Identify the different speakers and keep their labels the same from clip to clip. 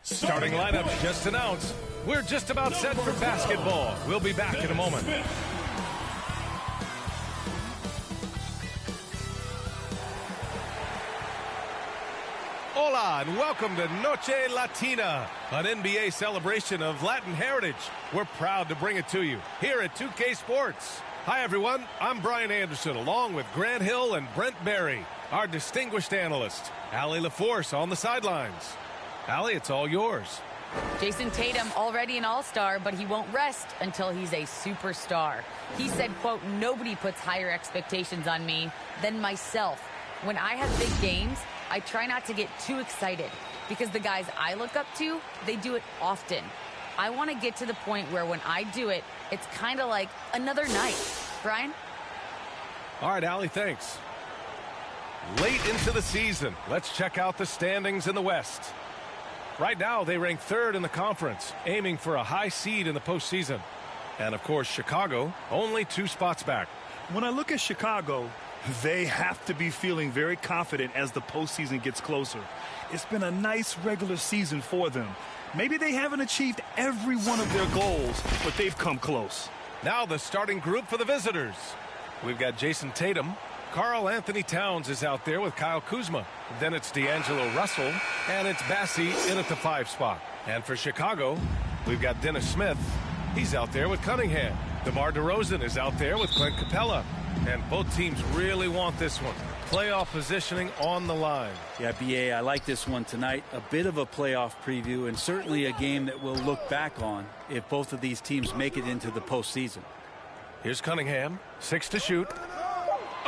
Speaker 1: Starting lineups just announced. We're just about set for basketball. We'll be back in a moment. Hola and welcome to Noche Latina, an NBA celebration of Latin heritage. We're proud to bring it to you here at 2K Sports. Hi everyone, I'm Brian Anderson along with Grant Hill and Brent Barry, our distinguished analysts. Allie LaForce on the sidelines. Allie, it's all yours.
Speaker 2: Jason Tatum already an all-star, but he won't rest until he's a superstar. He said, quote, "Nobody puts higher expectations on me than myself. When I have big games, I try not to get too excited because the guys I look up to, they do it often. I want to get to the point where when I do it, it's kind of like another night." Brian?
Speaker 1: All right, Allie, thanks. Late into the season, let's check out the standings in the West. Right now, they rank third in the conference, aiming for a high seed in the postseason. And, of course, Chicago, only 2 spots back.
Speaker 3: When I look at Chicago, they have to be feeling very confident as the postseason gets closer. It's been a nice regular season for them. Maybe they haven't achieved every one of their goals, but they've come close.
Speaker 1: Now the starting group for the visitors. We've got Jason Tatum. Karl Anthony Towns is out there with Kyle Kuzma. Then it's D'Angelo Russell, and it's Bassie in at the 5 spot. And for Chicago, we've got Dennis Smith. He's out there with Cunningham. DeMar DeRozan is out there with Clint Capella. And both teams really want this one. Playoff positioning on the line.
Speaker 4: Yeah, BA, I like this one tonight. A bit of a playoff preview and certainly a game that we'll look back on if both of these teams make it into the postseason.
Speaker 1: Here's Cunningham, 6 to shoot.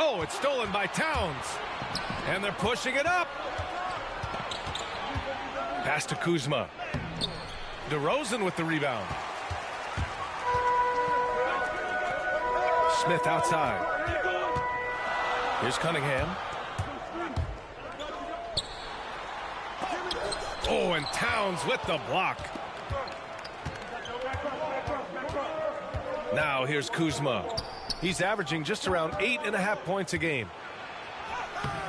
Speaker 1: Oh, it's stolen by Towns. And they're pushing it up. Pass to Kuzma. DeRozan with the rebound. Smith outside. Here's Cunningham. Oh, and Towns with the block. Now here's Kuzma. He's averaging just around 8.5 points a game.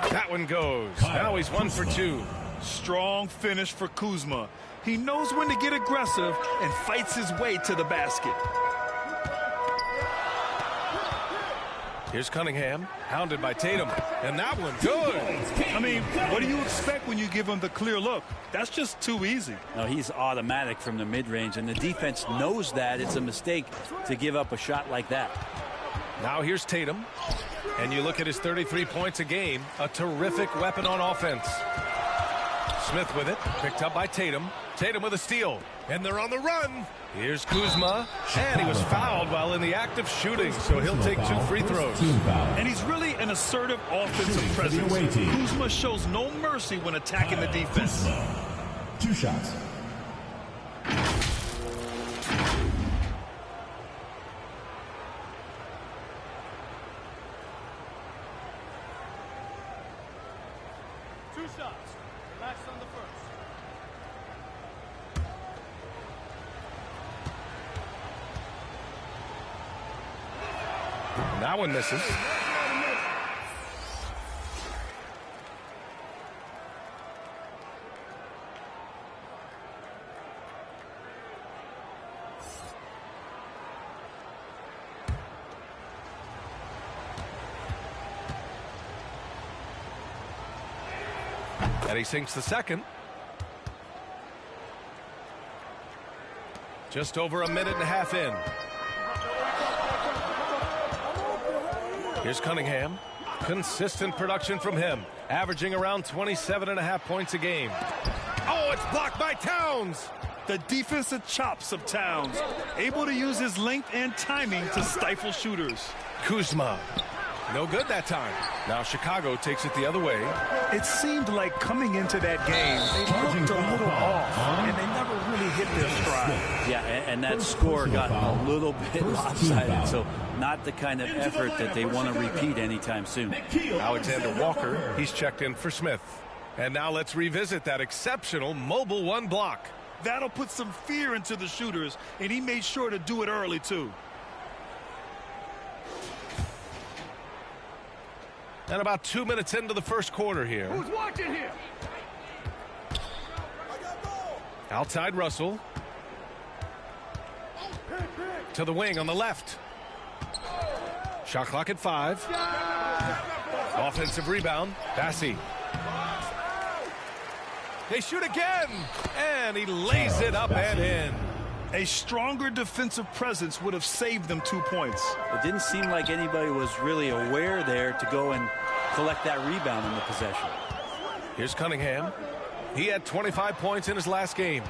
Speaker 1: That one goes. Now he's 1 for 2.
Speaker 3: Strong finish for Kuzma. He knows when to get aggressive and fights his way to the basket.
Speaker 1: Here's Cunningham, hounded by Tatum, and that one good.
Speaker 3: I mean, what do you expect when you give him the clear look? That's just too easy.
Speaker 4: No, he's automatic from the mid-range, and the defense knows that it's a mistake to give up a shot like that.
Speaker 1: Now here's Tatum, and you look at his 33 points a game, a terrific weapon on offense. Smith with it, picked up by Tatum. Tatum with a steal, and they're on the run. Here's Kuzma, and he was fouled while in the act of shooting, so he'll take 2 free throws.
Speaker 3: And he's really an assertive offensive presence. Kuzma shows no mercy when attacking the defense.
Speaker 5: 2 shots.
Speaker 1: That one misses. And he sinks the second. Just over 1.5 minutes in. Here's Cunningham. Consistent production from him, averaging around 27.5 points a game. Oh, it's blocked by Towns.
Speaker 3: The defensive chops of Towns, able to use his length and timing to stifle shooters.
Speaker 1: Kuzma. No good that time. Now Chicago takes it the other way.
Speaker 3: It seemed like coming into that game, they looked a little off, and they never really hit their stride.
Speaker 4: Yeah, and that score got a little bit lopsided, so not the kind of effort that they want to repeat anytime soon.
Speaker 1: Alexander Walker, he's checked in for Smith. And now let's revisit that exceptional mobile 1 block.
Speaker 3: That'll put some fear into the shooters, and he made sure to do it early, too.
Speaker 1: And about 2 minutes into the first quarter here.
Speaker 6: Who's watching here?
Speaker 1: Outside Russell. To the wing on the left. Shot clock at 5. Offensive rebound. Bassey. They shoot again. And he lays it up and in.
Speaker 3: A stronger defensive presence would have saved them 2 points.
Speaker 4: It didn't seem like anybody was really aware there to go and collect that rebound in the possession.
Speaker 1: Here's Cunningham. He had 25 points in his last game.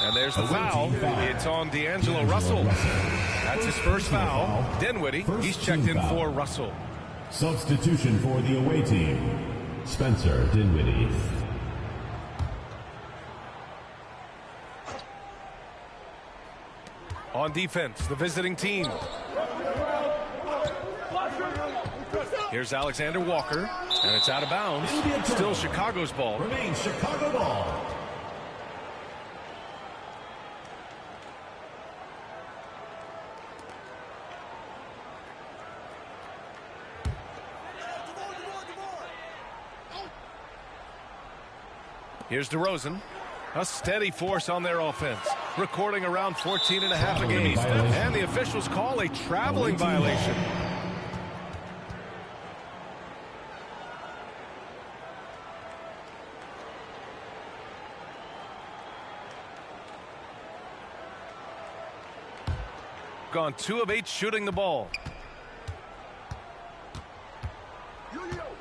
Speaker 1: And there's the foul. It's on D'Angelo Russell. That's his first foul. Dinwiddie, he's checked in for Russell.
Speaker 5: Substitution for the away team. Spencer Dinwiddie.
Speaker 1: On defense, the visiting team. Here's Alexander Walker, and it's out of bounds. Still Chicago's ball.
Speaker 5: Remains Chicago ball.
Speaker 1: Here's DeRozan. A steady force on their offense, recording around 14.5 a game. And the officials call a traveling violation. Gone 2 of 8 shooting the ball.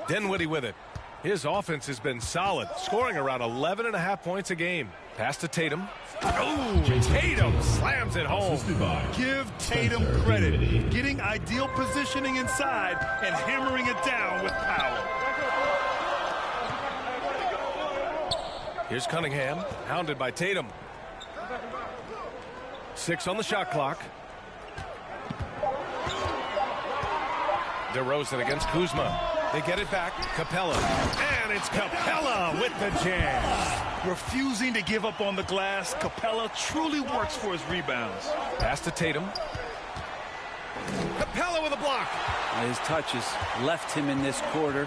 Speaker 1: Dinwiddie with it. His offense has been solid, scoring around 11.5 points a game. Pass to Tatum. Oh, Tatum slams it home.
Speaker 3: Give Tatum credit. Getting ideal positioning inside and hammering it down with power.
Speaker 1: Here's Cunningham, hounded by Tatum. 6 on the shot clock. DeRozan against Kuzma. They get it back. Capella. And it's Capella with the jam.
Speaker 3: Refusing to give up on the glass, Capella truly works for his rebounds.
Speaker 1: Pass to Tatum. Capella with a block.
Speaker 4: His touch has left him in this quarter.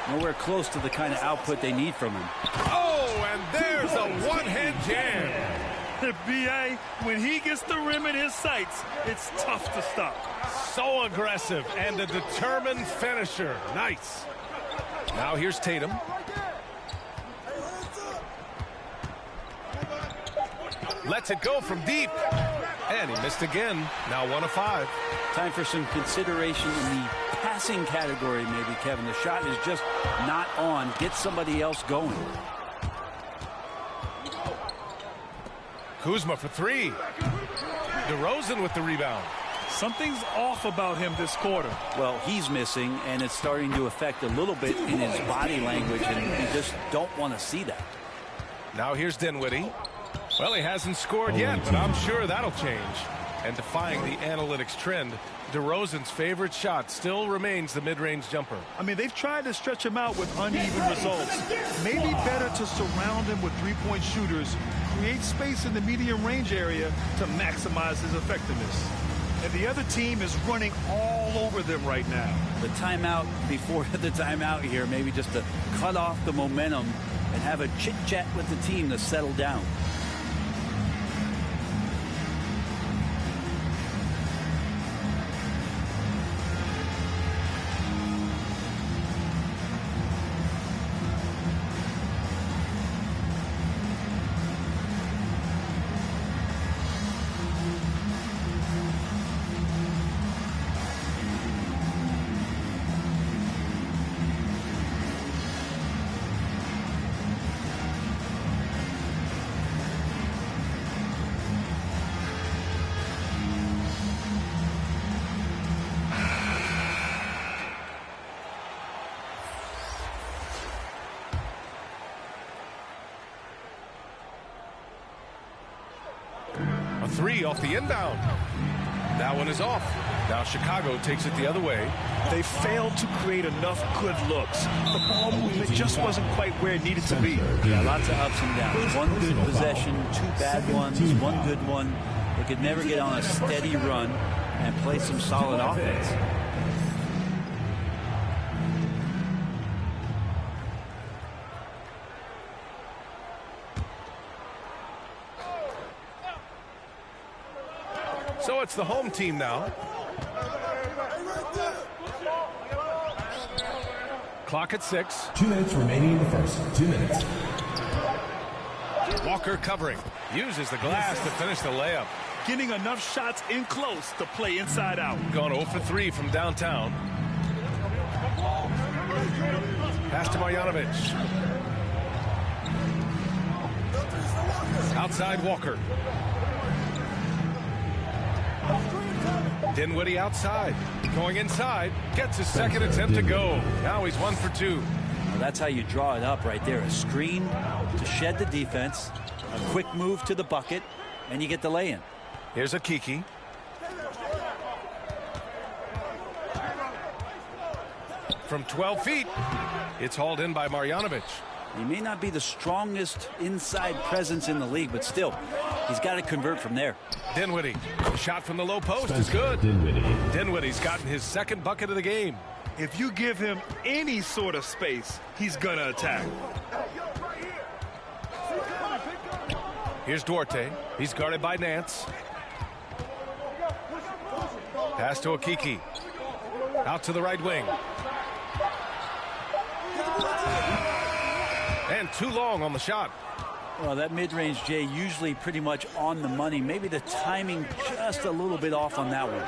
Speaker 4: Nowhere close to the kind of output they need from him.
Speaker 1: Oh, and there's a one-hand jam.
Speaker 3: B.A., when he gets the rim in his sights, it's tough to stop.
Speaker 1: So aggressive and a determined finisher. Nice. Now here's Tatum. Lets it go from deep. And he missed again. Now 1 of 5.
Speaker 4: Time for some consideration in the passing category, maybe, Kevin. The shot is just not on. Get somebody else going.
Speaker 1: Kuzma for 3. DeRozan with the rebound.
Speaker 3: Something's off about him this quarter.
Speaker 4: Well, he's missing, and it's starting to affect a little bit in his body language, and you just don't want to see that.
Speaker 1: Now here's Dinwiddie. Well, he hasn't scored yet, but I'm sure that'll change. And defying the analytics trend, DeRozan's favorite shot still remains the mid-range jumper.
Speaker 3: I mean, they've tried to stretch him out with uneven results. Maybe better to surround him with three-point shooters, create space in the medium range area to maximize his effectiveness. And the other team is running all over them right now.
Speaker 4: The timeout before the timeout here, maybe just to cut off the momentum and have a chit-chat with the team to settle down.
Speaker 1: A 3 off the inbound. That one is off. Now Chicago takes it the other way.
Speaker 3: They failed to create enough good looks. The ball movement just wasn't quite where it needed to be.
Speaker 4: Yeah, lots of ups and downs. One good possession, 2 bad ones, 1 good one. They could never get on a steady run and play some solid offense.
Speaker 1: So it's the home team now. Clock at 6.
Speaker 5: 2 minutes remaining in the first. 2 minutes.
Speaker 1: Walker covering. Uses the glass to finish the layup.
Speaker 3: Getting enough shots in close to play inside out.
Speaker 1: Gone 0 for 3 from downtown. Pass to Marjanovic. Outside Walker. Dinwiddie outside. Going inside. Gets his second attempt to go. Now he's 1 for 2.
Speaker 4: Well, that's how you draw it up right there. A screen to shed the defense. A quick move to the bucket. And you get the lay-in.
Speaker 1: Here's a Kiki. From 12 feet. It's hauled in by Marjanovic.
Speaker 4: He may not be the strongest inside presence in the league, but still, he's got to convert from there.
Speaker 1: Dinwiddie. The shot from the low post is good. Dinwiddie's gotten his second bucket of the game.
Speaker 3: If you give him any sort of space, he's going to attack.
Speaker 1: Here's Duarte. He's guarded by Nance. Pass to Akiki. Out to the right wing. And too long on the shot.
Speaker 4: Well, that mid-range, Jay, usually pretty much on the money. Maybe the timing just a little bit off on that one.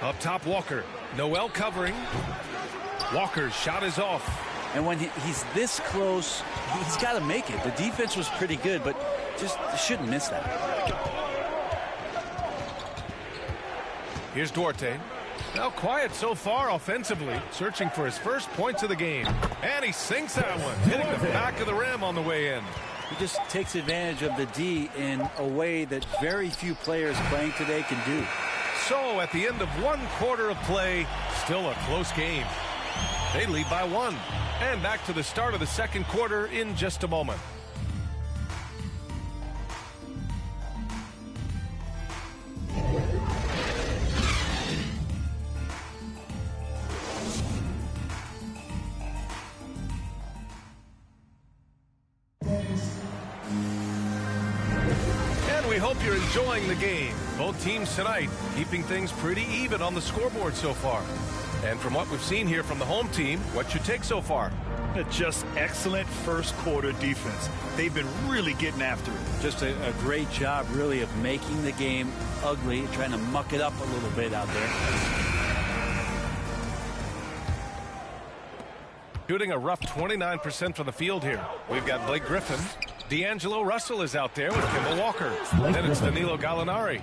Speaker 1: Up top, Walker. Noel covering. Walker's shot is off.
Speaker 4: And when he's this close, he's got to make it. The defense was pretty good, but just shouldn't miss that.
Speaker 1: Here's Duarte. Now quiet so far offensively, searching for his first points of the game. And he sinks that one, hitting the back of the rim on the way in.
Speaker 4: He just takes advantage of the D in a way that very few players playing today can do.
Speaker 1: So at the end of 1 quarter of play, still a close game. They lead by 1. And back to the start of the second quarter in just a moment. We hope you're enjoying the game. Both teams tonight keeping things pretty even on the scoreboard so far. And from what we've seen here from the home team, what's your take so far?
Speaker 3: Just excellent first quarter defense. They've been really getting after it.
Speaker 4: Just a great job, really, of making the game ugly, trying to muck it up a little bit out there.
Speaker 1: Shooting a rough 29% from the field here. We've got Blake Griffin. D'Angelo Russell is out there with Kemba Walker. Then it's Danilo Gallinari.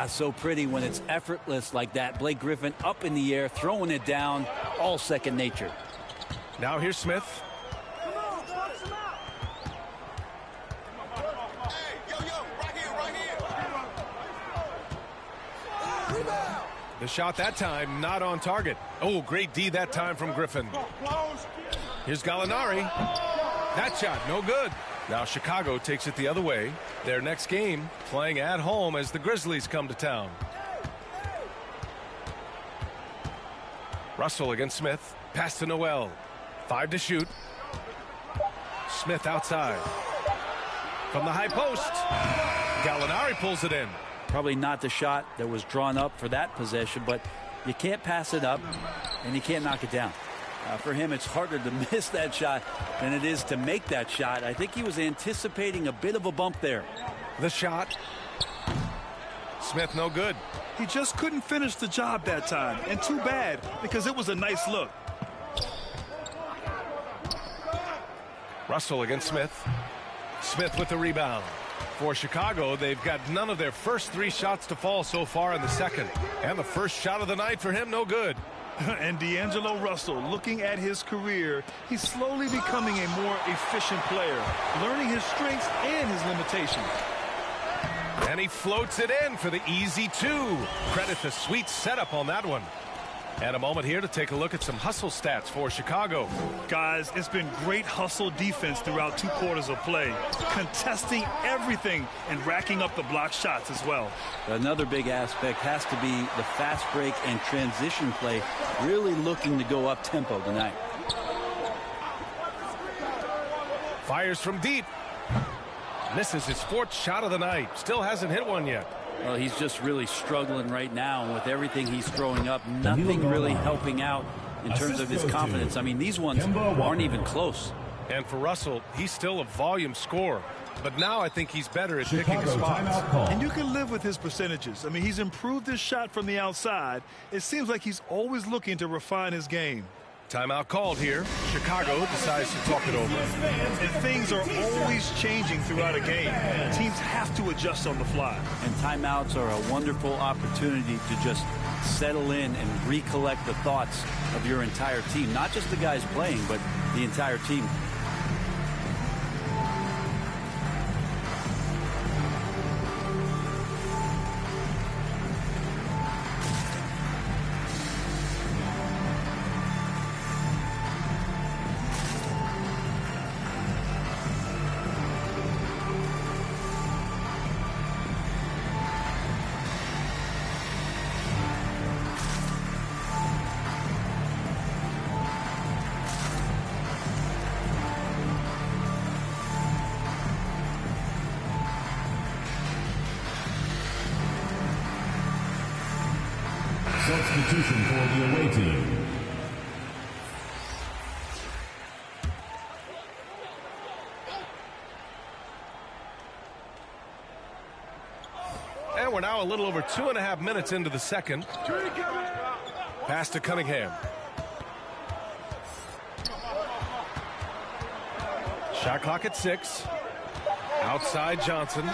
Speaker 4: So pretty when it's effortless like that. Blake Griffin up in the air, throwing it down, all second nature.
Speaker 1: Now here's Smith. The shot that time not on target. Oh, great D that time from Griffin. Here's Gallinari. That shot no good. Now Chicago takes it the other way. Their next game playing at home as the Grizzlies come to town. Russell against Smith. Pass to Noel. 5 to shoot. Smith outside. From the high post. Gallinari pulls it in.
Speaker 4: Probably not the shot that was drawn up for that possession, but you can't pass it up and you can't knock it down. For him, it's harder to miss that shot than it is to make that shot. I think he was anticipating a bit of a bump there.
Speaker 1: The shot. Smith no good.
Speaker 3: He just couldn't finish the job that time. And too bad, because it was a nice look.
Speaker 1: Russell against Smith. Smith with the rebound. For Chicago, they've got none of their first 3 shots to fall so far in the second. And the first shot of the night for him, no good.
Speaker 3: And D'Angelo Russell, looking at his career, he's slowly becoming a more efficient player, learning his strengths and his limitations.
Speaker 1: And he floats it in for the easy 2. Credit the sweet setup on that one. And a moment here to take a look at some hustle stats for Chicago.
Speaker 3: Guys, it's been great hustle defense throughout 2 quarters of play, contesting everything and racking up the block shots as well.
Speaker 4: Another big aspect has to be the fast break and transition play, really looking to go up tempo tonight.
Speaker 1: Fires from deep. Misses his 4th shot of the night. Still hasn't hit one yet.
Speaker 4: Well, he's just really struggling right now. And with everything he's throwing up, nothing really helping out in terms of his confidence. I mean, these ones aren't even close.
Speaker 1: And for Russell, he's still a volume scorer. But now I think he's better at picking his spots.
Speaker 3: And you can live with his percentages. I mean, he's improved his shot from the outside. It seems like he's always looking to refine his game.
Speaker 1: Timeout called here. Chicago decides to talk it over.
Speaker 3: And things are always changing throughout a game. Teams have to adjust on the fly.
Speaker 4: And timeouts are a wonderful opportunity to just settle in and recollect the thoughts of your entire team. Not just the guys playing, but the entire team.
Speaker 5: Substitution for the away team.
Speaker 1: And we're now a little over 2.5 minutes into the second. Pass to Cunningham. Shot clock at 6. Outside Johnson.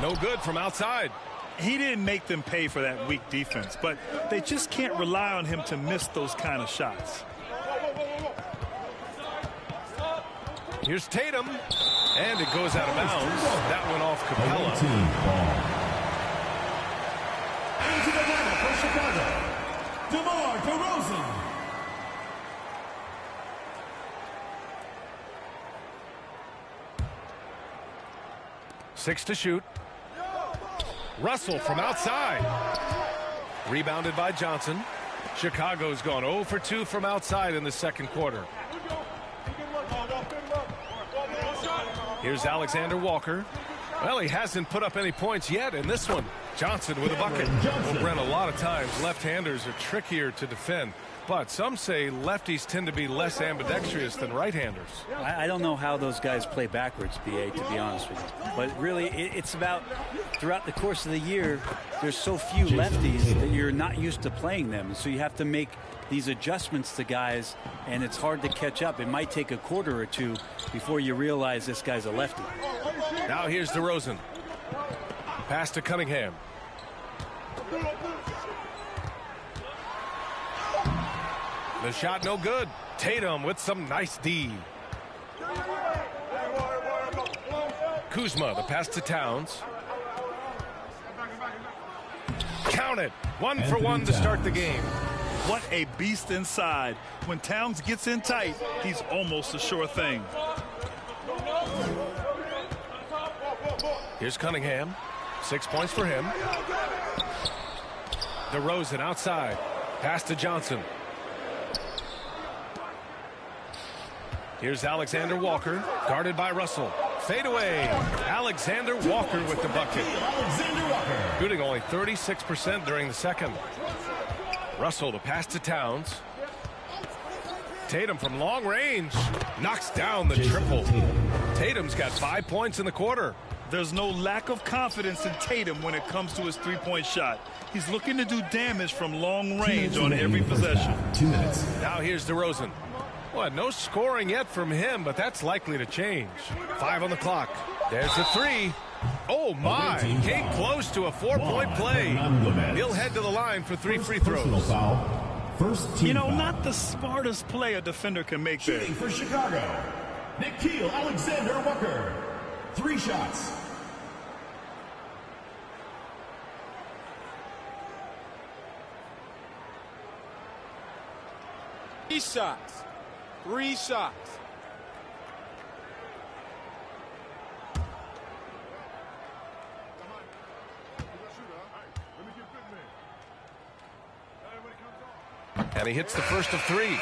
Speaker 1: No good from outside.
Speaker 3: He didn't make them pay for that weak defense, but they just can't rely on him to miss those kind of shots.
Speaker 1: Here's Tatum, and it goes out of bounds. That went off Capella.
Speaker 5: Into the lineup for Chicago, DeMar DeRozan.
Speaker 1: 6 to shoot. Russell from outside. Rebounded by Johnson. Chicago's gone 0 for 2 from outside in the second quarter. Here's Alexander Walker. Well, he hasn't put up any points yet in this one. Johnson with a bucket. Well, Brent, a lot of times left-handers are trickier to defend. But some say lefties tend to be less ambidextrous than right-handers.
Speaker 4: I don't know how those guys play backwards, BA, to be honest with you. But really, it's about throughout the course of the year, there's so few lefties that you're not used to playing them. So you have to make these adjustments to guys, and it's hard to catch up. It might take a quarter or two before you realize this guy's a lefty.
Speaker 1: Now here's DeRozan. Pass to Cunningham. The shot no good. Tatum with some nice D. Kuzma, the pass to Towns. Count it. 1 for 1 to start the game.
Speaker 3: What a beast inside. When Towns gets in tight, he's almost a sure thing.
Speaker 1: Here's Cunningham. 6 points for him. DeRozan outside. Pass to Johnson. Here's Alexander Walker, guarded by Russell. Fade away. Alexander Walker with the bucket. Shooting only 36% during the second. Russell, the pass to Towns. Tatum from long range knocks down the triple. Tatum's got 5 points in the quarter.
Speaker 3: There's no lack of confidence in Tatum when it comes to his three-point shot. He's looking to do damage from long range on every possession.
Speaker 5: 2 minutes.
Speaker 1: Now here's DeRozan. Well, no scoring yet from him, but that's likely to change. 5 on the clock. There's the 3. Oh, my. Came close to a 4-point play. He'll head to the line for 3 free throws.
Speaker 5: First team
Speaker 3: You know,
Speaker 5: foul.
Speaker 3: not the smartest play a defender can make there.
Speaker 5: Shooting for Chicago, Nickeil Alexander-Walker. 3 shots.
Speaker 6: Three shots.
Speaker 1: And he hits the first of 3.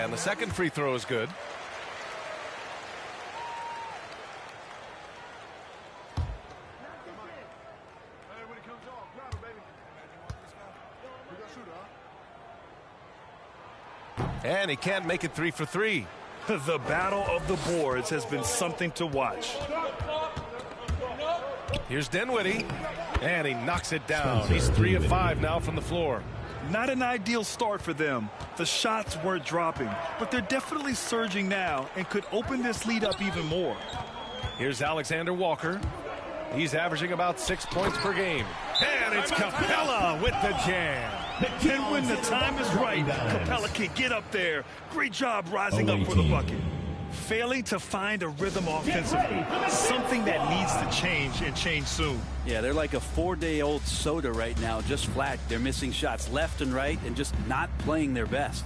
Speaker 1: And the second free throw is good. And he can't make it 3 for 3.
Speaker 3: The battle of the boards has been something to watch.
Speaker 1: Here's Dinwiddie, and he knocks it down. He's 3 of 5 now from the floor.
Speaker 3: Not an ideal start for them. The shots weren't dropping, but they're definitely surging now and could open this lead up even more.
Speaker 1: Here's Alexander Walker. He's averaging about 6 points per game. And it's Capella with the jam.
Speaker 3: And when the time is right, Capella can get up there. Great job rising up for the bucket. Failing to find a rhythm offensively, something that needs to change and change soon.
Speaker 4: Yeah, they're like a 4-day-old soda right now, just flat. They're missing shots left and right and just not playing their best.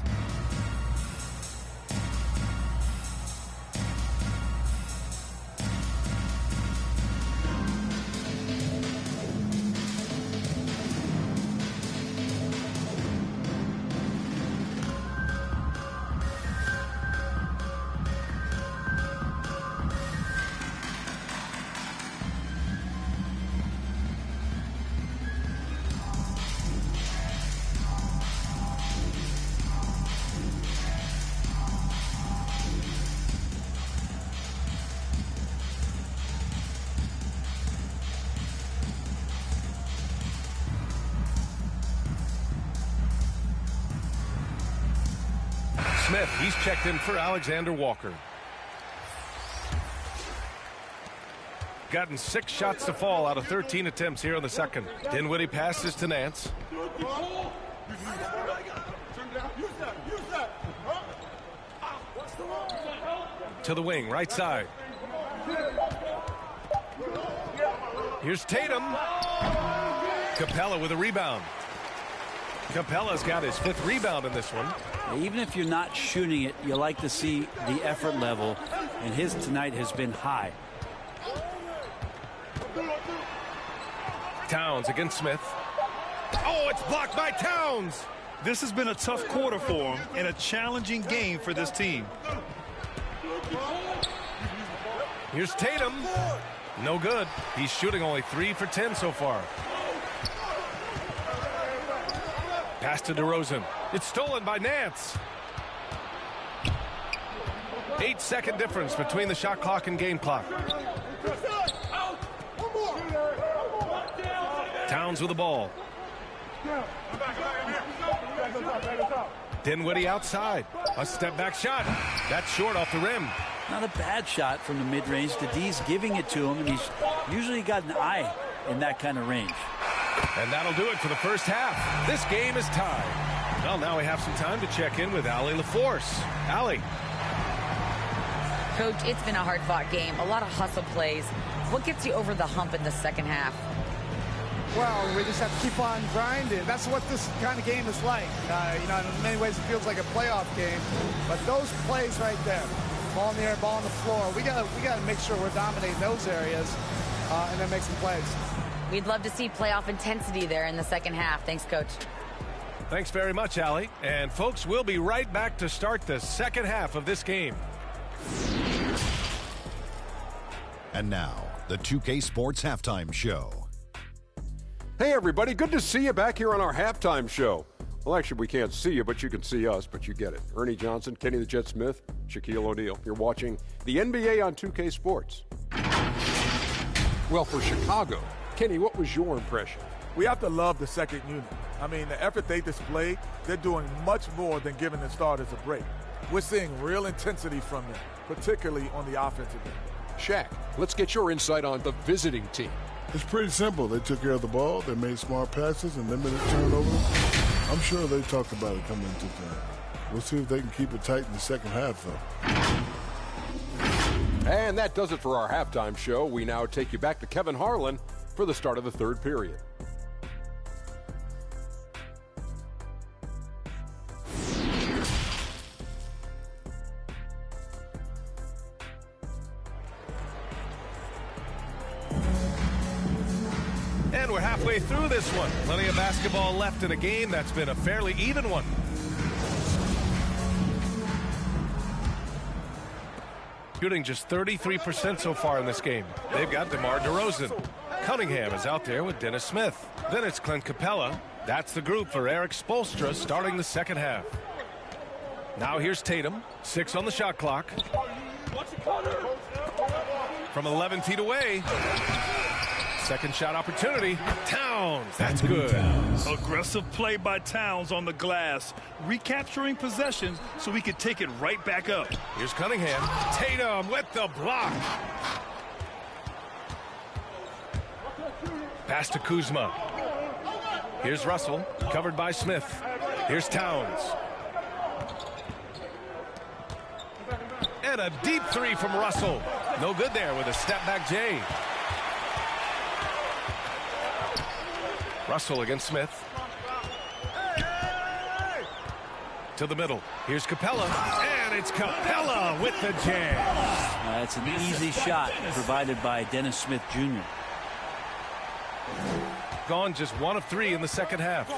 Speaker 1: Smith, he's checked in for Alexander Walker. Gotten 6 shots to fall out of 13 attempts here in the second. Dinwiddie passes to Nance. To the wing, right side. Here's Tatum. Capella with a rebound. Capella's got his 5th rebound in this one.
Speaker 4: Even if you're not shooting it, you like to see the effort level, and his tonight has been high.
Speaker 1: Towns against Smith. Oh, it's blocked by Towns.
Speaker 3: This has been a tough quarter for him and a challenging game for this team.
Speaker 1: Here's Tatum. No good. He's shooting only 3 for 10 so far. Pass to DeRozan. It's stolen by Nance. 8-second difference between the shot clock and game clock. Towns with the ball. Dinwiddie outside. A step back shot. That's short off the rim.
Speaker 4: Not a bad shot from the mid-range. The D's giving it to him, and he's usually got an eye in that kind of range.
Speaker 1: And that'll do it for the first half. This game is tied. Well, now we have some time to check in with Allie LaForce. Allie.
Speaker 2: Coach, it's been a hard-fought game. A lot of hustle plays. What gets you over the hump in the second half?
Speaker 6: Well, we just have to keep on grinding. That's what this kind of game is like. In many ways, it feels like a playoff game. But those plays right there, ball in the air, ball on the floor, we gotta make sure we're dominating those areas and then make some plays.
Speaker 2: We'd love to see playoff intensity there in the second half. Thanks, Coach.
Speaker 1: Thanks very much, Allie. And, folks, we'll be right back to start the second half of this game.
Speaker 7: And now, the 2K Sports Halftime Show.
Speaker 8: Hey, everybody. Good to see you back here on our halftime show. Well, actually, we can't see you, but you can see us, but you get it. Ernie Johnson, Kenny the Jet Smith, Shaquille O'Neal. You're watching the NBA on 2K Sports. Well, for Chicago, Kenny, what was your impression?
Speaker 9: We have to love the second unit. I mean, the effort they displayed, they're doing much more than giving the starters a break. We're seeing real intensity from them, particularly on the offensive end.
Speaker 8: Shaq, let's get your insight on the visiting team.
Speaker 10: It's pretty simple. They took care of the ball, they made smart passes, and limited turnovers. I'm sure they talked about it coming into time. We'll see if they can keep it tight in the second half, though.
Speaker 8: And that does it for our halftime show. We now take you back to Kevin Harlan for the start of the third period.
Speaker 1: And we're halfway through this one. Plenty of basketball left in a game that's been a fairly even one. Shooting just 33% so far in this game. They've got DeMar DeRozan. Cunningham is out there with Dennis Smith. Then it's Clint Capella. That's the group for Eric Spoelstra starting the second half. Now here's Tatum. 6 on the shot clock. From 11 feet away. Second shot opportunity. Towns. That's good.
Speaker 3: Aggressive play by Towns on the glass. Recapturing possession so we could take it right back up.
Speaker 1: Here's Cunningham. Tatum with the block. Pass to Kuzma. Here's Russell. Covered by Smith. Here's Towns. And a deep three from Russell. No good there with a step-back J. Russell against Smith. To the middle. Here's Capella. And it's Capella with the jam.
Speaker 4: It's an easy shot provided by Dennis Smith Jr.
Speaker 1: Gone just 1 of 3 in the second half.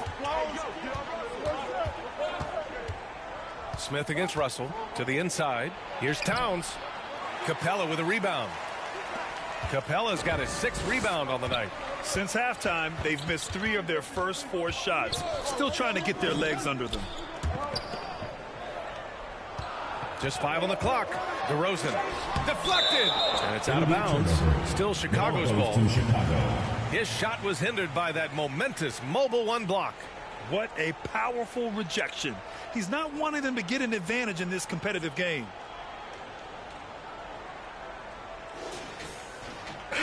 Speaker 1: Smith against Russell. To the inside. Here's Towns. Capella with a rebound. Capella's got his 6th rebound on the night.
Speaker 3: Since halftime, they've missed 3 of their first 4 shots. Still trying to get their legs under them.
Speaker 1: Just 5 on the clock. DeRozan. Deflected. And it's out of bounds. Still Chicago's ball. His shot was hindered by that momentous mobile 1 block.
Speaker 3: What a powerful rejection. He's not wanting them to get an advantage in this competitive game.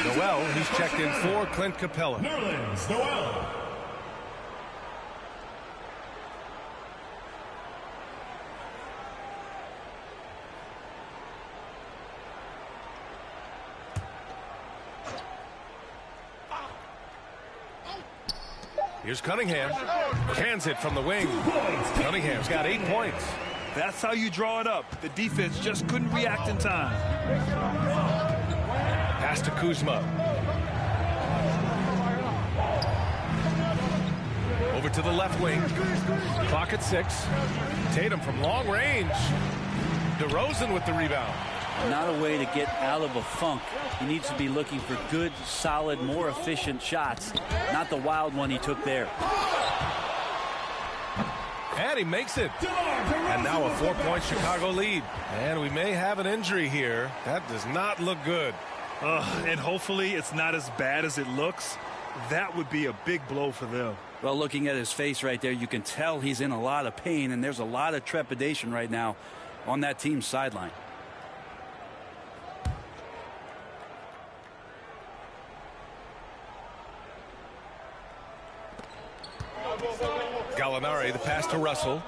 Speaker 1: Noel, he's checked in for Clint Capella.
Speaker 5: Nerlens Noel.
Speaker 1: Here's Cunningham. Cans it from the wing. Cunningham's got 8 points.
Speaker 3: That's how you draw it up. The defense just couldn't react in time.
Speaker 1: Pass to Kuzma. Over to the left wing. Clock at 6. Tatum from long range. DeRozan with the rebound.
Speaker 4: Not a way to get out of a funk. He needs to be looking for good, solid, more efficient shots. Not the wild one he took there.
Speaker 1: And he makes it. And now a 4-point Chicago lead. And we may have an injury here. That does not look good.
Speaker 3: And hopefully it's not as bad as it looks. That would be a big blow for them.
Speaker 4: Well, looking at his face right there, you can tell he's in a lot of pain, and there's a lot of trepidation right now on that team's sideline.
Speaker 1: Gallinari, the pass to Russell.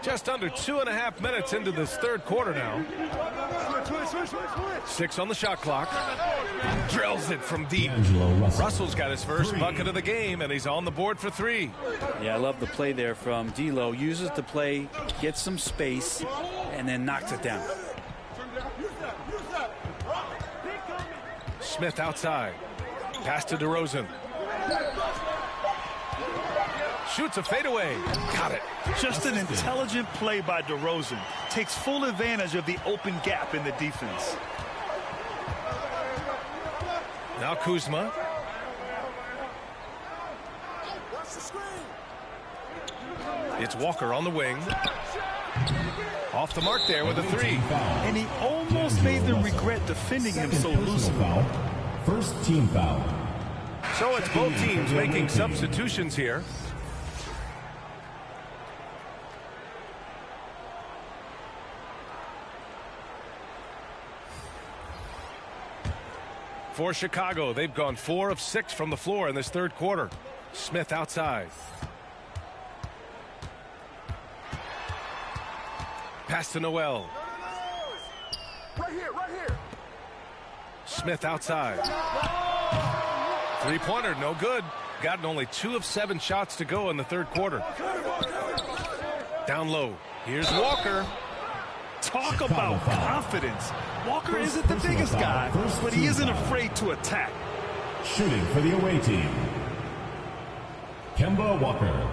Speaker 1: Just under 2.5 minutes into this third quarter now. 6 on the shot clock. Drills it from deep. Russell's got his first bucket of the game, and he's on the board for 3.
Speaker 4: Yeah, I love the play there from D'Lo. Uses the play, gets some space, and then knocks it down.
Speaker 1: Smith outside. Pass to DeRozan. Shoots a fadeaway. Got it.
Speaker 3: Just an intelligent play by DeRozan. Takes full advantage of the open gap in the defense.
Speaker 1: Now Kuzma. It's Walker on the wing. Off the mark there with a 3.
Speaker 3: And he almost made them regret defending him so loosely.
Speaker 5: First team foul.
Speaker 1: So it's both teams making substitutions here. For Chicago, they've gone 4 of 6 from the floor in this third quarter. Smith outside. Pass to Noel.
Speaker 9: Right here.
Speaker 1: Smith outside. 3-pointer, no good. Gotten only 2 of 7 shots to go in the third quarter. Down low. Here's Walker.
Speaker 3: Talk about confidence. Walker isn't the biggest guy, but he isn't afraid to attack.
Speaker 5: Shooting for the away team. Kemba Walker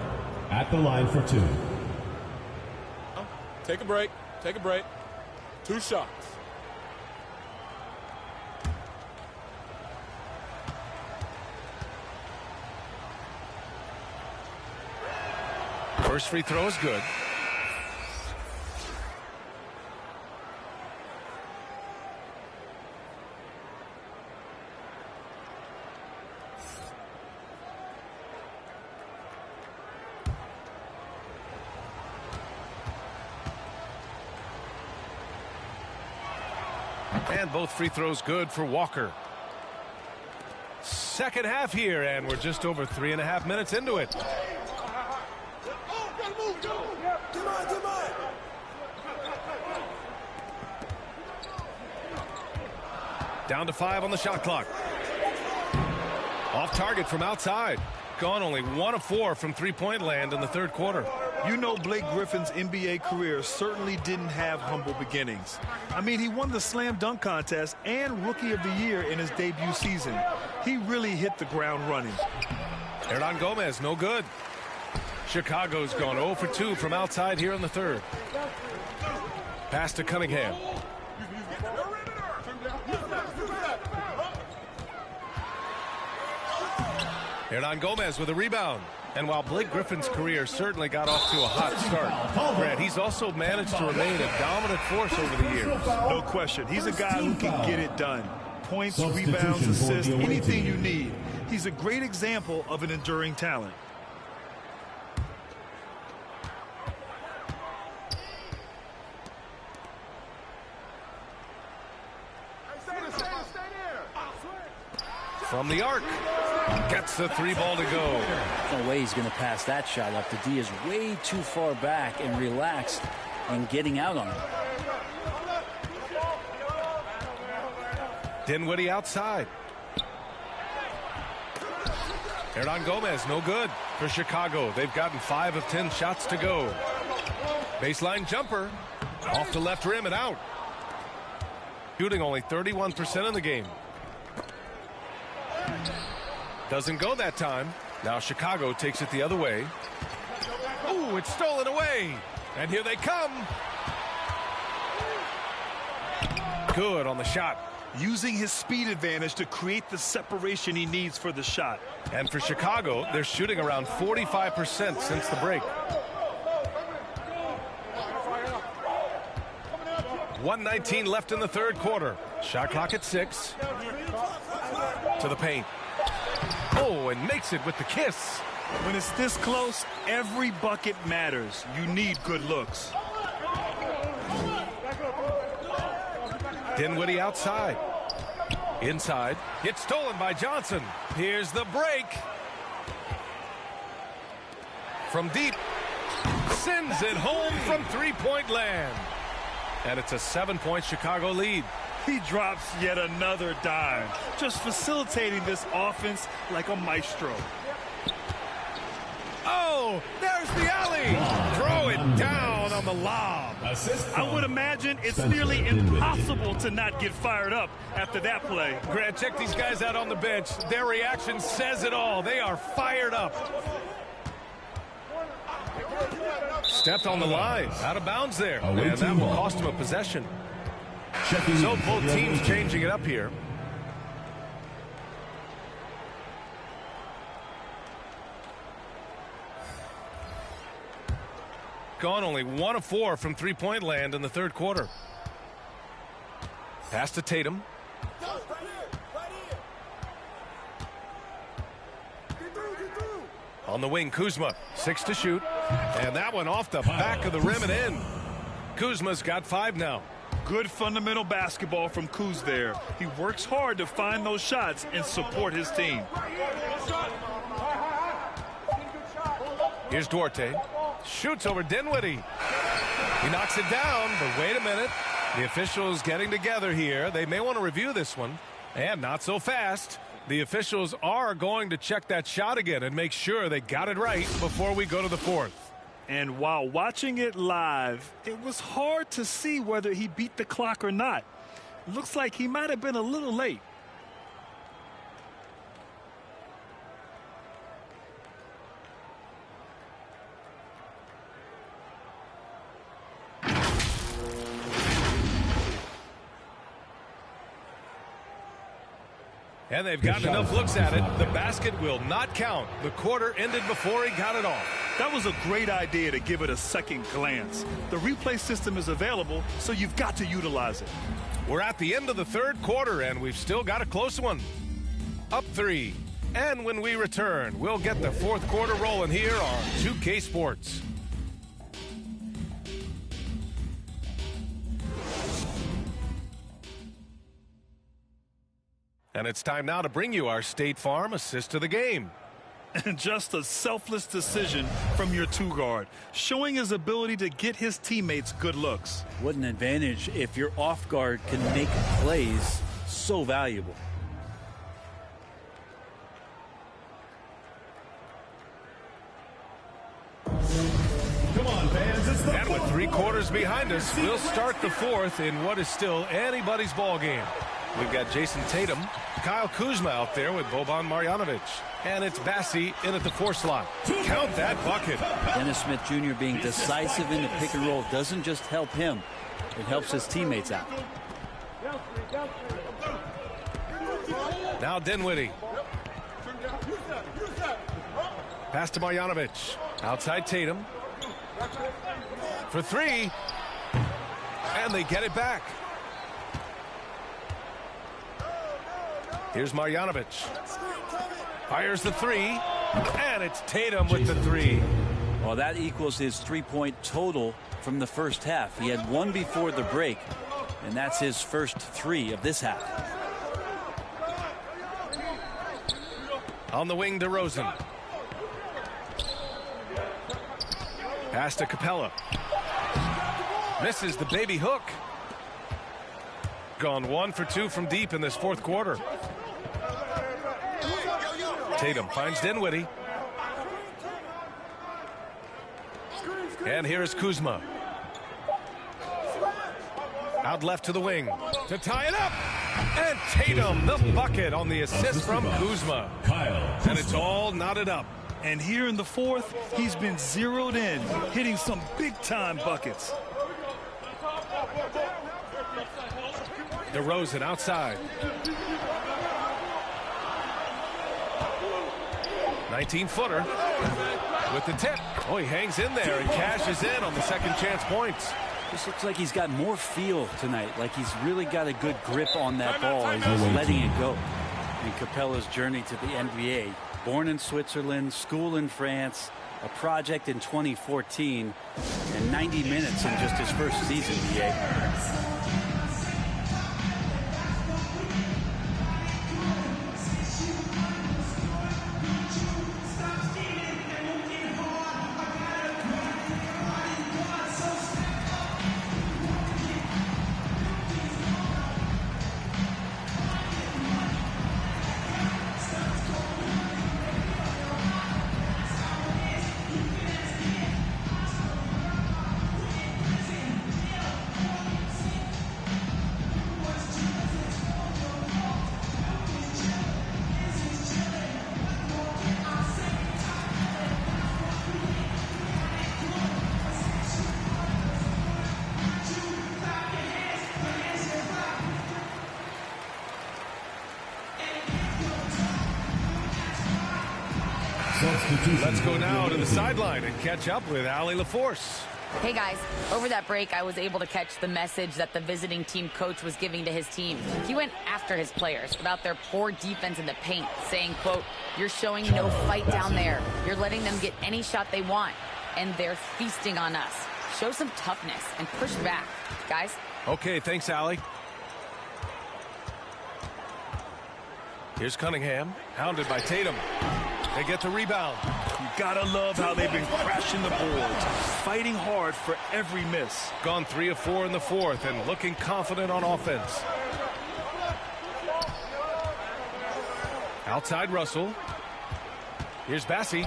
Speaker 5: at the line for 2.
Speaker 11: Take a break. Take a break. 2 shots.
Speaker 1: First free throw is good. And both free throws good for Walker. Second half here, and we're just over 3.5 minutes into it. Down to 5 on the shot clock. Off target from outside. Gone only 1 of 4 from three-point land in the third quarter.
Speaker 3: You know, Blake Griffin's NBA career certainly didn't have humble beginnings. I mean, he won the slam dunk contest and Rookie of the Year in his debut season. He really hit the ground running.
Speaker 1: Hernan Gomez, no good. Chicago's gone 0 for 2 from outside here in the third. Pass to Cunningham. Hernan Gomez with a rebound. And while Blake Griffin's career certainly got off to a hot start, Brad, he's also managed to remain a dominant force over the years.
Speaker 3: No question. He's a guy who can get it done. Points, rebounds, assists, anything you need. He's a great example of an enduring talent.
Speaker 1: From the arc. Gets the 3 ball to go.
Speaker 4: No way he's going to pass that shot up. The D is way too far back and relaxed and getting out on it.
Speaker 1: Dinwiddie outside. Hernan Gomez, no good for Chicago. They've gotten 5 of 10 shots to go. Baseline jumper. Off the left rim and out. Shooting only 31% in the game. Doesn't go that time. Now Chicago takes it the other way. Ooh, it's stolen away. And here they come. Good on the shot.
Speaker 3: Using his speed advantage to create the separation he needs for the shot.
Speaker 1: And for Chicago, they're shooting around 45% since the break. 1:19 left in the third quarter. Shot clock at 6. To the paint. Oh, and makes it with the kiss.
Speaker 3: When it's this close, every bucket matters. You need good looks.
Speaker 1: Dinwiddie outside. Inside. It's stolen by Johnson. Here's the break. From deep. Sends it home from three-point land. And it's a 7-point Chicago lead.
Speaker 3: He drops yet another dime, just facilitating this offense like a maestro.
Speaker 1: Oh, there's the alley. Throw it down on the lob.
Speaker 3: I would imagine it's nearly impossible to not get fired up after that play.
Speaker 1: Grant, check these guys out on the bench. Their reaction says it all. They are fired up. Stepped on the line. Out of bounds there. And that will cost him a possession. So both teams changing it up here. Gone only 1 of 4 from three-point land in the third quarter. Pass to Tatum. On the wing, Kuzma. 6 to shoot. And that one off the back of the rim and in. Kuzma's got 5 now.
Speaker 3: Good fundamental basketball from Kuz there. He works hard to find those shots and support his team.
Speaker 1: Here's Duarte. Shoots over Dinwiddie. He knocks it down, but wait a minute. The officials getting together here. They may want to review this one. And not so fast. The officials are going to check that shot again and make sure they got it right before we go to the fourth.
Speaker 3: And while watching it live, it was hard to see whether he beat the clock or not. Looks like he might have been a little late.
Speaker 1: And they've gotten enough looks at it. The basket will not count. The quarter ended before he got it off.
Speaker 3: That was a great idea to give it a second glance. The replay system is available, so you've got to utilize it.
Speaker 1: We're at the end of the third quarter, and we've still got a close one. Up 3. And when we return, we'll get the fourth quarter rolling here on 2K Sports. And it's time now to bring you our State Farm assist of the game.
Speaker 3: And just a selfless decision from your two-guard, showing his ability to get his teammates good looks.
Speaker 4: What an advantage if your off guard can make plays so valuable.
Speaker 5: Come on, fans, it's the
Speaker 1: And with 3 quarters behind us, we'll start the fourth in what is still anybody's ball game. We've got Jason Tatum, Kyle Kuzma out there with Boban Marjanovic. And it's Bassi in at the 4 slot. Count that bucket.
Speaker 4: Dennis Smith Jr. being decisive in the pick and roll doesn't just help him. It helps his teammates out.
Speaker 1: Now Dinwiddie. Pass to Marjanovic. Outside Tatum. For 3. And they get it back. Here's Marjanovic. Fires the 3. And it's Tatum with the 3.
Speaker 4: Well, that equals his 3-point total from the first half. He had 1 before the break, and that's his first 3 of this half.
Speaker 1: On the wing, DeRozan. Pass to Capella. Misses the baby hook. Gone 1 for 2 from deep in this fourth quarter. Tatum finds Dinwiddie. And here's Kuzma. Out left to the wing to tie it up. And Tatum, the bucket on the assist from Kuzma. And it's all knotted up.
Speaker 3: And here in the fourth, he's been zeroed in, hitting some big-time buckets.
Speaker 1: DeRozan outside. 19-footer with the tip. Oh, he hangs in there and cashes in on the second chance points.
Speaker 4: This looks like he's got more feel tonight, like he's really got a good grip on that ball. He's just letting it go. And Capella's journey to the NBA. Born in Switzerland, school in France, a project in 2014, and 90 minutes in just his first season, BA.
Speaker 1: Let's go now to the sideline and catch up with Allie LaForce.
Speaker 2: Hey guys, over that break I was able to catch the message that the visiting team coach was giving to his team. He went after his players about their poor defense in the paint, saying, quote, "You're showing no fight down there. You're letting them get any shot they want, and they're feasting on us. Show some toughness and push back, guys."
Speaker 1: Okay, thanks, Allie. Here's Cunningham, hounded by Tatum. They get the rebound.
Speaker 3: You gotta love how they've been crashing the boards, fighting hard for every miss.
Speaker 1: Gone 3 of 4 in the fourth and looking confident on offense. Outside Russell. Here's Bassi.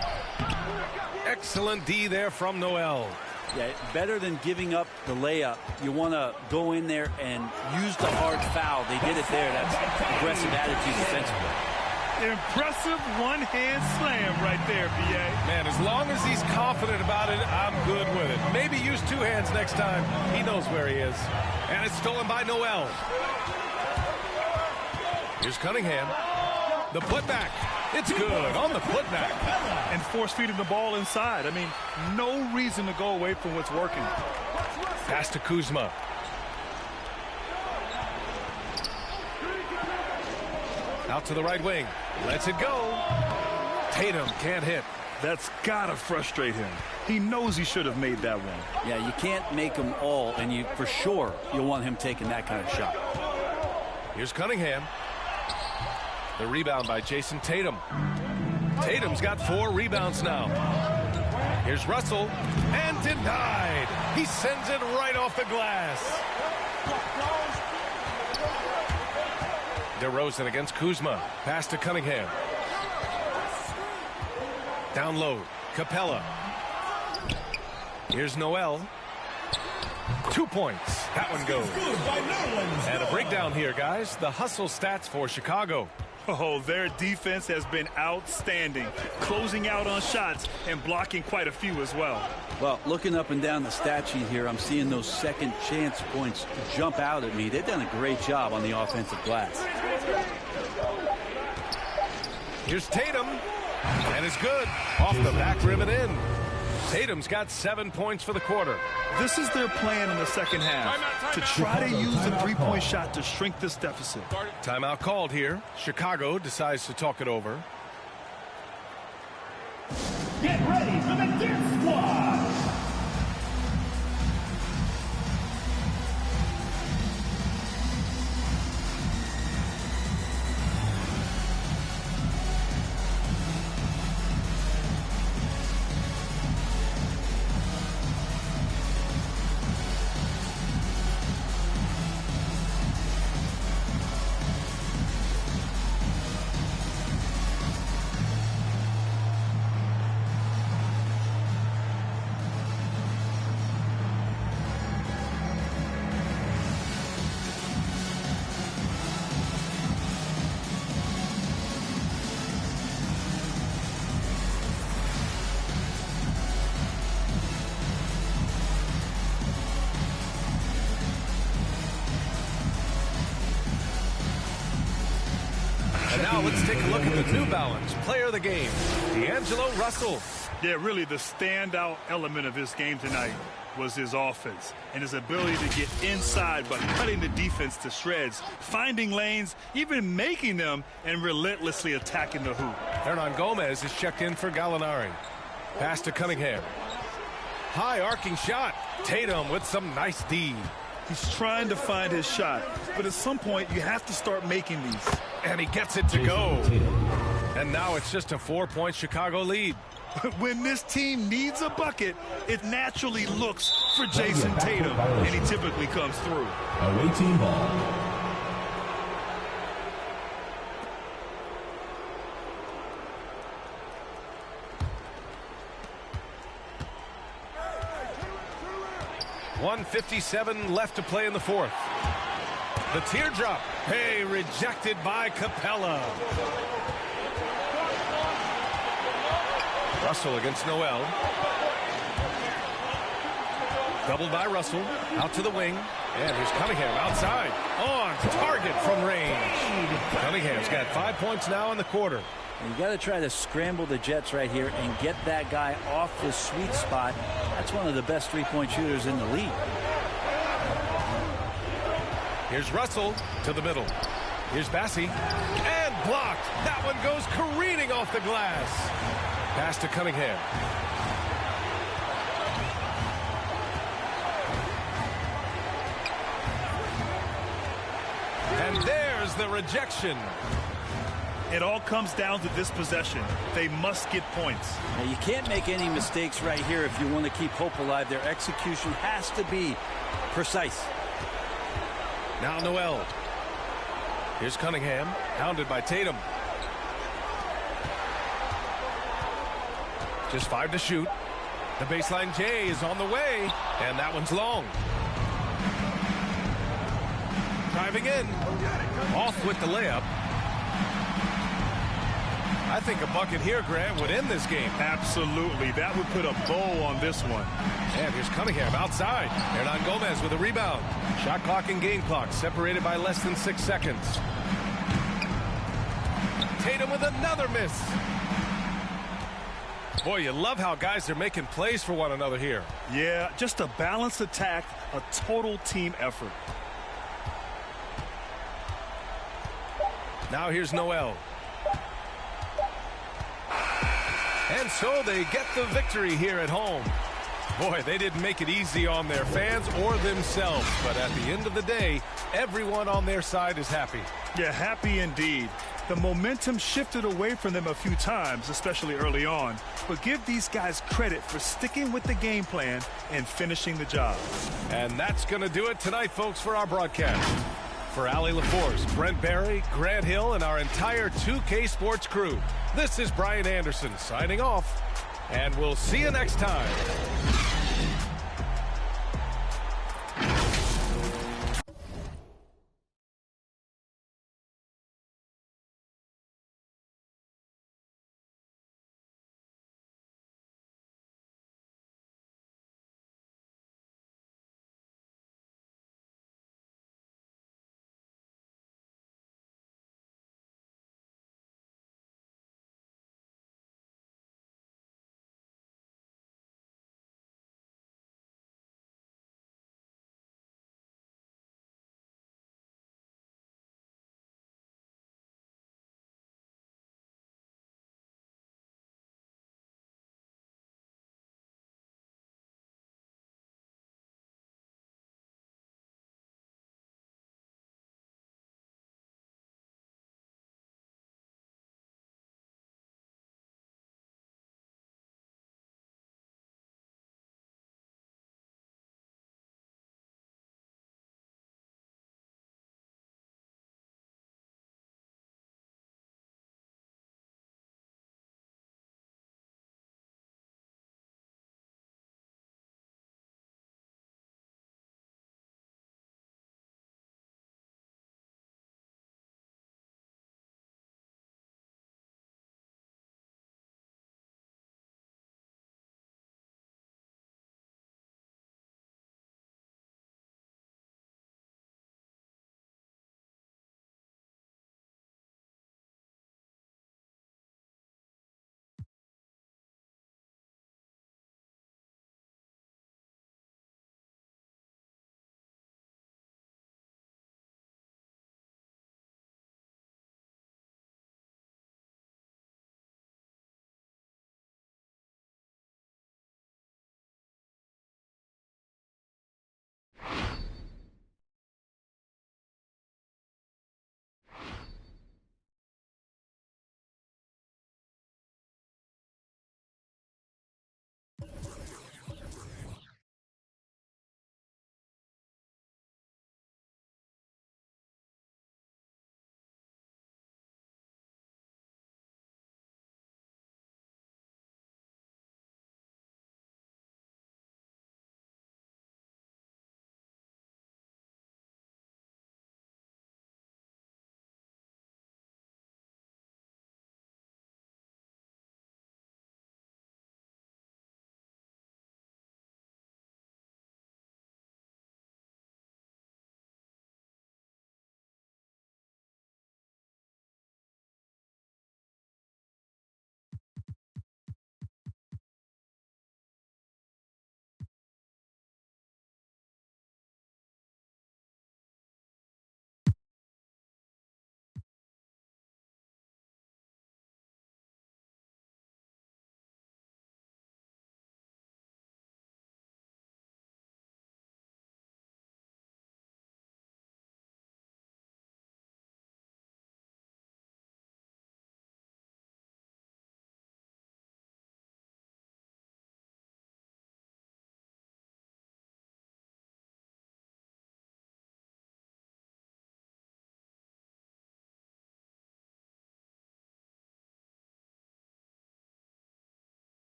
Speaker 1: Excellent D there from Noel.
Speaker 4: Yeah, better than giving up the layup. You want to go in there and use the hard foul. They did it there. That's aggressive attitude defensively.
Speaker 3: Impressive one-hand slam right there, B.A.
Speaker 1: Man, as long as he's confident about it, I'm good with it. Maybe use 2 hands next time. He knows where he is. And it's stolen by Noel. Here's Cunningham. The putback. It's good on the putback.
Speaker 3: And force-feeding the ball inside. I mean, no reason to go away from what's working.
Speaker 1: Pass to Kuzma. Out to the right wing. Lets it go. Tatum can't hit.
Speaker 3: That's got to frustrate him. He knows he should have made that one.
Speaker 4: Yeah, you can't make them all, and you for sure you'll want him taking that kind of shot.
Speaker 1: Here's Cunningham. The rebound by Jason Tatum. Tatum's got 4 rebounds now. Here's Russell, and denied. He sends it right off the glass. DeRozan against Kuzma. Pass to Cunningham. Down low, Capella. Here's Noel. 2 points. That one goes. And a breakdown here, guys. The hustle stats for Chicago.
Speaker 3: Oh, their defense has been outstanding, closing out on shots and blocking quite a few as well.
Speaker 4: Well, looking up and down the stat sheet here, I'm seeing those second chance points jump out at me. They've done a great job on the offensive glass.
Speaker 1: Here's Tatum, and it's good. Off the back rim and in. Tatum's got 7 points for the quarter.
Speaker 3: This is their plan in the second half, to try to use the three-point shot to shrink this deficit.
Speaker 1: Timeout called here. Chicago decides to talk it over.
Speaker 5: Get ready for the Dip Squad.
Speaker 1: Now let's take a look at the New Balance player of the game, D'Angelo Russell.
Speaker 3: Yeah, really the standout element of his game tonight was his offense and his ability to get inside by cutting the defense to shreds, finding lanes, even making them, and relentlessly attacking the hoop.
Speaker 1: Hernan Gomez is checked in for Gallinari. Pass to Cunningham. High arcing shot. Tatum with some nice D.
Speaker 3: He's trying to find his shot, but at some point you have to start making these.
Speaker 1: And he gets it to go. And now it's just a 4-point Chicago lead.
Speaker 3: When this team needs a bucket, it naturally looks for Jason Tatum, and he typically comes through.
Speaker 5: Away team ball.
Speaker 1: .157 left to play in the fourth. The teardrop. Hey, rejected by Capella. Russell against Noel. Doubled by Russell. Out to the wing. And here's Cunningham outside. On target from range. Cunningham's got 5 points now in the quarter.
Speaker 4: You got to try to scramble the Jets right here and get that guy off the sweet spot. That's one of the best three-point shooters in the league.
Speaker 1: Here's Russell to the middle. Here's Bassi. And blocked. That one goes careening off the glass. Pass to Cunningham. And there's the rejection.
Speaker 3: It all comes down to this possession. They must get points.
Speaker 4: Now, you can't make any mistakes right here if you want to keep hope alive. Their execution has to be precise.
Speaker 1: Now Noel. Here's Cunningham, hounded by Tatum. Just 5 to shoot. The baseline J is on the way, and that one's long. Driving in. Off with the layup. I think a bucket here, Grant, would end this game.
Speaker 3: Absolutely. That would put a bow on this one.
Speaker 1: And here's Cunningham outside. Hernan Gomez with a rebound. Shot clock and game clock separated by less than 6 seconds. Tatum with another miss. Boy, you love how guys are making plays for one another here.
Speaker 3: Yeah, just a balanced attack, a total team effort.
Speaker 1: Now here's Noel. And so they get the victory here at home. Boy, they didn't make it easy on their fans or themselves, but at the end of the day, everyone on their side is happy.
Speaker 3: Yeah, happy indeed. The momentum shifted away from them a few times, especially early on. But give these guys credit for sticking with the game plan and finishing the job.
Speaker 1: And that's going to do it tonight, folks, for our broadcast. For Allie LaForce, Brent Barry, Grant Hill, and our entire 2K Sports crew, this is Brian Anderson signing off, and we'll see you next time.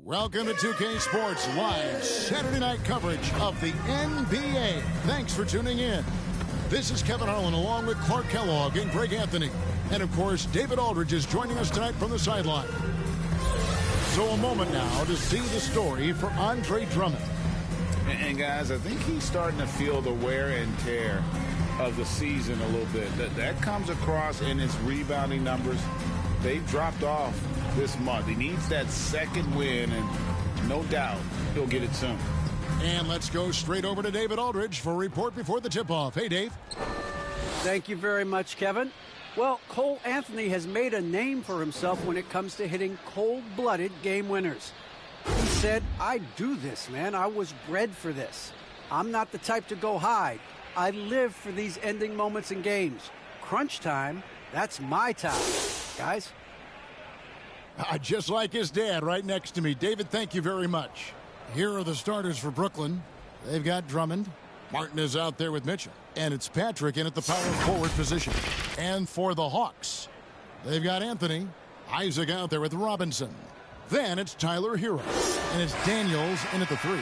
Speaker 12: Welcome to 2K Sports Live Saturday night coverage of the NBA. Thanks for tuning in. This is Kevin Harlan along with Clark Kellogg and Greg Anthony. And, of course, David Aldridge is joining us tonight from the sideline. So a moment now to see the story for Andre Drummond.
Speaker 13: And, guys, I think he's starting to feel the wear and tear of the season a little bit. That comes across in his rebounding numbers. They've dropped off this month. He needs that second win, and no doubt he'll get it soon.
Speaker 12: And let's go straight over to David Aldridge for a report before the tip-off. Hey, Dave.
Speaker 14: Thank you very much, Kevin. Well, Cole Anthony has made a name for himself when it comes to hitting cold-blooded game winners. He said, I do this, man. I was bred for this. I'm not the type to go hide. I live for these ending moments in games. Crunch time, that's my time. Guys?
Speaker 12: Just like his dad right next to me. David, thank you very much. Here are the starters for Brooklyn. They've got Drummond. Martin is out there with Mitchell. And it's Patrick in at the power forward position. And for the Hawks, they've got Anthony. Isaac out there with Robinson. Then it's Tyler Hero. And it's Daniels in at the 3.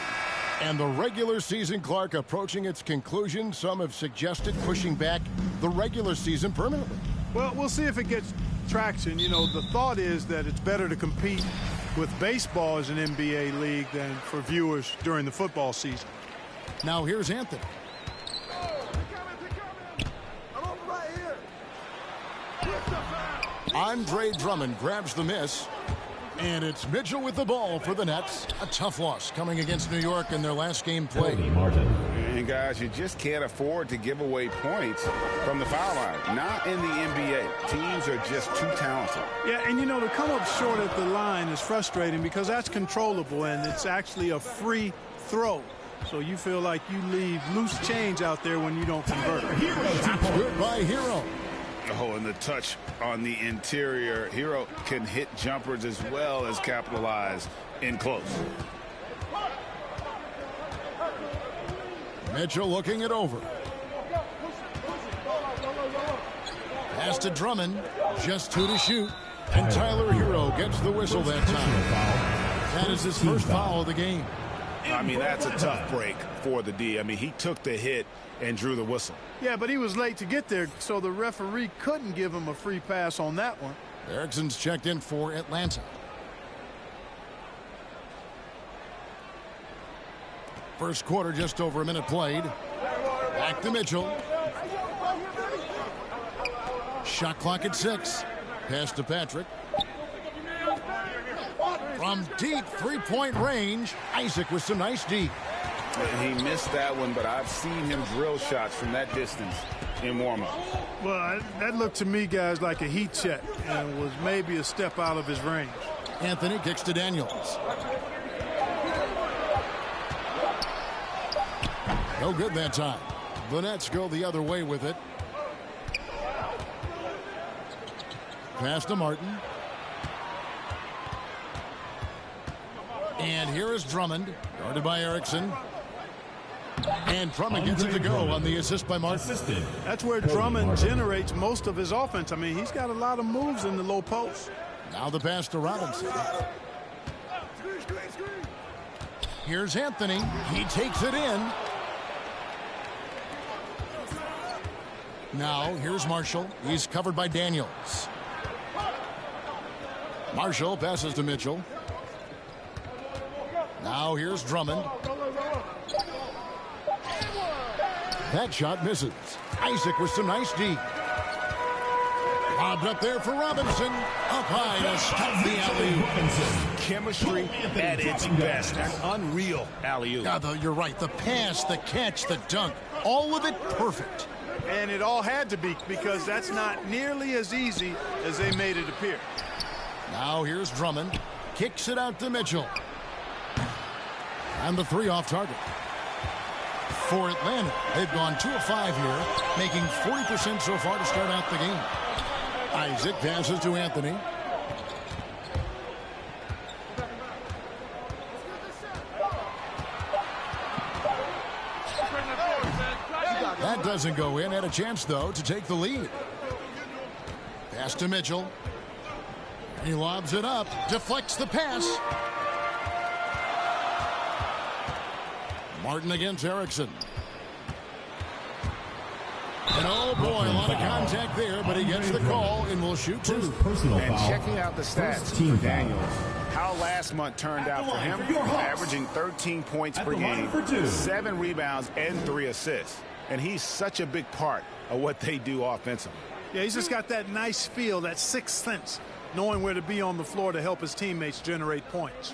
Speaker 12: And the regular season, Clark, approaching its conclusion. Some have suggested pushing back the regular season permanently.
Speaker 15: Well, we'll see if it gets traction. You know, the thought is that it's better to compete with baseball as an NBA league than for viewers during the football season.
Speaker 12: Now here's Anthony. Andre Drummond grabs the miss. And it's Mitchell with the ball for the Nets. A tough loss coming against New York in their last game played.
Speaker 13: And guys, you just can't afford to give away points from the foul line. Not in the NBA. Teams are just too talented.
Speaker 15: Yeah, and you know, to come up short at the line is frustrating because that's controllable and it's actually a free throw. So you feel like you leave loose change out there when you don't convert.
Speaker 12: Good by Hero.
Speaker 13: Oh, and the touch on the interior. Hero can hit jumpers as well as capitalize in close.
Speaker 12: Mitchell looking it over. Pass to Drummond. Just 2 to shoot. And Tyler Hero gets the whistle that time. That is his first foul of the game.
Speaker 13: I mean, that's a tough break for the D. I mean, he took the hit and drew the whistle.
Speaker 15: Yeah, but he was late to get there, so the referee couldn't give him a free pass on that one.
Speaker 12: Erickson's checked in for Atlanta. First quarter, just over a minute played. Back to Mitchell. Shot clock at 6. Pass to Patrick. From deep three-point range, Isaac with some nice deep.
Speaker 13: He missed that one, but I've seen him drill shots from that distance in warm-up.
Speaker 15: Well, that looked to me, guys, like a heat check and was maybe a step out of his range.
Speaker 12: Anthony kicks to Daniels. No good that time. The Nets go the other way with it. Pass to Martin. And here is Drummond, guarded by Erickson. And Drummond gets it to go on the assist by Martin.
Speaker 15: That's where Drummond generates most of his offense. I mean, he's got a lot of moves in the low post.
Speaker 12: Now the pass to Robinson. Here's Anthony. He takes it in. Now here's Marshall. He's covered by Daniels. Marshall passes to Mitchell. Now here's Drummond. That shot misses. Isaac with some nice deep. Lobbed up there for Robinson. Up high to stop the alley-oop.
Speaker 13: Chemistry at its best. An unreal alley-oop.
Speaker 12: Yeah, you're right. The pass, the catch, the dunk. All of it perfect.
Speaker 15: And it all had to be because that's not nearly as easy as they made it appear.
Speaker 12: Now here's Drummond. Kicks it out to Mitchell. And the 3 off target. For Atlanta, they've gone 2 of 5 here, making 40% so far to start out the game. Isaac passes to Anthony. That doesn't go in. Had a chance, though, to take the lead. Pass to Mitchell. He lobs it up, deflects the pass. Martin against Erickson. And oh boy, a lot of contact there, but he gets the call and will shoot two.
Speaker 13: And checking out the stats for Daniels, how last month turned out for him, averaging 13 points per game, 7 rebounds, and 3 assists. And he's such a big part of what they do offensively.
Speaker 15: Yeah, he's just got that nice feel, that sixth sense, knowing where to be on the floor to help his teammates generate points.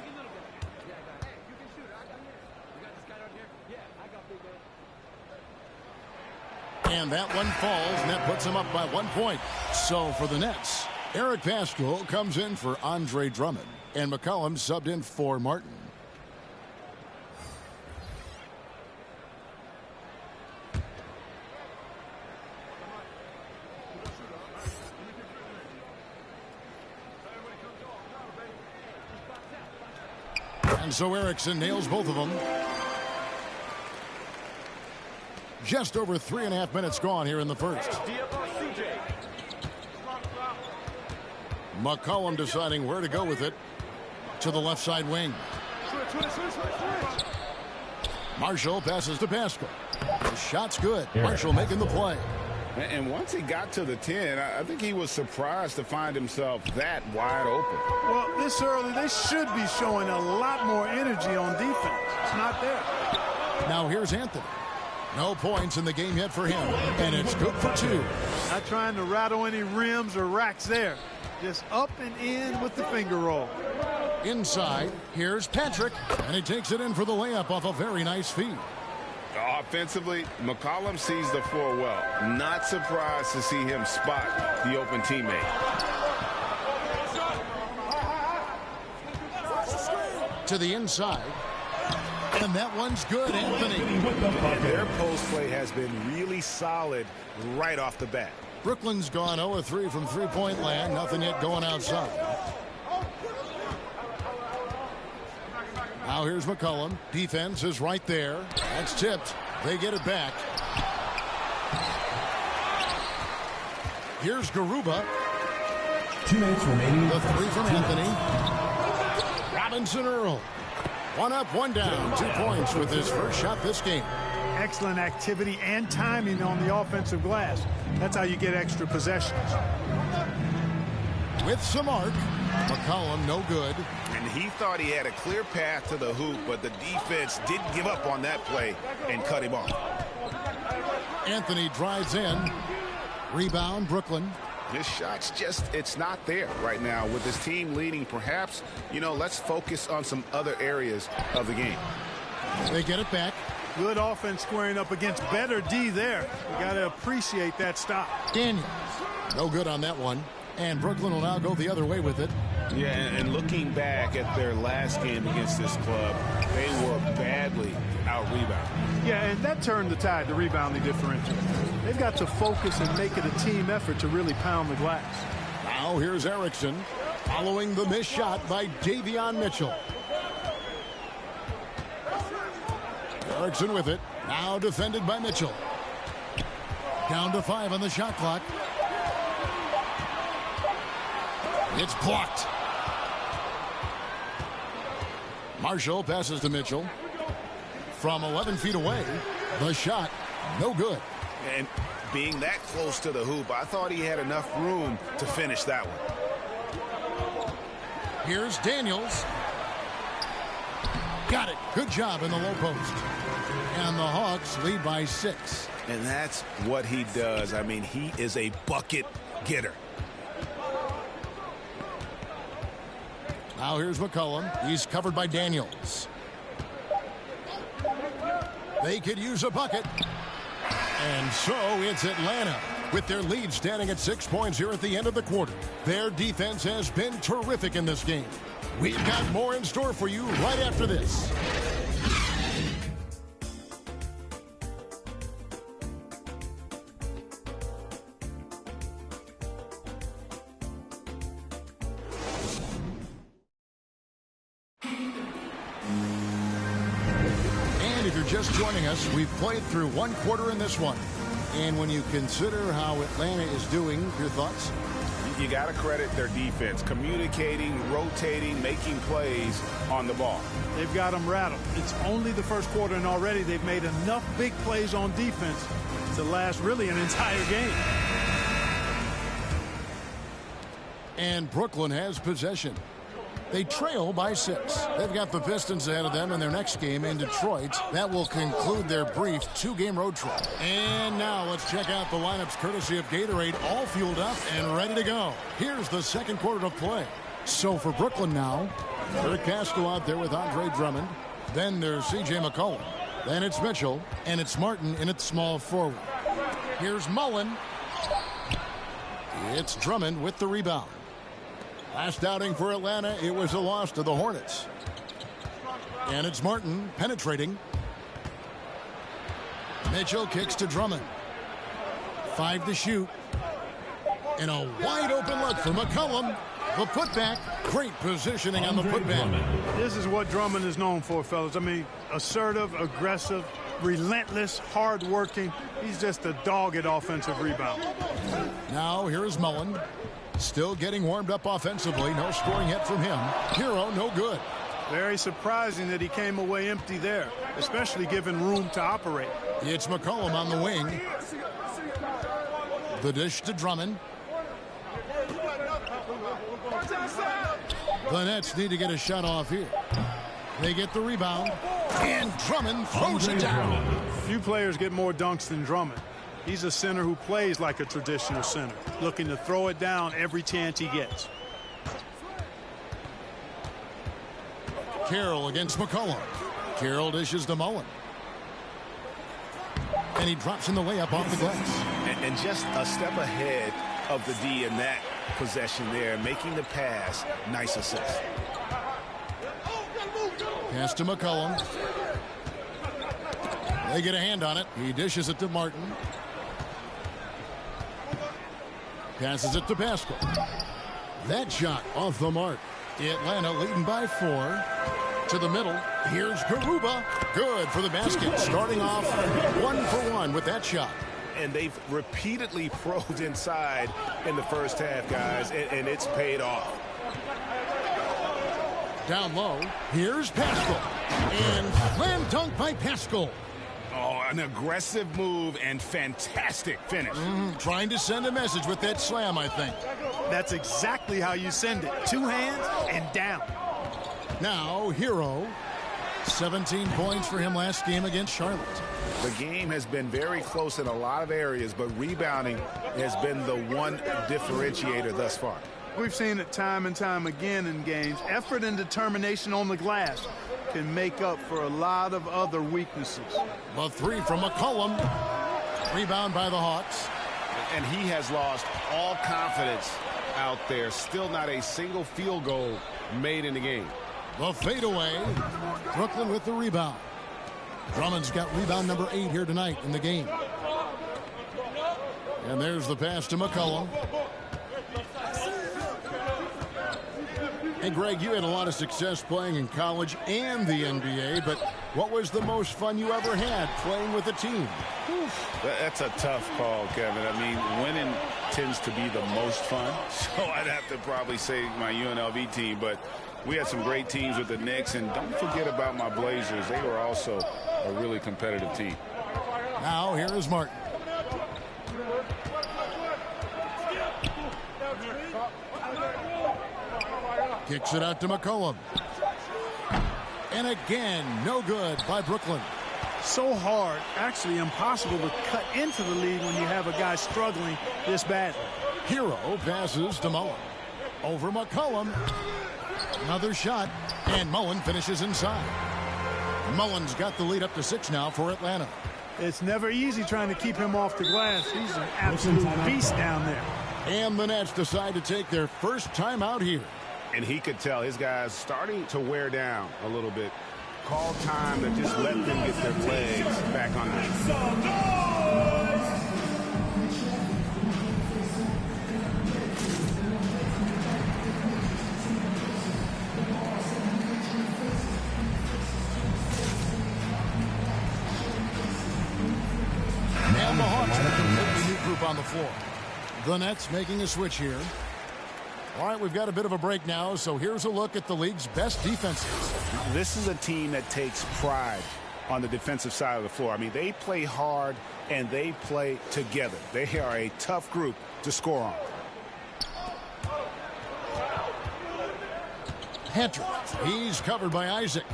Speaker 12: And that one falls, and that puts him up by 1 point. So for the Nets, Eric Pascal comes in for Andre Drummond, and McCollum subbed in for Martin. And so Erickson nails both of them. Just over 3.5 minutes gone here in the first. McCollum deciding where to go with it to the left side wing. Marshall passes to Pascal. The shot's good. Marshall making the play.
Speaker 13: And once he got to the 10, I think he was surprised to find himself that wide open.
Speaker 15: Well, this early, they should be showing a lot more energy on defense. It's not there.
Speaker 12: Now here's Anthony. No points in the game yet for him, and it's good for 2.
Speaker 15: Not trying to rattle any rims or racks there. Just up and in with the finger roll.
Speaker 12: Inside, here's Patrick, and he takes it in for the layup off a very nice feed.
Speaker 13: Offensively, McCollum sees the floor well. Not surprised to see him spot the open teammate.
Speaker 12: To the inside. And that one's good, Anthony.
Speaker 13: Their post play has been really solid right off the bat.
Speaker 12: Brooklyn's gone 0-3 from three-point land. Nothing yet going outside. Now here's McCollum. Defense is right there. That's tipped. They get it back. Here's Garuba.
Speaker 5: 2 minutes remaining.
Speaker 12: The 3 from Anthony. Robinson Earl. 1 up, 1 down. 2 points with his first shot this game.
Speaker 15: Excellent activity and timing on the offensive glass. That's how you get extra possessions.
Speaker 12: With some arc. McCollum no good.
Speaker 13: And he thought he had a clear path to the hoop, but the defense did give up on that play and cut him off.
Speaker 12: Anthony drives in. Rebound, Brooklyn.
Speaker 13: His shot's just, it's not there right now. With his team leading, perhaps, let's focus on some other areas of the game.
Speaker 12: They get it back.
Speaker 15: Good offense squaring up against better D there. You got to appreciate that stop.
Speaker 12: Daniels. No good on that one. And Brooklyn will now go the other way with it.
Speaker 13: Yeah, and looking back at their last game against this club, they were badly out-rebounded.
Speaker 15: Yeah, and that turned the tide, the rebounding differential. They've got to focus and make it a team effort to really pound the glass.
Speaker 12: Now here's Erickson following the missed shot by Davion Mitchell. Erickson with it. Now defended by Mitchell. Down to 5 on the shot clock. It's blocked. Marshall passes to Mitchell. From 11 feet away, the shot, no good.
Speaker 13: And being that close to the hoop, I thought he had enough room to finish that one.
Speaker 12: Here's Daniels. Got it. Good job in the low post. And the Hawks lead by 6.
Speaker 13: And that's what he does. I mean, he is a bucket getter.
Speaker 12: Now here's McCollum. He's covered by Daniels. They could use a bucket. And so it's Atlanta with their lead standing at 6 points here at the end of the quarter. Their defense has been terrific in this game. We've got more in store for you right after this. Just joining us, we've played through 1 quarter in this one. And when you consider how Atlanta is doing, your thoughts?
Speaker 13: You got to credit their defense, communicating, rotating, making plays on the ball.
Speaker 15: They've got them rattled. It's only the first quarter, and already they've made enough big plays on defense to last really an entire game.
Speaker 12: And Brooklyn has possession. They trail by 6. They've got the Pistons ahead of them in their next game in Detroit. That will conclude their brief 2-game road trip. And now let's check out the lineups courtesy of Gatorade, all fueled up and ready to go. Here's the second quarter of play. So for Brooklyn now, Eric Castro out there with Andre Drummond. Then there's C.J. McCollum. Then it's Mitchell, and it's Martin in at small forward. Here's Mullen. It's Drummond with the rebound. Last outing for Atlanta, it was a loss to the Hornets. And it's Martin penetrating. Mitchell kicks to Drummond. 5 to shoot. And a wide open look for McCollum. The putback. Great positioning on the putback.
Speaker 15: This is what Drummond is known for, fellas. I mean, assertive, aggressive, relentless, hard-working. He's just a dog at offensive rebound.
Speaker 12: Now here is Mullen. Still getting warmed up offensively. No scoring yet from him. Hero, no good.
Speaker 15: Very surprising that he came away empty there, especially given room to operate.
Speaker 12: It's McCollum on the wing. The dish to Drummond. The Nets need to get a shot off here. They get the rebound. And Drummond throws it down.
Speaker 15: Few players get more dunks than Drummond. He's a center who plays like a traditional center, looking to throw it down every chance he gets.
Speaker 12: Carroll against McCollum. Carroll dishes to Mullen. And he drops in the layup off the glass.
Speaker 13: And just a step ahead of the D in that possession there, making the pass. Nice assist.
Speaker 12: Pass to McCollum. They get a hand on it. He dishes it to Martin. Passes it to Pascal. That shot off the mark. Atlanta leading by 4. To the middle. Here's Garuba. Good for the basket. Starting off 1 for 1 with that shot.
Speaker 13: And they've repeatedly probed inside in the first half, guys, and it's paid off.
Speaker 12: Down low. Here's Pascal. And slam dunk by Pascal.
Speaker 13: Oh, an aggressive move and fantastic finish.
Speaker 12: Trying to send a message with that slam, I think.
Speaker 15: That's exactly how you send it. 2 hands and down.
Speaker 12: Now, Hero. 17 points for him last game against Charlotte.
Speaker 13: The game has been very close in a lot of areas, but rebounding has been the one differentiator thus far.
Speaker 15: We've seen it time and time again in games. Effort and determination on the glass can make up for a lot of other weaknesses.
Speaker 12: The 3 from McCollum. Rebound by the Hawks.
Speaker 13: And he has lost all confidence out there. Still not a single field goal made in the game.
Speaker 12: The fadeaway. Brooklyn with the rebound. Drummond's got rebound number 8 here tonight in the game. And there's the pass to McCollum. Hey, Greg, you had a lot of success playing in college and the NBA, but what was the most fun you ever had playing with a team?
Speaker 13: That's a tough call, Kevin. I mean, winning tends to be the most fun, so I'd have to probably say my UNLV team, but we had some great teams with the Knicks, and don't forget about my Blazers. They were also a really competitive team.
Speaker 12: Now, here is Martin. Kicks it out to McCollum. And again, no good by Brooklyn.
Speaker 15: So hard, actually impossible to cut into the lead when you have a guy struggling this badly.
Speaker 12: Hero passes to Mullen. Over McCollum. Another shot, and Mullen finishes inside. Mullen's got the lead up to 6 now for Atlanta.
Speaker 15: It's never easy trying to keep him off the glass. He's an absolute beast down there.
Speaker 12: And the Nets decide to take their first time out here.
Speaker 13: And he could tell his guys starting to wear down a little bit. Call time to just let them get their legs back on the
Speaker 12: And the Hawks with a completely new group on the floor. The Nets making a switch here. All right, we've got a bit of a break now, so here's a look at the league's best defenses.
Speaker 13: This is a team that takes pride on the defensive side of the floor. I mean, they play hard and they play together. They are a tough group to score on.
Speaker 12: Patrick, he's covered by Isaac.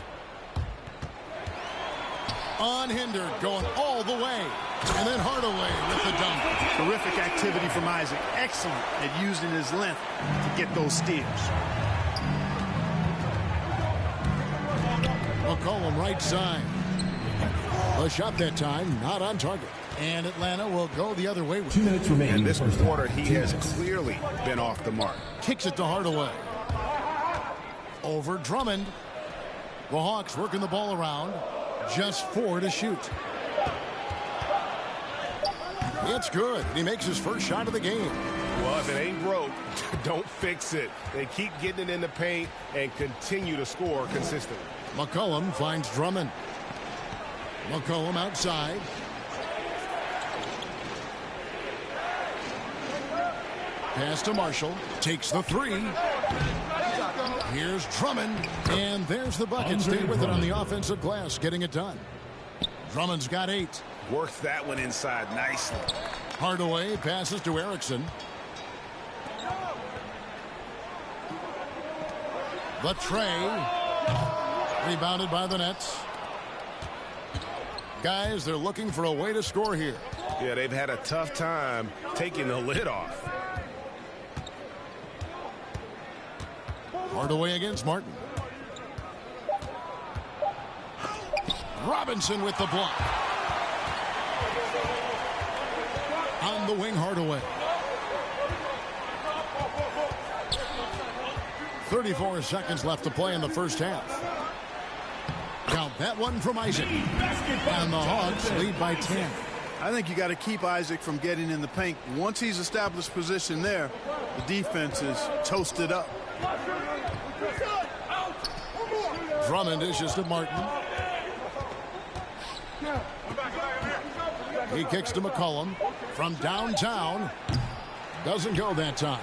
Speaker 12: Unhindered, going all the way. And then Hardaway with the dunk.
Speaker 15: Terrific activity from Isaac. Excellent at using his length to get those steals.
Speaker 12: McCollum right side. A shot that time, not on target. And Atlanta will go the other way.
Speaker 5: 2 minutes remaining.
Speaker 13: In this quarter, he has clearly been off the mark.
Speaker 12: Kicks it to Hardaway. Over Drummond. The Hawks working the ball around. Just 4 to shoot. It's good. He makes his first shot of the game.
Speaker 16: Well, if it ain't broke, don't fix it. They keep getting it in the paint and continue to score consistently.
Speaker 12: McCollum finds Drummond. McCollum outside. Pass to Marshall. Takes the 3. Here's Drummond. And there's the bucket. Stay with it on the offensive glass, getting it done. Drummond's got 8.
Speaker 13: Works that one inside nicely.
Speaker 12: Hardaway passes to Erickson. The tray. Rebounded by the Nets. Guys, they're looking for a way to score here.
Speaker 16: Yeah, they've had a tough time taking the lid off.
Speaker 12: Hardaway against Martin. Robinson with the block. On the wing, Hardaway. 34 seconds left to play in the first half. Count that one from Isaac. And the Hawks lead by 10.
Speaker 15: I think you got to keep Isaac from getting in the paint. Once he's established position there, the defense is toasted up.
Speaker 12: Drummond dishes to Martin. He kicks to McCollum from downtown. Doesn't go that time.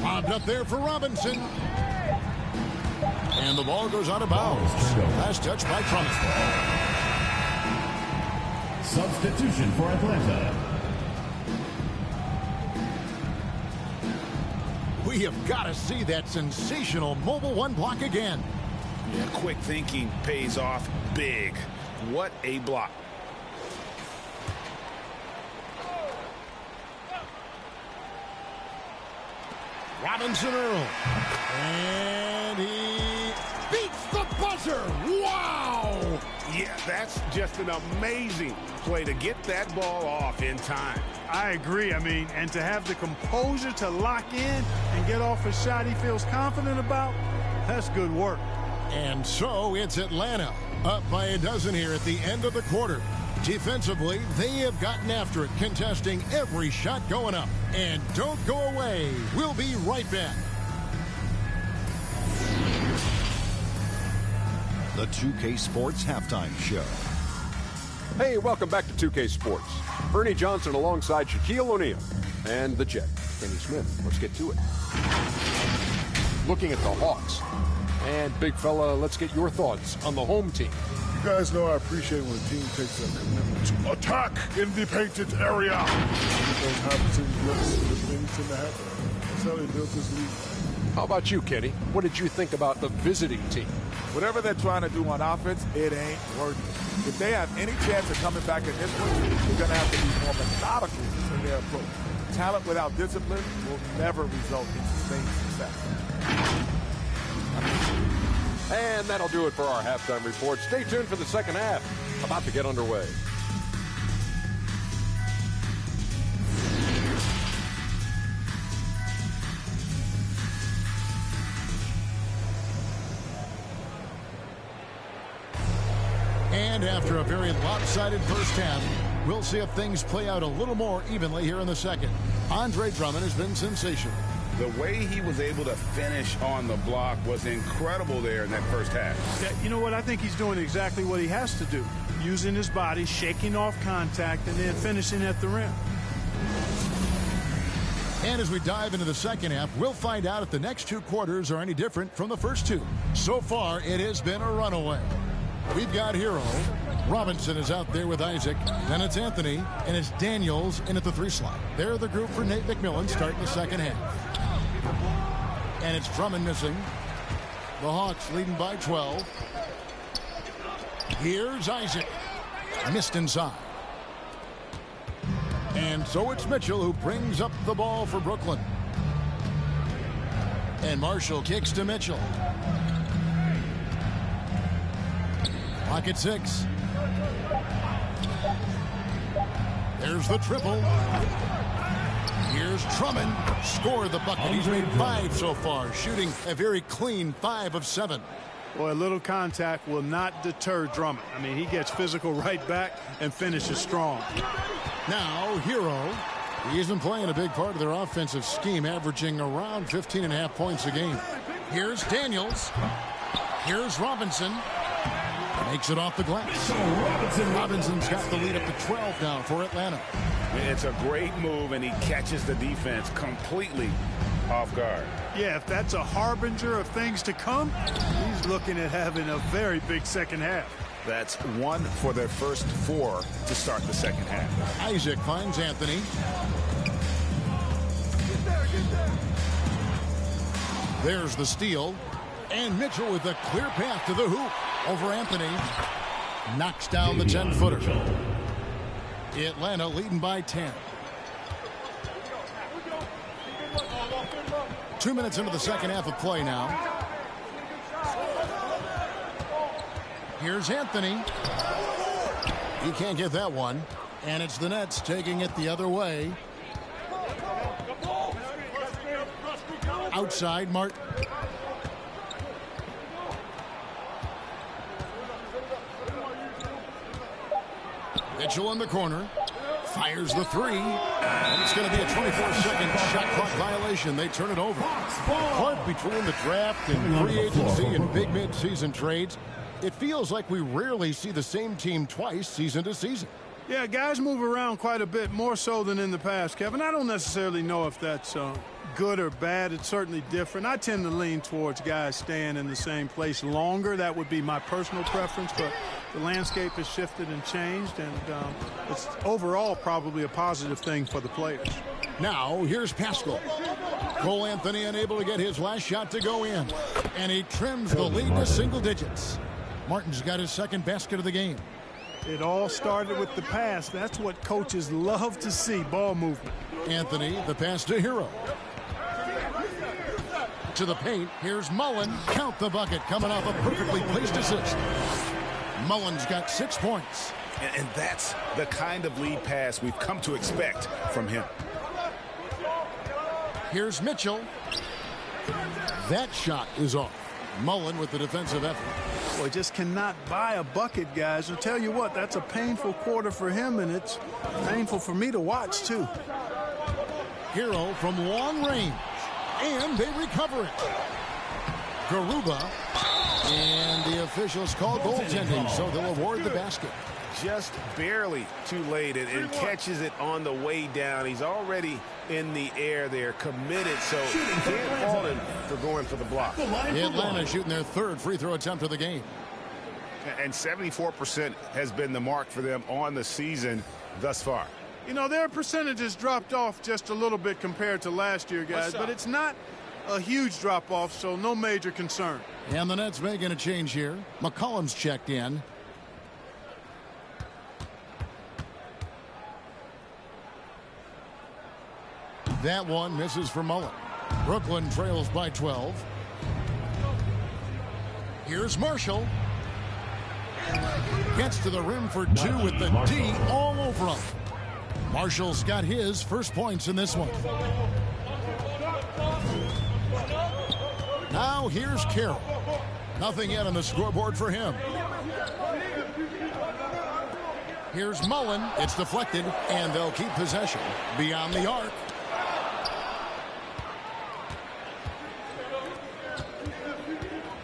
Speaker 12: Lobbed up there for Robinson. And the ball goes out of bounds. Last touch by Drummond.
Speaker 5: Substitution for Atlanta.
Speaker 12: We have got to see that sensational mobile 1 block again.
Speaker 13: Yeah, quick thinking pays off big. What a block.
Speaker 12: Robinson Earl. And he beats the buzzer. Wow!
Speaker 16: Yeah, that's just an amazing play to get that ball off in time.
Speaker 15: I agree. I mean, and to have the composure to lock in and get off a shot he feels confident about, that's good work.
Speaker 12: And so it's Atlanta up by a dozen here at the end of the quarter. Defensively, they have gotten after it, contesting every shot going up. And don't go away. We'll be right back.
Speaker 7: The 2K Sports Halftime Show.
Speaker 8: Hey, welcome back to 2K Sports. Ernie Johnson alongside Shaquille O'Neal and the Jet, Kenny Smith. Let's get to it. Looking at the Hawks. And, big fella, let's get your thoughts on the home team.
Speaker 10: You guys know I appreciate when a team takes a commitment to attack in the painted area. Those opportunities, good things tend to happen. That's how they built this league.
Speaker 8: How about you, Kenny? What did you think about the visiting team?
Speaker 9: Whatever they're trying to do on offense, it ain't working. If they have any chance of coming back in this one, they're going to have to be more methodical in their approach. Talent without discipline will never result in sustained success.
Speaker 8: And that'll do it for our halftime report. Stay tuned for the second half. About to get underway.
Speaker 12: And after a very lopsided first half, we'll see if things play out a little more evenly here in the second. Andre Drummond has been sensational.
Speaker 13: The way he was able to finish on the block was incredible there in that first half.
Speaker 15: Yeah, you know what? I think he's doing exactly what he has to do. Using his body, shaking off contact, and then finishing at the rim.
Speaker 12: And as we dive into the second half, we'll find out if the next 2 quarters are any different from the first 2. So far, it has been a runaway. We've got Hero. Robinson is out there with Isaac. Then it's Anthony, and it's Daniels in at the 3 slot. They're the group for Nate McMillan starting the second half. And it's Drummond missing. The Hawks leading by 12. Here's Isaac. Missed inside. And so it's Mitchell who brings up the ball for Brooklyn. And Marshall kicks to Mitchell. Clock at 6. There's the triple. Here's Drummond. Scored the bucket. He's made 5 so far, shooting a very clean 5 of 7.
Speaker 15: Boy, a little contact will not deter Drummond. I mean, he gets physical right back and finishes strong.
Speaker 12: Now, Hero. He isn't playing a big part of their offensive scheme, averaging around 15.5 points a game. Here's Daniels. Here's Robinson. Makes it off the glass. Robinson's got the lead up to 12 now for Atlanta.
Speaker 13: It's a great move, and he catches the defense completely off guard.
Speaker 15: Yeah, if that's a harbinger of things to come, he's looking at having a very big second half.
Speaker 13: That's 1 for their first 4 to start the second half.
Speaker 12: Isaac finds Anthony. There's the steal. And Mitchell with a clear path to the hoop over Anthony. Knocks down the 10-footer. Atlanta leading by 10. 2 minutes into the second half of play now. Here's Anthony. He can't get that one. And it's the Nets taking it the other way. Outside, Martin. Mitchell in the corner. Fires the 3. And it's going to be a 24-second shot clock violation. They turn it over. Caught between the draft and free agency and big mid-season trades, it feels like we rarely see the same team twice season to season.
Speaker 15: Yeah, guys move around quite a bit, more so than in the past, Kevin. I don't necessarily know if that's good or bad. It's certainly different. I tend to lean towards guys staying in the same place longer. That would be my personal preference, but the landscape has shifted and changed, and it's overall probably a positive thing for the players.
Speaker 12: Now, here's Pascal. Cole Anthony unable to get his last shot to go in, and he trims the lead to single digits. Martin's got his second basket of the game.
Speaker 15: It all started with the pass. That's what coaches love to see, ball movement.
Speaker 12: Anthony, the pass to Hero. To the paint, here's Mullen. Count the bucket, coming off a perfectly placed assist. Mullen's got 6 points.
Speaker 13: And that's the kind of lead pass we've come to expect from him.
Speaker 12: Here's Mitchell. That shot is off. Mullen with the defensive effort.
Speaker 15: Boy, just cannot buy a bucket, guys. I'll tell you what, that's a painful quarter for him, and it's painful for me to watch, too.
Speaker 12: Hero from long range, and they recover it. Garuba, and the officials call goaltending, so they'll award the basket.
Speaker 16: Just barely too late and catches it on the way down. He's already in the air there, committed, so can't fault him for going for the block.
Speaker 12: Atlanta shooting their 3rd free throw attempt of the game.
Speaker 13: And 74% has been the mark for them on the season thus far.
Speaker 15: You know, their percentages dropped off just a little bit compared to last year, guys, but it's not a huge drop-off, so no major concern.
Speaker 12: And the Nets making a change here. McCollum's checked in. That one misses for Mullen. Brooklyn trails by 12. Here's Marshall. Gets to the rim for 2 with the D all over him. Marshall's got his first points in this one. Now here's Carroll. Nothing yet on the scoreboard for him. Here's Mullen. It's deflected, and they'll keep possession beyond the arc.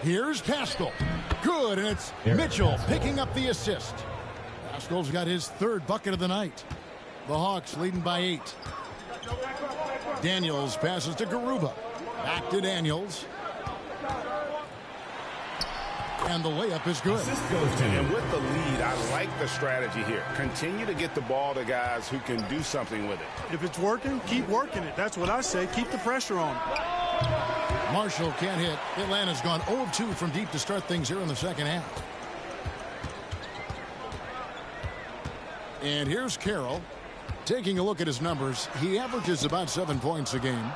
Speaker 12: Here's Pascal. Good, and it's Mitchell picking up the assist. Pascal's got his 3rd bucket of the night. The Hawks leading by 8. Daniels passes to Garuba. Back to Daniels. And the layup is good.
Speaker 13: And with the lead, I like the strategy here. Continue to get the ball to guys who can do something with it.
Speaker 15: If it's working, keep working it. That's what I say. Keep the pressure on.
Speaker 12: Marshall can't hit. Atlanta's gone 0 of 2 from deep to start things here in the second half. And here's Carroll. Taking a look at his numbers, he averages about 7 points a game.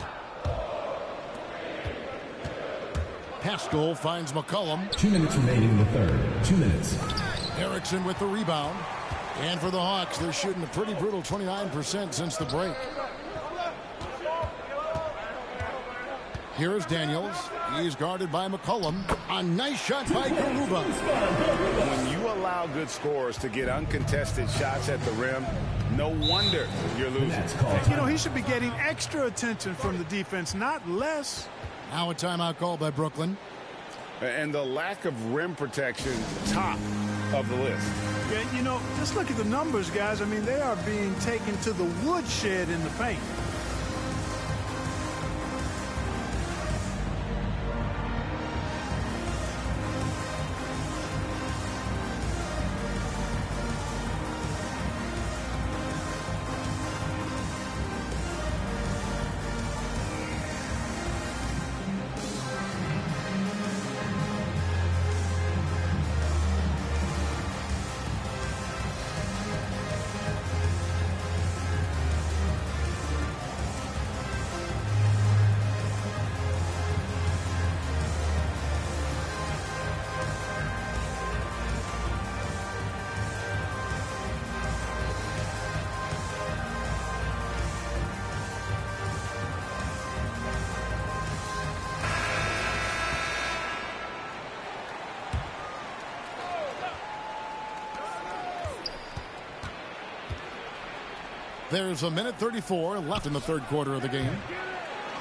Speaker 12: Haskell finds McCollum.
Speaker 5: 2 minutes remaining in the third. 2 minutes.
Speaker 12: Erickson with the rebound. And for the Hawks, they're shooting a pretty brutal 29% since the break. Here's Daniels. He's guarded by McCollum. A nice shot by Garuba.
Speaker 13: When you allow good scorers to get uncontested shots at the rim, no wonder you're losing.
Speaker 15: You know, he should be getting extra attention from the defense, not less.
Speaker 12: Now a timeout called by Brooklyn.
Speaker 13: And the lack of rim protection, top of the list.
Speaker 15: Yeah, you know, just look at the numbers, guys. I mean, they are being taken to the woodshed in the paint.
Speaker 12: There's a minute 34 left in the third quarter of the game.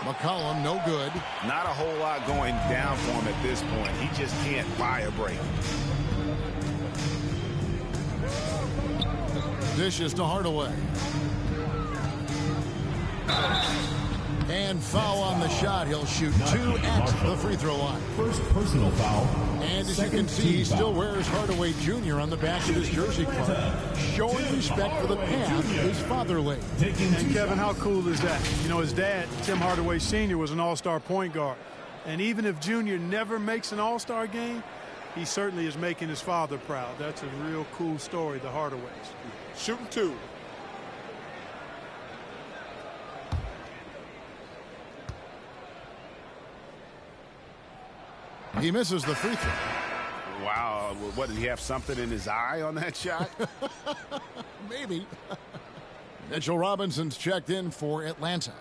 Speaker 12: McCollum, no good.
Speaker 13: Not a whole lot going down for him at this point. He just can't buy a break.
Speaker 12: Dishes to Hardaway. And foul on the shot. He'll shoot 2 at the free throw line.
Speaker 5: First personal foul.
Speaker 12: And as you can see, he still wears Hardaway Jr. on the back of his jersey club, showing respect for the path his father laid.
Speaker 15: And Kevin, how cool is that? You know, his dad, Tim Hardaway Sr., was an all-star point guard. And even if Junior never makes an all-star game, he certainly is making his father proud. That's a real cool story, the Hardaways.
Speaker 11: Shooting 2.
Speaker 12: He misses the free throw.
Speaker 13: Wow. What, did he have something in his eye on that shot?
Speaker 12: Maybe. Mitchell Robinson's checked in for Atlanta.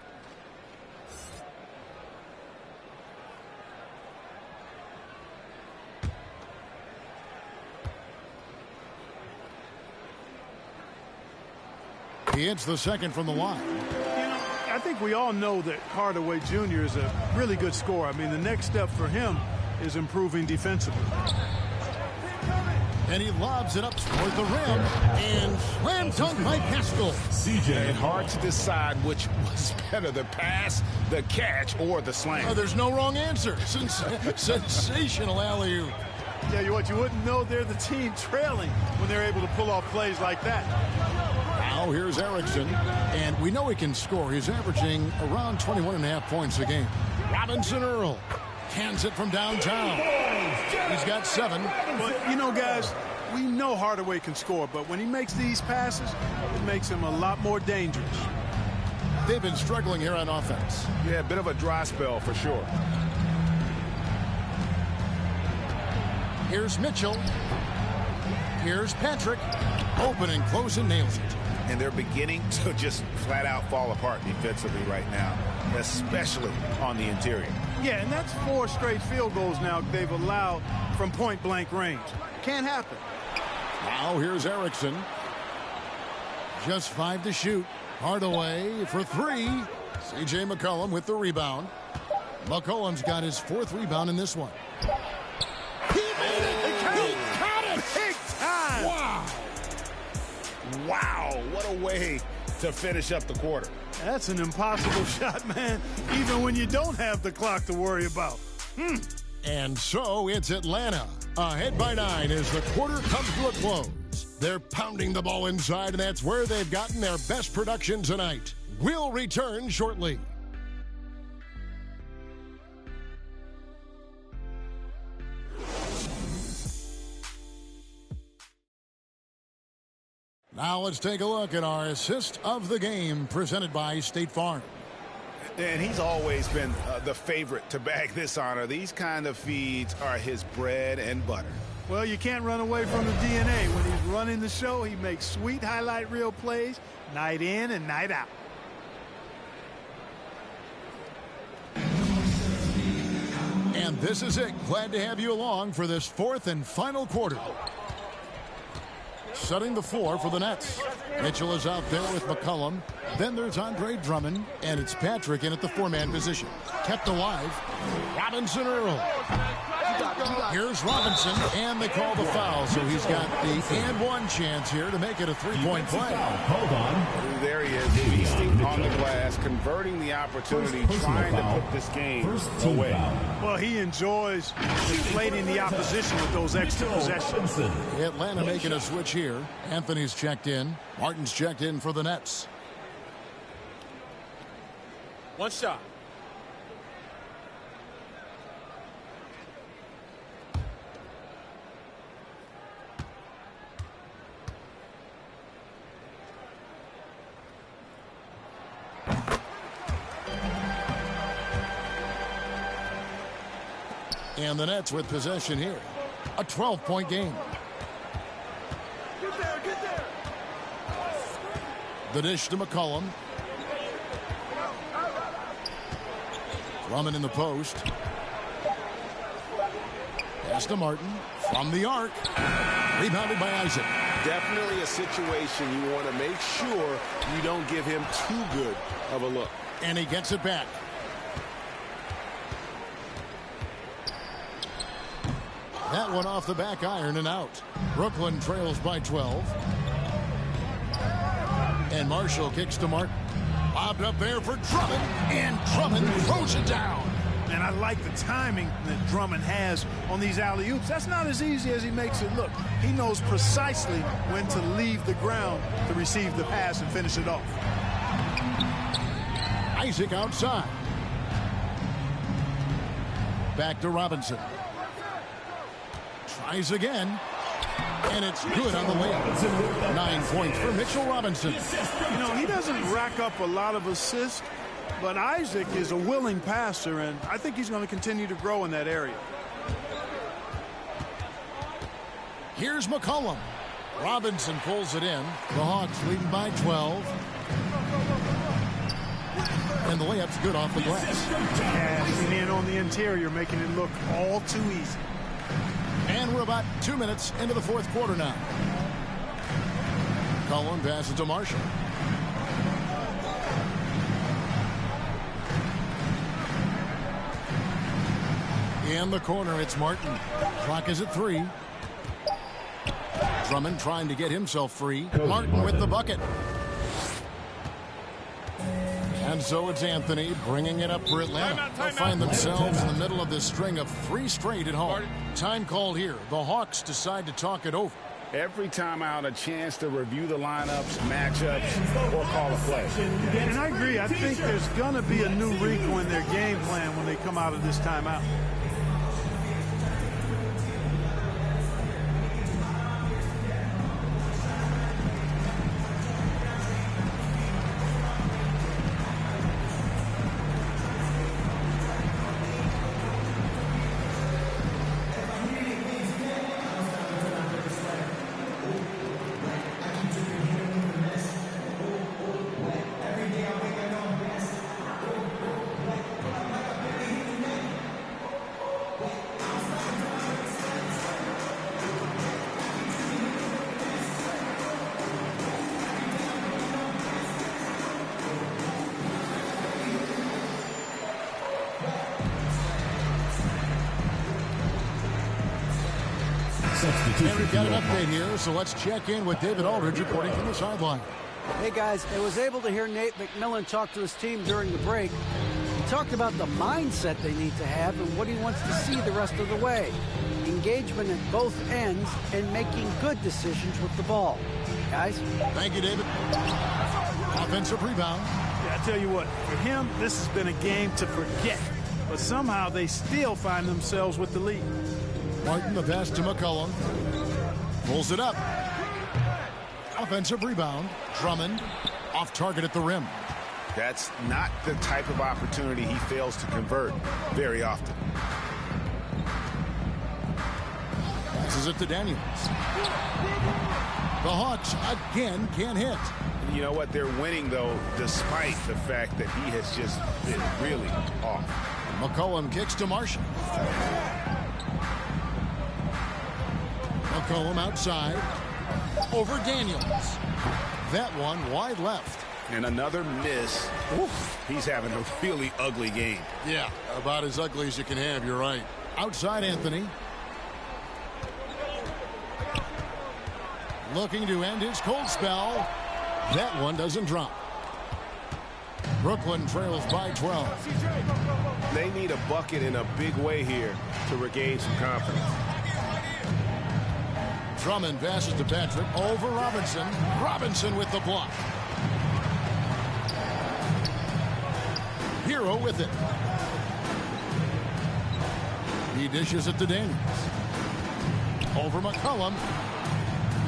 Speaker 12: He hits the second from the line.
Speaker 15: I think we all know that Hardaway Jr. is a really good scorer. I mean, the next step for him is improving defensively.
Speaker 12: And he lobs it up toward the rim. And slam dunk by Haskell.
Speaker 13: CJ. Hard to decide which was better, the pass, the catch, or the slam.
Speaker 12: Oh, there's no wrong answer. Sensational alley-oop.
Speaker 15: Yeah, you wouldn't know they're the team trailing when they're able to pull off plays like that.
Speaker 12: Now here's Erickson, and we know he can score. He's averaging around 21.5 points a game. Robinson Earl cans it from downtown. He's got 7.
Speaker 15: But, you know, guys, we know Hardaway can score, but when he makes these passes, it makes him a lot more dangerous.
Speaker 12: They've been struggling here on offense.
Speaker 13: Yeah, a bit of a dry spell for sure.
Speaker 12: Here's Mitchell. Here's Patrick. Open and close and nails it.
Speaker 13: And they're beginning to just flat out fall apart defensively right now, especially on the interior.
Speaker 15: Yeah, and that's 4 straight field goals now they've allowed from point-blank range. Can't happen.
Speaker 12: Now here's Erickson. Just 5 to shoot. Hardaway for 3. C.J. McCollum with the rebound. McCollum's got his 4th rebound in this one. He made it! He caught it!
Speaker 15: Big time!
Speaker 12: Wow!
Speaker 13: Wow, what a way to finish up the quarter.
Speaker 15: That's an impossible shot, man, even when you don't have the clock to worry about.
Speaker 12: And so it's Atlanta, ahead by 9 as the quarter comes to a close. They're pounding the ball inside, and that's where they've gotten their best production tonight. We'll return shortly. Now let's take a look at our assist of the game presented by State Farm.
Speaker 13: And he's always been the favorite to bag this honor. These kind of feeds are his bread and butter.
Speaker 15: Well, you can't run away from the DNA. When he's running the show, he makes sweet highlight reel plays night in and night out.
Speaker 12: And this is it. Glad to have you along for this fourth and final quarter. Setting the floor for the Nets. Mitchell is out there with McCollum. Then there's Andre Drummond, and it's Patrick in at the four-man position. Kept alive. Robinson Earl. Here's Robinson, and they call the foul, so he's got the and one chance here to make it a three-point play.
Speaker 5: Hold on.
Speaker 13: There he is, feasting on the glass, converting the opportunity, trying to put this game away.
Speaker 15: Well, he enjoys inflating the opposition with those extra possessions.
Speaker 12: Atlanta making a switch here. Anthony's checked in. Martin's checked in for the Nets.
Speaker 11: One shot.
Speaker 12: And the Nets with possession here. A 12-point game.
Speaker 15: Get there.
Speaker 12: The dish to McCollum. Drummond in the post. Pass to Martin. From the arc. Rebounded by Isaac.
Speaker 16: Definitely a situation you want to make sure you don't give him too good of a look.
Speaker 12: And he gets it back. That one off the back iron and out. Brooklyn trails by 12. And Marshall kicks to Martin. Lobbed up there for Drummond. And Drummond throws it down.
Speaker 15: And I like the timing that Drummond has on these alley-oops. That's not as easy as he makes it look. He knows precisely when to leave the ground to receive the pass and finish it off.
Speaker 12: Isaac outside. Back to Robinson. Tries again. And it's good on the layup. 9 points for Mitchell Robinson.
Speaker 15: You know, he doesn't rack up a lot of assists, but Isaac is a willing passer, and I think he's going to continue to grow in that area.
Speaker 12: Here's McCollum. Robinson pulls it in. The Hawks leading by 12. And the layup's good off the glass.
Speaker 15: Cashing in on the interior, making it look all too easy.
Speaker 12: And we're about 2 minutes into the fourth quarter now. Cullen passes to Marshall. In the corner, it's Martin. Clock is at 3. Drummond trying to get himself free. Martin with the bucket. And so it's Anthony bringing it up for Atlanta. They'll find themselves in the middle of this string of 3 straight at home. Time called here. The Hawks decide to talk it over.
Speaker 13: Every time out, a chance to review the lineups, matchups, or call a play.
Speaker 15: And I agree. I think there's going to be a new wrinkle in their game plan when they come out of this timeout. And we've got an update here, so let's check in with David Aldridge reporting from the sideline.
Speaker 14: Hey, guys, I was able to hear Nate McMillan talk to his team during the break. He talked about the mindset they need to have and what he wants to see the rest of the way. Engagement at both ends and making good decisions with the ball. Guys?
Speaker 12: Thank you, David. Offensive rebound.
Speaker 15: Yeah, I tell you what, for him, this has been a game to forget. But somehow they still find themselves with the lead.
Speaker 12: Martin, the pass to McCollum. Pulls it up. Offensive rebound. Drummond off target at the rim.
Speaker 16: That's not the type of opportunity he fails to convert very often.
Speaker 12: Passes it to Daniels. The Hawks again can't hit.
Speaker 16: You know what? They're winning, though, despite the fact that he has just been really off.
Speaker 12: McCollum kicks to Marshall. McCollum outside. Over Daniels. That one wide left.
Speaker 16: And another miss. Oof. He's having a really ugly game.
Speaker 12: Yeah, about as ugly as you can have, you're right. Outside Anthony. Looking to end his cold spell. That one doesn't drop. Brooklyn trails by 12.
Speaker 16: They need a bucket in a big way here to regain some confidence.
Speaker 12: Drummond passes to Patrick over Robinson. Robinson with the block. Hero with it. He dishes it to Daniels. Over McCollum.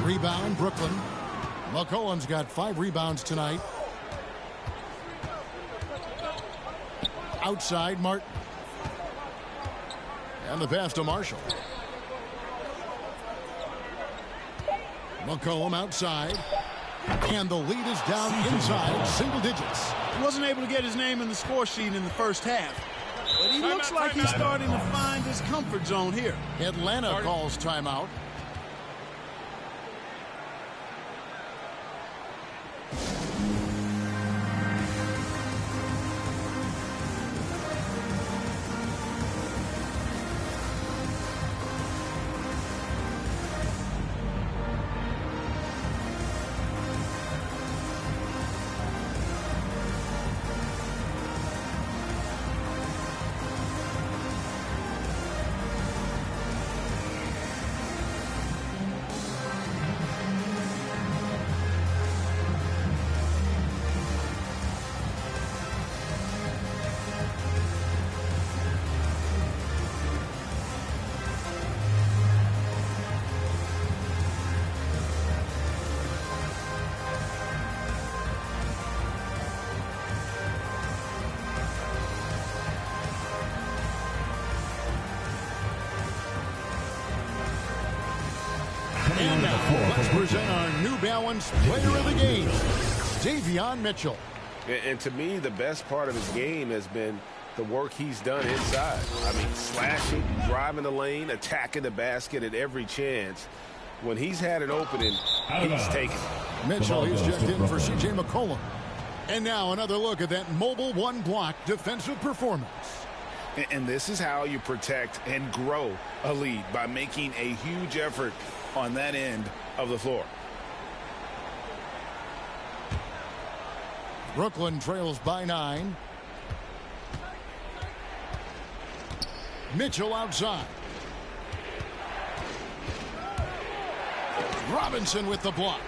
Speaker 12: Rebound Brooklyn. McCollum's got 5 rebounds tonight. Outside Martin. And the pass to Marshall. McCollum outside. And the lead is down inside single digits.
Speaker 15: He wasn't able to get his name in the score sheet in the first half. But he looks like he's starting to find his comfort zone here.
Speaker 12: Atlanta calls timeout. And now, let's present our New Balance Player of the Game, Davion Mitchell.
Speaker 16: And to me, the best part of his game has been the work he's done inside. I mean, slashing, driving the lane, attacking the basket at every chance. When he's had an opening, he's taken it.
Speaker 12: Mitchell, he's checked in for C.J. McCollum. And now another look at that mobile one-block defensive performance.
Speaker 16: And this is how you protect and grow a lead, by making a huge effort on that end of the floor.
Speaker 12: Brooklyn trails by 9. Mitchell outside. Robinson with the block.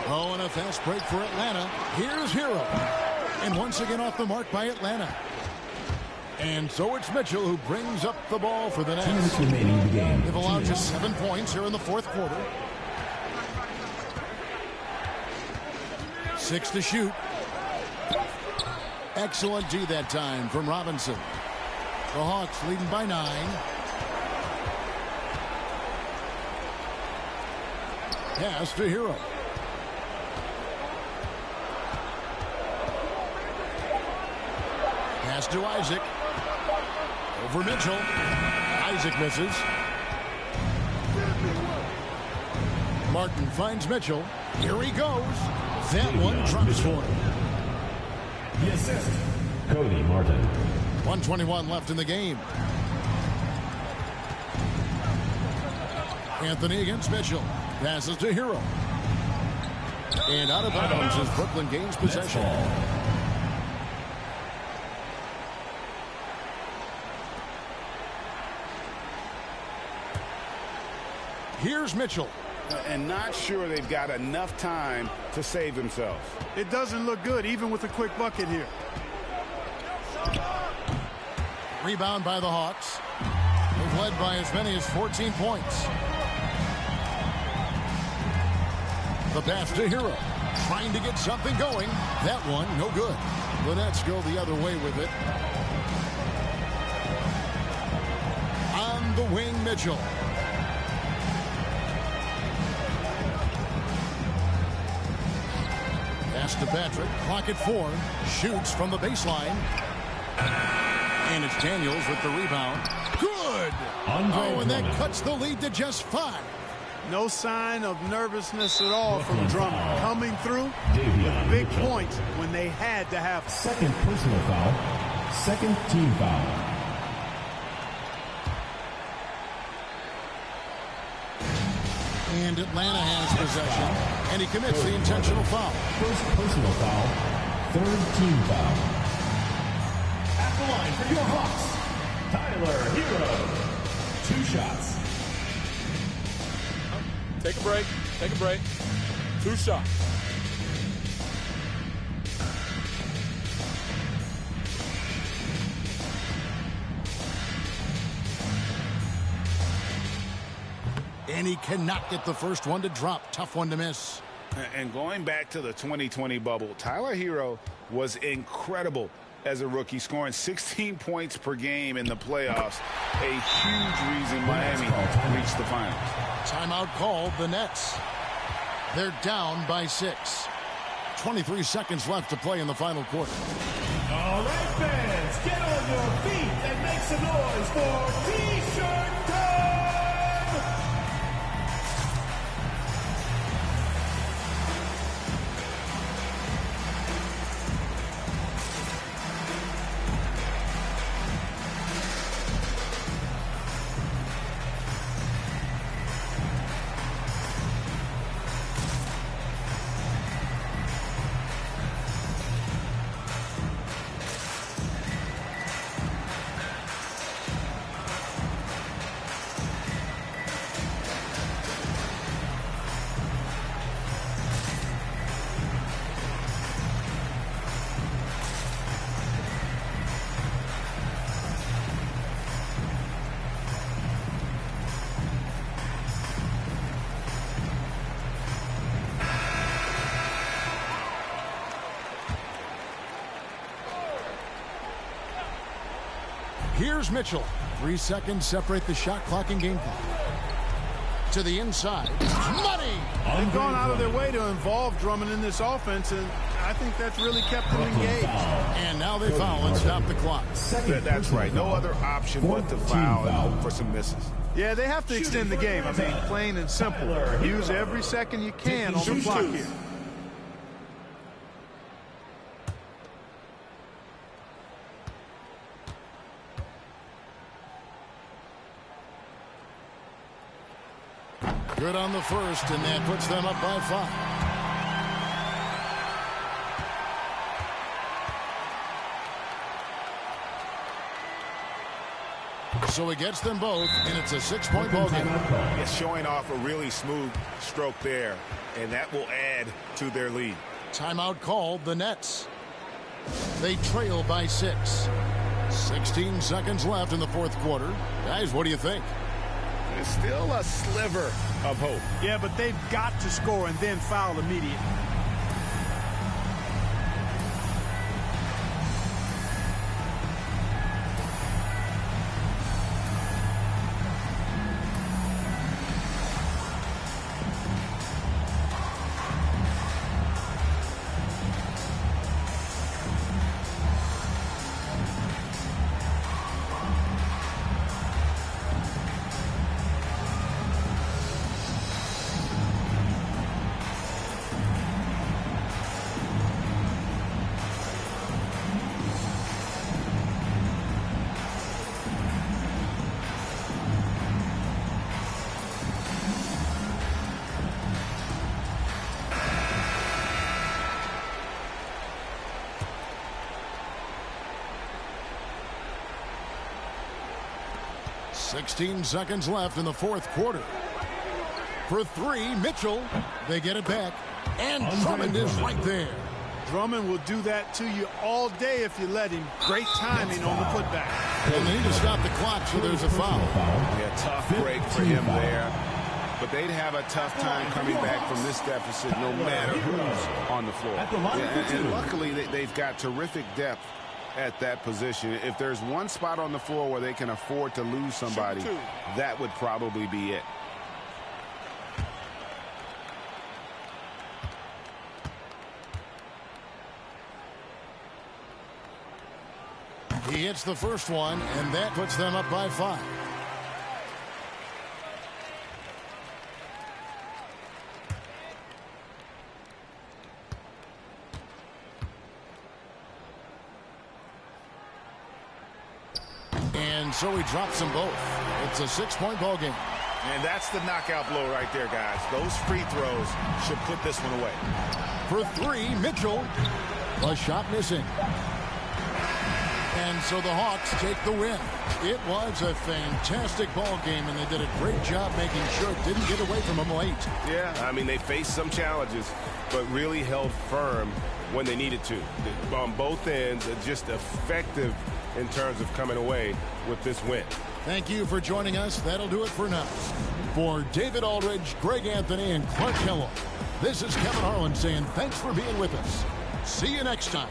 Speaker 12: Oh, and a fast break for Atlanta. Here's Hero. And once again off the mark by Atlanta. And so it's Mitchell who brings up the ball for the Nets.
Speaker 5: 2 minutes remaining in the game.
Speaker 12: They've allowed just 7 points here in the fourth quarter. 6 to shoot. Excellent D that time from Robinson. The Hawks leading by 9. Pass to Hero. Pass to Isaac. Over Mitchell. Isaac misses. Martin finds Mitchell. Here he goes. That one drops for him.
Speaker 5: The assist, Cody Martin.
Speaker 12: 1:21 left in the game. Anthony against Mitchell. Passes to Hero. And out of bounds as Brooklyn gains possession. Here's Mitchell.
Speaker 13: And not sure they've got enough time to save themselves.
Speaker 15: It doesn't look good, even with a quick bucket here.
Speaker 12: Rebound by the Hawks. They've led by as many as 14 points. The pass to Hero. Trying to get something going. That one, no good. The Nets go the other way with it. On the wing, Mitchell. Pass to Patrick. Clock at 4. Shoots from the baseline. And it's Daniels with the rebound. Good! Oh, and that cuts the lead to just 5.
Speaker 15: No sign of nervousness at all from Drummond. Coming through with big points when they had to have.
Speaker 5: Second personal foul. Second team foul.
Speaker 12: And Atlanta has possession. And he commits the intentional foul.
Speaker 5: First personal foul. Third team foul. At the line for your Hawks, Tyler Hero. 2 shots.
Speaker 11: Take a break. Take a break. 2 shots.
Speaker 12: And he cannot get the first one to drop. Tough one to miss.
Speaker 13: And going back to the 2020 bubble, Tyler Hero was incredible as a rookie, scoring 16 points per game in the playoffs. A huge reason Miami reached the finals.
Speaker 12: Timeout called, the Nets. They're down by 6. 23 seconds left to play in the final quarter.
Speaker 5: All right, fans, get on your feet and make some noise for T-shirt time!
Speaker 12: Here's Mitchell. 3 seconds separate the shot clock and game clock. To the inside. Money!
Speaker 15: They've gone out of their way to involve Drummond in this offense, and I think that's really kept them engaged.
Speaker 12: And now they foul and stop the clock.
Speaker 13: That's right. No other option but to foul and hope for some misses.
Speaker 15: Yeah, they have to extend the game. I mean, plain and simple. Use every second you can on the clock here.
Speaker 12: Good on the first, and that puts them up by 5. So he gets them both, and it's a 6-point ball game.
Speaker 13: It's showing off a really smooth stroke there, and that will add to their lead.
Speaker 12: Timeout called, the Nets. They trail by 6. 16 seconds left in the fourth quarter. Guys, what do you think?
Speaker 13: There's still a sliver of hope.
Speaker 15: Yeah, but they've got to score and then foul immediately.
Speaker 12: 16 seconds left in the fourth quarter. For three, Mitchell. They get it back. And Drummond is right there.
Speaker 15: Drummond will do that to you all day if you let him. Great timing on the putback.
Speaker 12: And they need to stop the clock, so there's a foul.
Speaker 16: Yeah, tough break for him there. But they'd have a tough time coming back from this deficit no matter who's on the floor. And luckily, they've got terrific depth at that position. If there's one spot on the floor where they can afford to lose somebody, that would probably be it.
Speaker 12: He hits the first one, and that puts them up by 5. And so he drops them both. It's a 6-point ball game.
Speaker 13: And that's the knockout blow right there, guys. Those free throws should put this one away.
Speaker 12: For three, Mitchell. A shot missing. And so the Hawks take the win. It was a fantastic ball game, and they did a great job making sure it didn't get away from them late.
Speaker 16: Yeah, I mean, they faced some challenges, but really held firm when they needed to. On both ends, just effective in terms of coming away with this win.
Speaker 12: Thank you for joining us. That'll do it for now. For David Aldridge, Greg Anthony, and Clark Kellogg, this is Kevin Harlan saying thanks for being with us. See you next time.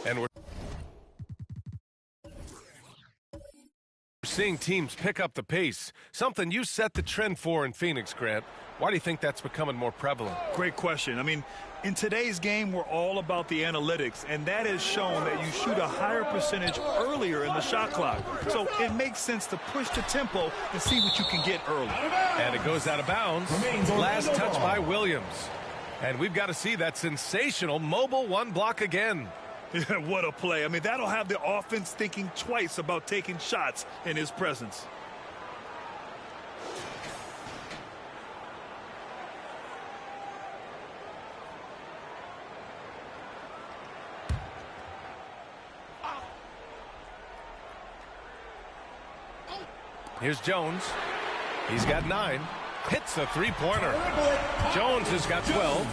Speaker 1: And we're seeing teams pick up the pace, something you set the trend for in Phoenix, Grant. Why do you think that's becoming more prevalent?
Speaker 3: Great question. I mean, in today's game, we're all about the analytics, and that has shown that you shoot a higher percentage earlier in the shot clock. So it makes sense to push the tempo and see what you can get early.
Speaker 1: And it goes out of bounds. Last touch by Williams. And we've got to see that sensational mobile one block again.
Speaker 3: What a play. I mean, that'll have the offense thinking twice about taking shots in his presence.
Speaker 1: Here's Jones. He's got 9. Hits a three-pointer. Jones has got 12.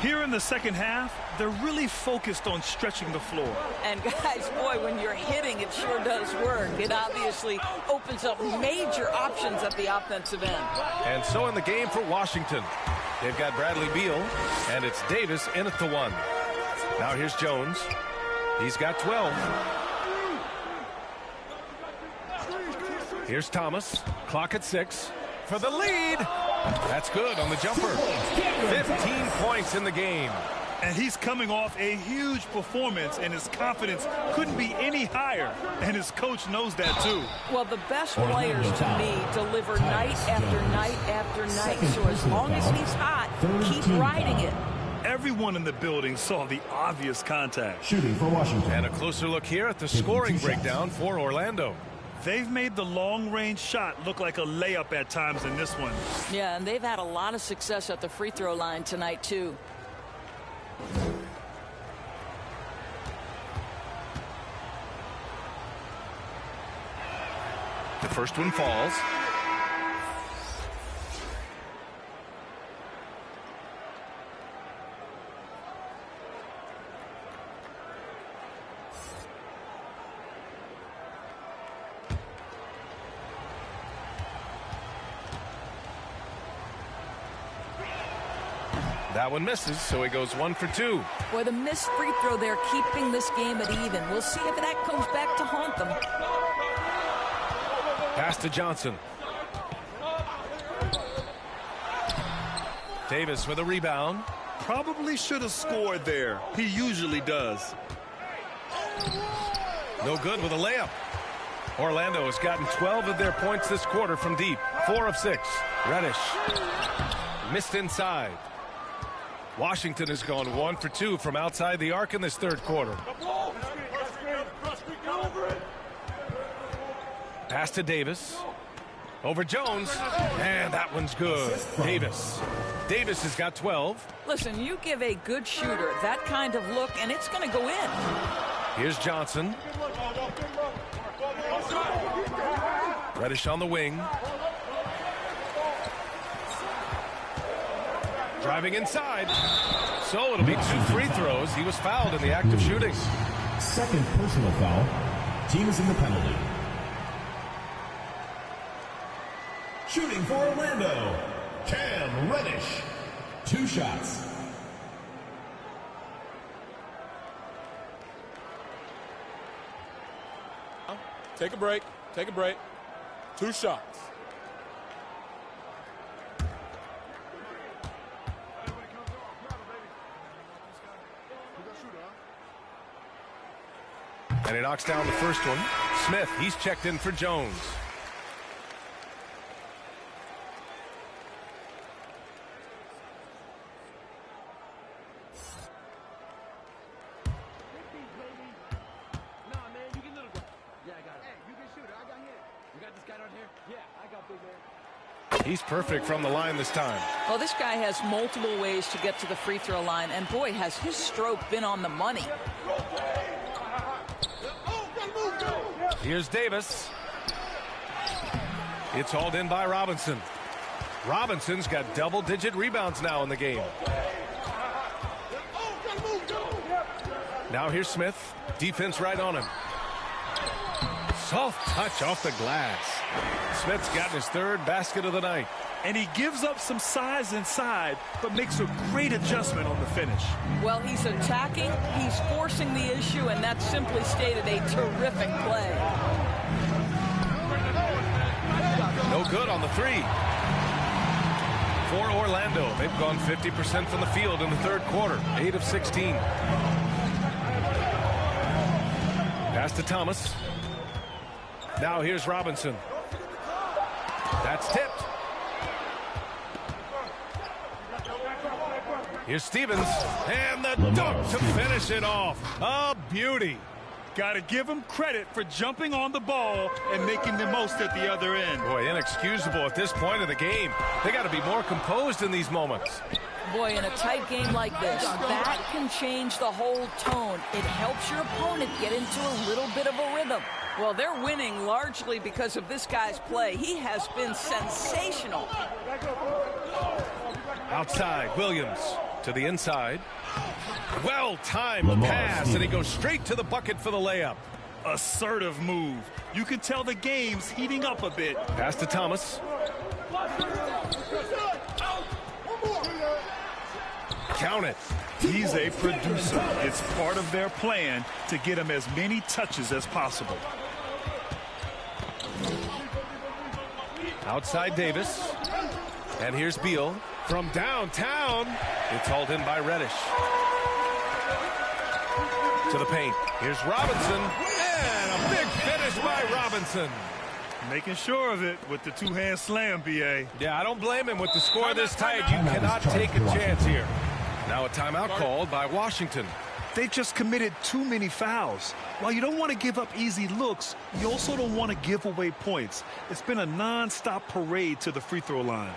Speaker 3: Here in the second half, they're really focused on stretching the floor.
Speaker 17: And guys, boy, when you're hitting, it sure does work. It obviously opens up major options at the offensive end.
Speaker 1: And so in the game for Washington, they've got Bradley Beal, and it's Davis in at the 1. Now here's Jones. He's got 12. Here's Thomas. Clock at 6 for the lead. That's good on the jumper. 15 points in the game.
Speaker 3: And he's coming off a huge performance, and his confidence couldn't be any higher. And his coach knows that, too.
Speaker 17: Well, the best players, to me, deliver night after night after night. So as long as he's hot, keep riding it.
Speaker 3: Everyone in the building saw the obvious contact.
Speaker 5: Shooting for Washington.
Speaker 1: And a closer look here at the scoring breakdown for Orlando.
Speaker 3: They've made the long-range shot look like a layup at times in this one.
Speaker 17: Yeah, and they've had a lot of success at the free throw line tonight, too.
Speaker 1: The first one falls. That one misses, so he goes 1 for 2.
Speaker 17: Boy, the missed free throw there, keeping this game at even. We'll see if that comes back to haunt them.
Speaker 1: Pass to Johnson. Davis with a rebound.
Speaker 3: Probably should have scored there. He usually does.
Speaker 1: No good with a layup. Orlando has gotten 12 of their points this quarter from deep. 4 of 6. Reddish. Missed inside. Washington has gone 1 for 2 from outside the arc in this third quarter. Pass to Davis. Over Jones. And that one's good. Davis. Davis has got 12.
Speaker 17: Listen, you give a good shooter that kind of look, and it's going to go in.
Speaker 1: Here's Johnson. Reddish on the wing. Driving inside. So it'll be 2 free throws. He was fouled in the act of shooting.
Speaker 5: Second personal foul. Team is in the penalty. Shooting for Orlando, Cam Reddish. 2 shots.
Speaker 11: Take a break. Take a break. 2 shots.
Speaker 1: And he knocks down the first one. Smith, he's checked in for Jones. He's perfect from the line this time.
Speaker 17: Well, this guy has multiple ways to get to the free throw line, and boy, has his stroke been on the money.
Speaker 1: Here's Davis. It's hauled in by Robinson. Robinson's got double-digit rebounds now in the game. Now here's Smith. Defense right on him. soft touch off the glass. Smith's gotten his third basket of the night.
Speaker 3: And he gives up some size inside, but makes a great adjustment on the finish.
Speaker 17: Well, he's attacking, he's forcing the issue, and that's simply stated a terrific play.
Speaker 1: No good on the three. For Orlando, they've gone 50% from the field in the third quarter, 8 of 16. Pass to Thomas. Now here's Robinson. That's tipped. Here's Stevens, and the dunk to finish it off. A beauty.
Speaker 3: Got to give him credit for jumping on the ball and making the most at the other end.
Speaker 1: Boy, inexcusable at this point of the game. They got to be more composed in these moments.
Speaker 17: Boy, in a tight game like this, that can change the whole tone. It helps your opponent get into a little bit of a rhythm. Well, they're winning largely because of this guy's play. He has been sensational.
Speaker 1: Outside, Williams to the inside. Well-timed pass, and he goes straight to the bucket for the layup.
Speaker 3: Assertive move. You can tell the game's heating up a bit.
Speaker 1: Pass to Thomas. Count it.
Speaker 3: He's a producer. It's part of their plan to get him as many touches as possible.
Speaker 1: Outside Davis. And here's Beal from downtown. It's hauled in by Reddish. To the paint. Here's Robinson. And a big finish by Robinson.
Speaker 3: Making sure of it with the two-hand slam, B.A.
Speaker 1: Yeah, I don't blame him with the score this tight. You cannot take a chance here. Now a timeout called by Washington.
Speaker 3: They've just committed too many fouls. While you don't want to give up easy looks, you also don't want to give away points. It's been a non-stop parade to the free throw line.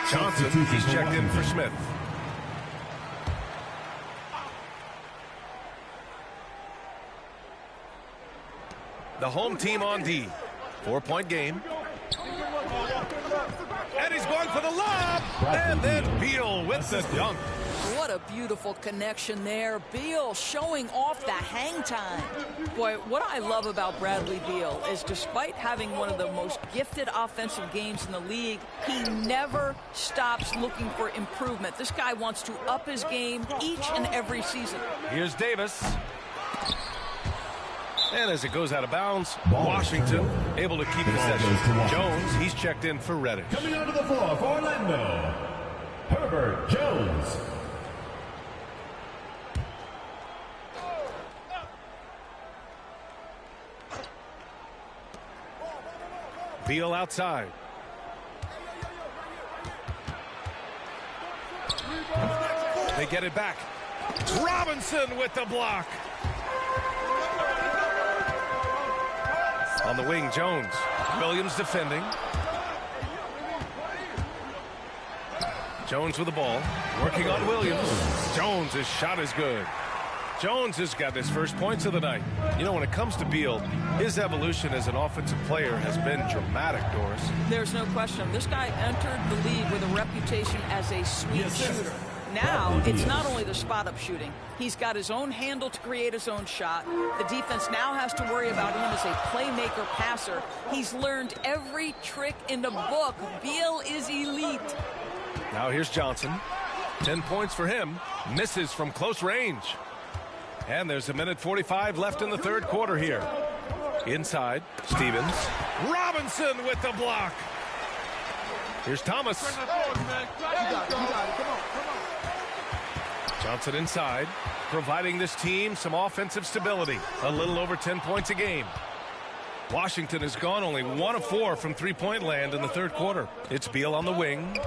Speaker 1: Johnson, he's checked in for Smith. The home team on D. 4-point game. And he's going for the lob. And then Beal with the dunk.
Speaker 17: What a beautiful connection there. Beal showing off the hang time. Boy, what I love about Bradley Beal is despite having one of the most gifted offensive games in the league, he never stops looking for improvement. This guy wants to up his game each and every season.
Speaker 1: Here's Davis. And as it goes out of bounds, Washington able to keep possession. Jones, he's checked in for Reddish.
Speaker 5: Coming onto the floor for Orlando, Herbert Jones.
Speaker 1: Beal outside. They get it back. Robinson with the block. On the wing, Jones. Williams defending. Jones with the ball. Working on Williams. Jones' shot is good. Jones has got his first points of the night. You know, when it comes to Beal, his evolution as an offensive player has been dramatic, Doris.
Speaker 17: There's no question. This guy entered the league with a reputation as a sweet shooter. Now, it's not only the spot-up shooting. He's got his own handle to create his own shot. The defense now has to worry about him as a playmaker passer. He's learned every trick in the book. Beal is elite.
Speaker 1: Now here's Johnson. 10 points for him. Misses from close range. And there's 1:45 left in the third quarter here. Inside, Stevens. Robinson with the block. Here's Thomas. Johnson inside, providing this team some offensive stability. A little over 10 points a game. Washington has gone only 1 of 4 from three-point land in the third quarter. It's Beal on the wing.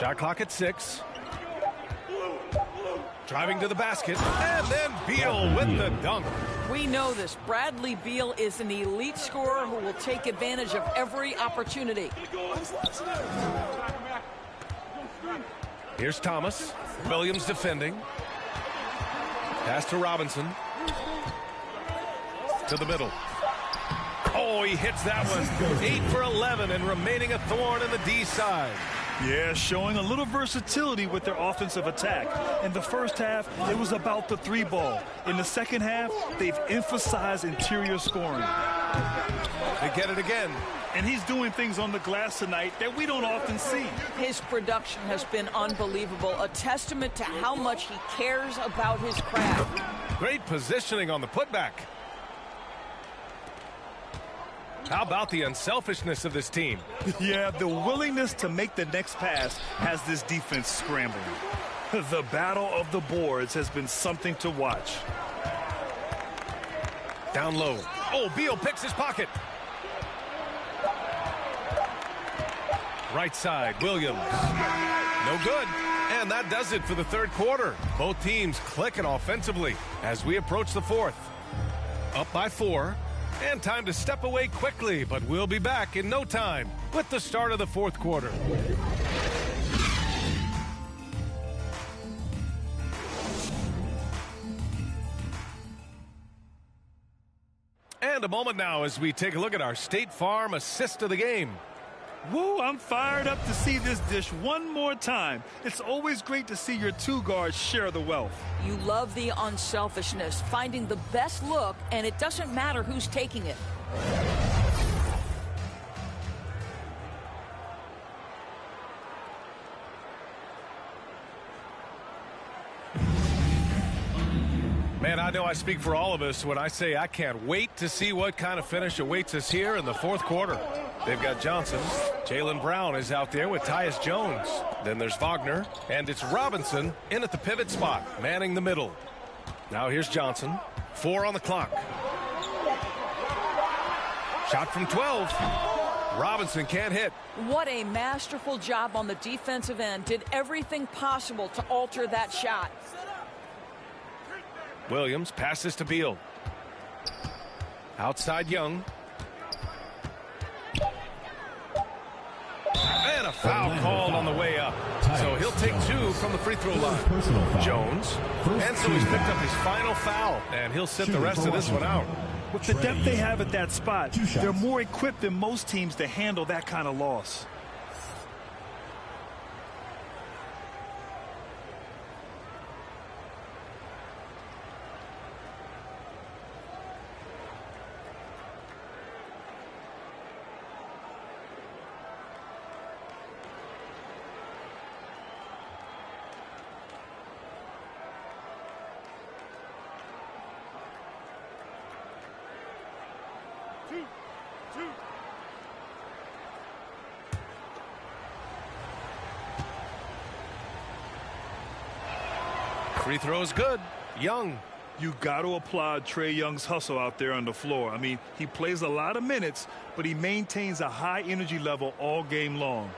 Speaker 1: Shot clock at 6. Driving to the basket, and then Beal with the dunk.
Speaker 17: We know this. Bradley Beal is an elite scorer who will take advantage of every opportunity.
Speaker 1: Here's Thomas. Williams defending. Pass to Robinson. To the middle. Oh, he hits that one. 8 for 11 and remaining a thorn in the D side.
Speaker 3: Yeah, showing a little versatility with their offensive attack. In the first half, it was about the 3-ball. In the second half, they've emphasized interior scoring.
Speaker 1: They get it again.
Speaker 3: And he's doing things on the glass tonight that we don't often see.
Speaker 17: His production has been unbelievable, a testament to how much he cares about his craft.
Speaker 1: Great positioning on the putback. How about the unselfishness of this team?
Speaker 3: Yeah, the willingness to make the next pass has this defense scrambling. The battle of the boards has been something to watch.
Speaker 1: Down low. Oh, Beal picks his pocket. Right side, Williams. No good. And that does it for the third quarter. Both teams clicking offensively as we approach the fourth. Up by 4. And time to step away quickly, but we'll be back in no time with the start of the fourth quarter. And a moment now as we take a look at our State Farm assist of the game.
Speaker 3: Woo, I'm fired up to see this dish one more time. It's always great to see your two guards share the wealth.
Speaker 17: You love the unselfishness, finding the best look, and it doesn't matter who's taking it.
Speaker 1: Man, I know I speak for all of us when I say I can't wait to see what kind of finish awaits us here in the fourth quarter. They've got Johnson. Jaylen Brown is out there with Tyus Jones. Then there's Wagner, and it's Robinson in at the pivot spot, manning the middle. Now here's Johnson. 4 on the clock. Shot from 12. Robinson can't hit.
Speaker 17: What a masterful job on the defensive end. Did everything possible to alter that shot.
Speaker 1: Williams passes to Beal. Outside Young. And a foul called on the way up. So he'll take 2 from the free throw line. Jones. And so he's picked up his final foul. And he'll sit the rest of this one out.
Speaker 3: With the depth they have at that spot, they're more equipped than most teams to handle that kind of loss.
Speaker 1: Free throw is good. Young.
Speaker 3: You got to applaud Trae Young's hustle out there on the floor. I mean, he plays a lot of minutes, but he maintains a high energy level all game long.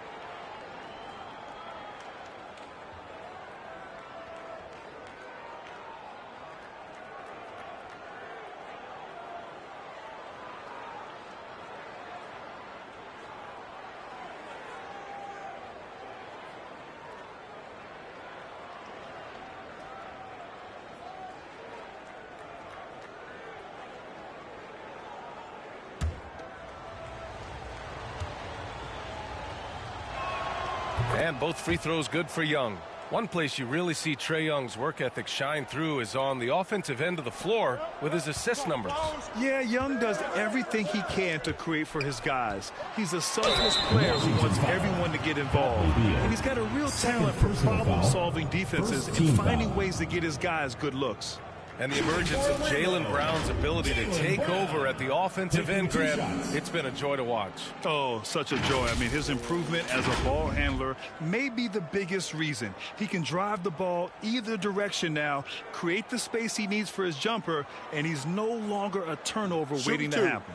Speaker 1: And both free throws good for Young. One place you really see Trae Young's work ethic shine through is on the offensive end of the floor with his assist numbers.
Speaker 3: Yeah, Young does everything he can to create for his guys. He's a selfless player who wants everyone to get involved. And he's got a real talent for problem-solving defenses and finding ways to get his guys good looks.
Speaker 1: And the emergence of Jaylen Brown's ability to take over at the offensive end, Grant, it's been a joy to watch.
Speaker 3: Oh, such a joy. I mean, his improvement as a ball handler may be the biggest reason. He can drive the ball either direction now, create the space he needs for his jumper, and he's no longer a turnover waiting to happen.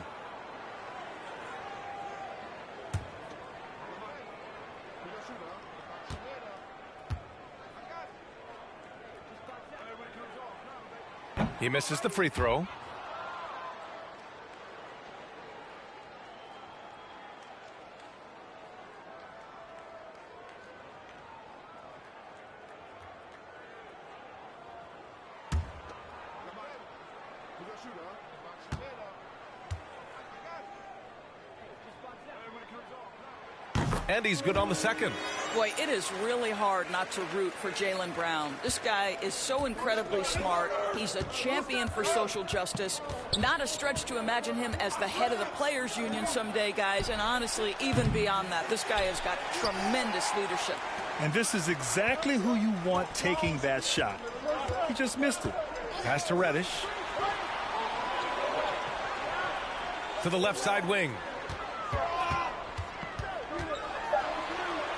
Speaker 1: He misses the free throw. And he's good on the second.
Speaker 17: Boy, it is really hard not to root for Jaylen Brown. This guy is so incredibly smart. He's a champion for social justice. Not a stretch to imagine him as the head of the Players Union someday, guys. And honestly, even beyond that, this guy has got tremendous leadership.
Speaker 3: And this is exactly who you want taking that shot. He just missed it.
Speaker 1: Pass to Reddish. To the left side wing.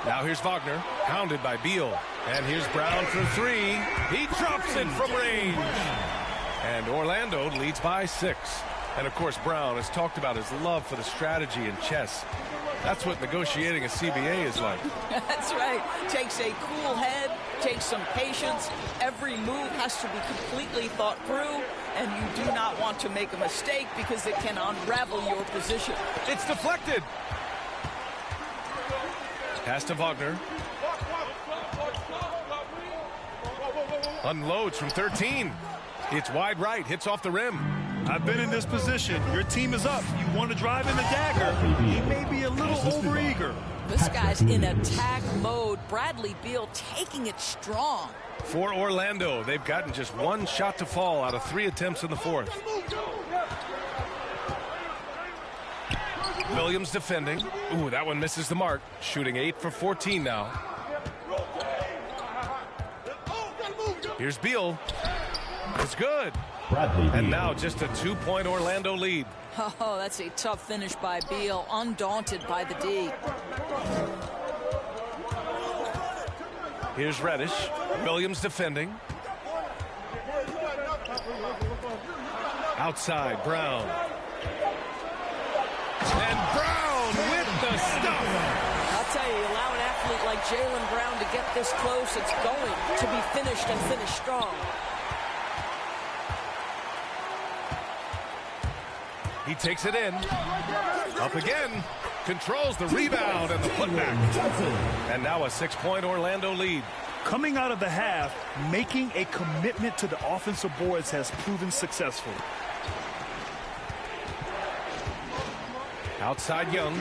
Speaker 1: Now here's Wagner, pounded by Beal. And here's Brown for three. He drops it from range. And Orlando leads by 6. And, of course, Brown has talked about his love for the strategy in chess. That's what negotiating a CBA is like.
Speaker 17: That's right. Takes a cool head, takes some patience. Every move has to be completely thought through. And you do not want to make a mistake because it can unravel your position.
Speaker 1: It's deflected. Pass to Wagner. Unloads from 13. It's wide right, hits off the rim.
Speaker 3: I've been in this position. Your team is up. You want to drive in the dagger. He may be a little overeager.
Speaker 17: This guy's in attack mode. Bradley Beal taking it strong.
Speaker 1: For Orlando, they've gotten just one shot to fall out of 3 attempts in the fourth. Williams defending. Ooh, that one misses the mark. Shooting 8 for 14 now. Here's Beal. It's good. And now just a 2-point Orlando lead.
Speaker 17: Oh, that's a tough finish by Beal. Undaunted by the D.
Speaker 1: Here's Reddish. Williams defending. Outside, Brown. And Brown with the stuff.
Speaker 17: I'll tell you, allow an athlete like Jaylen Brown to get this close, it's going to be finished and finished strong.
Speaker 1: He takes it in. Up again. Controls the rebound and the putback. And now a 6-point Orlando lead.
Speaker 3: Coming out of the half, making a commitment to the offensive boards has proven successful.
Speaker 1: Outside Young.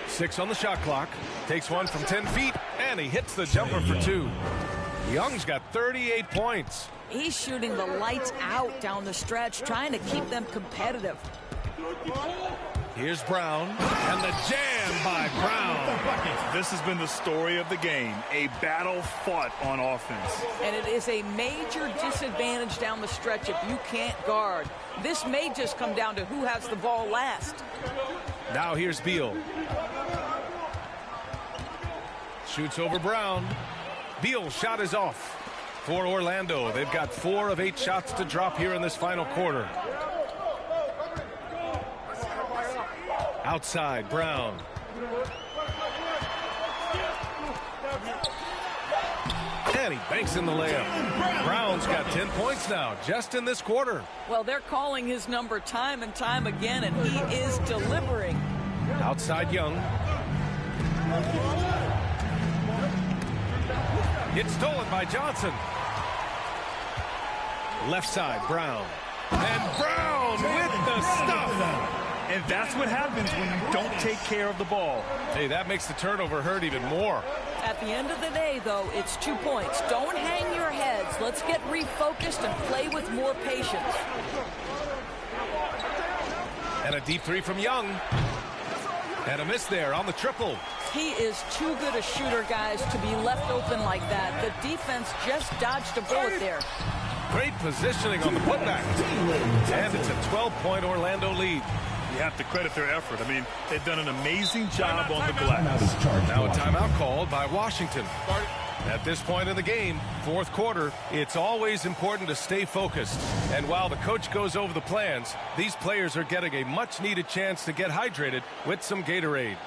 Speaker 1: 6 on the shot clock. Takes one from 10 feet, and he hits the jumper for 2. Young's got 38 points.
Speaker 17: He's shooting the lights out down the stretch, trying to keep them competitive.
Speaker 1: Here's Brown, and the jam by Brown.
Speaker 3: This has been the story of the game, a battle fought on offense.
Speaker 17: And it is a major disadvantage down the stretch if you can't guard. This may just come down to who has the ball last.
Speaker 1: Now here's Beal. Shoots over Brown. Beal's shot is off. For Orlando, they've got 4 of 8 shots to drop here in this final quarter. Outside, Brown. And he banks in the layup. Brown's got 10 points now, just in this quarter.
Speaker 17: Well, they're calling his number time and time again, and he is delivering.
Speaker 1: Outside Young. It's stolen by Johnson. Left side, Brown. And Brown with the stuff.
Speaker 3: And that's what happens when you don't take care of the ball.
Speaker 1: Hey, that makes the turnover hurt even more.
Speaker 17: At the end of the day, though, it's 2 points. Don't hang your heads. Let's get refocused and play with more patience.
Speaker 1: And a deep 3 from Young. And a miss there on the triple.
Speaker 17: He is too good a shooter, guys, to be left open like that. The defense just dodged a bullet there.
Speaker 1: Great positioning on the putback. And it's a 12-point Orlando lead.
Speaker 3: You have to credit their effort. I mean, they've done an amazing job on the glass.
Speaker 1: Now a timeout called by Washington. At this point in the game, fourth quarter, it's always important to stay focused. And while the coach goes over the plans, these players are getting a much-needed chance to get hydrated with some Gatorade.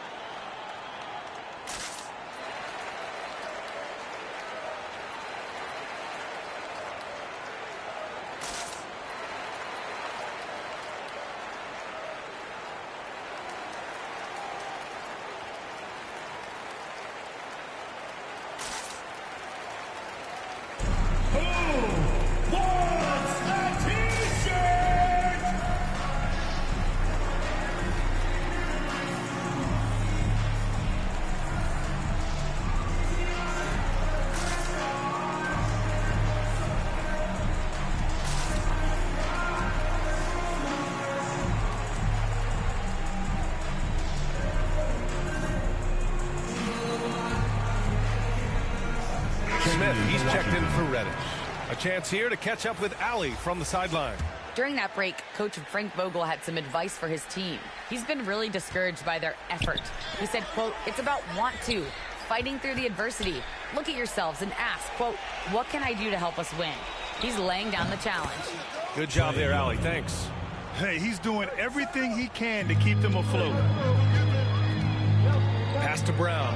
Speaker 1: Smith, he's checked in for Reddish. A chance here to catch up with Allie from the sideline.
Speaker 2: During that break, Coach Frank Vogel had some advice for his team. He's been really discouraged by their effort. He said, quote, it's about want to, fighting through the adversity. Look at yourselves and ask, quote, what can I do to help us win? He's laying down the challenge.
Speaker 1: Good job there, Allie. Thanks.
Speaker 3: Hey, he's doing everything he can to keep them afloat.
Speaker 1: Pass to Brown.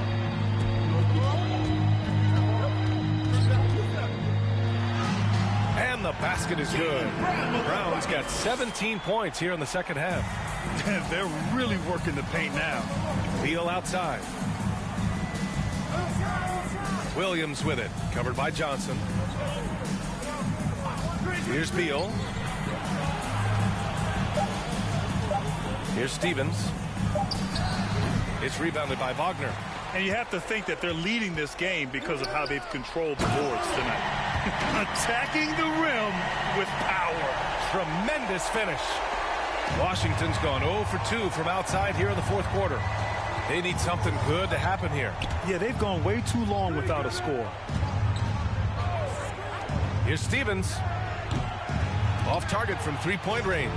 Speaker 1: And the basket is good. Brown's got 17 points here in the second half.
Speaker 3: They're really working the paint now.
Speaker 1: Beal outside. Williams with it. Covered by Johnson. Here's Beal. Here's Stevens. It's rebounded by Wagner.
Speaker 3: And you have to think that they're leading this game because of how they've controlled the boards tonight. Attacking the rim with power.
Speaker 1: Tremendous finish. Washington's gone 0 for 2 from outside here in the fourth quarter. They need something good to happen here.
Speaker 3: Yeah, they've gone way too long without a score.
Speaker 1: Here's Stevens. Off target from three-point range.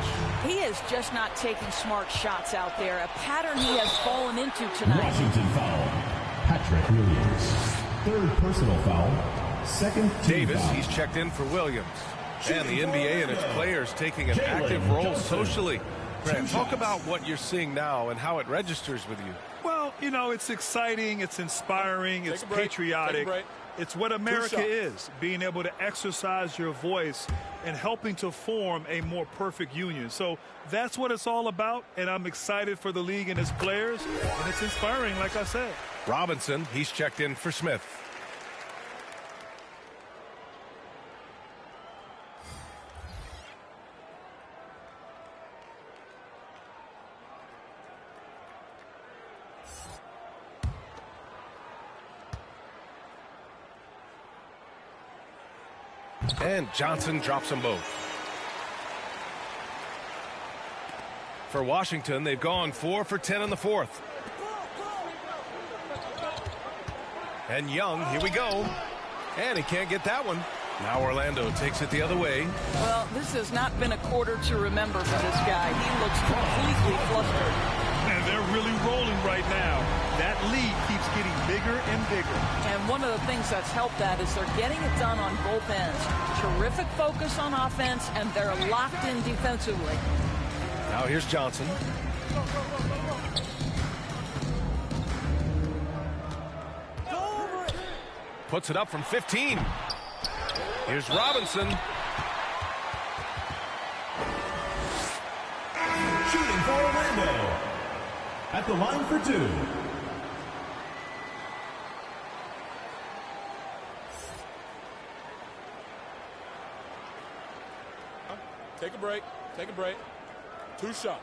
Speaker 17: He is just not taking smart shots out there. A pattern he has fallen into tonight.
Speaker 5: Washington foul. Patrick Williams. Third personal foul. Second team
Speaker 1: Davis,
Speaker 5: foul.
Speaker 1: he's checked in for Williams. And the NBA and its players taking an active role socially. Grant, talk about what you're seeing now and how it registers with you.
Speaker 3: Well, you know, it's exciting, it's inspiring, it's patriotic. It's what America is, being able to exercise your voice and helping to form a more perfect union. So that's what it's all about, and I'm excited for the league and its players, and it's inspiring, like I said.
Speaker 1: Robinson, he's checked in for Smith. And Johnson drops them both. For Washington, they've gone 4 for 10 in the fourth. And Young, here we go. And he can't get that one. Now Orlando takes it the other way.
Speaker 17: Well, this has not been a quarter to remember for this guy. He looks completely flustered.
Speaker 3: And they're really rolling right now. That lead keeps getting bigger and bigger.
Speaker 17: And one of the things that's helped that is they're getting it done on both ends. Terrific focus on offense, and they're locked in defensively.
Speaker 1: Now here's Johnson. Puts it up from 15. Here's Robinson.
Speaker 5: Shooting for Orlando. At the line for two.
Speaker 11: Take a break. Take a break. 2 shots.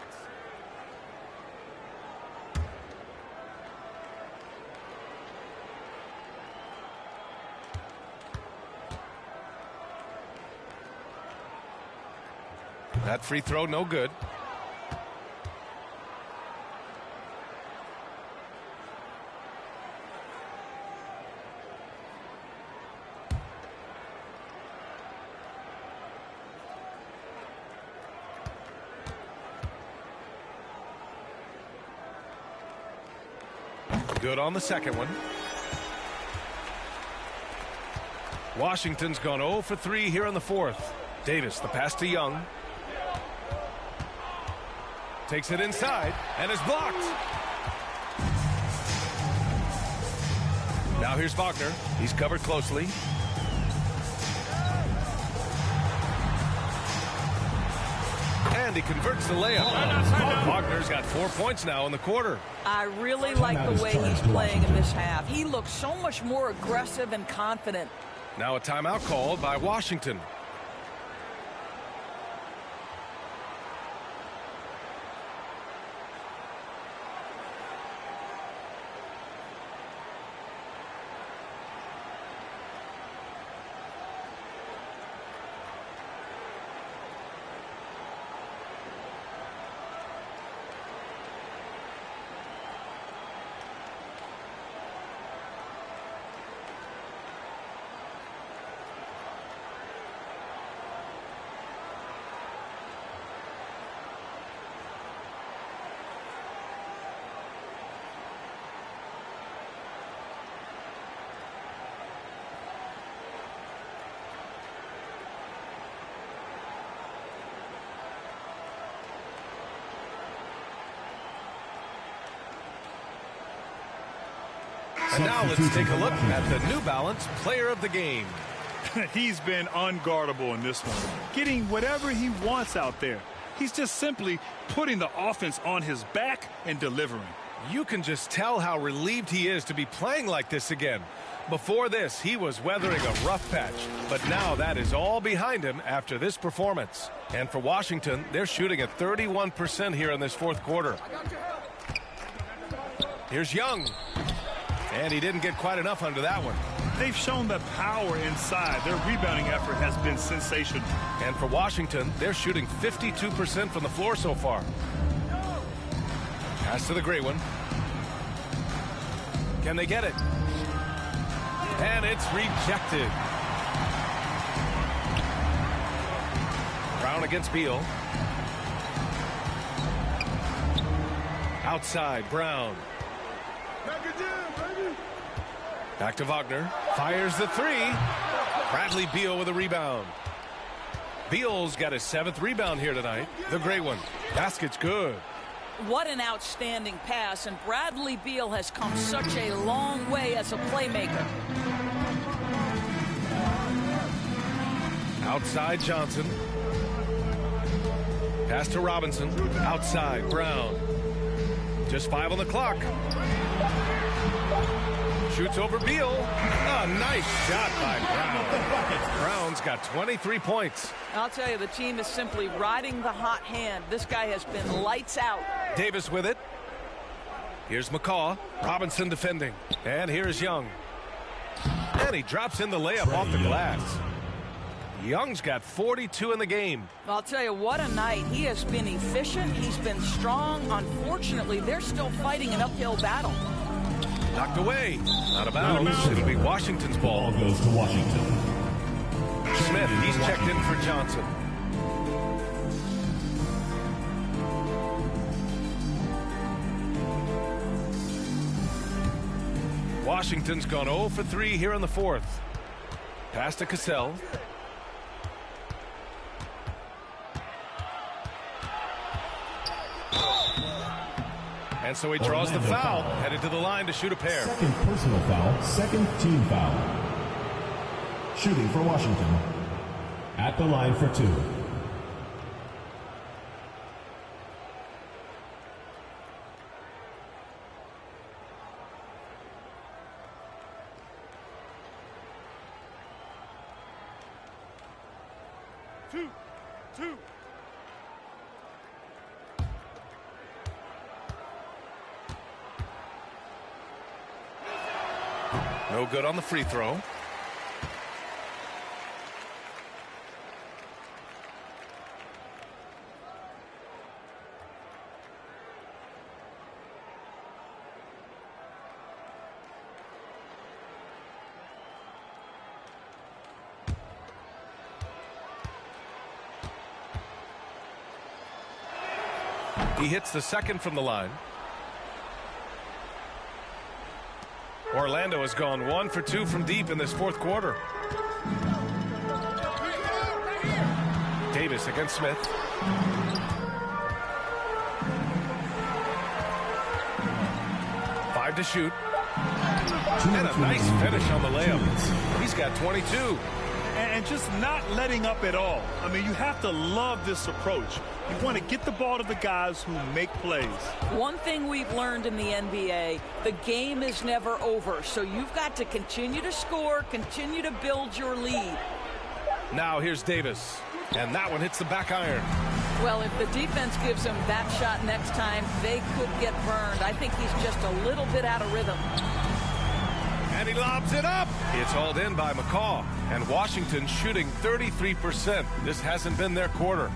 Speaker 1: That free throw, no good. Good on the second one. Washington's gone 0 for 3 here in the fourth. Davis, the pass to Young. Takes it inside and is blocked. Now here's Wagner. He's covered closely. And he converts the layup. Wagner's got 4 points now in the quarter.
Speaker 17: I really like the way he's playing in this half. He looks so much more aggressive and confident.
Speaker 1: Now a timeout called by Washington. And now let's take a look at the New Balance Player of the Game.
Speaker 3: He's been unguardable in this one, getting whatever he wants out there. He's just simply putting the offense on his back and delivering.
Speaker 1: You can just tell how relieved he is to be playing like this again. Before this, he was weathering a rough patch, but now that is all behind him after this performance. And for Washington, they're shooting at 31% here in this fourth quarter. Here's Young. And he didn't get quite enough under that one.
Speaker 3: They've shown the power inside. Their rebounding effort has been sensational.
Speaker 1: And for Washington, they're shooting 52% from the floor so far. Pass to the gray one. Can they get it? And it's rejected. Brown against Beal. Outside, Brown. Back to Wagner. Fires the three. Bradley Beal with a rebound. Beal's got his 7th rebound here tonight. The great one. Basket's good.
Speaker 17: What an outstanding pass. And Bradley Beal has come such a long way as a playmaker.
Speaker 1: Outside Johnson. Pass to Robinson. Outside Brown. Just 5 on the clock. Shoots over Beal. A nice shot by Brown. Brown's got 23 points.
Speaker 17: I'll tell you, the team is simply riding the hot hand. This guy has been lights out.
Speaker 1: Davis with it. Here's McCaw. Robinson defending. And here's Young. And he drops in the layup off the glass. Young's got 42 in the game.
Speaker 17: I'll tell you, what a night. He has been efficient. He's been strong. Unfortunately, they're still fighting an uphill battle.
Speaker 1: Knocked away. Out of bounds. It'll be Washington's ball.
Speaker 5: Ball goes to Washington.
Speaker 1: Smith, he's checked in for Johnson. Washington's gone 0 for 3 here in the fourth. Pass to Cassell. And so he draws the foul, headed to the line to shoot a pair.
Speaker 5: Second personal foul, second team foul. Shooting for Washington. At the line for 2.
Speaker 3: Two.
Speaker 1: No good on the free throw. He hits the second from the line. Orlando has gone 1 for 2 from deep in this fourth quarter. Davis against Smith. Five to shoot. And a nice finish on the layup. He's got 22.
Speaker 3: And just not letting up at all. I mean, you have to love this approach. You want to get the ball to the guys who make plays.
Speaker 17: One thing we've learned in the NBA, the game is never over. So you've got to continue to score, continue to build your lead.
Speaker 1: Now here's Davis. And that one hits the back iron.
Speaker 17: Well, if the defense gives him that shot next time, they could get burned. I think he's just a little bit out of rhythm.
Speaker 1: And he lobs it up. It's hauled in by McCaw. And Washington shooting 33%. This hasn't been their quarter.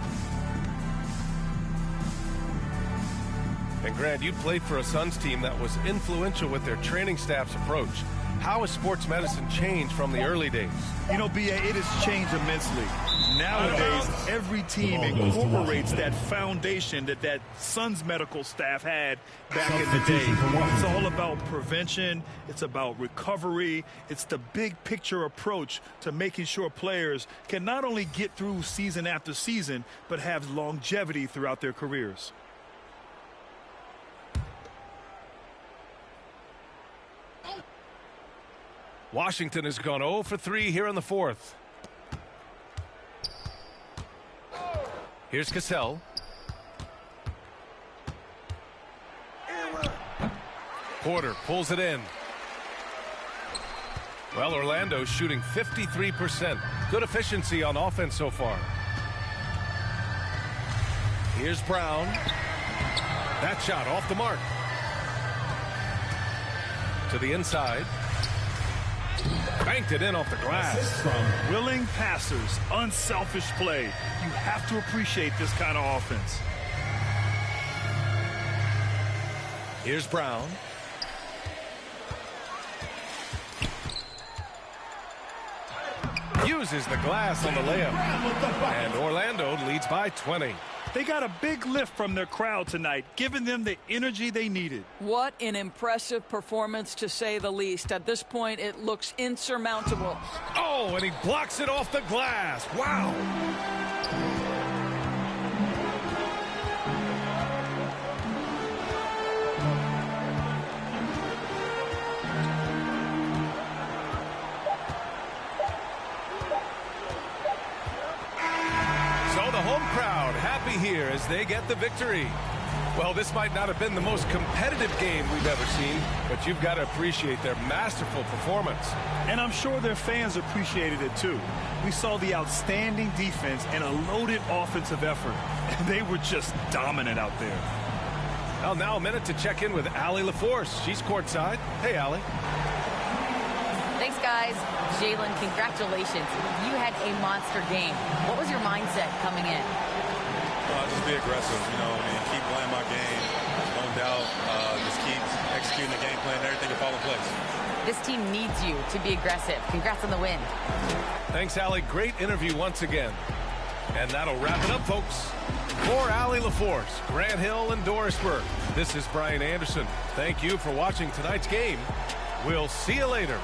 Speaker 1: And Grant, you played for a Suns team that was influential with their training staff's approach. How has sports medicine changed from the early days?
Speaker 3: You know, BA, it has changed immensely. Nowadays, every team incorporates that foundation that Suns medical staff had back in the day. It's all about prevention. It's about recovery. It's the big picture approach to making sure players can not only get through season after season, but have longevity throughout their careers.
Speaker 1: Washington has gone 0 for 3 here in the fourth. Here's Cassell. Porter pulls it in. Well, Orlando's shooting 53%. Good efficiency on offense so far. Here's Brown. That shot off the mark. To the inside. Banked it in off the glass.
Speaker 3: Willing passers, unselfish play. You have to appreciate this kind of offense.
Speaker 1: Here's Brown. Uses the glass on the layup. And Orlando leads by 20.
Speaker 3: They got a big lift from their crowd tonight, giving them the energy they needed.
Speaker 17: What an impressive performance, to say the least. At this point, it looks insurmountable.
Speaker 1: Oh, and he blocks it off the glass. Wow. Here as they get the victory. Well, this might not have been the most competitive game we've ever seen, but you've got to appreciate their masterful performance.
Speaker 3: And I'm sure their fans appreciated it too. We saw the outstanding defense and a loaded offensive effort, and they were just dominant out there.
Speaker 1: Well, now a minute to check in with Allie LaForce. She's courtside. Hey, Allie.
Speaker 2: Thanks, guys. Jalen, congratulations. You had a monster game. What was your mindset coming in?
Speaker 18: Just be aggressive, you know, keep playing my game, no doubt, just keep executing the game plan, everything will fall in place.
Speaker 2: This team needs you to be aggressive. Congrats on the win.
Speaker 1: Thanks, Allie. Great interview once again. And that'll wrap it up, folks. For Allie LaForce, Grant Hill, and Dorisburg, this is Brian Anderson. Thank you for watching tonight's game. We'll see you later.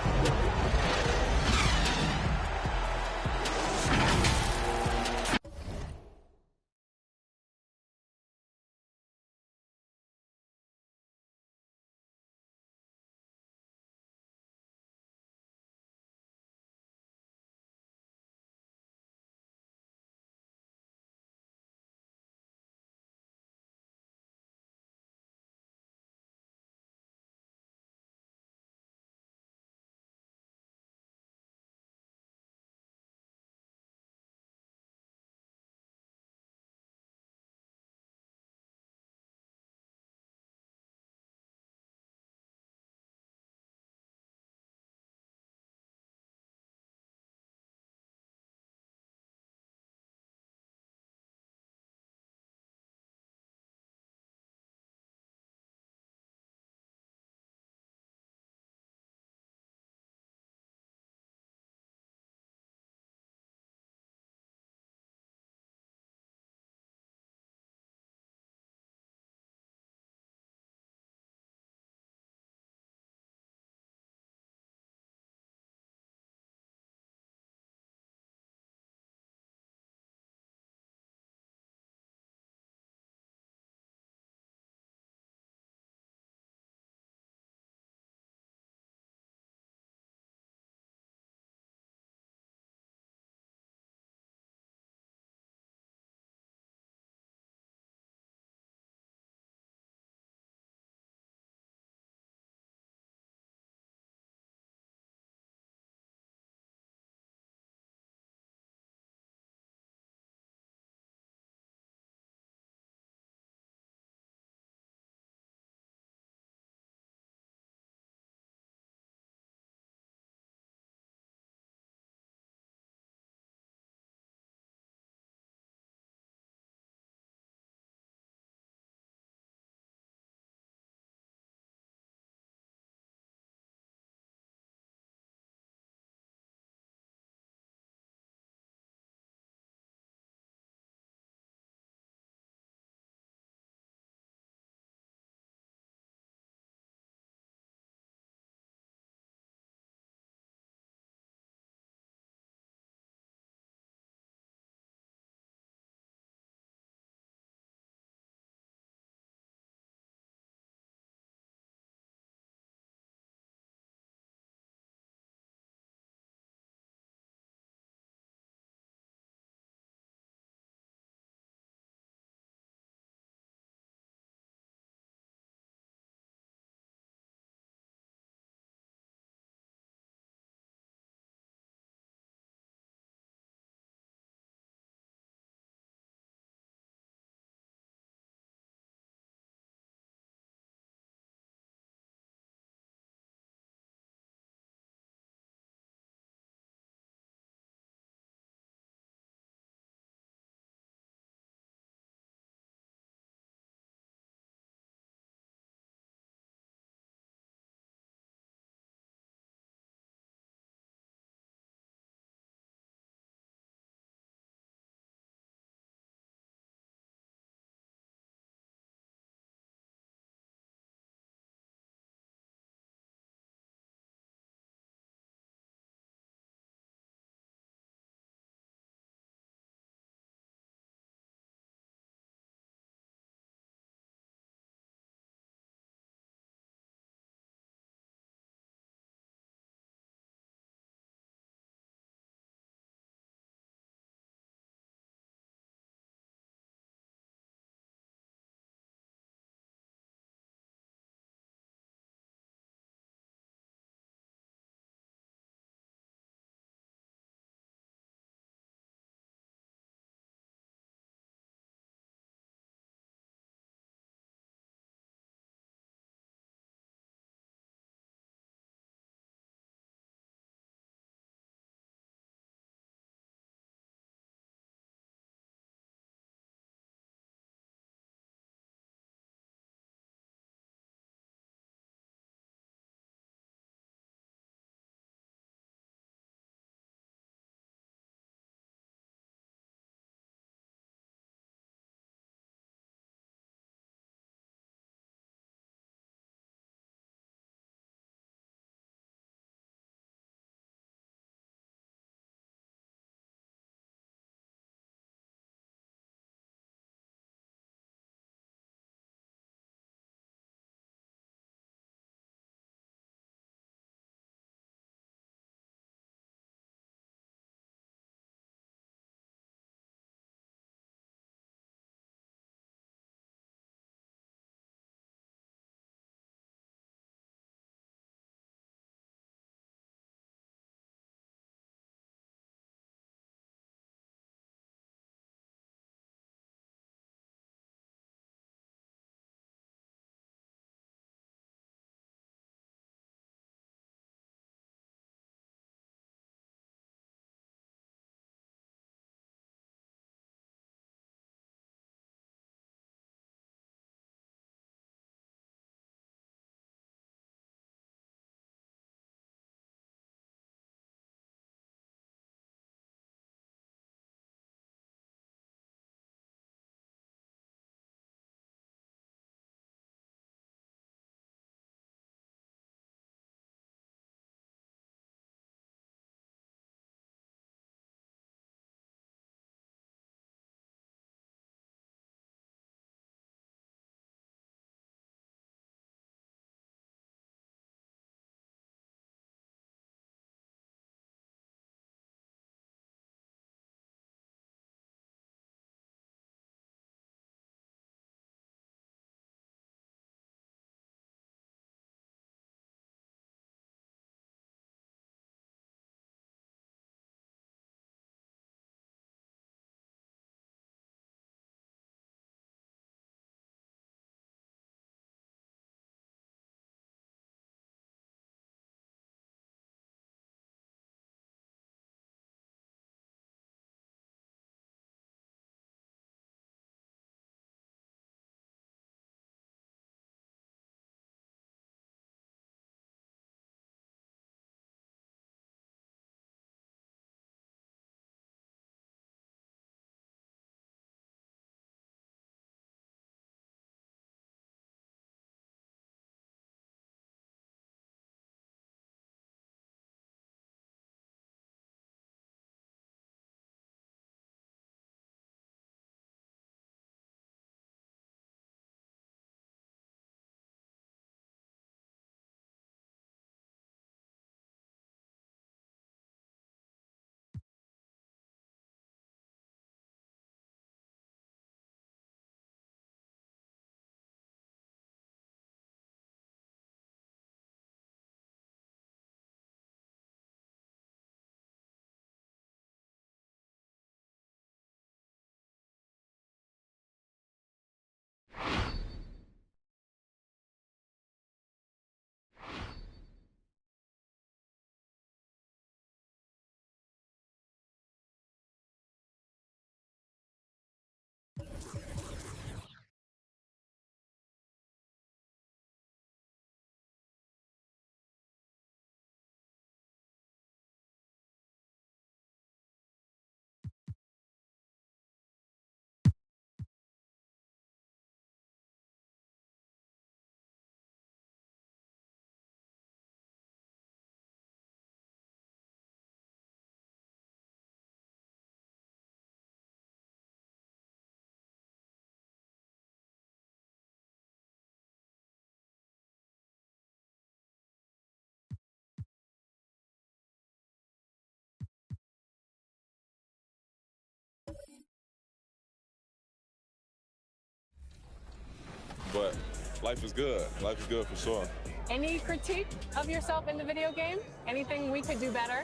Speaker 18: but life is good. Life is good for sure.
Speaker 19: Any critique of yourself in the video game? Anything we could do better?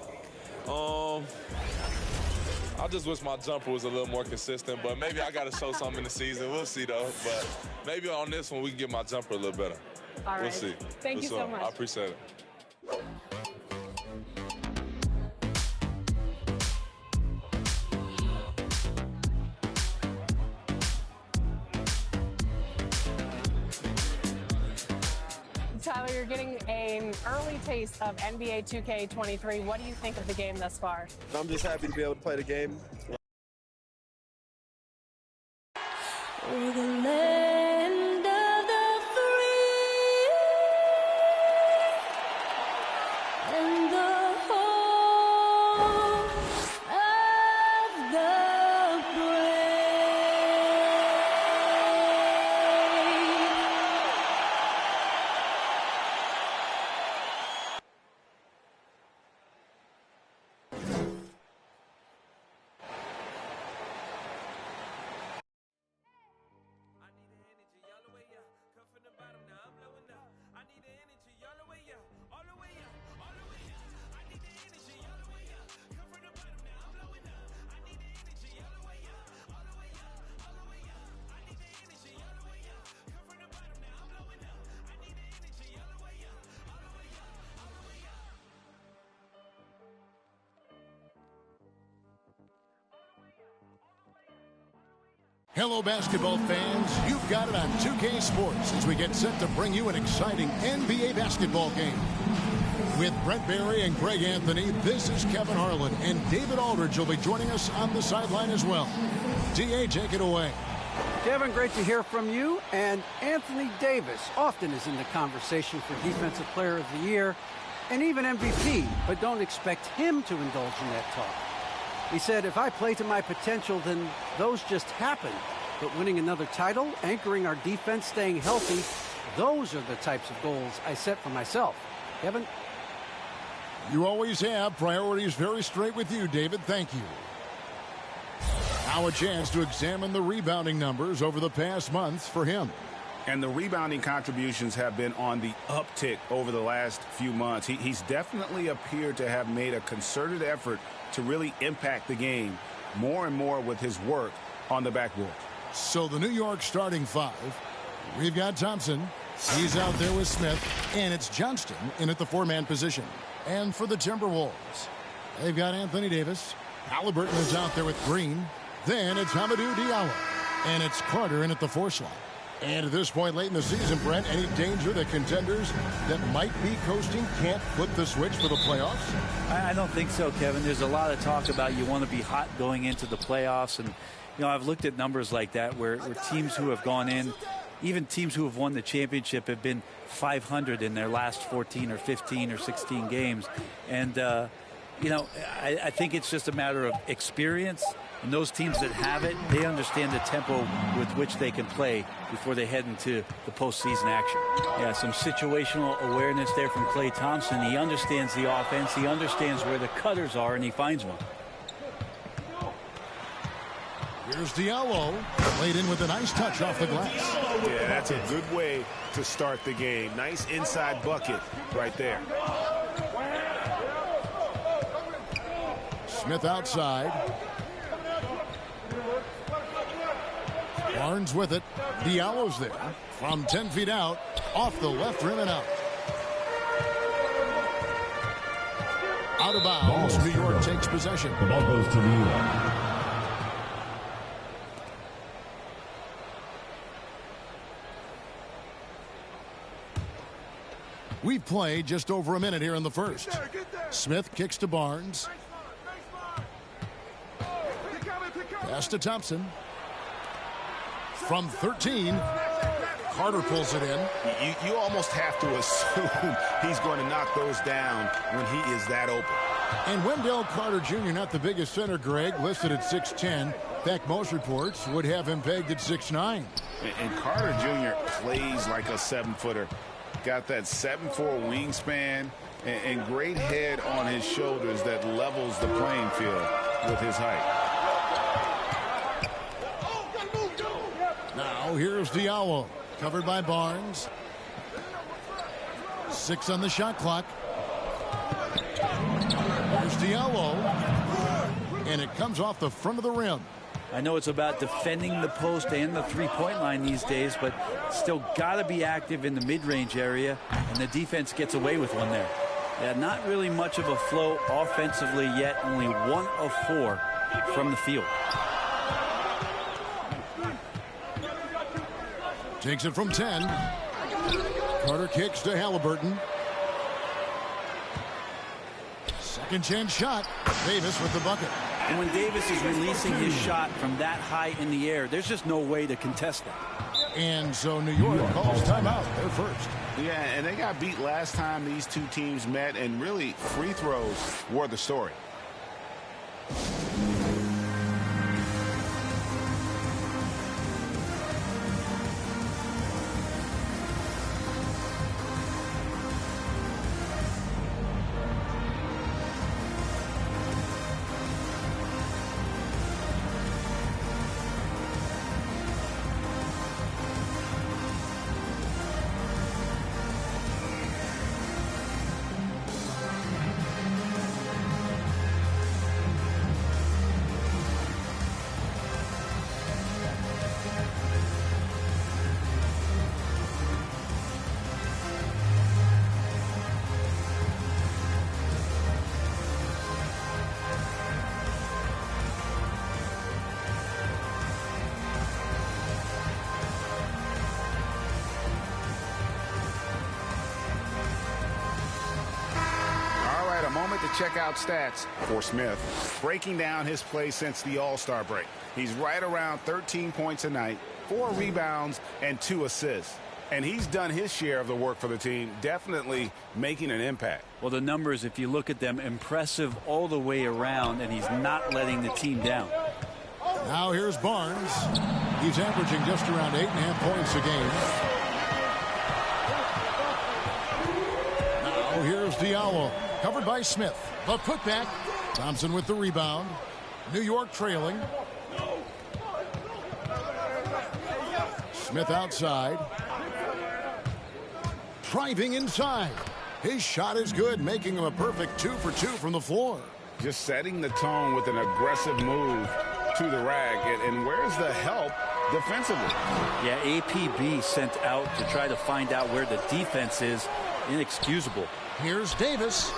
Speaker 18: I just wish my jumper was a little more consistent, but maybe I got to show something in the season. We'll see, though. But maybe on this one, we can get my jumper a little better.
Speaker 19: All right.
Speaker 18: We'll see.
Speaker 19: Thank you so much.
Speaker 18: I appreciate it.
Speaker 19: Tyler, you're getting an early taste of NBA 2K23. What do you think of the game thus far?
Speaker 20: I'm just happy to be able to play the game.
Speaker 21: We're the land of the free and the home of the brave.
Speaker 12: Hello, basketball fans. You've got it on 2K Sports as we get set to bring you an exciting NBA basketball game. With Brent Barry and Greg Anthony, this is Kevin Harlan, and David Aldridge will be joining us on the sideline as well. DA, take it away.
Speaker 14: Kevin, great to hear from you. And Anthony Davis often is in the conversation for Defensive Player of the Year and even MVP, but don't expect him to indulge in that talk. He said, if I play to my potential, then those just happen. But winning another title, anchoring our defense, staying healthy, those are the types of goals I set for myself. Kevin?
Speaker 12: You always have priorities very straight with you, David. Thank you. Now a chance to examine the rebounding numbers over the past months for him.
Speaker 13: And the rebounding contributions have been on the uptick over the last few months. He's definitely appeared to have made a concerted effort to really impact the game more and more with his work on the backboard.
Speaker 12: So the New York starting five, we've got Thompson. He's out there with Smith, and it's Johnston in at the four-man position. And for the Timberwolves, they've got Anthony Davis. Halliburton is out there with Green. Then it's Hamidou Diallo, and it's Carter in at the four slot. And at this point late in the season, Brent, any danger that contenders that might be coasting can't flip the switch for the playoffs?
Speaker 4: I don't think so, Kevin. There's a lot of talk about you want to be hot going into the playoffs. And, you know, I've looked at numbers like that where teams who have gone in, even teams who have won the championship, have been 500 in their last 14 or 15 or 16 games. And, you know, I think it's just a matter of experience. And those teams that have it, they understand the tempo with which they can play before they head into the postseason action. Yeah, some situational awareness there from Klay Thompson. He understands the offense. He understands where the cutters are, and he finds one.
Speaker 12: Here's Diallo, laid in with a nice touch off the glass.
Speaker 16: Yeah, that's a good way to start the game. Nice inside bucket right there.
Speaker 12: Smith outside. Barnes with it. Diallo's there from 10 feet out, off the left rim and out. Out of bounds. New York takes possession.
Speaker 5: The ball goes to New York.
Speaker 12: We've played just over a minute here in the first. Smith kicks to Barnes. Pass to Thompson. From 13, Carter pulls it in.
Speaker 16: You almost have to assume he's going to knock those down when he is that open.
Speaker 12: And Wendell Carter Jr., not the biggest center, Greg, listed at 6'10". In fact, most reports would have him pegged at 6'9".
Speaker 13: And Carter Jr. plays like a 7-footer. Got that 7'4" wingspan and great head on his shoulders that levels the playing field with his height.
Speaker 12: Now here's Diallo. Covered by Barnes. 6 on the shot clock. Here's Diallo. And it comes off the front of the rim.
Speaker 4: I know it's about defending the post and the three-point line these days, but still got to be active in the mid-range area, and the defense gets away with one there. Yeah, not really much of a flow offensively yet, only 1 of 4 from the field.
Speaker 12: Takes it from 10. Carter kicks to Halliburton. Second chance shot. Davis with the bucket.
Speaker 4: And when Davis is releasing his shot from that high in the air, there's just no way to contest that.
Speaker 12: And so New York calls timeout. They're first.
Speaker 13: Yeah, and they got beat last time these two teams met, and really free throws were the story. Check out stats for Smith. Breaking down his play since the All-Star break. He's right around 13 points a night, 4 rebounds, and 2 assists. And he's done his share of the work for the team, definitely making an impact.
Speaker 4: Well, the numbers, if you look at them, impressive all the way around, and he's not letting the team down.
Speaker 12: Now here's Barnes. He's averaging just around 8.5 points a game. Now here's Diallo. Covered by Smith. The putback. Thompson with the rebound. New York trailing. Smith outside. Driving inside. His shot is good, making him a perfect 2 for 2 from the floor.
Speaker 13: Just setting the tone with an aggressive move to the rack. And where's the help defensively?
Speaker 4: Yeah, APB sent out to try to find out where the defense is. Inexcusable.
Speaker 12: Here's Davis.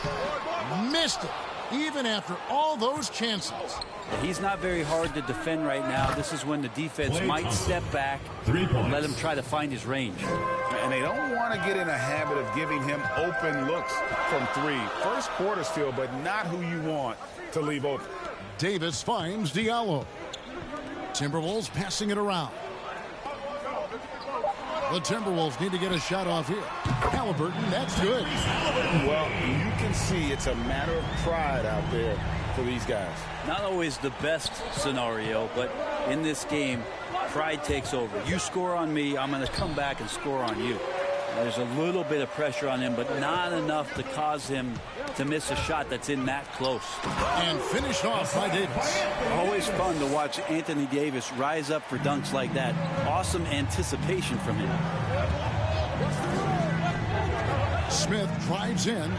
Speaker 12: Missed it, even after all those chances.
Speaker 4: Yeah, he's not very hard to defend right now. This is when the defense might step back and let him try to find his range.
Speaker 13: And they don't want to get in a habit of giving him open looks from 3. First quarter still, but not who you want to leave open.
Speaker 12: Davis finds Diallo. Timberwolves passing it around. The Timberwolves need to get a shot off here. Halliburton, that's good.
Speaker 13: Well, you can see it's a matter of pride out there for these guys.
Speaker 4: Not always the best scenario, but in this game, pride takes over. You score on me, I'm going to come back and score on you. There's a little bit of pressure on him, but not enough to cause him to miss a shot that's in that close.
Speaker 12: And finished off by Davis.
Speaker 4: Always fun to watch Anthony Davis rise up for dunks like that. Awesome anticipation from him.
Speaker 12: Smith drives in.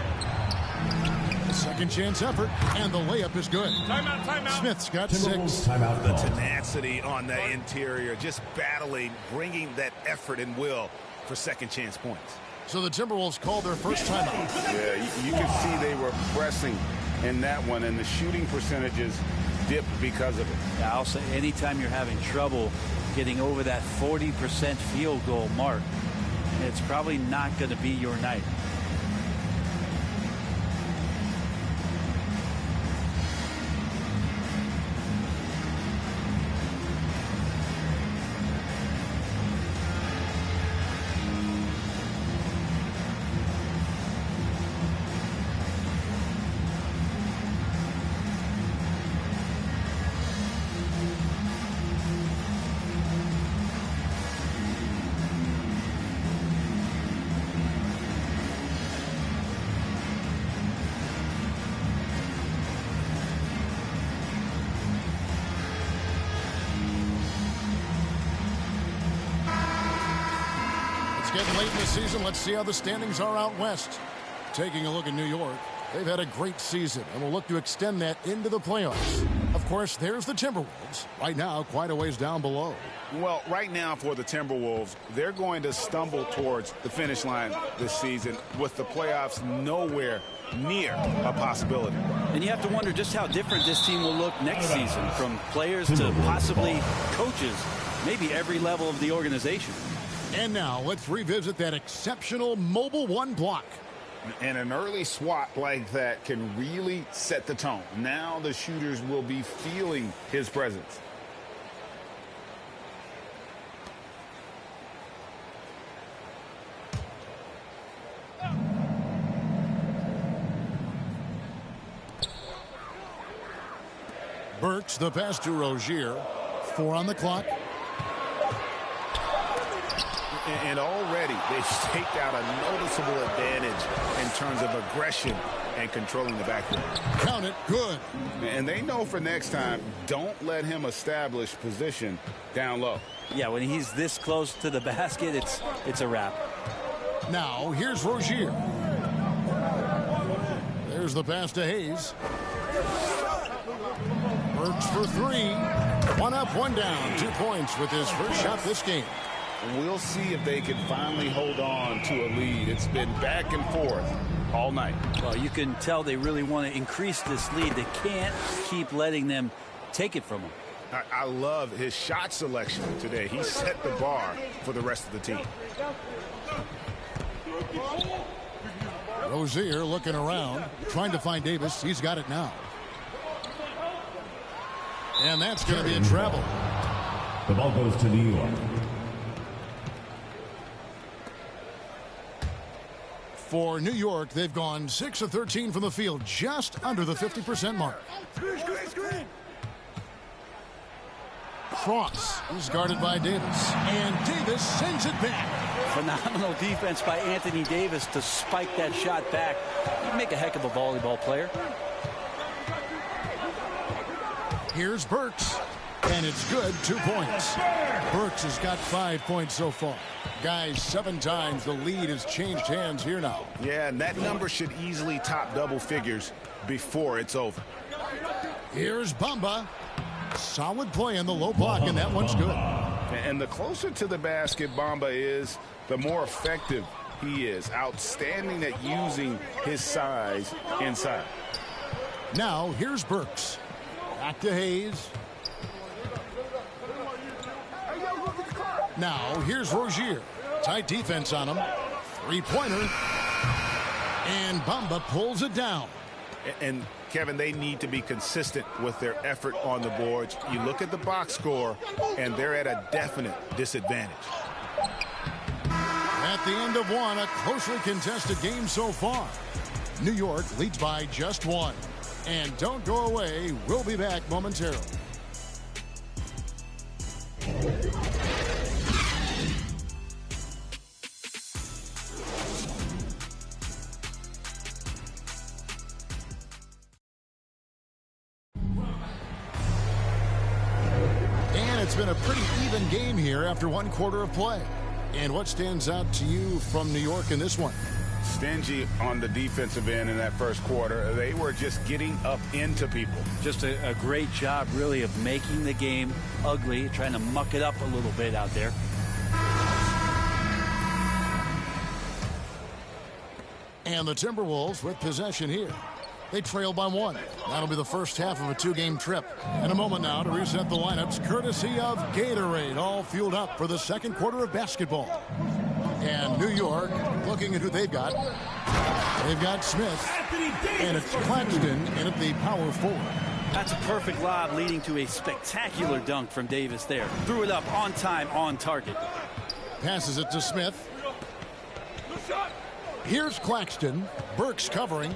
Speaker 12: Second chance effort, and the layup is good.
Speaker 11: Timeout, timeout.
Speaker 12: Smith's got 6.
Speaker 10: Timeout.
Speaker 16: The tenacity on the interior, just battling, bringing that effort and will for second chance points.
Speaker 12: So the Timberwolves called their first timeout.
Speaker 13: Yeah, you can see they were pressing in that one, and the shooting percentages dipped because of it.
Speaker 4: Yeah, I'll say anytime you're having trouble getting over that 40% field goal mark, it's probably not going to be your night.
Speaker 12: getting late in the season. Let's see how the standings are out west. Taking a look at New York, they've had a great season and will look to extend that into the playoffs. Of course, there's the Timberwolves. Right now, quite a ways down below.
Speaker 13: Well, right now for the Timberwolves, they're going to stumble towards the finish line this season with the playoffs nowhere near a possibility.
Speaker 4: And you have to wonder just how different this team will look next season, from players to possibly coaches, maybe every level of the organization.
Speaker 12: And now let's revisit that exceptional Mobile One block.
Speaker 13: And an early swat like that can really set the tone. Now the shooters will be feeling his presence.
Speaker 12: Burks, the pass to Rozier. 4 on the clock.
Speaker 13: And already they've staked out a noticeable advantage in terms of aggression and controlling the backcourt.
Speaker 12: Count it. Good.
Speaker 13: And they know for next time, don't let him establish position down low.
Speaker 4: Yeah, when he's this close to the basket, it's a wrap.
Speaker 12: Now, here's Rozier. There's the pass to Hayes. Burks for 3. 1 up, 1 down. 2 points with his first shot this game.
Speaker 13: We'll see if they can finally hold on to a lead. It's been back and forth all night.
Speaker 4: Well, you can tell they really want to increase this lead. They can't keep letting them take it from them.
Speaker 13: I love his shot selection today. He set the bar for the rest of the team.
Speaker 12: Rozier looking around, trying to find Davis. He's got it now. And that's going to be a travel.
Speaker 5: The ball goes to New York.
Speaker 12: For New York, they've gone 6 of 13 from the field, just under the 50% mark. Cross is guarded by Davis, and Davis sends it back.
Speaker 4: Phenomenal defense by Anthony Davis to spike that shot back. He'd make a heck of a volleyball player.
Speaker 12: Here's Burks, and it's good. 2 points. Burks has got 5 points so far. Guys, 7 times the lead has changed hands here now.
Speaker 13: Yeah, and that number should easily top double figures before it's over.
Speaker 12: Here's Bamba. Solid play in the low block, and that one's good.
Speaker 13: And the closer to the basket Bamba is, the more effective he is. Outstanding at using his size inside.
Speaker 12: Now, here's Burks. Back to Hayes. Now, here's Rozier. Tight defense on him. 3-pointer. And Bamba pulls it down.
Speaker 13: And, Kevin, they need to be consistent with their effort on the boards. You look at the box score, and they're at a definite disadvantage.
Speaker 12: At the end of one, a closely contested game so far. New York leads by just 1. And don't go away. We'll be back momentarily. And it's been a pretty even game here after 1 quarter of play. And what stands out to you from New York in this one?
Speaker 13: Stingy on the defensive end in that first quarter. They were just getting up into people.
Speaker 4: Just a great job, really, of making the game ugly, trying to muck it up a little bit out there.
Speaker 12: And the Timberwolves with possession here. They trail by 1. That'll be the first half of a 2-game trip. In a moment now to reset the lineups, courtesy of Gatorade, all fueled up for the second quarter of basketball. And New York, looking at who they've got. They've got Smith, and it's Claxton in at the power forward.
Speaker 4: That's a perfect lob leading to a spectacular dunk from Davis there. Threw it up on time, on target.
Speaker 12: Passes it to Smith. Here's Claxton. Burks covering.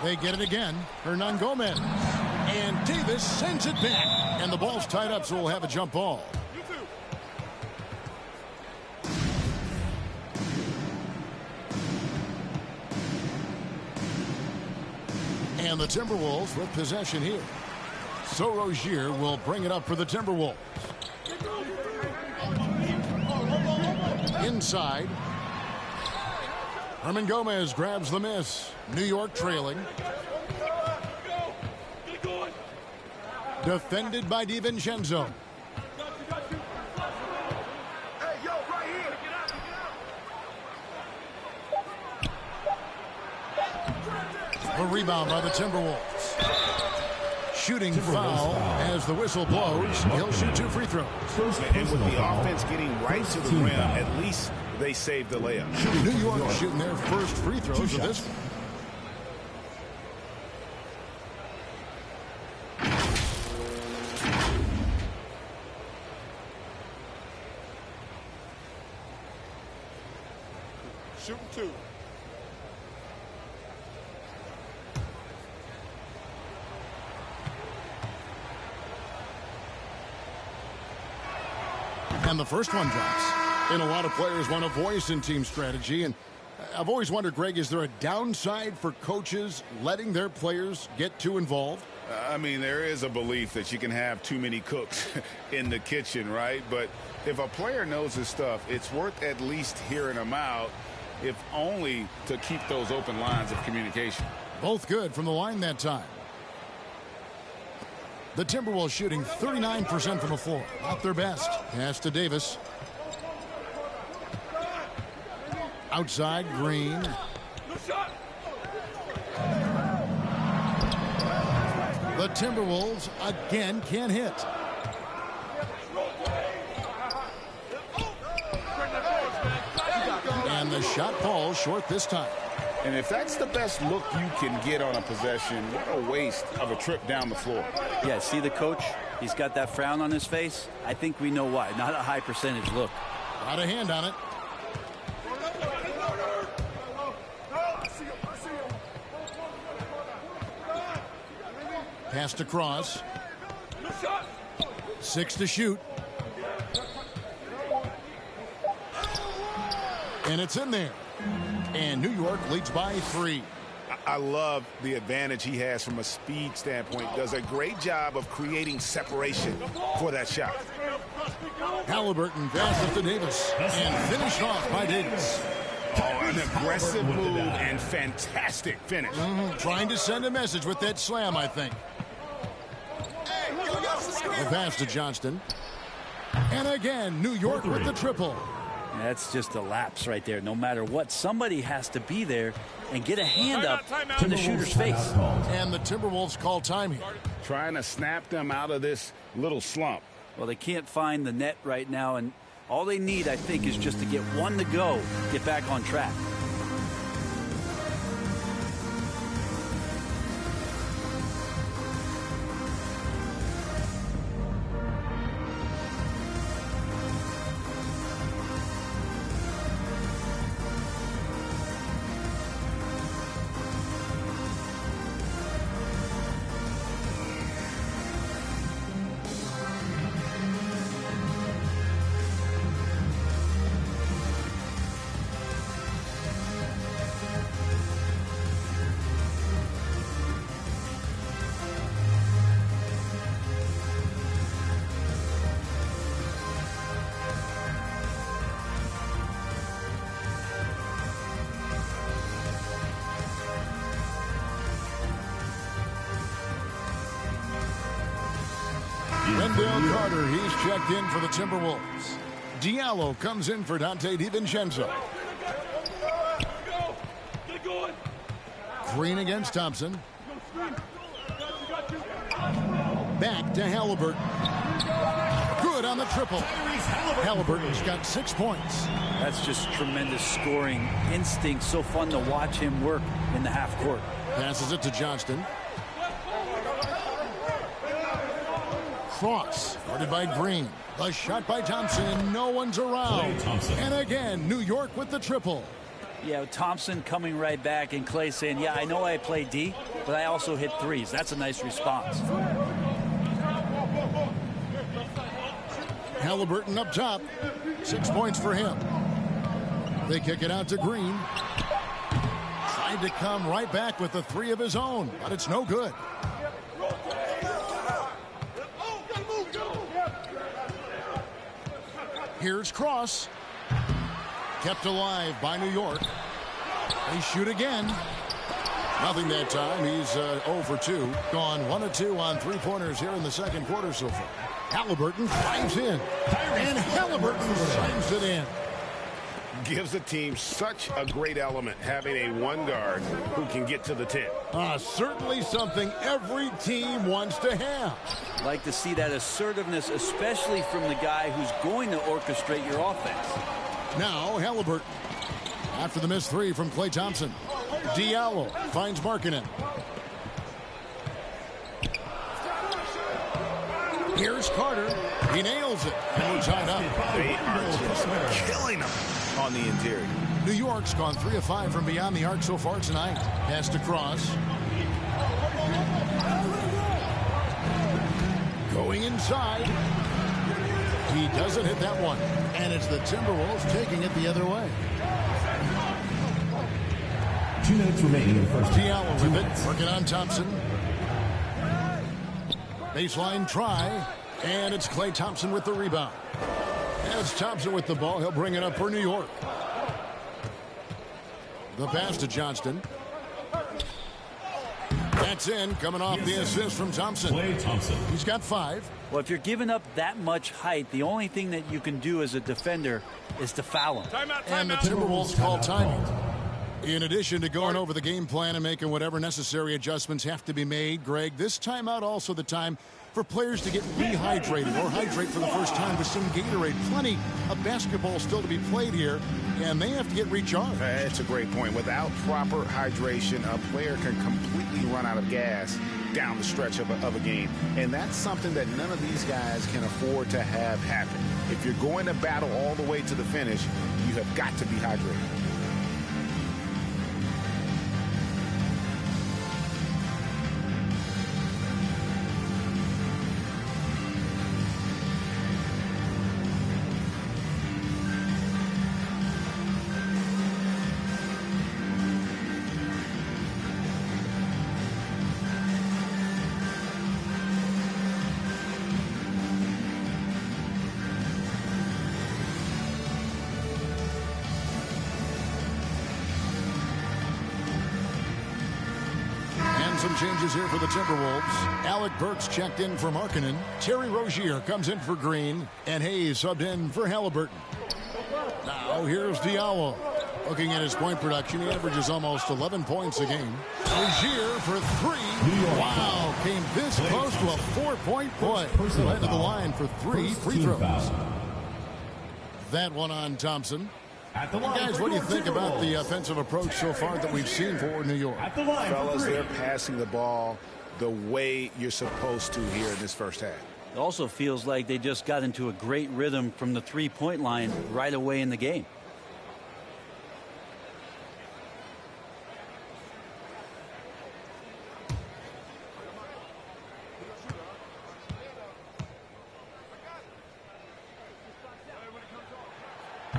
Speaker 12: They get it again. Hernan Gomez. And Davis sends it back. And the ball's tied up, so we'll have a jump ball. And the Timberwolves with possession here. So Rozier will bring it up for the Timberwolves. inside. Herman Gomez grabs the miss. New York trailing. Defended by DiVincenzo. A rebound by the Timberwolves. Shooting foul as the whistle blows. He'll shoot 2 free throws.
Speaker 16: And with the offense getting right to the rim, at least they saved the layup.
Speaker 12: New York shooting their first free throws of this one.
Speaker 9: Shooting 2.
Speaker 12: And the first one drops. And a lot of players want a voice in team strategy. And I've always wondered, Greg, is there a downside for coaches letting their players get too involved?
Speaker 13: I mean, there is a belief that you can have too many cooks in the kitchen, right? But if a player knows his stuff, it's worth at least hearing them out, if only to keep those open lines of communication.
Speaker 12: Both good from the line that time. The Timberwolves shooting 39% from the floor. Not their best. Pass to Davis. Outside, Green. The Timberwolves again can't hit. And the shot falls short this time.
Speaker 13: And if that's the best look you can get on a possession, what a waste of a trip down the floor.
Speaker 4: Yeah, see the coach? He's got that frown on his face. I think we know why. Not a high percentage look.
Speaker 12: Got a hand on it. Passed across. 6 to shoot. And it's in there. And New York leads by 3.
Speaker 16: I love the advantage he has from a speed standpoint. Does a great job of creating separation for that shot.
Speaker 12: Halliburton passes to Davis and finished off by Davis.
Speaker 16: Oh, an aggressive move and fantastic finish.
Speaker 12: Trying to send a message with that slam, I think. The pass to Johnston. And again, New York with the triple.
Speaker 4: That's just a lapse right there. No matter what, somebody has to be there and get a hand up to the shooter's face.
Speaker 12: And the Timberwolves call time here.
Speaker 13: Trying to snap them out of this little slump.
Speaker 4: Well, they can't find the net right now, and all they need, I think, is just to get one to go, get back on track.
Speaker 12: Wendell Carter, he's checked in for the Timberwolves. Diallo comes in for Dante DiVincenzo. Green against Thompson. Back to Halliburton. Good on the triple. Halliburton's got 6 points.
Speaker 4: That's just tremendous scoring instinct. So fun to watch him work in the half court.
Speaker 12: Passes it to Johnston. Cross, guarded by Green. The shot by Thompson, and no one's around. And again, New York with the triple.
Speaker 4: Yeah, Thompson coming right back, and Clay saying, yeah, I know I play D, but I also hit threes. That's a nice response.
Speaker 12: Halliburton up top. 6 points for him. They kick it out to Green. Tried to come right back with the 3 of his own, but it's no good. Here's Cross. kept alive by New York. They shoot again. Nothing that time. He's 0 for 2. Gone 1 of 2 on three-pointers here in the second quarter so far. Halliburton drives in. And Halliburton slams it in.
Speaker 16: Gives the team such a great element, having a one guard who can get to the 10.
Speaker 12: Certainly something every team wants to have.
Speaker 4: Like to see that assertiveness, especially from the guy who's going to orchestrate your offense.
Speaker 12: Now Halliburton. After the missed three from Klay Thompson. Diallo finds Markkanen. Here's Carter. He nails it. And we're tied up.
Speaker 16: They are just killing them on the interior.
Speaker 12: New York's gone 3 of 5 from beyond the arc so far tonight. Pass to Cross. Going inside. He doesn't hit that one. And it's the Timberwolves taking it the other way.
Speaker 5: 2 minutes remaining in the first.
Speaker 12: Diallo with it. Working on Thompson. Baseline try. And it's Klay Thompson with the rebound. And it's Thompson with the ball. He'll bring it up for New York. The pass to Johnston. That's in. Coming off the assist from Thompson.
Speaker 5: Klay Thompson.
Speaker 12: He's got 5.
Speaker 4: Well, if you're giving up that much height, the only thing that you can do as a defender is to foul him.
Speaker 12: And the Timberwolves call timeout. In addition to going over the game plan and making whatever necessary adjustments have to be made, Greg, this timeout also the time for players to get rehydrated or hydrate for the first time with some Gatorade. Plenty of basketball still to be played here, and they have to get recharged.
Speaker 13: That's a great point. Without proper hydration, a player can completely run out of gas down the stretch of a game. And that's something that none of these guys can afford to have happen. If you're going to battle all the way to the finish, you have got to be hydrated.
Speaker 12: Some changes here for the Timberwolves. Alec Burks checked in for Markkanen. Terry Rozier comes in for Green. And Hayes subbed in for Halliburton. Now here's Diallo. Looking at his point production, he averages almost 11 points a game. Rozier for 3. Wow, came this close to a 4-point play. Led to the line for 3 free throws. That one on Thompson. Guys, what do you think about the offensive approach so far that we've seen for New York?
Speaker 13: Fellas, they're passing the ball the way you're supposed to here in this first half.
Speaker 4: It also feels like they just got into a great rhythm from the three-point line right away in the game.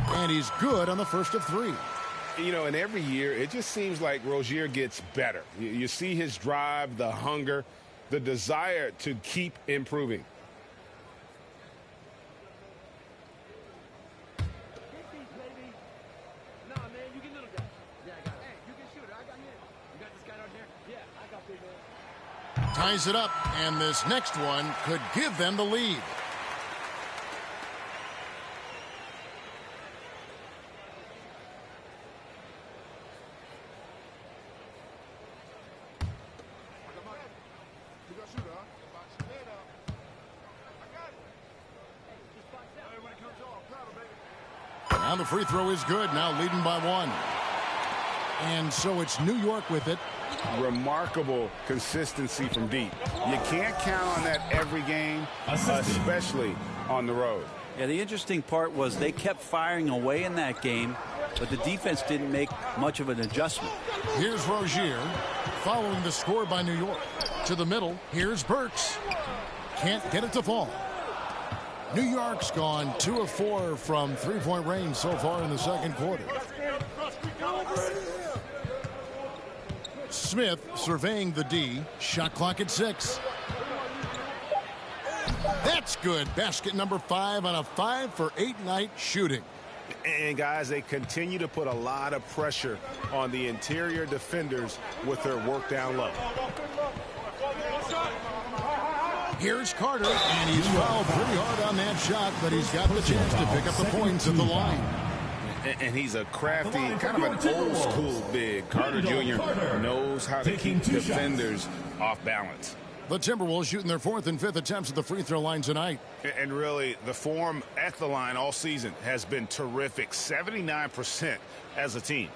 Speaker 12: And he's good on the first of 3.
Speaker 16: You know, and every year, it just seems like Rozier gets better. You see his drive, the hunger, the desire to keep improving.
Speaker 12: Ties it up, and this next one could give them the lead. Now the free throw is good. Now leading by 1. And so it's New York with it.
Speaker 16: Remarkable consistency from deep. You can't count on that every game, especially on the road.
Speaker 4: Yeah, the interesting part was they kept firing away in that game, but the defense didn't make much of an adjustment.
Speaker 12: Here's Rozier following the score by New York. To the middle, here's Burks. Can't get it to fall. New York's gone 2 of 4 from three-point range so far in the second quarter. Smith surveying the D. Shot clock at 6. That's good. Basket number 5 on a 5 for 8 night shooting.
Speaker 16: And, guys, they continue to put a lot of pressure on the interior defenders with their work down low.
Speaker 12: Here's Carter, and he's fouled pretty hard on that shot, but he's got the chance to pick up the points at the line.
Speaker 16: And he's a crafty, kind of an old-school big. Carter Jr. knows how to keep defenders off balance.
Speaker 12: The Timberwolves shooting their 4th and 5th attempts at the free throw line tonight.
Speaker 16: And really, the form at the line all season has been terrific. 79% as a team.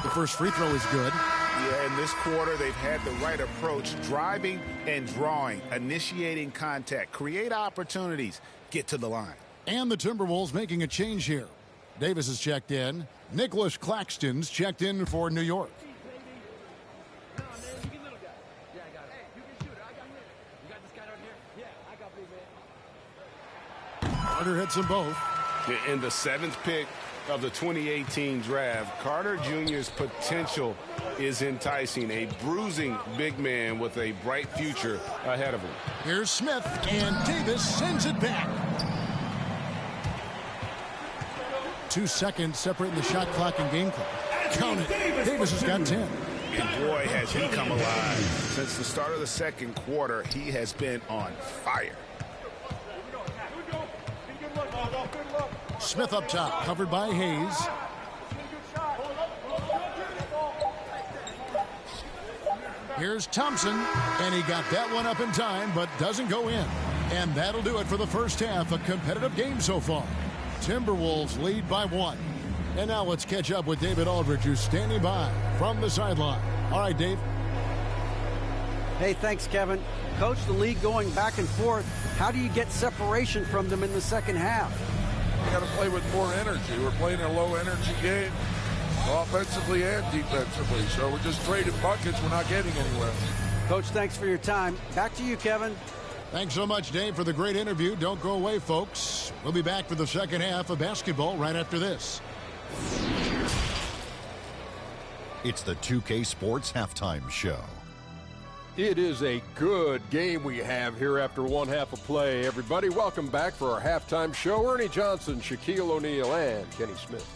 Speaker 12: The first free throw is good.
Speaker 13: Yeah, in this quarter, they've had the right approach, driving and drawing, initiating contact, create opportunities, get to the line.
Speaker 12: And the Timberwolves making a change here. Davis is checked in. Nicholas Claxton's checked in for New York. Carter hits them both.
Speaker 16: In the 7th pick of the 2018 draft, Carter Jr.'s potential is enticing. A bruising big man with a bright future ahead of him.
Speaker 12: Here's Smith, and Davis sends it back. 2 seconds separating the shot clock and game clock. Count it. Davis has got 10.
Speaker 13: And boy, has he come alive. Since the start of the 2nd quarter, he has been on fire.
Speaker 12: Smith up top, covered by Hayes. Here's Thompson, and he got that one up in time, but doesn't go in. And that'll do it for the first half. A competitive game so far. Timberwolves lead by 1. And now let's catch up with David Aldridge, who's standing by from the sideline. All right, Dave.
Speaker 14: Hey, thanks, Kevin. Coach, the league going back and forth. How do you get separation from them in the second half?
Speaker 9: You got to play with more energy. We're playing a low-energy game, offensively and defensively. So we're just trading buckets. We're not getting anywhere.
Speaker 14: Coach, thanks for your time. Back to you, Kevin.
Speaker 12: Thanks so much, Dave, for the great interview. Don't go away, folks. We'll be back for the second half of basketball right after this.
Speaker 7: It's the 2K Sports Halftime Show.
Speaker 8: It is a good game we have here after one half of play. Everybody, welcome back for our halftime show. Ernie Johnson, Shaquille O'Neal, and Kenny Smith.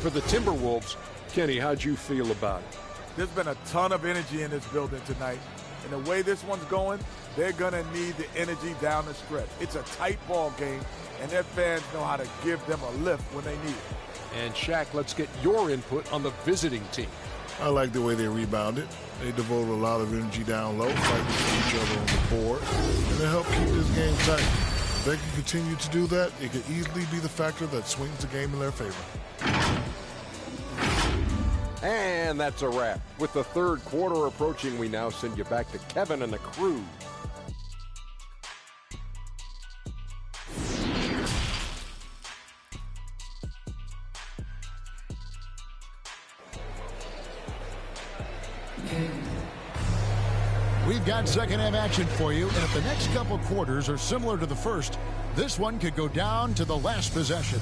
Speaker 8: For the Timberwolves, Kenny, how'd you feel about it?
Speaker 9: There's been a ton of energy in this building tonight. And the way this one's going, they're going to need the energy down the stretch. It's a tight ball game, and their fans know how to give them a lift when they need it.
Speaker 8: And Shaq, let's get your input on the visiting team.
Speaker 10: I like the way they rebounded. They devoted a lot of energy down low, fighting for each other on the board, and they helped keep this game tight. If they can continue to do that, it could easily be the factor that swings the game in their favor.
Speaker 8: And that's a wrap. With the 3rd quarter approaching, we now send you back to Kevin and the crew.
Speaker 12: We've got second half action for you, and if the next couple quarters are similar to the first, this one could go down to the last possession.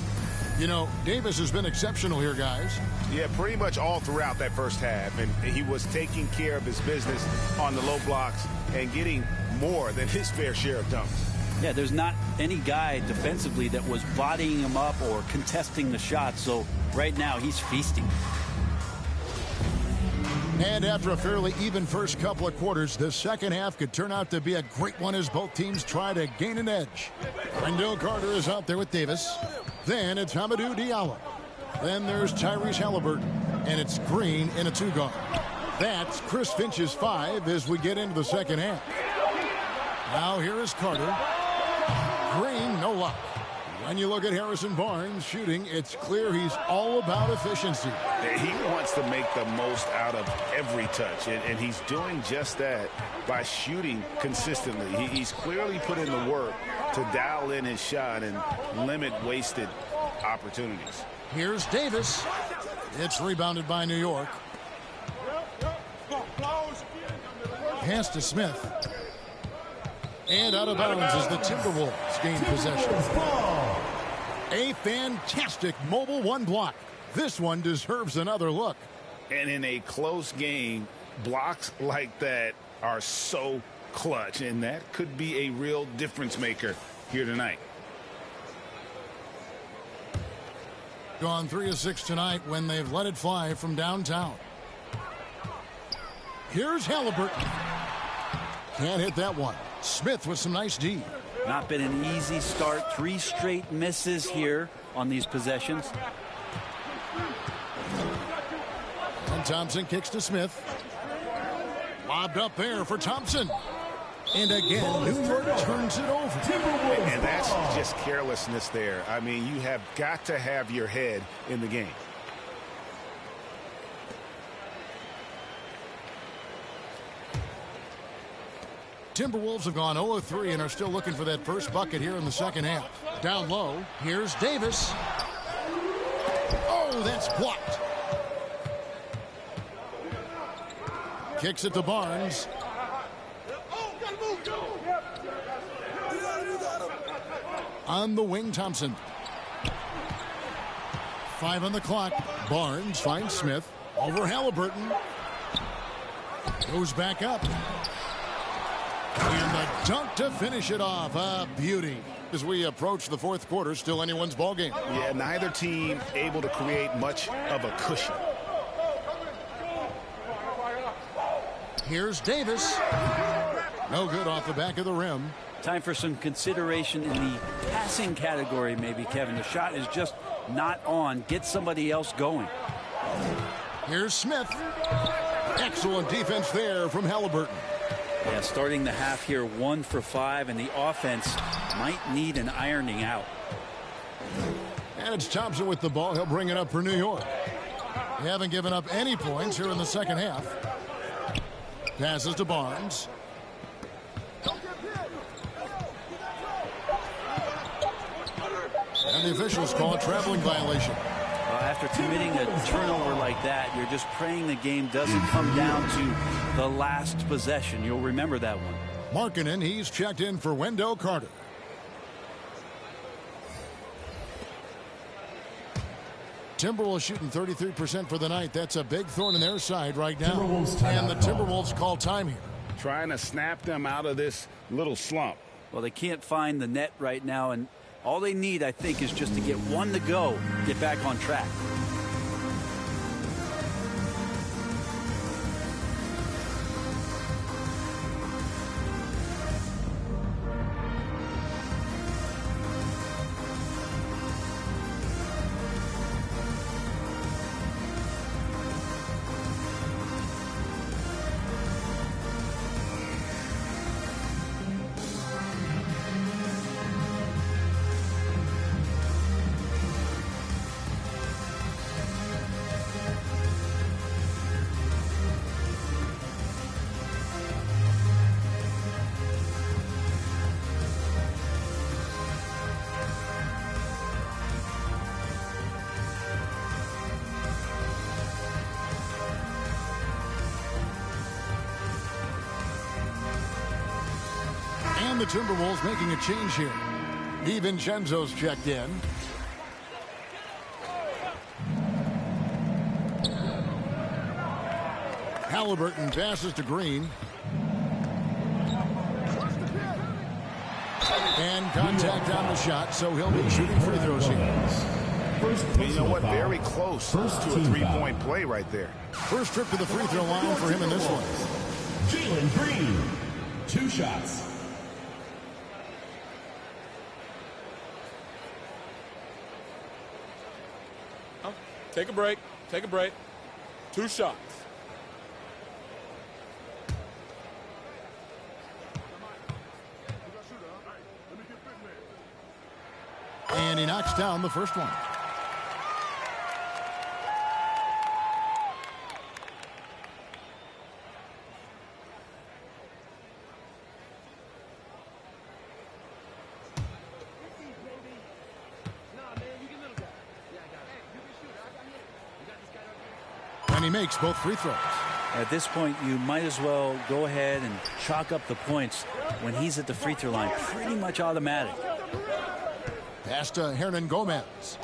Speaker 12: You know, Davis has been exceptional here, guys.
Speaker 13: Yeah, pretty much all throughout that first half, and he was taking care of his business on the low blocks and getting more than his fair share of dunks.
Speaker 4: Yeah, there's not any guy defensively that was bodying him up or contesting the shot, so right now he's feasting.
Speaker 12: And after a fairly even first couple of quarters, the second half could turn out to be a great one as both teams try to gain an edge. Wendell Carter is out there with Davis. Then it's Hamidou Diallo. Then there's Tyrese Halliburton. And it's Green in a 2-guard. That's Chris Finch's 5 as we get into the second half. Now here is Carter. Green, no luck. When you look at Harrison Barnes shooting, it's clear he's all about efficiency.
Speaker 13: He wants to make the most out of every touch, and he's doing just that by shooting consistently. He's clearly put in the work to dial in his shot and limit wasted opportunities.
Speaker 12: Here's Davis. It's rebounded by New York. Pass to Smith. And out of bounds as the Timberwolves gain possession. A fantastic mobile 1 block. This one deserves another look.
Speaker 13: And in a close game, Blocks like that are so clutch, and that could be a real difference maker here tonight.
Speaker 12: Gone 3 of 6 tonight when they've let it fly from downtown. Here's Halliburton. Can't hit that one. Smith with some nice D.
Speaker 4: Not been an easy start. 3 straight misses here on these possessions.
Speaker 12: And Thompson kicks to Smith. Lobbed up there for Thompson. And again, New York turns it over.
Speaker 13: And that's just carelessness there. I mean, you have got to have your head in the game.
Speaker 12: Timberwolves have gone 0 of 3 and are still looking for that first bucket here in the second half. Down low, here's Davis. Oh, that's blocked. Kicks it to Barnes. On the wing, Thompson. 5 on the clock. Barnes finds Smith. Over Halliburton. Goes back up. And the dunk to finish it off. A beauty. As we approach the fourth quarter, still anyone's ball game.
Speaker 13: Yeah, neither team able to create much of a cushion.
Speaker 12: Here's Davis. No good off the back of the rim.
Speaker 4: Time for some consideration in the passing category, maybe, Kevin. The shot is just not on. Get somebody else going.
Speaker 12: Here's Smith. Excellent defense there from Halliburton.
Speaker 4: Yeah, starting the half here 1 for 5, and the offense might need an ironing out.
Speaker 12: And it's Thompson with the ball. He'll bring it up for New York. They haven't given up any points here in the second half. Passes to Barnes. And the officials call a traveling violation.
Speaker 4: After committing a turnover like that, you're just praying the game doesn't come down to the last possession. You'll remember that one.
Speaker 12: Markkanen, he's checked in for Wendell Carter. Timberwolves shooting 33% for the night. That's a big thorn in their side right now. And the Timberwolves call time here.
Speaker 13: Trying to snap them out of this little slump.
Speaker 4: Well, they can't find the net right now, and all they need, I think, is just to get one to go, get back on track.
Speaker 12: The Timberwolves making a change here. DiVincenzo's checked in. Halliburton passes to Green. And contact on the shot, so he'll be shooting free throws here.
Speaker 13: You know what? Very close to a three-point play right there.
Speaker 12: First trip to the free throw line for him in this one.
Speaker 5: Jalen Green, 2 shots.
Speaker 11: Take a break. Take a break. 2 shots.
Speaker 12: And he knocks down the first one. And he makes both free throws.
Speaker 4: At this point, you might as well go ahead and chalk up the points when he's at the free throw line. Pretty much automatic.
Speaker 12: Pass to Hernan Gomez.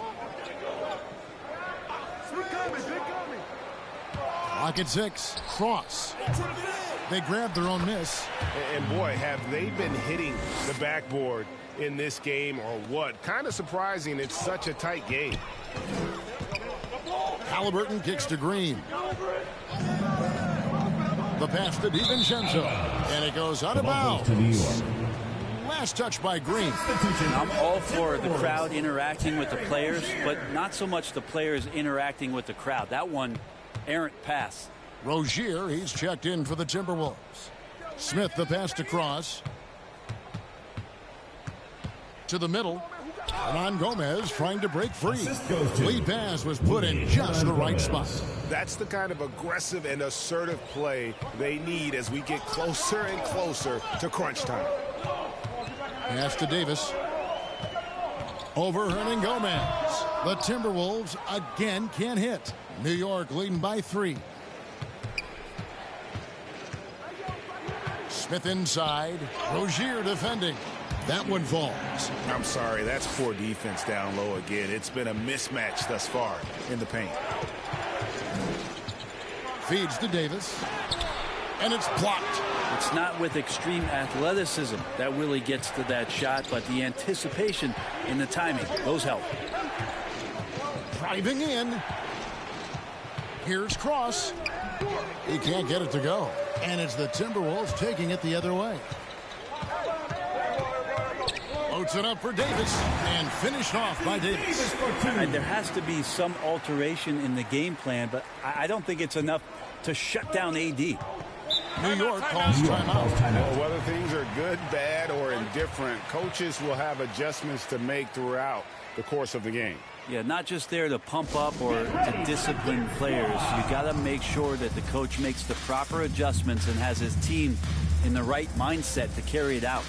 Speaker 12: Clock at 6. Cross. They grabbed their own miss.
Speaker 16: And boy, have they been hitting the backboard in this game or what? Kind of surprising it's such a tight game.
Speaker 12: Halliburton kicks to Green. The pass to DiVincenzo. And it goes out of bounds. Last touch by Green.
Speaker 4: I'm all for the crowd interacting with the players, but not so much the players interacting with the crowd. That one, errant pass.
Speaker 12: Rozier, he's checked in for the Timberwolves. Smith, the pass to Cross. To the middle. Hernan Gomez trying to break free. Lead pass was put in just the right spot.
Speaker 16: That's the kind of aggressive and assertive play they need as we get closer and closer to crunch time.
Speaker 12: Pass to Davis. Over Hernan Gomez. The Timberwolves again can't hit. New York leading by 3. Smith inside. Rozier defending. That one falls.
Speaker 13: I'm sorry, that's poor defense down low again. It's been a mismatch thus far in the paint.
Speaker 12: Feeds to Davis. And it's blocked.
Speaker 4: It's not with extreme athleticism that really gets to that shot, but the anticipation and the timing, those help.
Speaker 12: Driving in. Here's Cross. He can't get it to go. And it's the Timberwolves taking it the other way. Loads it up for Davis and finished off by Davis.
Speaker 4: There has to be some alteration in the game plan, but I don't think it's enough to shut down AD.
Speaker 12: New York calls timeout.
Speaker 13: Well, whether things are good, bad, or indifferent, coaches will have adjustments to make throughout the course of the game.
Speaker 4: Yeah, not just there to pump up or to discipline players. You got to make sure that the coach makes the proper adjustments and has his team in the right mindset to carry it out.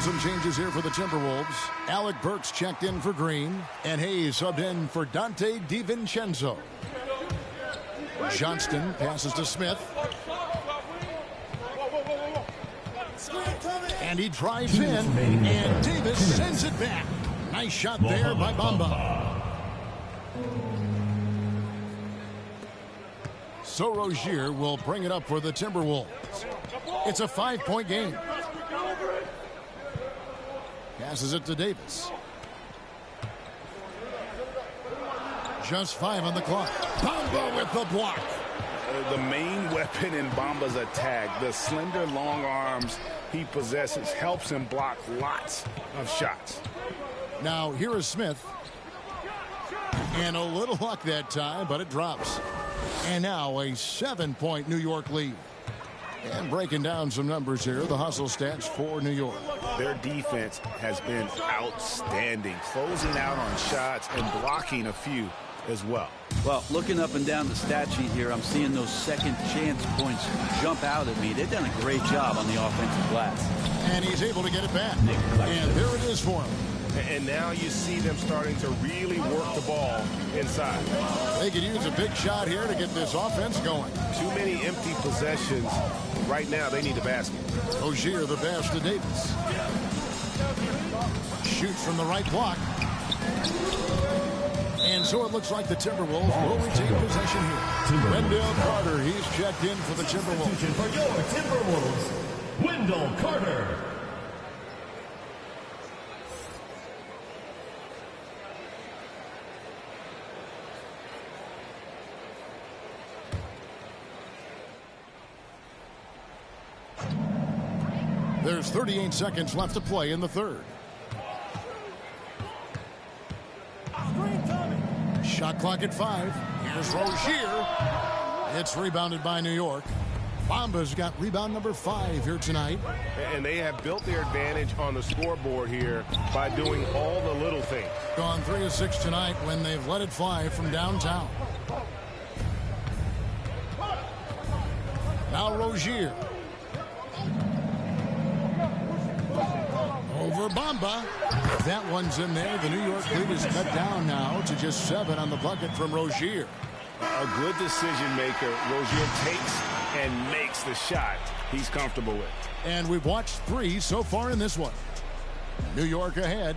Speaker 12: Some changes here for the Timberwolves. Alec Burks checked in for Green, and Hayes subbed in for Dante DiVincenzo. Johnston passes to Smith. And he drives in, and Davis sends it back. Nice shot there by Bamba. So Rozier will bring it up for the Timberwolves. It's a 5-point game. Passes it to Davis. Just 5 on the clock. Bamba with the block.
Speaker 13: The main weapon in Bamba's attack, the slender long arms he possesses, helps him block lots of shots.
Speaker 12: Now here is Smith. And a little luck that time, but it drops. And now a 7-point New York lead. And breaking down some numbers here, the hustle stats for New York.
Speaker 13: Their defense has been outstanding, closing out on shots and blocking a few as well.
Speaker 4: Well, looking up and down the stat sheet here, I'm seeing those second chance points jump out at me. They've done a great job on the offensive glass.
Speaker 12: And he's able to get it back. And there it is for him.
Speaker 16: And now you see them starting to really work the ball inside.
Speaker 12: They could use a big shot here to get this offense going.
Speaker 16: Too many empty possessions. Right now, they need a basket.
Speaker 12: Rozier, the pass to Davis. Shoots from the right block. And so it looks like the Timberwolves will retain possession here. Wendell Carter, he's checked in for the Timberwolves.
Speaker 5: For your Timberwolves, Wendell Carter.
Speaker 12: There's 38 seconds left to play in the third. Shot clock at 5. Here's Rozier. It's rebounded by New York. Bomba's got rebound number 5 here tonight.
Speaker 16: And they have built their advantage on the scoreboard here by doing all the little things.
Speaker 12: Gone 3 of 6 tonight when they've let it fly from downtown. Now Rozier. Over Bamba. That one's in there. The New York lead is cut down now to just 7 on the bucket from Rozier.
Speaker 16: A good decision maker. Rozier takes and makes the shot he's comfortable with.
Speaker 12: And we've watched 3 so far in this one. New York ahead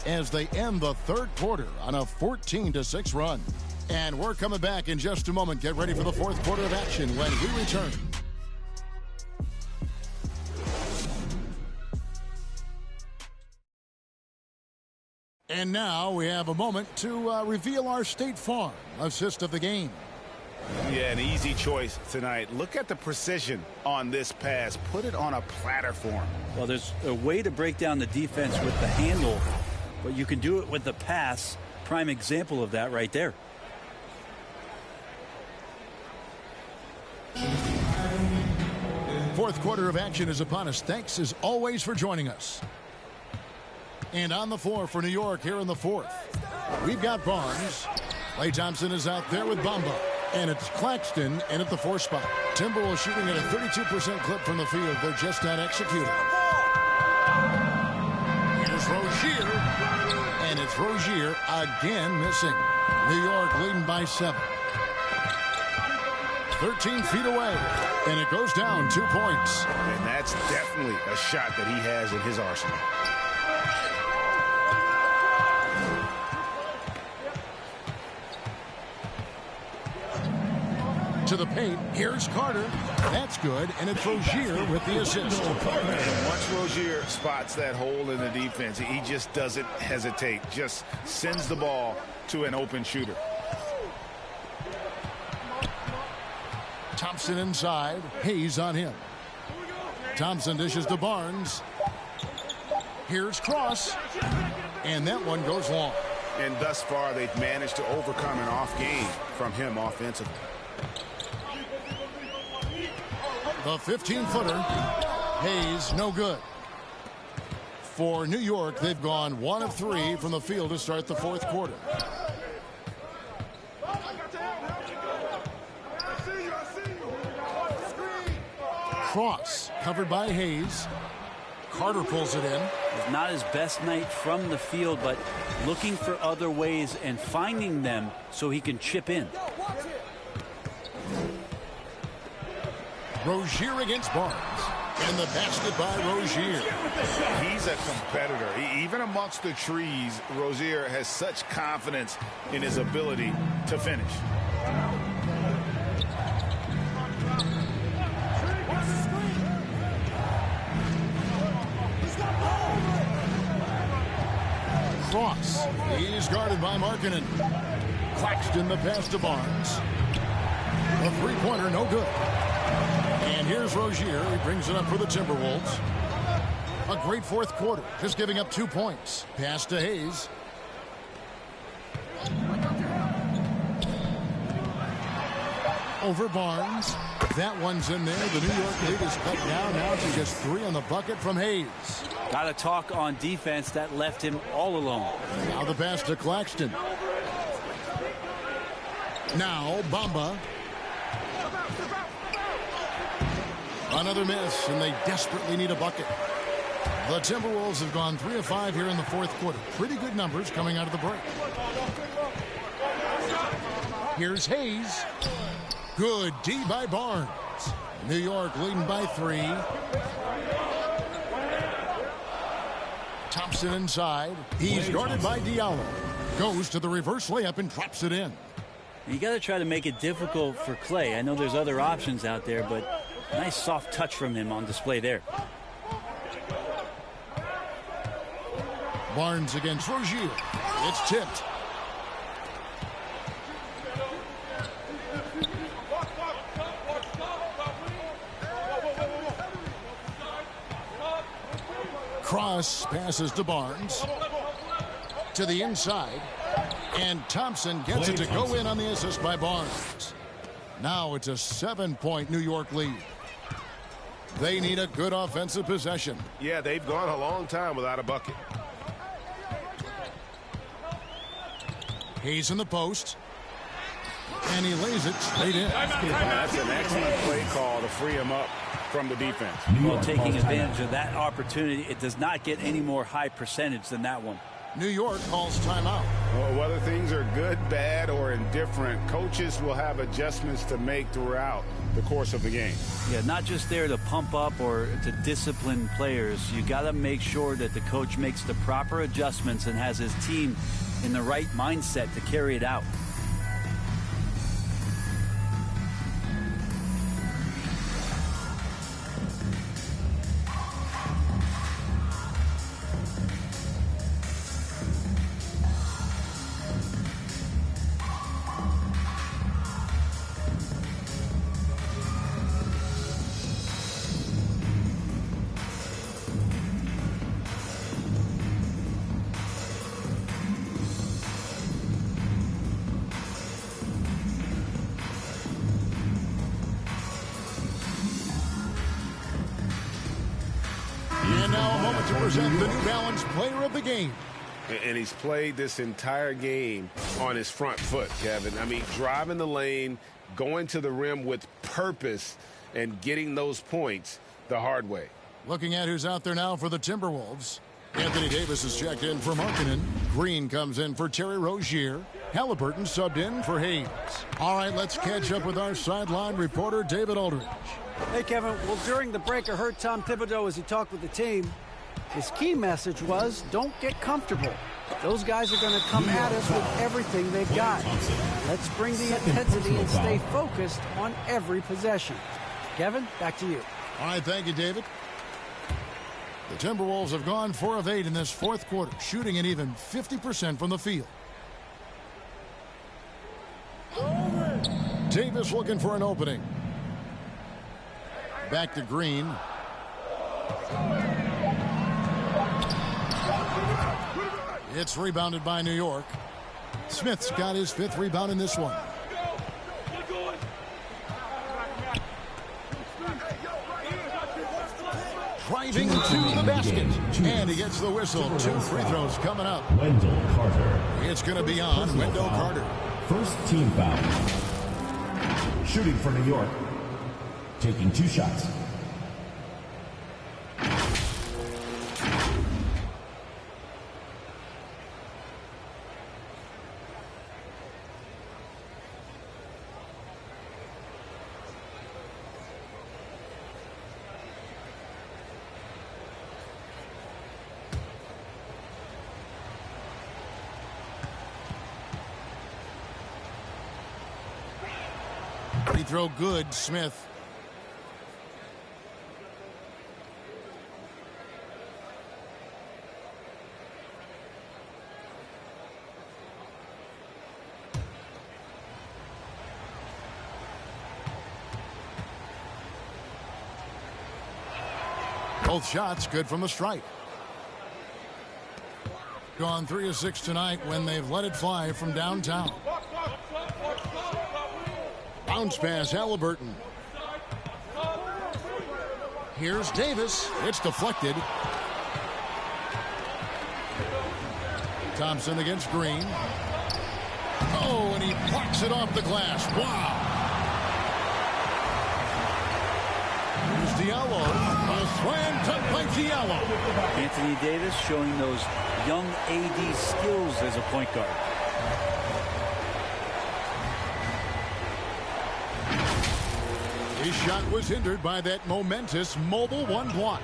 Speaker 12: as they end the third quarter on a 14-6 run. And we're coming back in just a moment. Get ready for the fourth quarter of action when we return. And now we have a moment to reveal our State Farm assist of the game.
Speaker 13: Yeah, an easy choice tonight. Look at the precision on this pass. Put it on a platter form.
Speaker 4: Well, there's a way to break down the defense with the handle, but you can do it with the pass. Prime example of that right there.
Speaker 12: Fourth quarter of action is upon us. Thanks as always for joining us. And on the floor for New York here in the fourth, we've got Barnes. Klay Thompson is out there with Bamba. And it's Claxton in at the 4 spot. Timberwolves shooting at a 32% clip from the field. They're just not executing. Here's Rozier. And it's Rozier again missing. New York leading by 7. 13 feet away. And it goes down 2 points.
Speaker 13: And that's definitely a shot that he has in his arsenal.
Speaker 12: To the paint. Here's Carter. That's good. And it's Rozier with the assist.
Speaker 13: Once Rozier spots that hole in the defense, he just doesn't hesitate. Just sends the ball to an open shooter.
Speaker 12: Thompson inside. Hayes on him. Thompson dishes to Barnes. Here's Cross. And that one goes long.
Speaker 13: And thus far, they've managed to overcome an off game from him offensively.
Speaker 12: The 15-footer. Hayes, no good. For New York, they've gone 1 of 3 from the field to start the fourth quarter. Cross, covered by Hayes. Carter pulls it in.
Speaker 4: It's not his best night from the field, but looking for other ways and finding them so he can chip in.
Speaker 12: Rozier against Barnes. And the basket by Rozier.
Speaker 13: He's a competitor. Even amongst the trees, Rozier has such confidence in his ability to finish.
Speaker 12: Cross. He's guarded by Markkanen. Claxton the pass to Barnes. A three-pointer, no good. And here's Rozier. He brings it up for the Timberwolves. A great fourth quarter, just giving up 2 points. Pass to Hayes. Over Barnes. That one's in there. The New York lead is cut down now to just 3 on the bucket from Hayes.
Speaker 4: Got to talk on defense. That left him all alone.
Speaker 12: Now the pass to Claxton. Now Bamba. Another miss, and they desperately need a bucket. The Timberwolves have gone 3 of 5 here in the fourth quarter. Pretty good numbers coming out of the break. Here's Hayes. Good D by Barnes. New York leading by 3. Thompson inside. He's guarded by Diallo. Goes to the reverse layup and drops it in.
Speaker 4: You got to try to make it difficult for Klay. I know there's other options out there, but nice soft touch from him on display there.
Speaker 12: Barnes against Rozier. It's tipped. Cross passes to Barnes. To the inside. And Thompson gets it to go in on the assist by Barnes. Now it's a 7-point New York lead. They need a good offensive possession.
Speaker 16: Yeah, they've gone a long time without a bucket.
Speaker 12: He's in the post. And he lays it straight in.
Speaker 13: That's an excellent play call to free him up from the defense.
Speaker 4: Well, taking advantage of that opportunity, it does not get any more high percentage than that one.
Speaker 12: New York calls timeout.
Speaker 13: Well, whether things are good, bad, or indifferent, coaches will have adjustments to make throughout the course of the game.
Speaker 4: Yeah, not just there to pump up or to discipline players. You got to make sure that the coach makes the proper adjustments and has his team in the right mindset to carry it out.
Speaker 12: And now a moment to present the New Balance Player of the Game.
Speaker 16: And he's played this entire game on his front foot, Kevin. I mean, driving the lane, going to the rim with purpose, and getting those points the hard way.
Speaker 12: Looking at who's out there now for the Timberwolves. Anthony Davis is checked in for Markkanen. Green comes in for Terry Rozier. Halliburton subbed in for Hayes. All right, let's catch up with our sideline reporter, David Aldridge.
Speaker 14: Hey, Kevin. Well, during the break, I heard Tom Thibodeau as he talked with the team. His key message was, don't get comfortable. Those guys are going to come at us with everything they've got. Let's bring the intensity and stay focused on every possession. Kevin, back to you.
Speaker 12: All right, thank you, David. The Timberwolves have gone 4 of 8 in this fourth quarter, shooting an even 50% from the field. Davis looking for an opening. Back to Green. It's rebounded by New York. Smith's got his 5th rebound in this one. Driving to the basket. And he gets the whistle. 2 free throws coming up.
Speaker 5: Wendell Carter.
Speaker 12: It's going to be on Wendell Carter.
Speaker 5: First team foul. Shooting for New York. Taking 2 shots.
Speaker 12: Free throw good, Smith. Both shots good from the stripe. Gone 3 of 6 tonight when they've let it fly from downtown. Bounce pass, Halliburton. Here's Davis. It's deflected. Thompson against Green. Oh, and he blocks it off the glass. Wow. Here's Diallo. A slam dunk by Diallo.
Speaker 4: Anthony Davis showing those young AD skills as a point guard.
Speaker 12: His shot was hindered by that momentous mobile 1 block.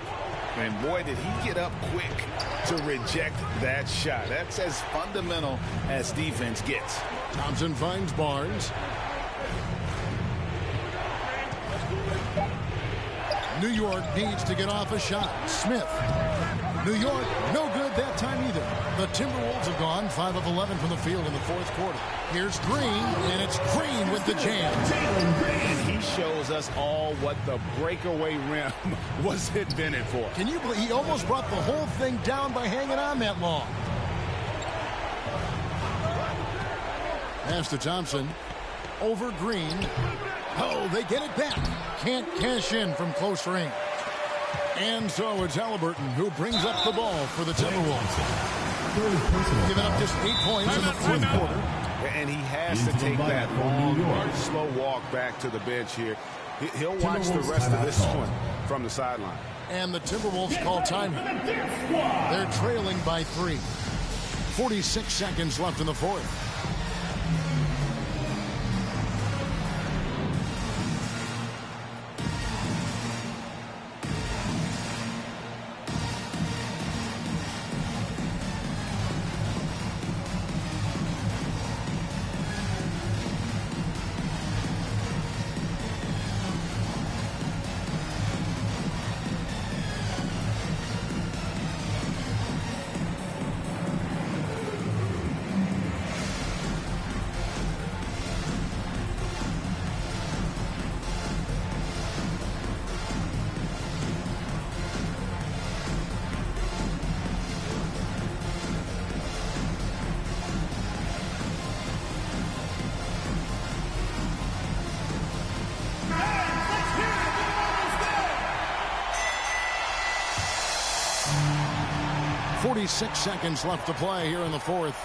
Speaker 13: And boy, did he get up quick to reject that shot. That's as fundamental as defense gets.
Speaker 12: Thompson finds Barnes. New York needs to get off a shot. Smith. New York, no good that time either. The Timberwolves have gone 5 of 11 from the field in the fourth quarter. Here's Green, and it's Green with the jam.
Speaker 13: And he shows us all what the breakaway rim was invented for.
Speaker 12: Can you believe he almost brought the whole thing down by hanging on that long? Pass to Thompson. Over Green. Oh, they get it back. Can't cash in from close range. And so it's Halliburton who brings up the ball for the Timberwolves. Giving up just 8 points in the fourth quarter.
Speaker 16: And he has to take that long, slow walk back to the bench here. He'll watch the rest of this one from the sideline.
Speaker 12: And the Timberwolves call time. They're trailing by 3. 46 seconds left in the fourth. Six seconds left to play here in the fourth.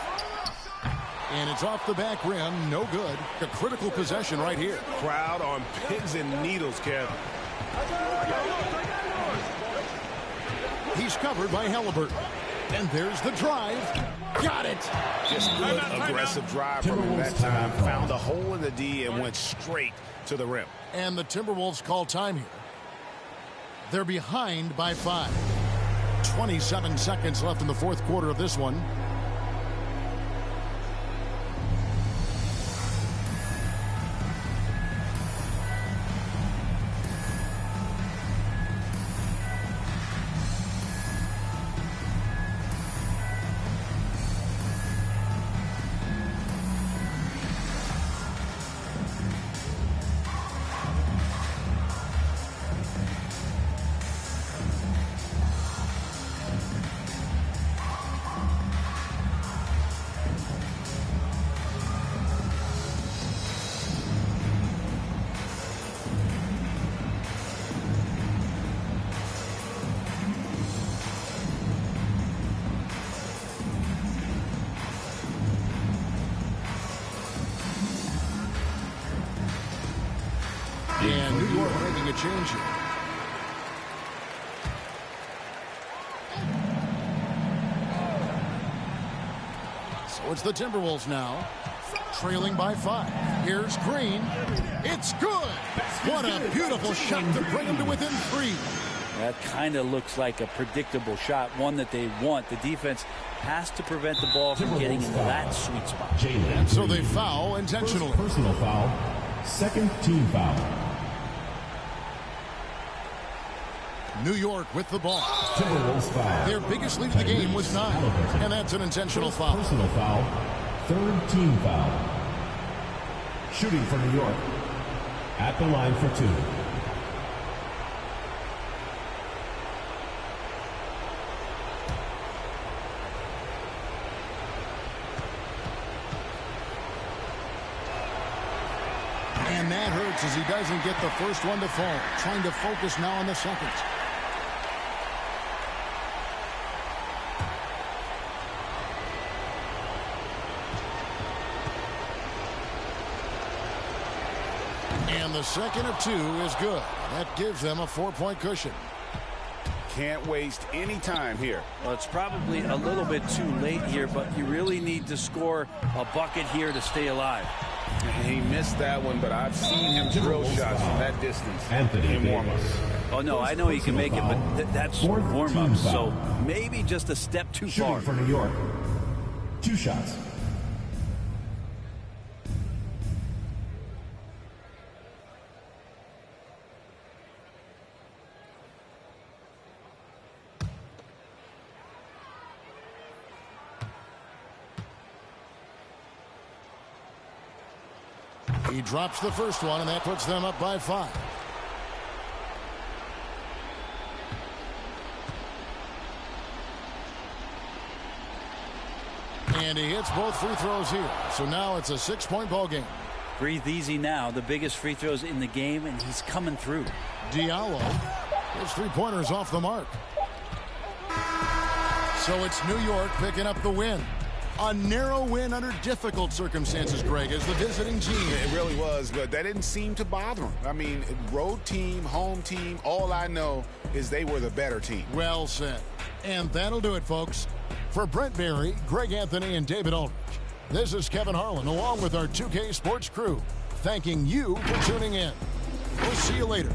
Speaker 12: And it's off the back rim. No good. A critical possession right here.
Speaker 16: Crowd on pins and needles, Kevin.
Speaker 12: He's covered by Halliburton. And there's the drive. Got it.
Speaker 16: Just good, aggressive drive from him that time. Found a hole in the D and went straight to the rim.
Speaker 12: And the Timberwolves call time here. They're behind by 5. 27 seconds left in the fourth quarter of this one. And New York making a change here. So it's the Timberwolves now, trailing by 5. Here's Green. It's good. What a beautiful shot to bring them to within 3.
Speaker 4: That kind of looks like a predictable shot, one that they want. The defense has to prevent the ball from getting into that sweet spot.
Speaker 12: And so they foul intentionally.
Speaker 5: First personal foul. Second team foul.
Speaker 12: New York with the ball.
Speaker 5: Timberwolves foul.
Speaker 12: Their biggest lead of the game was 9. And that's an intentional foul.
Speaker 5: Personal foul. Third team foul. Shooting for New York. At the line for 2.
Speaker 12: And that hurts as he doesn't get the first one to fall. Trying to focus now on the second. And the second of 2 is good. That gives them a 4-point cushion.
Speaker 13: Can't waste any time here.
Speaker 4: Well, it's probably a little bit too late here, but you really need to score a bucket here to stay alive.
Speaker 13: He missed that one, but I've seen him drill shots from that distance in warm-ups.
Speaker 4: Oh, no, I know he can make it, but that's warm-up, so maybe just a step too far.
Speaker 5: Shooting for New York. 2 shots.
Speaker 12: He drops the first one, and that puts them up by 5. And he hits both free throws here. So now it's a 6-point ball game.
Speaker 4: Breathe easy now. The biggest free throws in the game, and he's coming through.
Speaker 12: Diallo. His 3-pointers off the mark. So it's New York picking up the win. A narrow win under difficult circumstances, Greg, as the visiting team.
Speaker 13: It really was, but that didn't seem to bother him. I mean, road team, home team, all I know is they were the better team.
Speaker 12: Well said. And that'll do it, folks. For Brent Barry, Greg Anthony, and David Aldrich, this is Kevin Harlan, along with our 2K Sports crew, thanking you for tuning in. We'll see you later.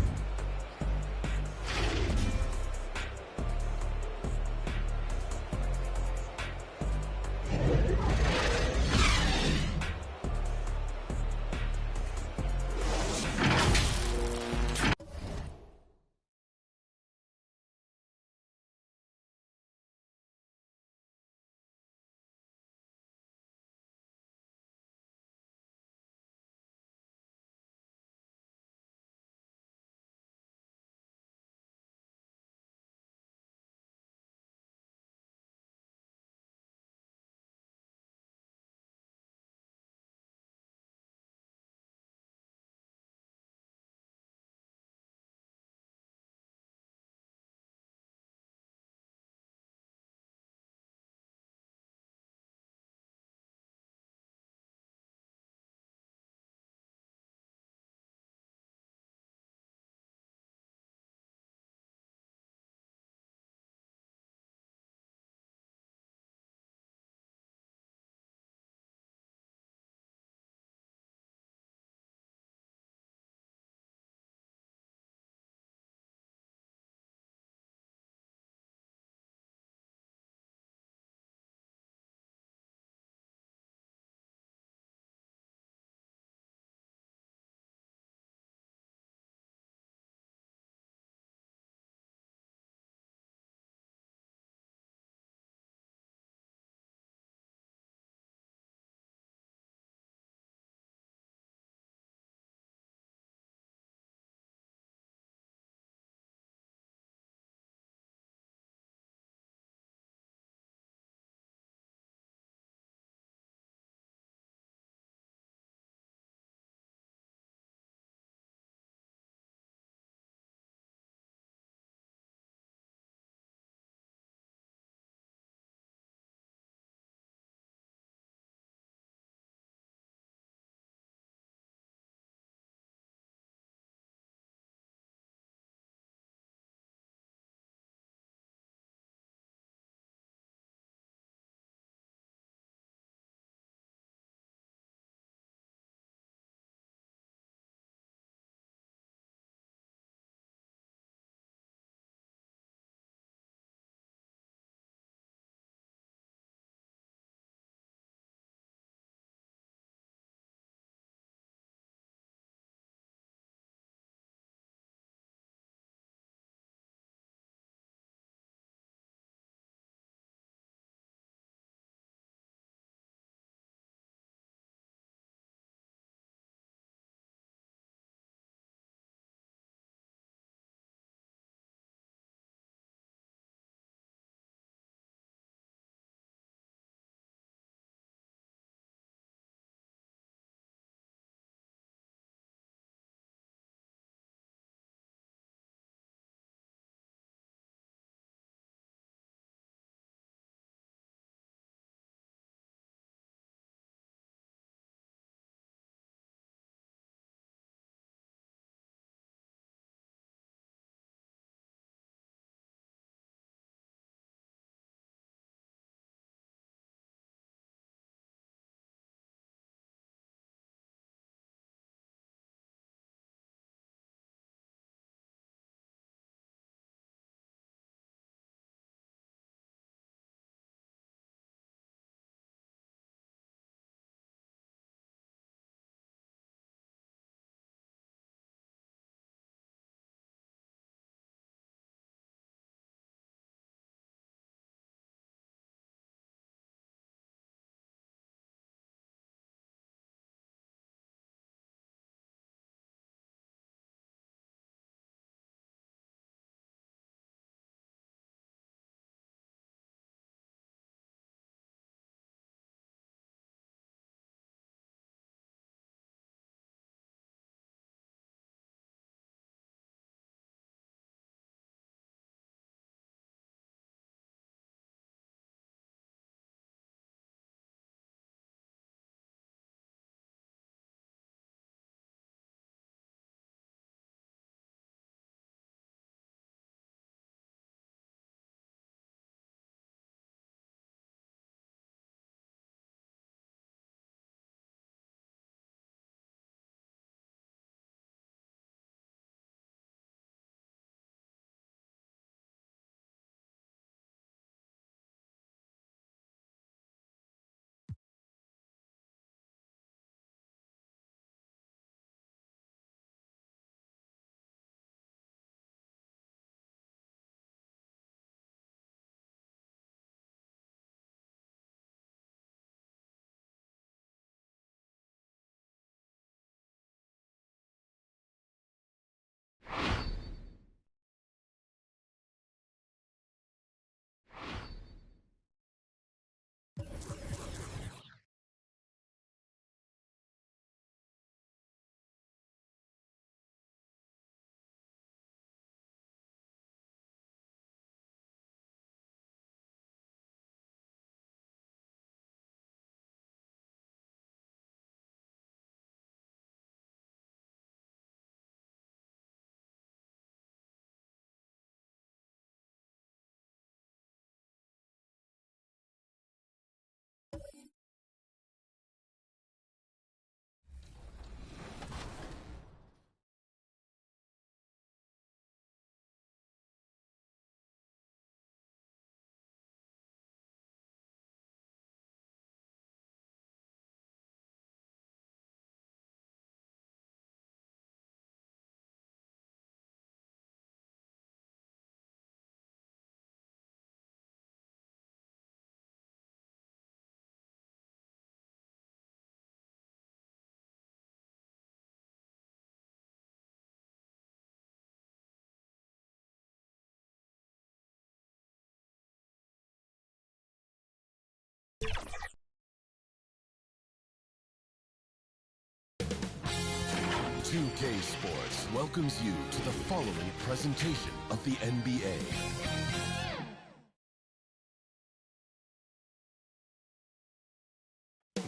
Speaker 6: 2K Sports welcomes you to the following presentation of the NBA.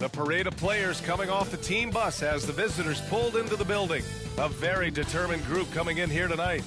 Speaker 1: The parade of players coming off the team bus as the visitors pulled into the building. A very determined group coming in here tonight.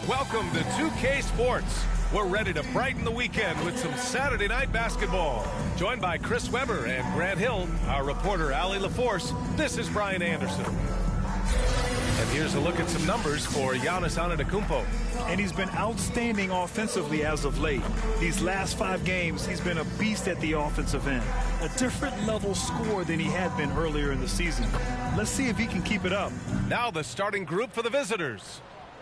Speaker 1: Welcome to 2K Sports. We're ready to brighten the weekend with some Saturday night basketball. Joined by Chris Webber and Grant Hill, our reporter Allie LaForce, this is Brian Anderson. And here's a look at some numbers for Giannis Antetokounmpo.
Speaker 3: And he's been outstanding offensively as of late. These last 5 games, he's been a beast at the offensive end. A different level score than he had been earlier in the season. Let's see if he can keep it up.
Speaker 1: Now the starting group for the visitors.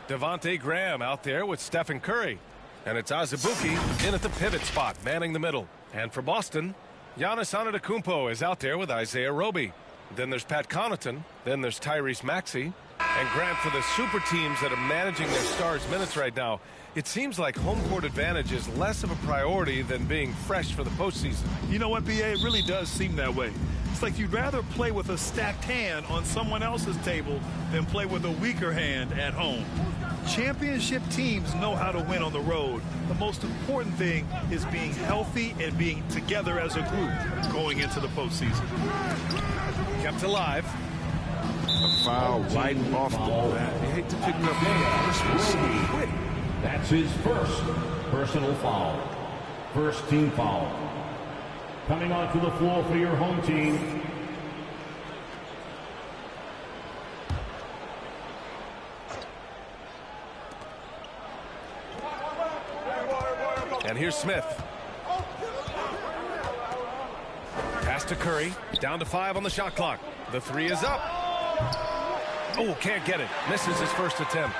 Speaker 1: Devontae Graham out there with Stephen Curry. And it's Azubuike in at the pivot spot, manning the middle. And for Boston, Giannis Antetokounmpo is out there with Isaiah Roby. Then there's Pat Connaughton. Then there's Tyrese Maxey. And Grant, for the super teams that are managing their stars' minutes right now, it seems like home court advantage is less of a priority than being fresh for the postseason.
Speaker 3: You know what, BA? It really does seem that way. It's like you'd rather play with a stacked hand on someone else's table than play with a weaker hand at home. Championship teams know how to win on the road. The most important thing is being healthy and being together as a group going into the postseason.
Speaker 1: Kept alive.
Speaker 13: A foul right off the bat. They hate to pick up that quick.
Speaker 5: That's his first personal foul. First team foul. Coming onto the floor for your home team.
Speaker 1: And here's Smith. Pass to Curry. Down to 5 on the shot clock. The 3 is up. Oh, can't get it. Misses his first attempt.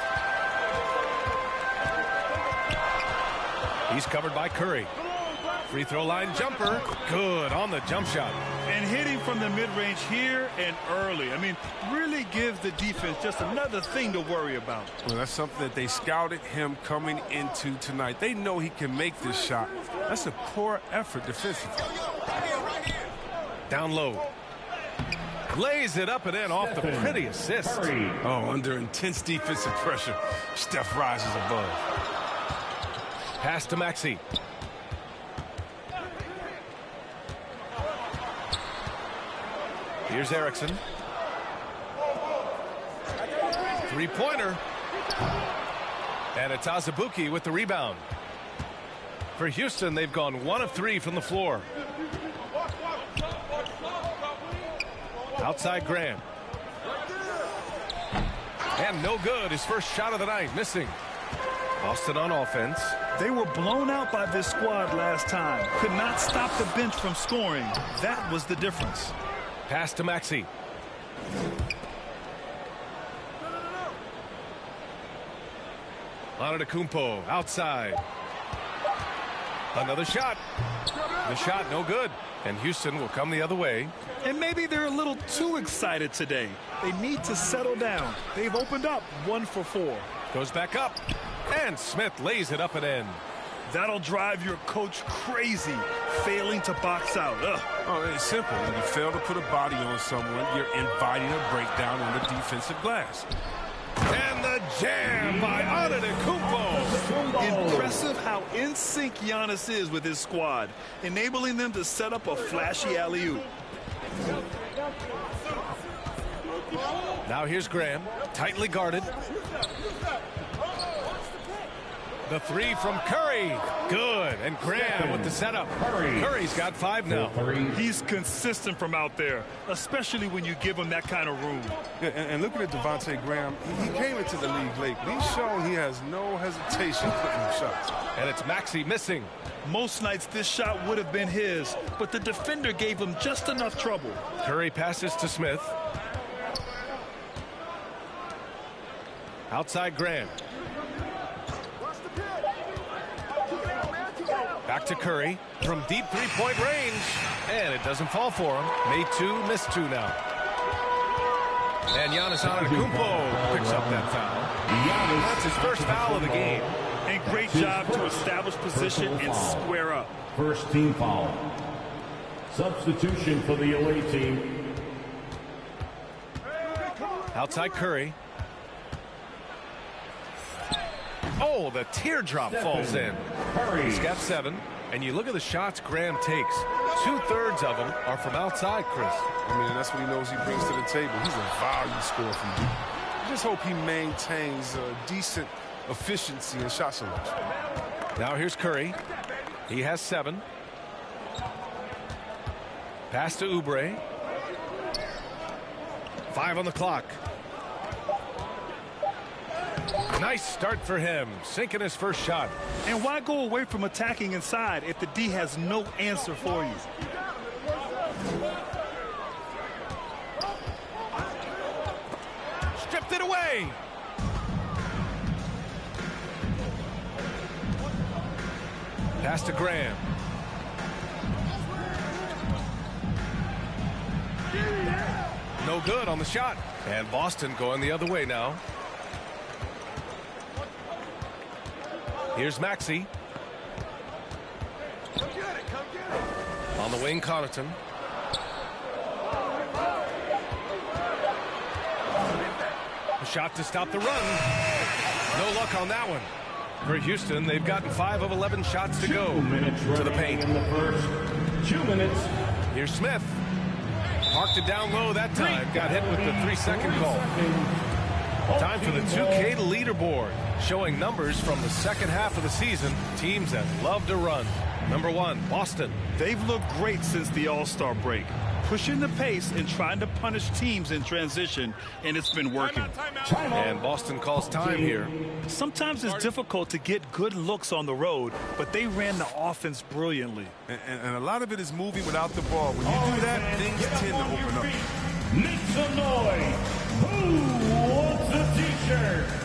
Speaker 1: He's covered by Curry. Free throw line jumper. Good on the jump shot.
Speaker 3: And hitting from the mid-range here and early. I mean, really gives the defense just another thing to worry about.
Speaker 13: Well, that's something that they scouted him coming into tonight. They know he can make this shot. That's a poor effort defensively.
Speaker 1: Down low. Lays it up and in off the pretty assist.
Speaker 13: Oh, under intense defensive pressure, Steph rises above.
Speaker 1: Pass to Maxey. Here's Erickson. Three-pointer. And it's Azubuike with the rebound. For Houston, they've gone 1 of 3 from the floor. Outside Graham. And no good. His first shot of the night, missing. Boston on offense.
Speaker 3: They were blown out by this squad last time. Could not stop the bench from scoring. That was the difference.
Speaker 1: Pass to Maxey. Antetokounmpo outside. Another shot. The shot no good. And Houston will come the other way.
Speaker 3: And maybe they're a little too excited today. They need to settle down. They've opened up 1 for 4.
Speaker 1: Goes back up. And Smith lays it up and in.
Speaker 3: That'll drive your coach crazy, failing to box out. Ugh.
Speaker 13: Oh, it's simple. When you fail to put a body on someone, you're inviting a breakdown on the defensive glass.
Speaker 1: And the jam by Antetokounmpo.
Speaker 3: Impressive how in sync Giannis is with his squad, enabling them to set up a flashy alley-oop.
Speaker 1: Now here's Graham, tightly guarded. The 3 from Curry. Good. And Graham with the setup. Curry's got 5 now.
Speaker 3: He's consistent from out there, especially when you give him that kind of room.
Speaker 13: Yeah, and looking at Devontae Graham, he came into the league late, but he's shown he has no hesitation putting up shots.
Speaker 1: And it's Maxey missing.
Speaker 3: Most nights this shot would have been his, but the defender gave him just enough trouble.
Speaker 1: Curry passes to Smith. Outside Graham. Back to Curry from deep three-point range. And it doesn't fall for him. Made 2, missed 2 now. And Giannis Antetokounmpo picks up that foul. That's his first foul of the game.
Speaker 3: And great job to establish position and square up.
Speaker 5: First team foul. Substitution for the away team.
Speaker 1: Outside Curry. Oh, the teardrop falls in. He's got 7. And you look at the shots Graham takes. 2/3 of them are from outside, Chris.
Speaker 15: I mean, that's what he knows he brings to the table. He's a value scorer from deep. I just hope he maintains a decent efficiency in shot selection.
Speaker 1: Now here's Curry. He has 7. Pass to Oubre. 5 on the clock. Nice start for him, sinking his first shot.
Speaker 3: And why go away from attacking inside if the D has no answer for you?
Speaker 1: Stripped it away. Pass to Graham. No good on the shot. And Boston going the other way now. Here's Maxey. On the wing, Connaughton. A shot to stop the run. No luck on that one. For Houston, they've gotten 5 of 11 shots to go to the paint.
Speaker 5: In the first 2 minutes.
Speaker 1: Here's Smith. Parked it down low that time. Got hit with the 3-second call. Time for the 2K leaderboard, showing numbers from the second half of the season. Teams that love to run. Number 1, Boston.
Speaker 3: They've looked great since the All-Star break, pushing the pace and trying to punish teams in transition, and it's been working.
Speaker 1: And Boston calls time here.
Speaker 3: Sometimes it's difficult to get good looks on the road, but they ran the offense brilliantly.
Speaker 15: And a lot of it is moving without the ball. When you do that, things tend to open up.
Speaker 5: Make some noise. Who wants a t-shirt?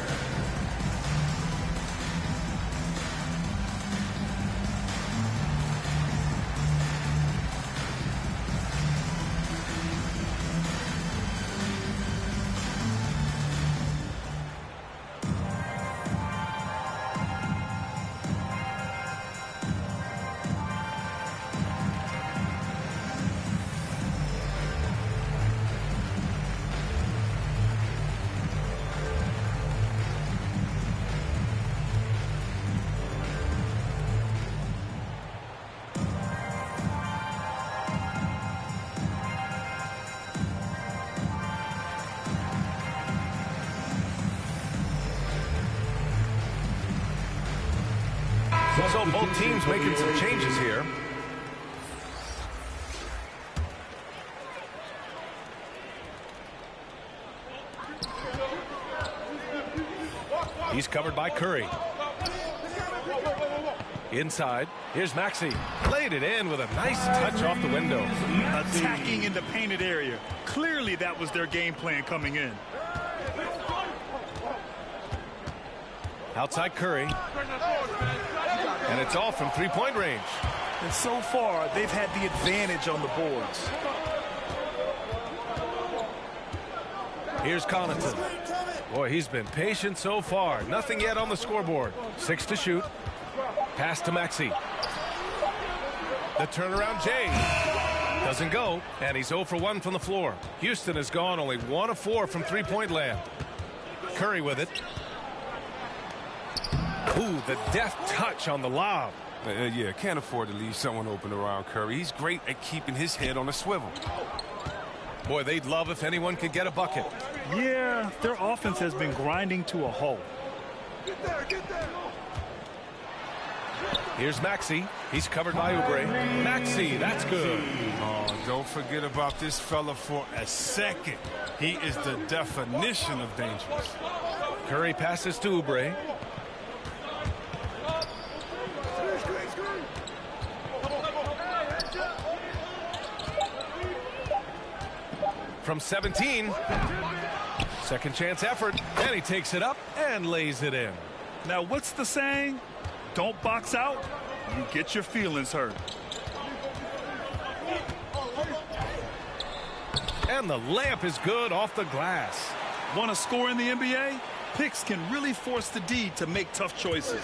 Speaker 1: So both teams making some changes here. He's covered by Curry. Inside, here's Maxey. Laid it in with a nice touch off the window.
Speaker 3: Attacking in the painted area. Clearly that was their game plan coming in.
Speaker 1: Outside Curry. And it's all from three-point range.
Speaker 3: And so far, they've had the advantage on the boards.
Speaker 1: Here's Connaughton. Boy, he's been patient so far. Nothing yet on the scoreboard. 6 to shoot. Pass to Maxey. The turnaround Jay. Doesn't go, and he's 0 for 1 from the floor. Houston has gone only 1 of 4 from three-point land. Curry with it. Ooh, the deft touch on the lob.
Speaker 15: Yeah, can't afford to leave someone open around Curry. He's great at keeping his head on a swivel.
Speaker 1: Boy, they'd love if anyone could get a bucket.
Speaker 3: Yeah, their offense has been grinding to a halt.
Speaker 15: Get there, get there.
Speaker 1: Here's Maxey. He's covered by Oubre. Maxey, that's good.
Speaker 15: Oh, don't forget about this fella for a second. He is the definition of dangerous.
Speaker 1: Curry passes to Oubre. From 17. Second chance effort. And he takes it up and lays it in.
Speaker 3: Now, what's the saying? Don't box out, You get your feelings hurt.
Speaker 1: And the layup is good off the glass.
Speaker 3: Want to score in the NBA? Picks can really force the D to make tough choices.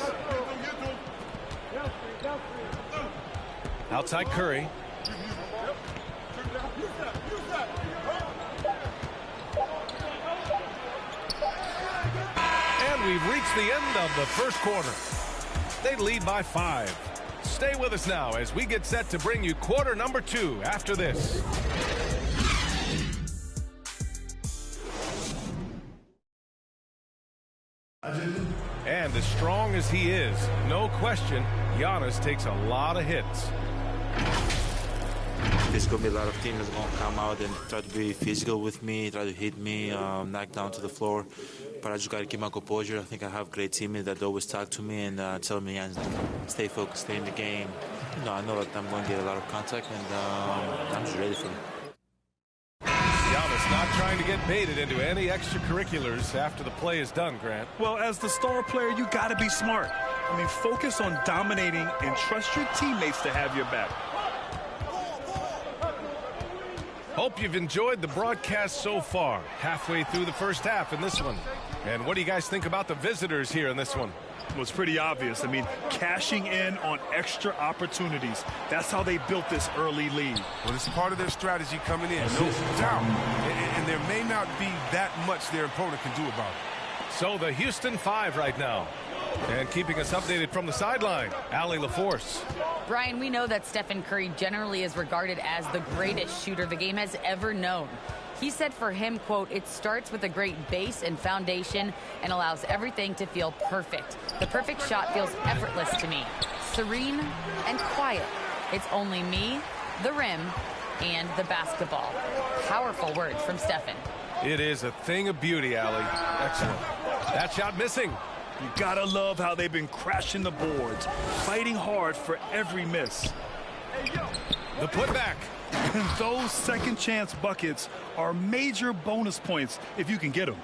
Speaker 1: Outside Curry. And we've reached the end of the first quarter. They lead by 5. Stay with us now as we get set to bring you quarter number 2 after this. And as strong as he is, no question, Giannis takes a lot of hits.
Speaker 17: There's going to be a lot of teams that's going to come out and try to be physical with me, try to hit me, knock down to the floor. But I just got to keep my composure. I think I have great teammates that always talk to me and tell me, stay focused, stay in the game. You know, I know that I'm going to get a lot of contact, and I'm just ready for it.
Speaker 1: Giannis not trying to get baited into any extracurriculars after the play is done, Grant.
Speaker 3: Well, as the star player, you got to be smart. I mean, focus on dominating and trust your teammates to have your back.
Speaker 1: Hope you've enjoyed the broadcast so far. Halfway through the first half in this one. And what do you guys think about the visitors here in this one?
Speaker 3: Well, it's pretty obvious. I mean, cashing in on extra opportunities. That's how they built this early lead.
Speaker 15: Well, it's part of their strategy coming in, no doubt. And there may not be that much their opponent can do about it.
Speaker 1: So the Houston 5 right now. And keeping us updated from the sideline, Allie LaForce.
Speaker 2: Brian, we know that Stephen Curry generally is regarded as the greatest shooter the game has ever known. He said for him, quote, it starts with a great base and foundation and allows everything to feel perfect. The perfect shot feels effortless to me, serene and quiet. It's only me, the rim, and the basketball. Powerful words from Stephen.
Speaker 1: It is a thing of beauty, Allie. Excellent. That shot missing.
Speaker 3: You gotta love how they've been crashing the boards, fighting hard for every miss.
Speaker 1: The putback.
Speaker 3: And those second chance buckets are major bonus points if you can get them.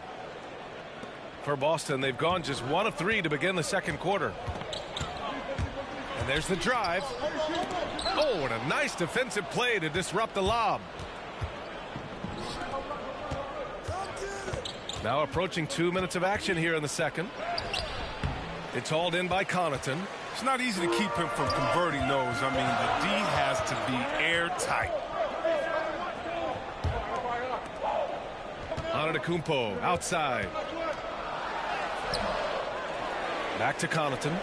Speaker 1: For Boston, they've gone just 1 of 3 to begin the second quarter. And there's the drive. Oh, and a nice defensive play to disrupt the lob. Now approaching 2 minutes of action here in the second. It's hauled in by Connaughton.
Speaker 15: It's not easy to keep him from converting those. I mean, the D has to be airtight.
Speaker 1: Antetokounmpo outside. Back to Connaughton.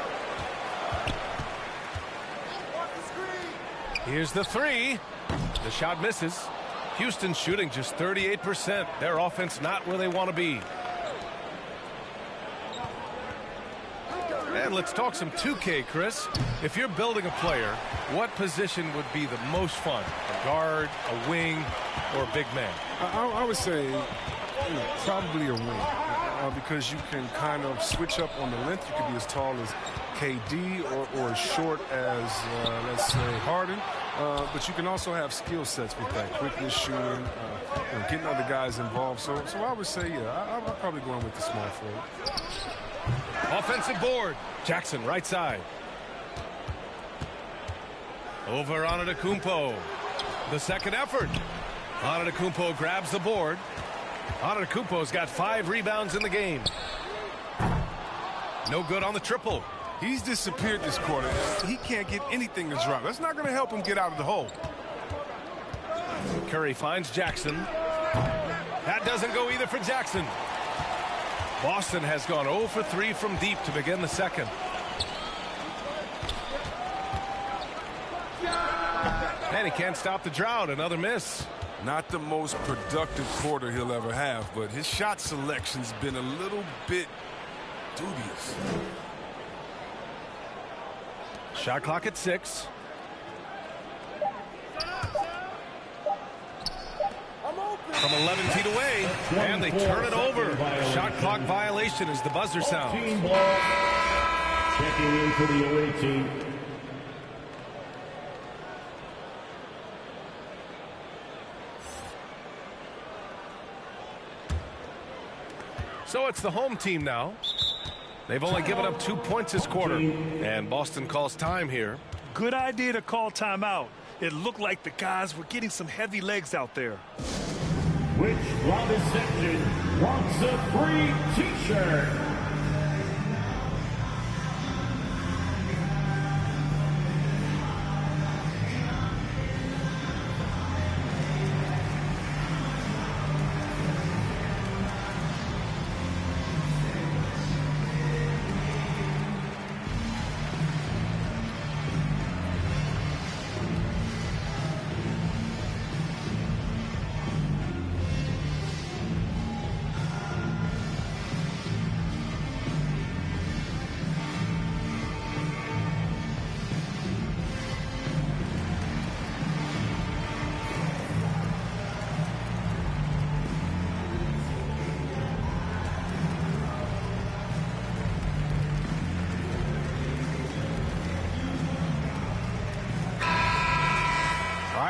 Speaker 1: Here's the 3. The shot misses. Houston shooting just 38%. Their offense not where they want to be. And let's talk some 2K, Chris. If you're building a player, what position would be the most fun? A guard, a wing, or a big man?
Speaker 15: I would say probably a wing because you can kind of switch up on the length. You could be as tall as KD or as short as, let's say, Harden. But you can also have skill sets with that, quickness, shooting, getting other guys involved. So I would say, yeah, I'm probably going with the small forward.
Speaker 1: Offensive board. Jackson, right side. Over Antetokounmpo. The second effort. Antetokounmpo grabs the board. Antetokounmpo's got 5 rebounds in the game. No good on the triple.
Speaker 15: He's disappeared this quarter. He can't get anything to drop. That's not going to help him get out of the hole.
Speaker 1: Curry finds Jackson. That doesn't go either for Jackson. Boston has gone 0 for 3 from deep to begin the second. And he can't stop the drought. Another miss.
Speaker 15: Not the most productive quarter he'll ever have, but his shot selection's been a little bit dubious.
Speaker 1: Shot clock at 6. From 11 feet away, and they turn it over. Shot clock violation as the buzzer sounds.
Speaker 5: Team ball. Checking in for the away team.
Speaker 1: So it's the home team now. They've only given up 2 points this quarter, and Boston calls time here.
Speaker 3: Good idea to call timeout. It looked like the guys were getting some heavy legs out there.
Speaker 5: Which Robin section wants a free T-shirt?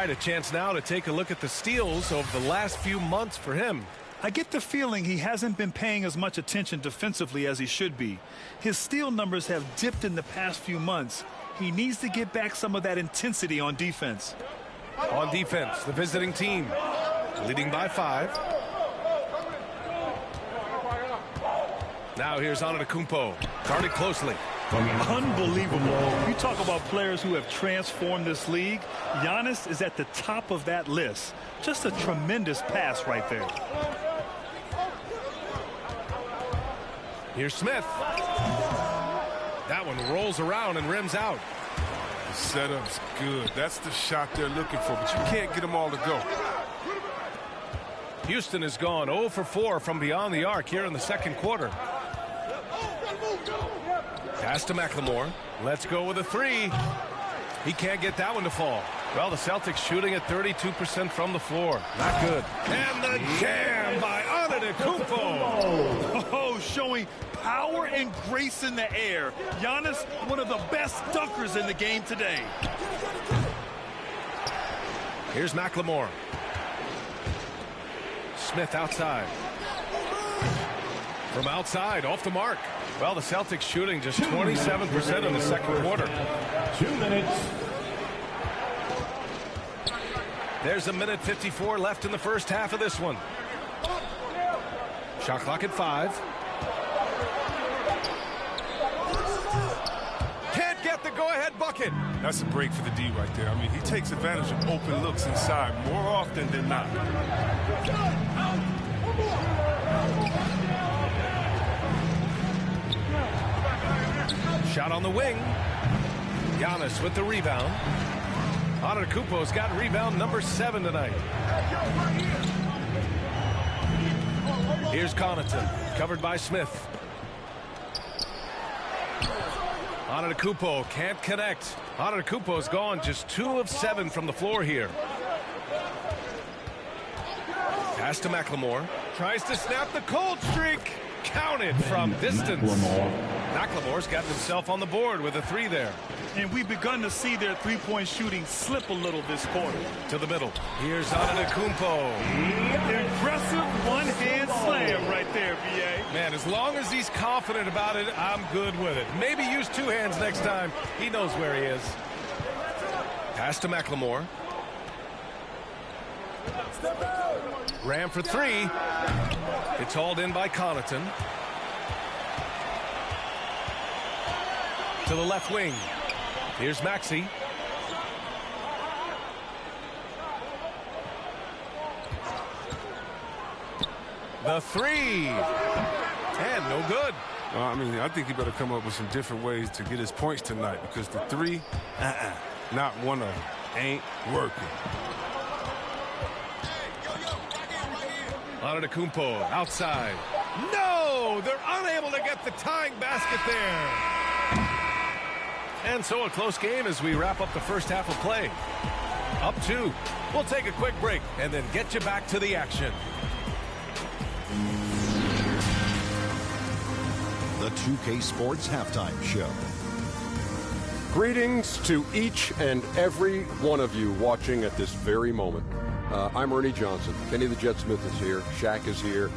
Speaker 1: A chance now to take a look at the steals over the last few months for him.
Speaker 3: I get the feeling he hasn't been paying as much attention defensively as he should be. His steal numbers have dipped in the past few months. He needs to get back some of that intensity on defense.
Speaker 1: On defense, the visiting team leading by 5. Now here's Antetokounmpo, guarded closely.
Speaker 3: Unbelievable. You talk about players who have transformed this league. Giannis is at the top of that list. Just a tremendous pass right there.
Speaker 1: Here's Smith. That one rolls around and rims out.
Speaker 15: The setup's good. That's the shot they're looking for, but you can't get them all to go.
Speaker 1: Houston has gone 0 for 4 from beyond the arc here in the second quarter. Pass to McLemore. Let's go with a 3. He can't get that one to fall. Well, the Celtics shooting at 32% from the floor. Not good. And the jam by Antetokounmpo.
Speaker 3: Oh, showing power and grace in the air. Giannis, one of the best dunkers in the game today.
Speaker 1: Here's McLemore. Smith outside. From outside, off the mark. Well, the Celtics shooting just 27% in the second quarter.
Speaker 5: 2 minutes.
Speaker 1: There's a minute 54 left in the first half of this one. Shot clock at 5. Can't get the go-ahead bucket.
Speaker 15: That's a break for the D right there. I mean, he takes advantage of open looks inside more often than not.
Speaker 1: Shot on the wing. Giannis with the rebound. Antetokounmpo's got rebound number 7 tonight. Here's Connaughton, covered by Smith. Antetokounmpo can't connect. Antetokounmpo's gone just 2 of 7 from the floor here. Pass to McLemore. Tries to snap the cold streak. Counted from distance. McLemore's gotten himself on the board with a 3 there.
Speaker 3: And we've begun to see their three-point shooting slip a little this quarter.
Speaker 1: To the middle. Here's Antetokounmpo.
Speaker 3: Impressive one-hand slam right there, B.A.
Speaker 1: Man, as long as he's confident about it, I'm good with it. Maybe use 2 hands next time. He knows where he is. Pass to McLemore. Ram for 3. It's hauled in by Connaughton. To the left wing. Here's Maxey. The 3. And no good.
Speaker 15: I mean, I think he better come up with some different ways to get his points tonight, because the 3, not one of them, ain't working.
Speaker 1: Antetokounmpo outside. No! They're unable to get the tying basket there. And so a close game as we wrap up the first half of play. Up 2. We'll take a quick break and then get you back to the action.
Speaker 7: The 2K Sports Halftime Show.
Speaker 8: Greetings to each and every one of you watching at this very moment. I'm Ernie Johnson. Kenny the Jet Smith is here. Shaq is here.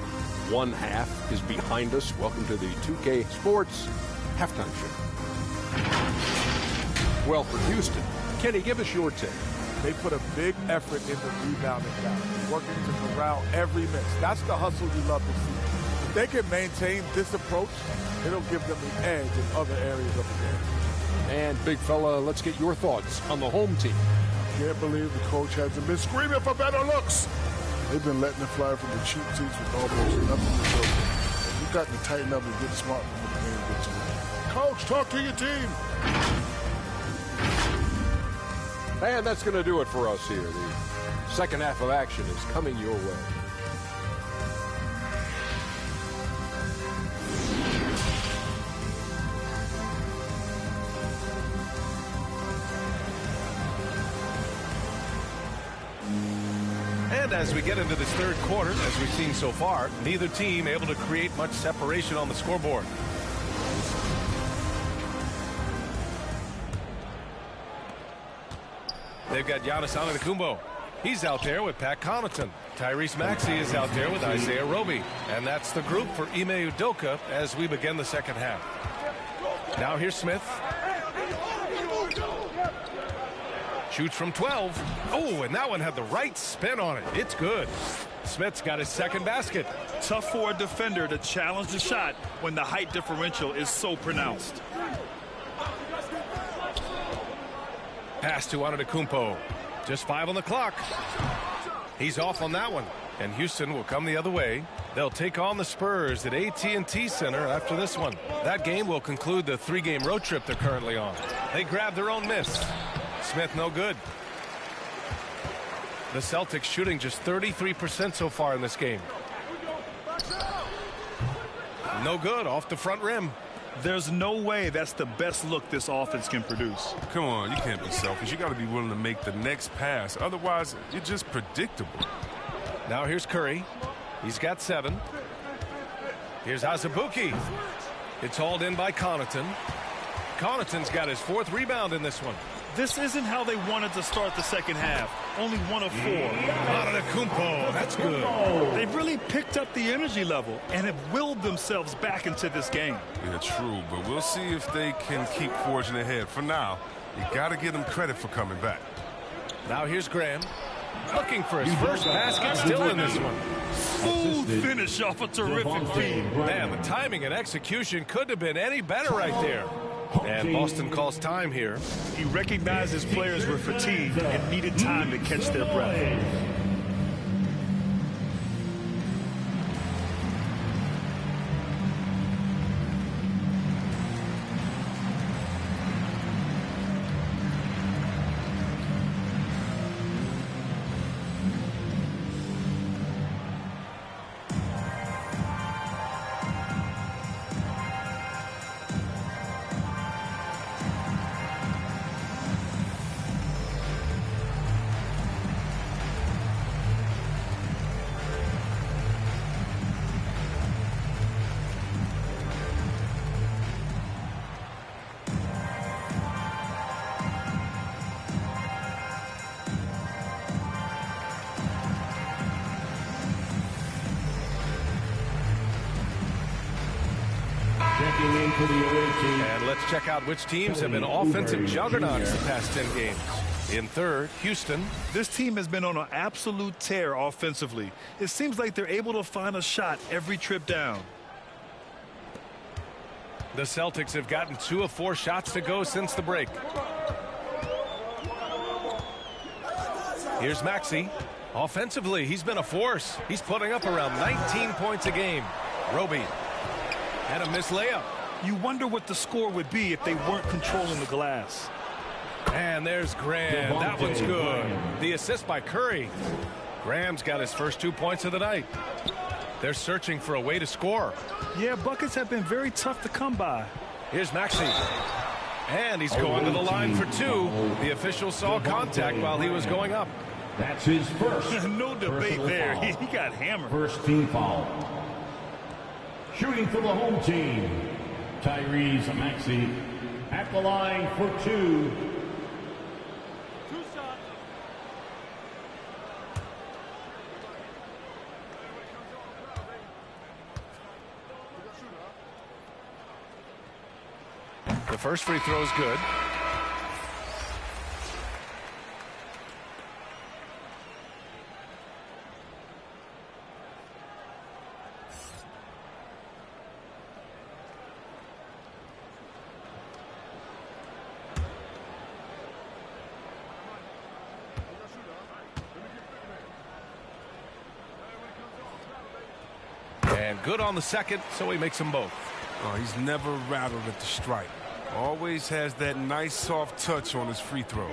Speaker 8: one half is behind us. Welcome to the 2K Sports Halftime Show. Well, for Houston, Kenny, give us your take.
Speaker 9: They put a big effort into rebounding down, working to corral every miss. That's the hustle you love to see. If they can maintain this approach, it'll give them the edge in other areas of the game.
Speaker 8: And, big fella, let's get your thoughts on the home team.
Speaker 10: Can't believe the coach hasn't been screaming for better looks. They've been letting it fly from the cheap seats with almost nothing to show for. You've got to tighten up and get smart when the game gets you. Coach, talk to your team.
Speaker 8: And that's going to do it for us here. The second half of action is coming your way.
Speaker 1: And as we get into this third quarter, as we've seen so far, neither team able to create much separation on the scoreboard. They've got Giannis Antetokounmpo. He's out there with Pat Connaughton. Tyrese Maxey is out there with Isaiah Roby. And that's the group for Ime Udoka as we begin the second half. Now here's Smith. Shoots from 12. Oh, and that one had the right spin on it. It's good. Smith's got his second basket.
Speaker 3: Tough for a defender to challenge the shot when the height differential is so pronounced.
Speaker 1: Pass to Antetokounmpo. Just 5 on the clock. He's off on that one. And Houston will come the other way. They'll take on the Spurs at AT&T Center after this one. That game will conclude the 3-game road trip they're currently on. They grab their own miss. Smith no good. The Celtics shooting just 33% so far in this game. No good off the front rim.
Speaker 3: There's no way that's the best look this offense can produce.
Speaker 15: Come on, you can't be selfish. You got to be willing to make the next pass. Otherwise, you're just predictable.
Speaker 1: Now here's Curry. He's got 7. Here's Azubuike. It's hauled in by Connaughton. Connaughton's got his 4th rebound in this one.
Speaker 3: This isn't how they wanted to start the second half. Only 1 of 4.
Speaker 1: Antetokounmpo, that's good.
Speaker 3: They've really picked up the energy level and have willed themselves back into this game.
Speaker 15: Yeah, true, but we'll see if they can keep forging ahead. For now, you got to give them credit for coming back.
Speaker 1: Now here's Graham. Looking for his first basket, still in this one.
Speaker 3: Smooth finish off a terrific feed.
Speaker 1: Man, the timing and execution couldn't have been any better right there. And Boston calls time here.
Speaker 3: He recognized his players were fatigued and needed time to catch their breath.
Speaker 1: And let's check out which teams have been offensive juggernauts the past 10 games. In third, Houston.
Speaker 3: This team has been on an absolute tear offensively. It seems like they're able to find a shot every trip down.
Speaker 1: The Celtics have gotten 2 of 4 shots to go since the break. Here's Maxey. Offensively, he's been a force. He's putting up around 19 points a game. Roby. And a missed layup.
Speaker 3: You wonder what the score would be if they weren't controlling the glass.
Speaker 1: And there's Graham. That one's good. The assist by Curry. Graham's got his first 2 points of the night. They're searching for a way to score.
Speaker 3: Yeah, buckets have been very tough to come by.
Speaker 1: Here's Maxey. And he's going to the line for 2. The official saw contact while he was going up.
Speaker 5: That's his first.
Speaker 3: No debate there. He got hammered.
Speaker 5: First team foul. Shooting for the home team, Tyrese Maxey at the line for 2.
Speaker 1: The first free throw is good. And good on the second, so he makes them both.
Speaker 15: Oh, he's never rattled at the strike. Always has that nice soft touch on his free throws.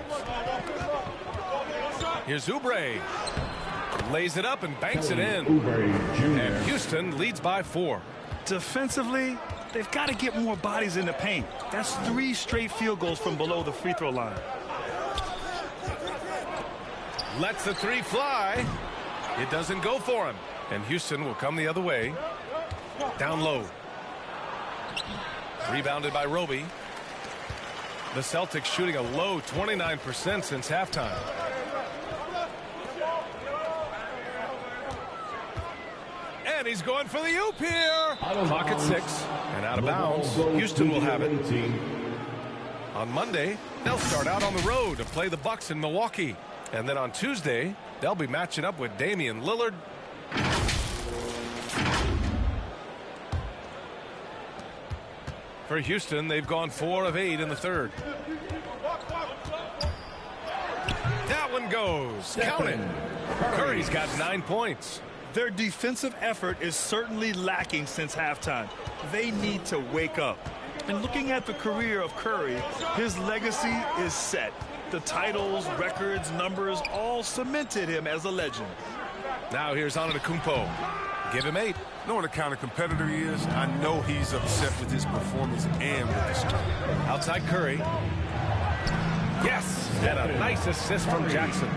Speaker 1: Here's Oubre. Lays it up and banks it in. And Houston leads by 4.
Speaker 3: Defensively, they've got to get more bodies in the paint. That's 3 straight field goals from below the free throw line.
Speaker 1: Lets the 3 fly. It doesn't go for him. And Houston will come the other way. Down low. Rebounded by Roby. The Celtics shooting a low 29% since halftime. And he's going for the oop here. Clock at 6. And out of bounds. Houston will have it. On Monday, they'll start out on the road to play the Bucks in Milwaukee. And then on Tuesday, they'll be matching up with Damian Lillard. For Houston, they've gone 4 of 8 in the third. That one goes. Count it. Curry's got 9 points.
Speaker 3: Their defensive effort is certainly lacking since halftime. They need to wake up. And looking at the career of Curry, his legacy is set. The titles, records, numbers all cemented him as a legend.
Speaker 1: Now here's Antetokounmpo. Give him 8.
Speaker 15: Knowing the kind of competitor he is, I know he's upset with his performance and with the score.
Speaker 1: Outside Curry. Yes, and a nice assist from Jackson.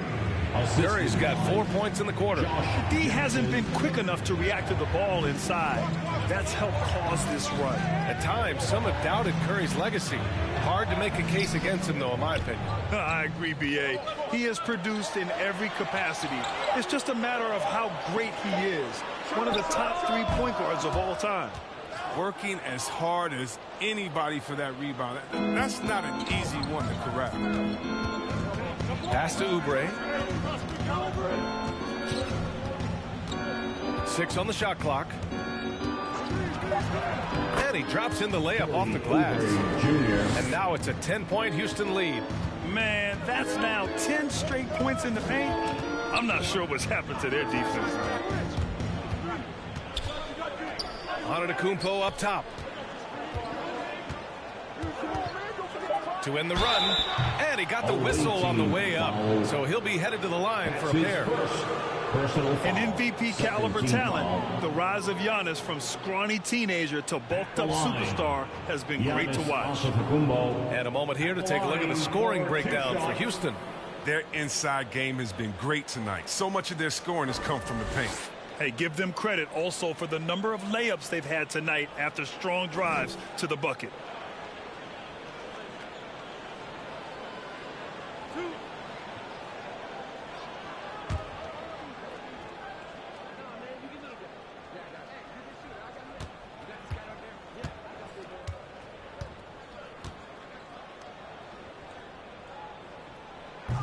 Speaker 1: Curry's got 4 points in the quarter.
Speaker 3: D hasn't been quick enough to react to the ball inside. That's helped cause this run.
Speaker 1: At times, some have doubted Curry's legacy. Hard to make a case against him, though, in my opinion.
Speaker 3: I agree, B.A. He has produced in every capacity. It's just a matter of how great he is. One of the top 3 point guards of all time.
Speaker 15: Working as hard as anybody for that rebound. That's not an easy one to corral.
Speaker 1: Pass to Oubre. 6 on the shot clock. And he drops in the layup off the glass. And now it's a 10-point Houston lead.
Speaker 3: Man, that's now 10 straight points in the paint. I'm not sure what's happened to their defense, man.
Speaker 1: Antetokounmpo up top. To end the run. And he got the whistle on the way up. So he'll be headed to the line for a pair.
Speaker 3: An MVP caliber talent. The rise of Giannis from scrawny teenager to bulked up superstar has been great to watch.
Speaker 1: And a moment here to take a look at the scoring breakdown for Houston.
Speaker 15: Their inside game has been great tonight. So much of their scoring has come from the paint.
Speaker 3: Hey, give them credit also for the number of layups they've had tonight after strong drives to the bucket.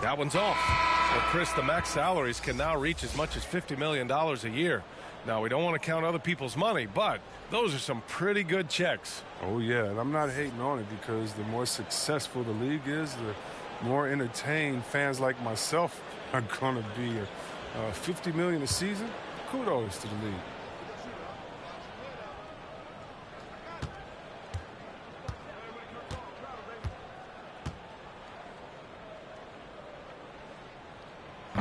Speaker 1: That one's off. Well, Chris, the max salaries can now reach as much as $50 million a year. Now, we don't want to count other people's money, but those are some pretty good checks.
Speaker 15: Oh, yeah, and I'm not hating on it because the more successful the league is, the more entertained fans like myself are going to be. $50 million a season, kudos to the league.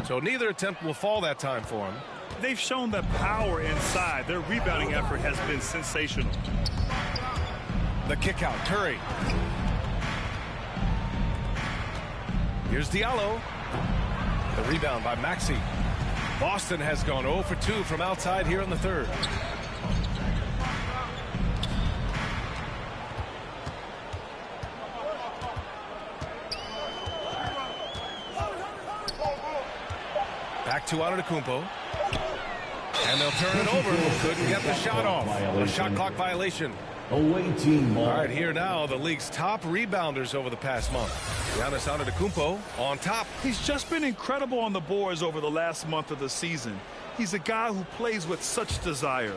Speaker 1: So neither attempt will fall that time for him.
Speaker 3: They've shown the power inside. Their rebounding effort has been sensational.
Speaker 1: The kick out, Curry. Here's Diallo. The rebound by Maxey. Boston has gone 0 for 2 from outside here in the third. Back to Antetokounmpo. And they'll turn it over. Couldn't get the shot off. A shot clock violation.
Speaker 5: Away team ball.
Speaker 1: All right, here now, the league's top rebounders over the past month. Giannis Antetokounmpo on top.
Speaker 3: He's just been incredible on the boards over the last month of the season. He's a guy who plays with such desire.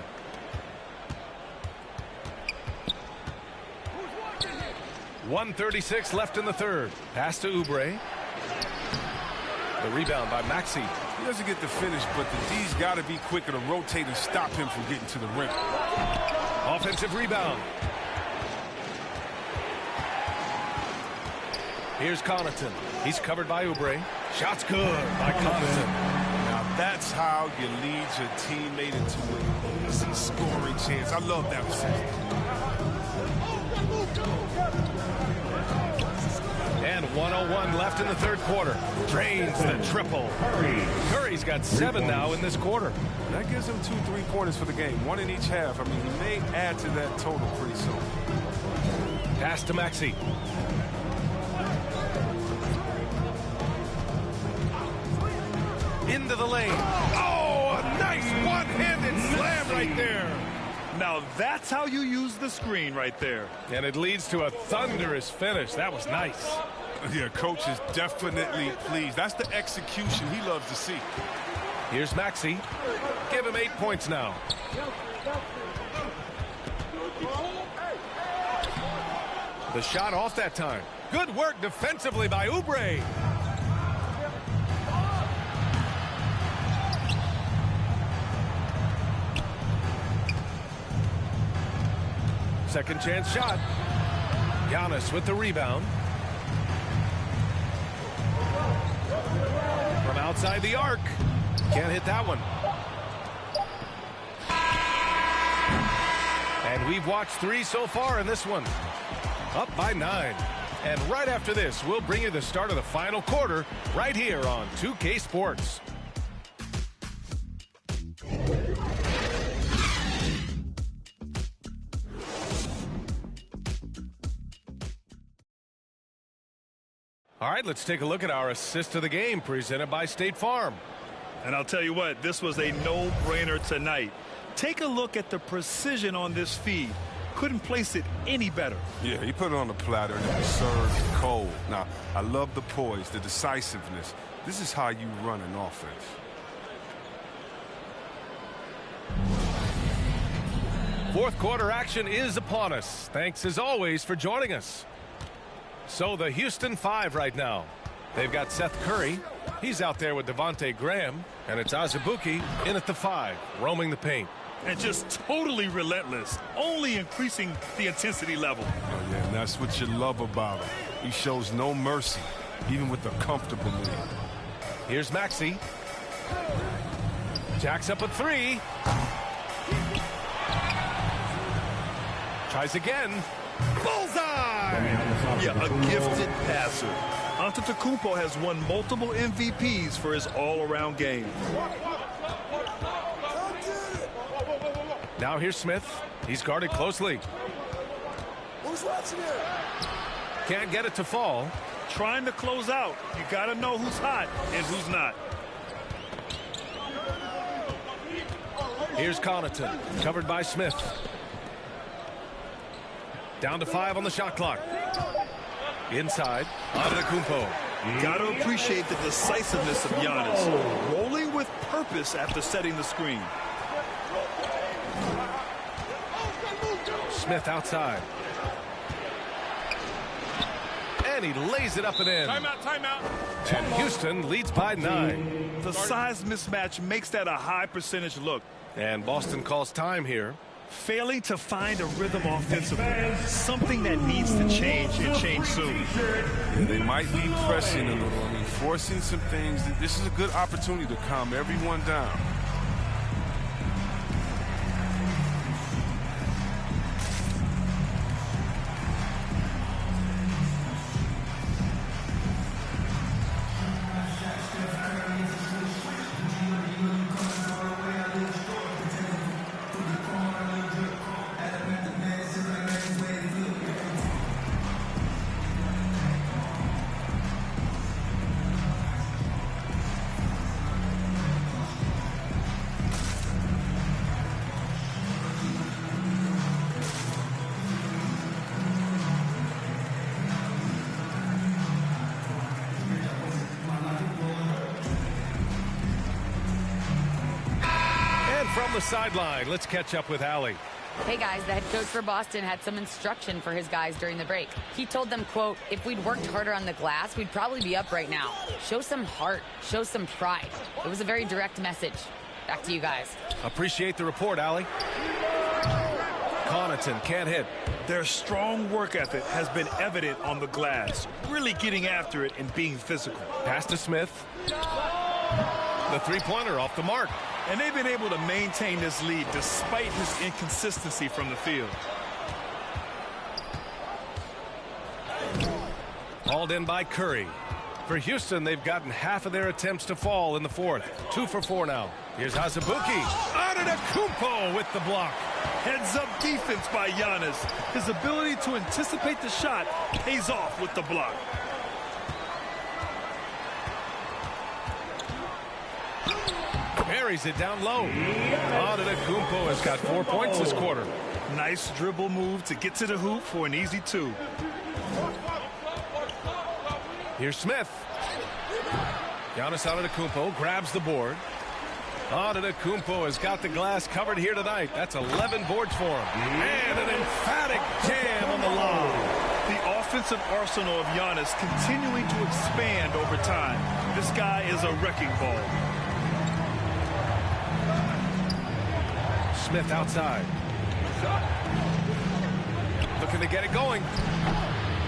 Speaker 1: .136 left in the third. Pass to Oubre. The rebound by Maxey.
Speaker 15: He doesn't get the finish, but the D's got to be quicker to rotate and stop him from getting to the rim.
Speaker 1: Offensive rebound. Here's Connaughton. He's covered by Oubre. Shot's good by Connaughton.
Speaker 15: Now that's how you lead your teammate into an easy scoring chance. I love that assist.
Speaker 1: And 1:01 left in the third quarter. Drains the triple. Curry's got 7 now in this quarter.
Speaker 15: That gives him 2 3-pointers for the game, 1 in each half. I mean, he may add to that total pretty soon.
Speaker 1: Pass to Maxey. Into the lane. Oh, a nice one-handed slam right there.
Speaker 3: Now that's how you use the screen right there.
Speaker 1: And it leads to a thunderous finish. That was nice.
Speaker 15: Yeah, coach is definitely pleased. That's the execution he loves to see.
Speaker 1: Here's Maxey. Give him 8 points now. The shot off that time. Good work defensively by Oubre. Second chance shot. Giannis with the rebound. From outside the arc. Can't hit that one. And we've watched 3 so far in this one. Up by 9. And right after this, we'll bring you the start of the final quarter right here on 2K Sports. All right, let's take a look at our assist of the game presented by State Farm.
Speaker 3: And I'll tell you what, this was a no-brainer tonight. Take a look at the precision on this feed. Couldn't place it any better.
Speaker 15: Yeah, he put it on the platter and it was served cold. Now, I love the poise, the decisiveness. This is how you run an offense.
Speaker 1: Fourth quarter action is upon us. Thanks as always for joining us. So the Houston 5 right now. They've got Seth Curry. He's out there with Devontae Graham. And it's Azubuike in at the 5, roaming the paint.
Speaker 3: And just totally relentless, only increasing the intensity level.
Speaker 15: Oh, yeah, and that's what you love about him. He shows no mercy, even with a comfortable lead.
Speaker 1: Here's Maxey. Jacks up a 3. Tries again. Bullseye!
Speaker 3: Yeah, a gifted passer. Antetokounmpo has won multiple MVPs for his all-around game.
Speaker 1: Now here's Smith. He's guarded closely.
Speaker 20: Who's watching it?
Speaker 1: Can't get it to fall.
Speaker 3: Trying to close out. You got to know who's hot and who's not.
Speaker 1: Here's Connaughton, covered by Smith. Down to 5 on the shot clock. Inside, Antetokounmpo.
Speaker 3: Got to appreciate the decisiveness of Giannis. Rolling with purpose after setting the screen.
Speaker 1: Smith outside. And he lays it up and in.
Speaker 15: Timeout.
Speaker 1: And Houston leads by 9.
Speaker 3: The size mismatch makes that a high percentage look.
Speaker 1: And Boston calls time here.
Speaker 3: Failing to find a rhythm offensively. Something that needs to change and change soon.
Speaker 15: Yeah, they might be pressing a little. I mean, forcing some things. This is a good opportunity to calm everyone down.
Speaker 1: From the sideline, let's catch up with Allie.
Speaker 2: Hey guys, the head coach for Boston had some instruction for his guys during the break. He told them, quote, if we'd worked harder on the glass, we'd probably be up right now. Show some heart, show some pride. It was a very direct message. Back to you guys.
Speaker 1: Appreciate the report, Allie. Connaughton can't hit.
Speaker 3: Their strong work ethic has been evident on the glass, really getting after it and being physical.
Speaker 1: Pass to Smith. The three-pointer off the mark.
Speaker 3: And they've been able to maintain this lead despite his inconsistency from the field.
Speaker 1: Hauled in by Curry. For Houston, they've gotten half of their attempts to fall in the fourth. 2 for 4 now. Here's Hazubuki. Antetokounmpo with the block.
Speaker 3: Heads-up defense by Giannis. His ability to anticipate the shot pays off with the block.
Speaker 1: Buries it down low. Antetokounmpo has got 4 points this quarter.
Speaker 3: Nice dribble move to get to the hoop for an easy 2.
Speaker 1: Here's Smith. Giannis Antetokounmpo grabs the board. Antetokounmpo has got the glass covered here tonight. That's 11 boards for him. And an emphatic jam on the lob.
Speaker 3: The offensive arsenal of Giannis continuing to expand over time. This guy is a wrecking ball.
Speaker 1: Smith outside. Looking to get it going.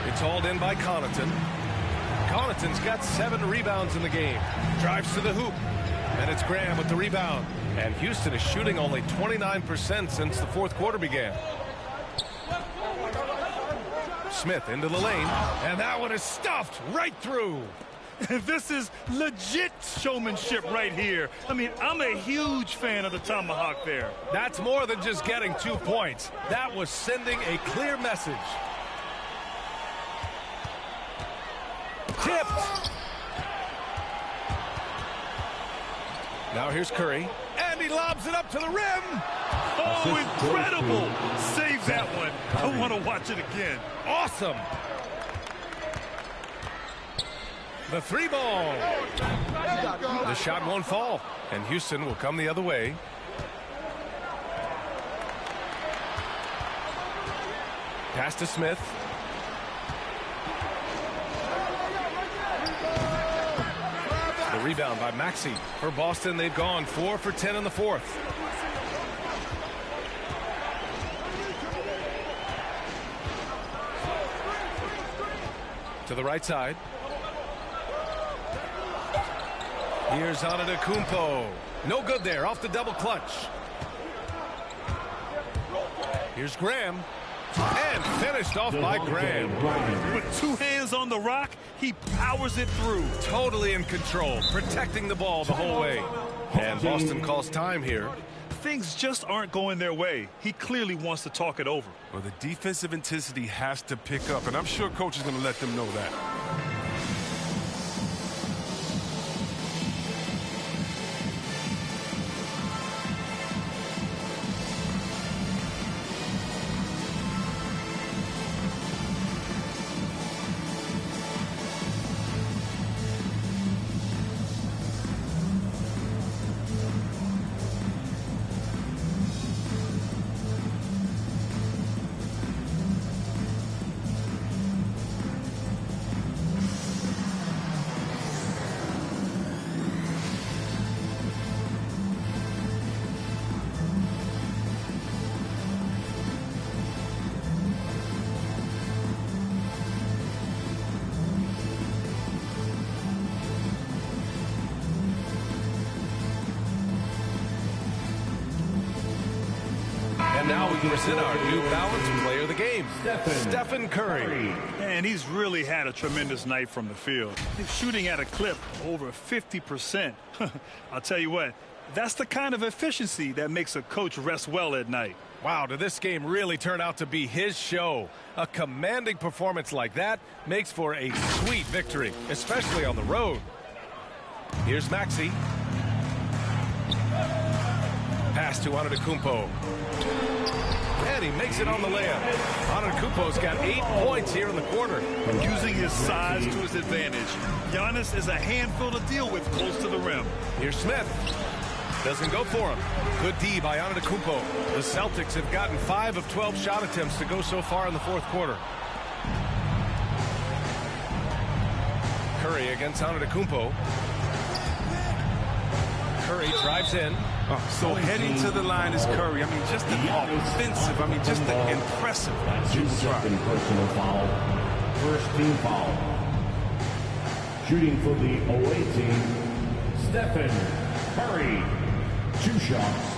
Speaker 1: It's hauled in by Connaughton. Connaughton's got 7 rebounds in the game. Drives to the hoop. And it's Graham with the rebound. And Houston is shooting only 29% since the fourth quarter began. Smith into the lane. And that one is stuffed right through.
Speaker 3: This is legit showmanship right here. I mean, I'm a huge fan of the tomahawk there.
Speaker 1: That's more than just getting 2 points. That was sending a clear message. Tipped. Now here's Curry. And he lobs it up to the rim.
Speaker 3: Oh, incredible. Save that one. I want to watch it again.
Speaker 1: Awesome. The 3 ball. The shot won't fall. And Houston will come the other way. Pass to Smith. The rebound by Maxey. For Boston, they've gone 4 for 10 in the fourth. To the right side. Here's Antetokounmpo. No good there. Off the double clutch. Here's Graham. And finished off by Graham.
Speaker 3: With 2 hands on the rock, he powers it through.
Speaker 1: Totally in control, protecting the ball the whole way. And Boston calls time here.
Speaker 3: Things just aren't going their way. He clearly wants to talk it over.
Speaker 15: Well, the defensive intensity has to pick up, and I'm sure coach is going to let them know that.
Speaker 1: And now we present our New Balance Player of the Game, Stephen Curry.
Speaker 3: And he's really had a tremendous night from the field. He's shooting at a clip over 50%. I'll tell you what, that's the kind of efficiency that makes a coach rest well at night.
Speaker 1: Wow, did this game really turn out to be his show? A commanding performance like that makes for a sweet victory, especially on the road. Here's Maxey. Pass to Antetokounmpo. And he makes it on the layup. Antetokounmpo's got 8 points here in the quarter.
Speaker 3: Using his size to his advantage. Giannis is a handful to deal with close to the rim.
Speaker 1: Here's Smith. Doesn't go for him. Good D by Antetokounmpo. The Celtics have gotten 5 of 12 shot attempts to go so far in the fourth quarter. Curry against Antetokounmpo. Curry drives in.
Speaker 15: So heading to the line is Curry. I mean, just the offensive. I mean, just the impressive.
Speaker 5: Second personal foul. First team foul. Shooting for the away team, Stephen Curry. 2 shots.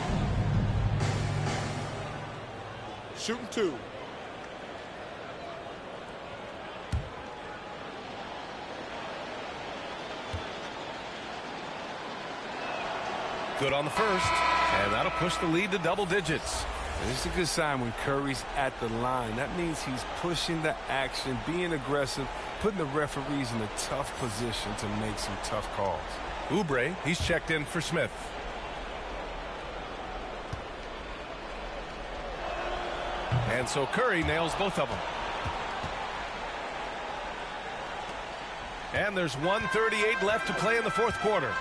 Speaker 9: Shooting 2.
Speaker 1: Good on the first, and that'll push the lead to double digits.
Speaker 15: This is a good sign when Curry's at the line. That means he's pushing the action, being aggressive, putting the referees in a tough position to make some tough calls.
Speaker 1: Oubre, he's checked in for Smith. And so Curry nails both of them. And there's 1:38 left to play in the fourth quarter.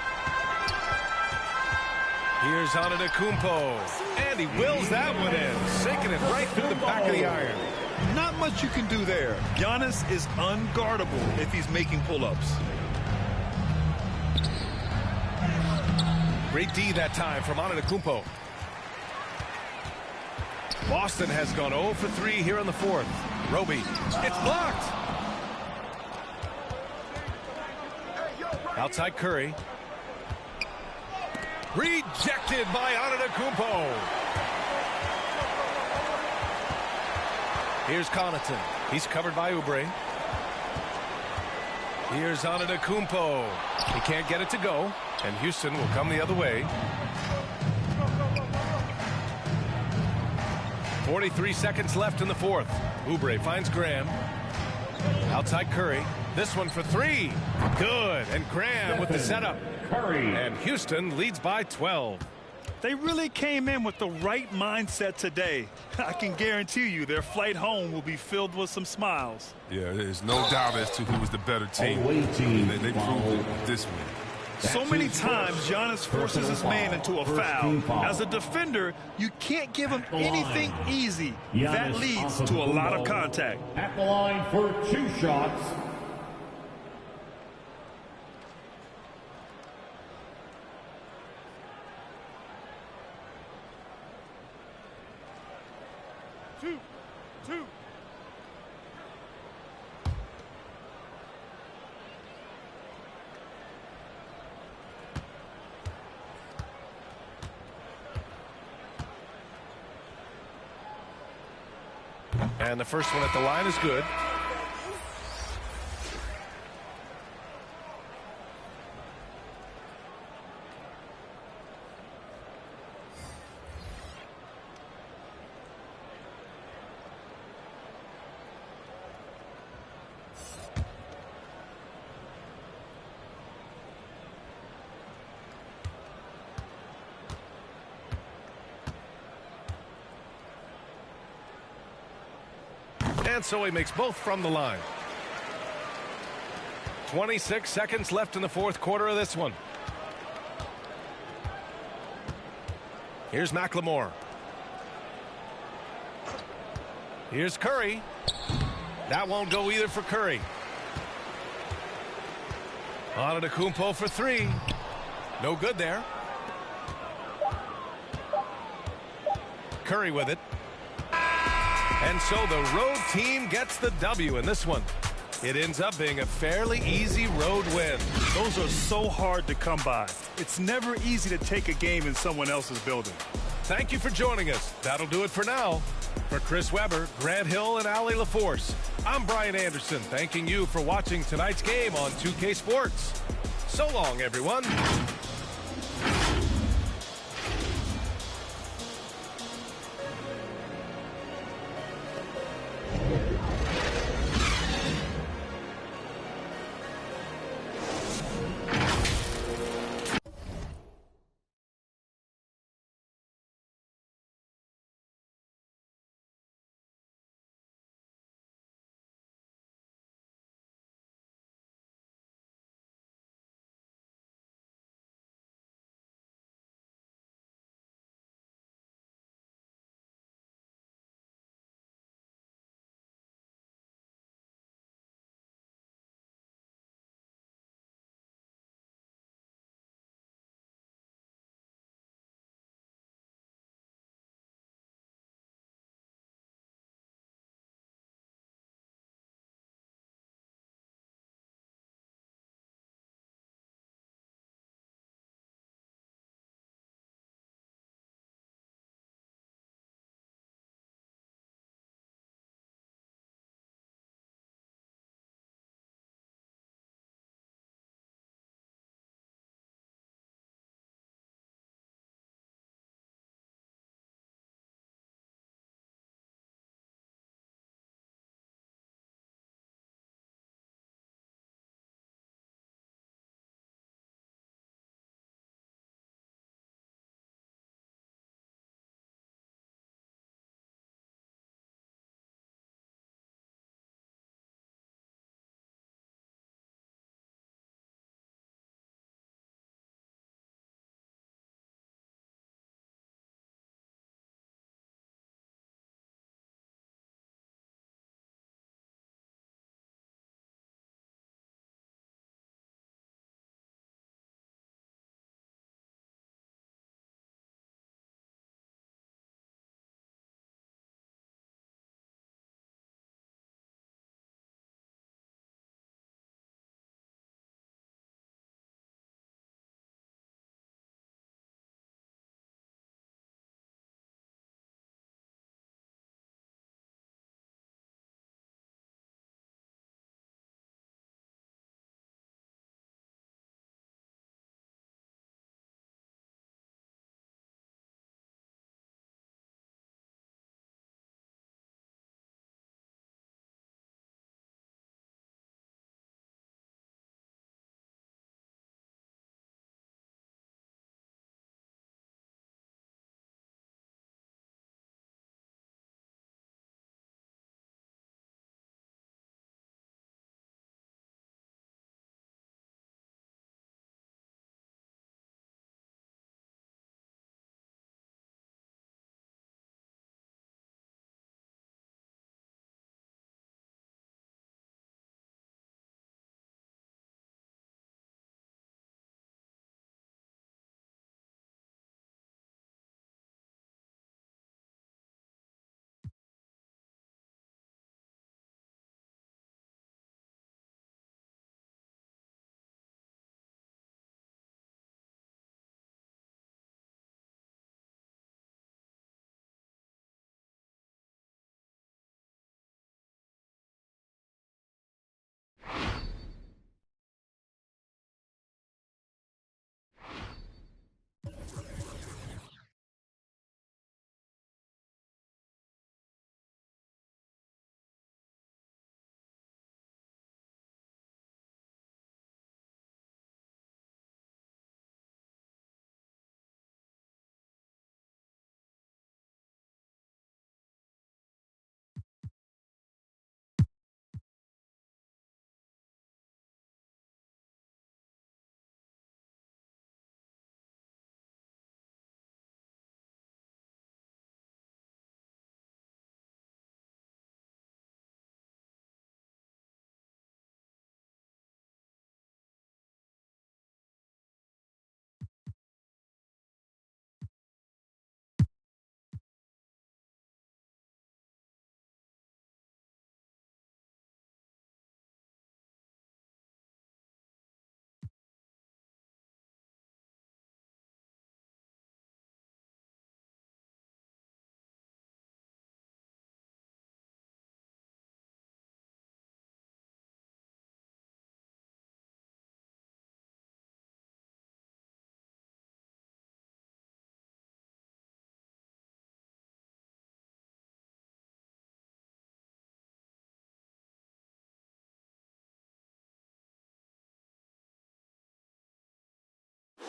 Speaker 1: Here's Antetokounmpo, and he wills that one in, sinking it right through the back of the iron.
Speaker 3: Not much you can do there. Giannis is unguardable if he's making pull-ups.
Speaker 1: Great D that time from Antetokounmpo. Boston has gone 0 for 3 here in the fourth. Roby, it's blocked. Outside Curry. Rejected by Antetokounmpo. Here's Connaughton. He's covered by Oubre. Here's Antetokounmpo. He can't get it to go, and Houston will come the other way. 43 seconds left in the fourth. Oubre finds Graham. Outside Curry. This one for 3. Good. And Graham with the setup.
Speaker 5: Curry.
Speaker 1: And Houston leads by 12.
Speaker 3: They really came in with the right mindset today. I can guarantee you their flight home will be filled with some smiles.
Speaker 15: Yeah, there's no doubt as to who was the better team. They proved it this week.
Speaker 3: So many times Giannis forces his man into a foul. As a defender, you can't give him anything easy. That leads to a lot of contact.
Speaker 5: At the line for 2 shots.
Speaker 3: Two.
Speaker 1: And the first one at the line is good. And so he makes both from the line. 26 seconds left in the fourth quarter of this one. Here's McLemore. Here's Curry. That won't go either for Curry. Antetokounmpo for 3. No good there. Curry with it. And so the road team gets the W in this one. It ends up being a fairly easy road win.
Speaker 3: Those are so hard to come by. It's never easy to take a game in someone else's building.
Speaker 1: Thank you for joining us. That'll do it for now. For Chris Webber, Grant Hill, and Ali LaForce, I'm Brian Anderson, thanking you for watching tonight's game on 2K Sports. So long, everyone.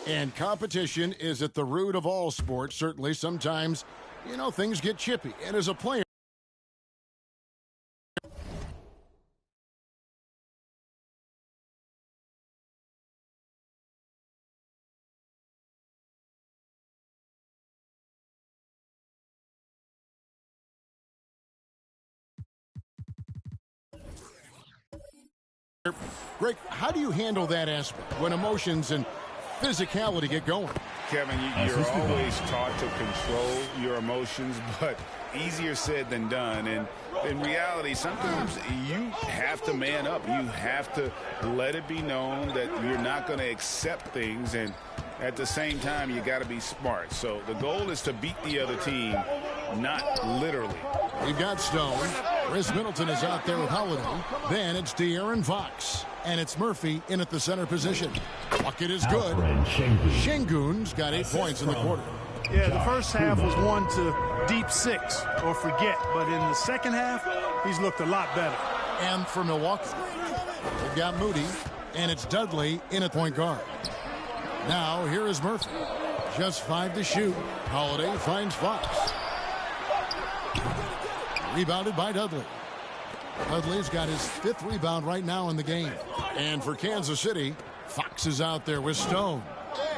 Speaker 12: And competition is at the root of all sports. Certainly, sometimes, things get chippy. And as a player, Greg, how do you handle that aspect when emotions and physicality get going?
Speaker 13: Kevin, you're always taught to control your emotions, but easier said than done. And in reality, sometimes you have to man up. You have to let it be known that you're not going to accept things. And at the same time, you got to be smart. So the goal is to beat the other team, not literally.
Speaker 12: You've got Stone. Chris Middleton is out there with Holiday. Then it's De'Aaron Fox. And it's Murphy in at the center position. Bucket is good. Şengün's got 8 points in the quarter.
Speaker 18: Yeah, the first half was 1 to deep 6 or forget. But in the second half, he's looked a lot better.
Speaker 12: And for Milwaukee, they've got Moody. And it's Dudley in at point guard. Now, here is Murphy. Just 5 to shoot. Holiday finds Fox. Rebounded by Dudley. Dudley's got his 5th rebound right now in the game. And for Kansas City, Fox is out there with Stone.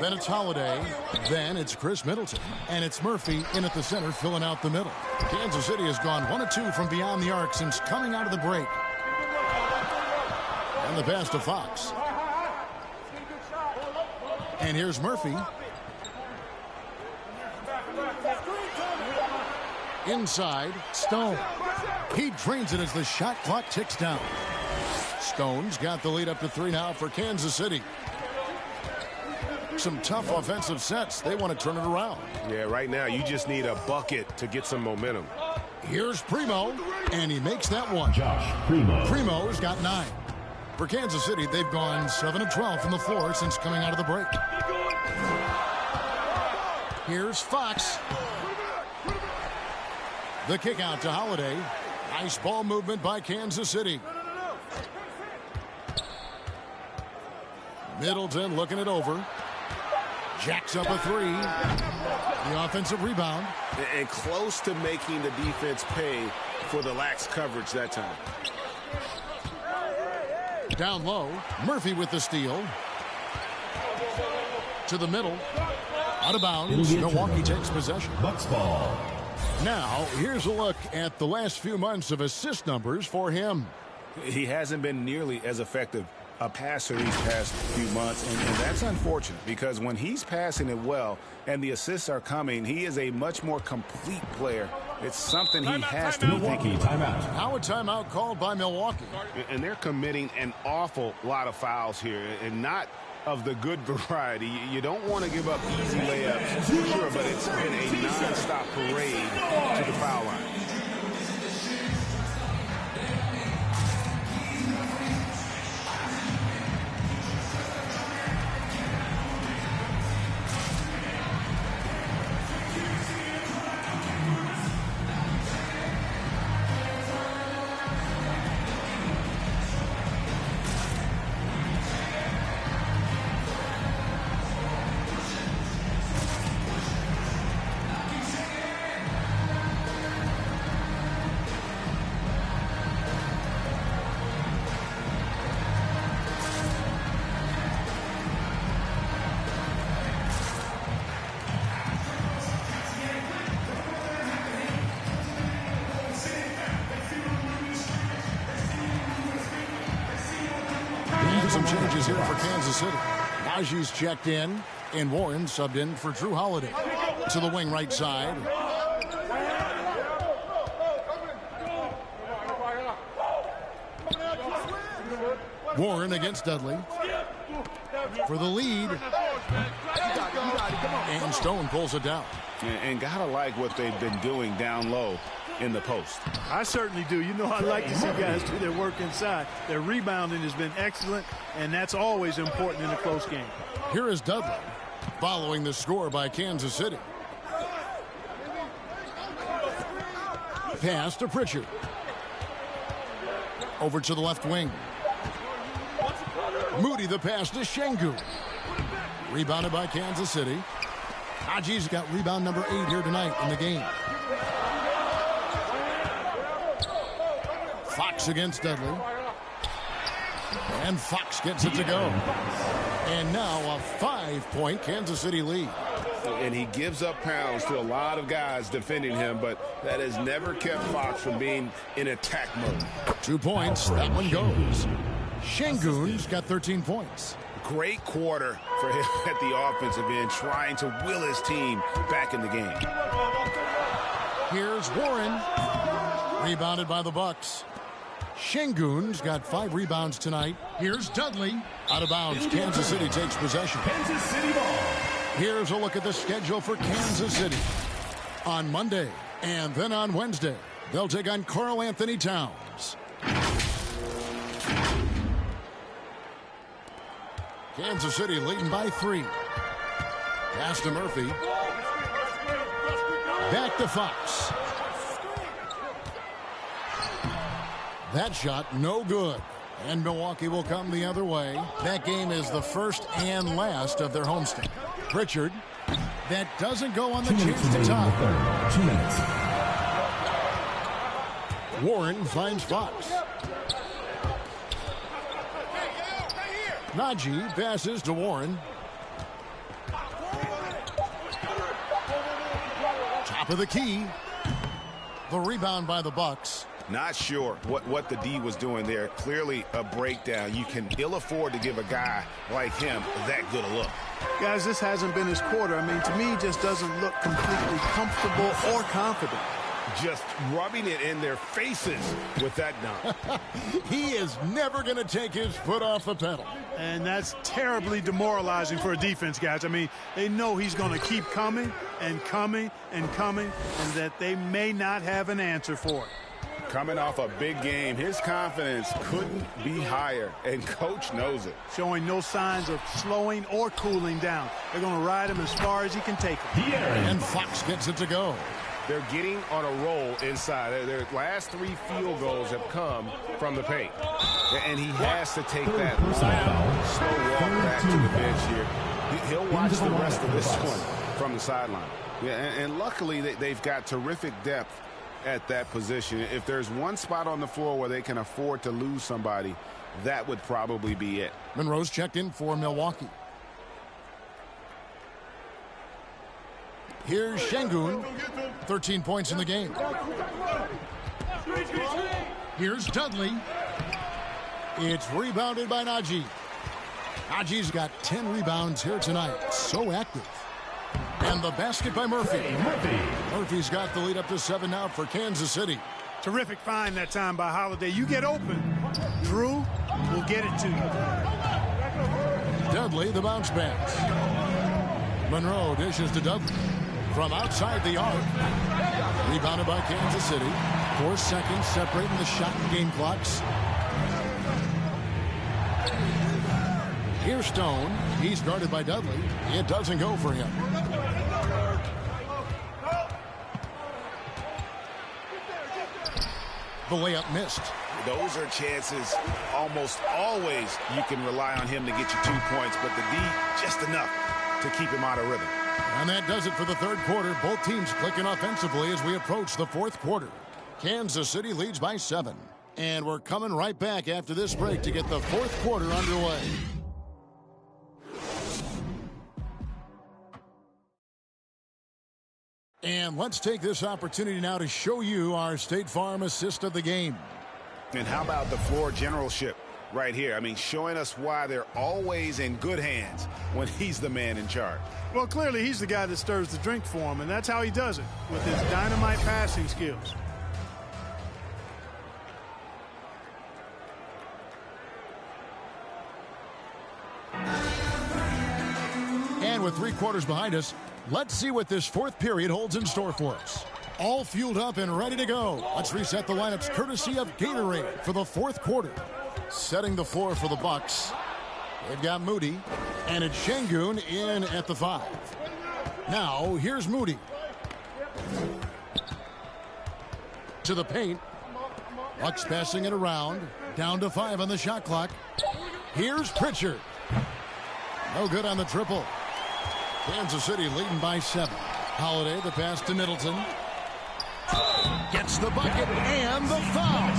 Speaker 12: Then it's Holiday. Then it's Chris Middleton. And it's Murphy in at the center filling out the middle. Kansas City has gone 1 of 2 from beyond the arc since coming out of the break. And the pass to Fox. And here's Murphy. Inside, Stone. He drains it as the shot clock ticks down. Stone's got the lead up to 3 now for Kansas City. Some tough offensive sets. They want to turn it around.
Speaker 16: Yeah, right now you just need a bucket to get some momentum.
Speaker 12: Here's Primo, and he makes that one.
Speaker 5: Josh Primo.
Speaker 12: Primo's got 9. For Kansas City, they've gone 7 of 12 from the floor since coming out of the break. Here's Fox. The kick out to Holiday. Nice ball movement by Kansas City. Middleton looking it over. Jacks up a 3. The offensive rebound.
Speaker 16: And close to making the defense pay for the lax coverage that time.
Speaker 12: Down low. Murphy with the steal. To the middle. Out of bounds. Milwaukee takes possession.
Speaker 5: Bucks ball.
Speaker 12: Now, here's a look at the last few months of assist numbers for him.
Speaker 13: He hasn't been nearly as effective a passer these past few months, and that's unfortunate because when he's passing it well and the assists are coming, he is a much more complete player. It's something he has to be thinking.
Speaker 5: Timeout.
Speaker 12: Now a timeout called by Milwaukee.
Speaker 16: And they're committing an awful lot of fouls here, and not of the good variety. You don't want to give up easy layups, for sure, but it's been a non-stop parade to the foul line.
Speaker 12: Some changes here for Kansas City. Najee's checked in, and Warren subbed in for Drew Holiday. To the wing right side. Warren against Dudley. For the lead. And Stone pulls it down.
Speaker 13: And gotta like what they've been doing down low in the post.
Speaker 18: I certainly do. You know, I like to see guys do their work inside. Their rebounding has been excellent, and that's always important in a close game.
Speaker 12: Here is Dudley, following the score by Kansas City. Pass to Pritchard. Over to the left wing. Moody the pass to Şengün. Rebounded by Kansas City. Najee's got rebound number 8 here tonight in the game. Fox against Dudley. And Fox gets it to go. And now a 5-point Kansas City lead.
Speaker 16: And he gives up pounds to a lot of guys defending him, but that has never kept Fox from being in attack mode.
Speaker 12: 2 points. That one goes. Şengün's got 13 points.
Speaker 16: Great quarter for him at the offensive end, trying to will his team back in the game.
Speaker 12: Here's Warren. Rebounded by the Bucks. Şengün's got 5 rebounds tonight. Here's Dudley. Out of bounds. Kansas City takes possession.
Speaker 5: Kansas City ball.
Speaker 12: Here's a look at the schedule for Kansas City. On Monday and then on Wednesday, they'll take on Karl-Anthony Towns. Kansas City leading by 3. Pass to Murphy. Back to Fox. That shot no good. And Milwaukee will come the other way. That game is the first and last of their homestand. Pritchard. That doesn't go on the chance to tie.
Speaker 5: 2 minutes.
Speaker 12: Warren finds Fox. Najee passes to Warren. Top of the key. The rebound by the Bucks.
Speaker 16: Not sure what the D was doing there. Clearly a breakdown. You can ill afford to give a guy like him that good a look.
Speaker 18: Guys, this hasn't been his quarter. I mean, to me, he just doesn't look completely comfortable or confident.
Speaker 16: Just rubbing it in their faces with that dunk.
Speaker 12: He is never going to take his foot off the pedal.
Speaker 18: And that's terribly demoralizing for a defense, guys. I mean, they know he's going to keep coming and coming and coming, and that they may not have an answer for it.
Speaker 16: Coming off a big game, his confidence couldn't be higher, and Coach knows it.
Speaker 18: Showing no signs of slowing or cooling down. They're going to ride him as far as he can take him.
Speaker 12: And Fox gets it to go.
Speaker 16: They're getting on a roll inside. Their last 3 field goals have come from the paint. And he has to take that slow walk back to the bench here. He'll watch the rest of this one from the sideline. Yeah, and luckily they've got terrific depth at that position. If there's one spot on the floor where they can afford to lose somebody, that would probably be it.
Speaker 12: Monroe's checked in for Milwaukee. Here's Şengün, 13 points in the game. Here's Dudley. It's rebounded by Najee. Najee's got 10 rebounds here tonight. So active. And the basket by Murphy. Murphy's got the lead up to 7 now for Kansas City.
Speaker 18: Terrific find that time by Holiday. You get open, Drew will get it to you.
Speaker 12: Dudley, the bounce pass. Monroe dishes to Dudley. From outside the arc. Rebounded by Kansas City. 4 seconds separating the shot and game clocks. Here's Stone. He's guarded by Dudley. It doesn't go for him. The layup missed.
Speaker 16: Those are chances almost always you can rely on him to get you 2 points, but the D just enough to keep him out of rhythm.
Speaker 12: And that does it for the third quarter. Both teams clicking offensively as we approach the fourth quarter. Kansas City leads by 7. And we're coming right back after this break to get the fourth quarter underway. And let's take this opportunity now to show you our State Farm assist of the game.
Speaker 16: And how about the floor generalship right here? I mean, showing us why they're always in good hands when he's the man in charge.
Speaker 18: Well, clearly he's the guy that stirs the drink for him, and that's how he does it, with his dynamite passing skills.
Speaker 12: And with 3 quarters behind us, let's see what this fourth period holds in store for us. All fueled up and ready to go. Let's reset the lineups courtesy of Gatorade for the fourth quarter. Setting the floor for the Bucks. They've got Moody, and it's Şengün in at the 5. Now, here's Moody. To the paint. Bucks passing it around. Down to 5 on the shot clock. Here's Pritchard. No good on the triple. Kansas City leading by 7. Holiday, the pass to Middleton. Gets the bucket and the foul.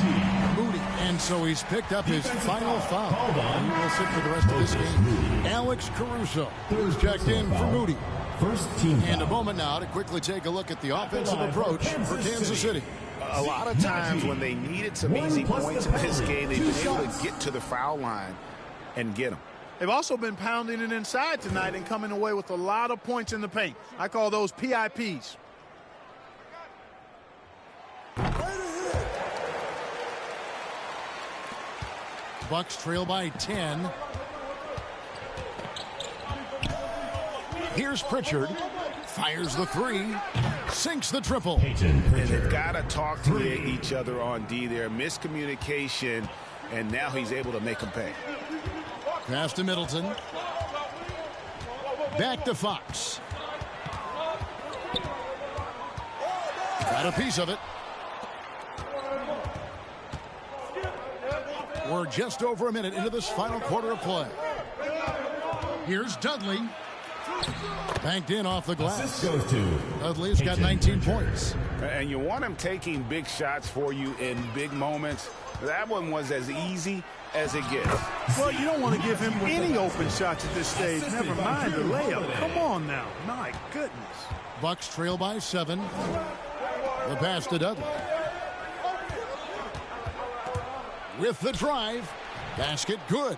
Speaker 12: Moody. And so he's picked up his final foul. He will sit for the rest of this game. Alex Caruso, who's checked in for Moody.
Speaker 5: First team.
Speaker 12: And a moment now to quickly take a look at the offensive approach for Kansas City.
Speaker 13: A lot of times when they needed some easy points in this game, they've been able to get to the foul line and get them.
Speaker 18: They've also been pounding it inside tonight and coming away with a lot of points in the paint. I call those PIPs.
Speaker 12: Bucks trail by 10. Here's Pritchard. Fires the three. Sinks the triple.
Speaker 13: And they've got to talk to each other on D there. Miscommunication, and now he's able to make them pay.
Speaker 12: Pass to Middleton. Back to Fox. Got a piece of it. We're just over a minute into this final quarter of play. Here's Dudley. Banked in off the glass. Dudley's got 19 points.
Speaker 13: And you want him taking big shots for you in big moments. That one was as easy as it gets.
Speaker 18: Well, you don't want to give him any open shots at this stage. Never mind the layup. Come on now. My goodness.
Speaker 12: Bucks trail by 7. The pass to Dudley. With the drive. Basket good.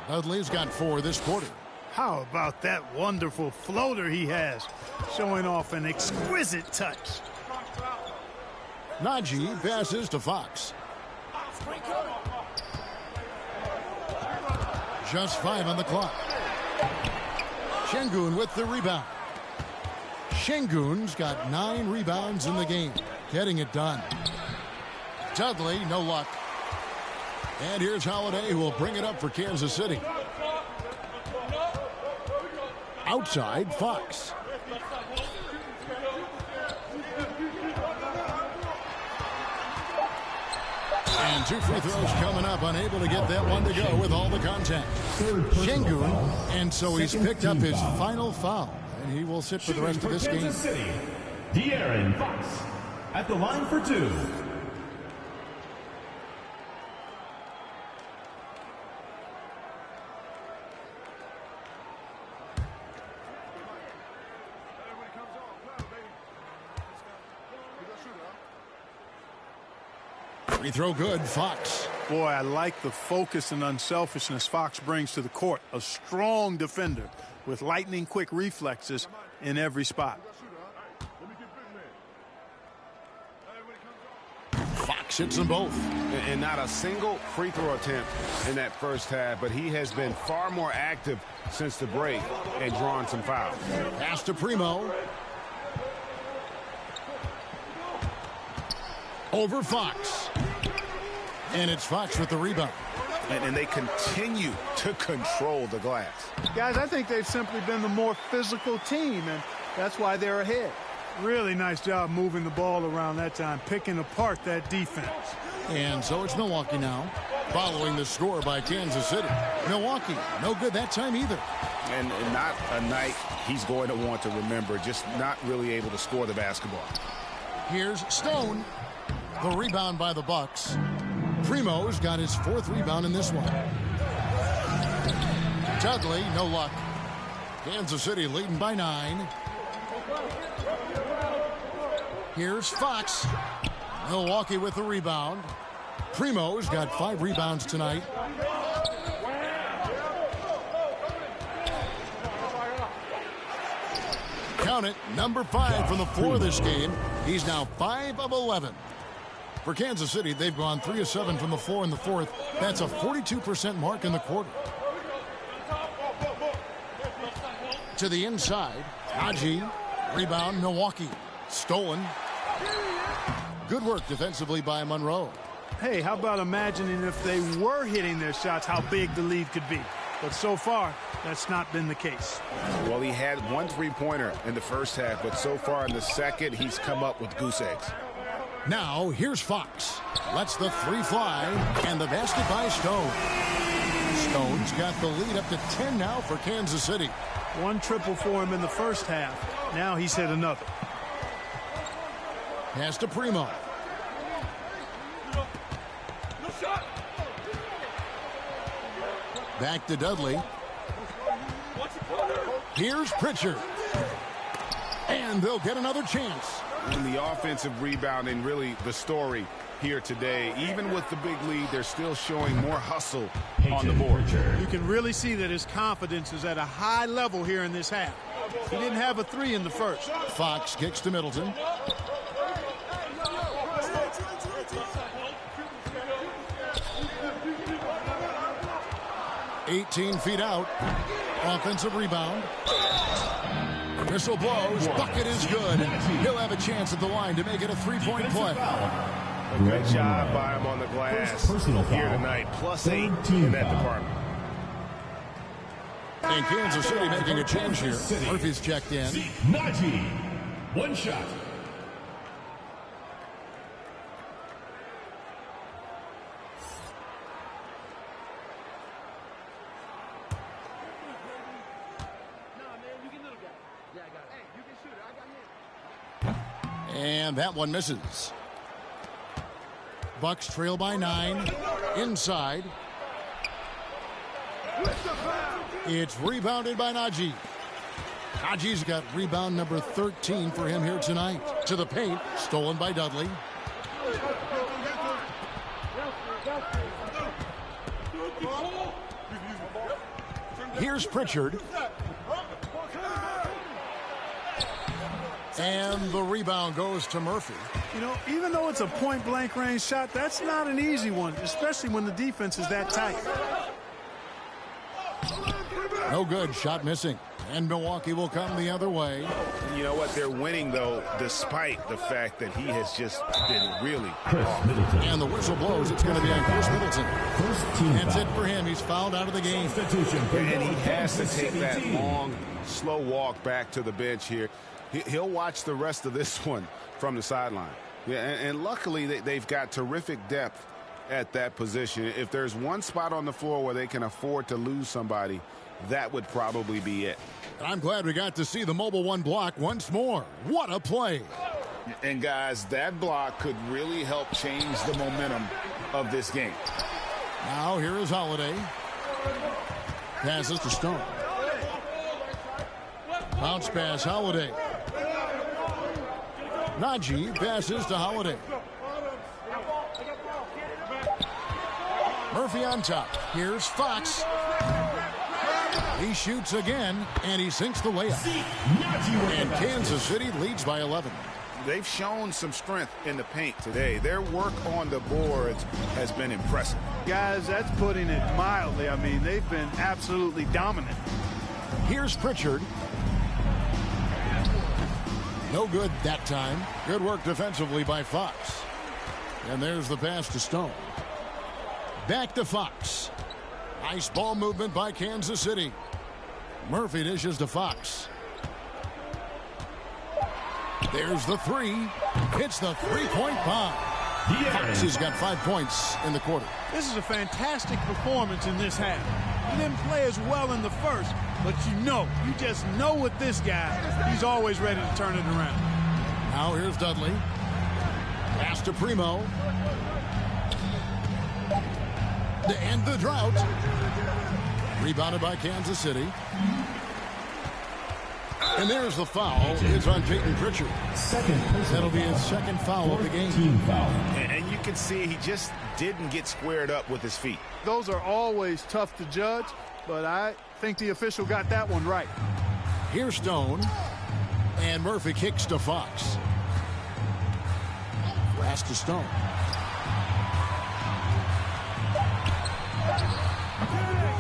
Speaker 12: Dudley's got 4 this quarter.
Speaker 18: How about that wonderful floater he has, showing off an exquisite touch.
Speaker 12: Najee passes to Fox. Just 5 on the clock. Şengün with the rebound. Şengün's got 9 rebounds in the game, getting it done. Dudley, no luck. And here's Holiday, who will bring it up for Kansas City. Outside, Fox. And 2 free throws coming up, unable to get that one to go with all the contact. Şengün, and so he's picked up his final foul, and he will sit for the rest of this game.
Speaker 5: De'Aaron Fox at the line for 2.
Speaker 12: Free throw good, Fox.
Speaker 18: Boy, I like the focus and unselfishness Fox brings to the court. A strong defender with lightning-quick reflexes in every spot.
Speaker 12: Fox hits them both.
Speaker 16: And not a single free throw attempt in that first half, but he has been far more active since the break and drawn some fouls.
Speaker 12: Pass to Primo. Over Fox. And it's Fox with the rebound.
Speaker 13: And they continue to control the glass.
Speaker 18: Guys, I think they've simply been the more physical team, and that's why they're ahead. Really nice job moving the ball around that time, picking apart that defense.
Speaker 12: And so it's Milwaukee now, following the score by Kansas City. Milwaukee, no good that time either.
Speaker 13: And not a night he's going to want to remember, just not really able to score the basketball.
Speaker 12: Here's Stone. The rebound by the Bucks. Primo's got his 4th rebound in this one. Dudley, no luck. Kansas City leading by 9. Here's Fox. Milwaukee with the rebound. Primo's got 5 rebounds tonight. Count it, number 5 from the floor this game. He's now 5 of 11. For Kansas City, they've gone 3 of 7 from the floor in the 4th. That's a 42% mark in the quarter. To the inside, Najee, rebound, Milwaukee. Stolen. Good work defensively by Monroe.
Speaker 18: Hey, how about imagining if they were hitting their shots, how big the lead could be. But so far, that's not been the case.
Speaker 13: Well, he had 1 3-pointer in the first half, but so far in the second, he's come up with goose eggs.
Speaker 12: Now, here's Fox. Lets the 3 fly, and the basket by Stone. Stone's got the lead up to 10 now for Kansas City.
Speaker 18: One triple for him in the first half. Now he's hit another.
Speaker 12: Pass to Primo. Back to Dudley. Here's Pritchard. And they'll get another chance.
Speaker 13: And the offensive rebounding, really the story here today. Even with the big lead, they're still showing more hustle on the board.
Speaker 18: You can really see that his confidence is at a high level here in this half. He didn't have a three in the first.
Speaker 12: Fox kicks to Middleton. "18 feet out. Offensive rebound. Whistle blows. Bucket is good. He'll have a chance at the line to make it a three-point play.
Speaker 16: A good job by him on the glass here tonight. +8 in that department.
Speaker 12: And Kansas City making a change here. Murphy's checked in.
Speaker 5: Najee, one shot.
Speaker 12: And that one misses. Bucks trail by 9. Inside. It's rebounded by Najee. Najee's got rebound number 13 for him here tonight. To the paint. Stolen by Dudley. Here's Pritchard. And the rebound goes to Murphy.
Speaker 18: You know, even though it's a point-blank range shot, that's not an easy one, especially when the defense is that tight.
Speaker 12: No good. Shot missing. And Milwaukee will come the other way.
Speaker 13: You know what? They're winning, though, despite the fact that he has just been really off.
Speaker 12: And the whistle blows. It's going to be on Chris Middleton. That's it for him. He's fouled out of the game.
Speaker 13: And he has to take that long, slow walk back to the bench here. He'll watch the rest of this one from the sideline. Yeah, and luckily they've got terrific depth at that position. If there's one spot on the floor where they can afford to lose somebody, that would probably be it.
Speaker 12: I'm glad we got to see the Mobile One block once more. What a play.
Speaker 13: And guys, that block could really help change the momentum of this game.
Speaker 12: Now here is Holiday. Passes to Stone. Bounce pass, Holiday. Najee passes to Holiday. Murphy on top. Here's Fox. He shoots again, and he sinks the layup. And Kansas City leads by 11.
Speaker 13: They've shown some strength in the paint today. Their work on the boards has been impressive.
Speaker 18: Guys, that's putting it mildly. I mean, they've been absolutely dominant.
Speaker 12: Here's Pritchard. No good that time. Good work defensively by Fox. And there's the pass to Stone. Back to Fox. Nice ball movement by Kansas City. Murphy dishes to Fox. There's the three. Hits the three-point bomb. Fox has got 5 points in the quarter.
Speaker 18: This is a fantastic performance in this half. He didn't play as well in the first, but you just know with this guy, he's always ready to turn it around.
Speaker 12: Now here's Dudley. Pass to Primo. To end the drought. Rebounded by Kansas City. And there's the foul. It's on Peyton Pritchard. That'll be his second foul of the game.
Speaker 13: And you can see he just didn't get squared up with his feet.
Speaker 18: Those are always tough to judge, but I think the official got that one right.
Speaker 12: Here's Stone. And Murphy kicks to Fox. Pass to Stone.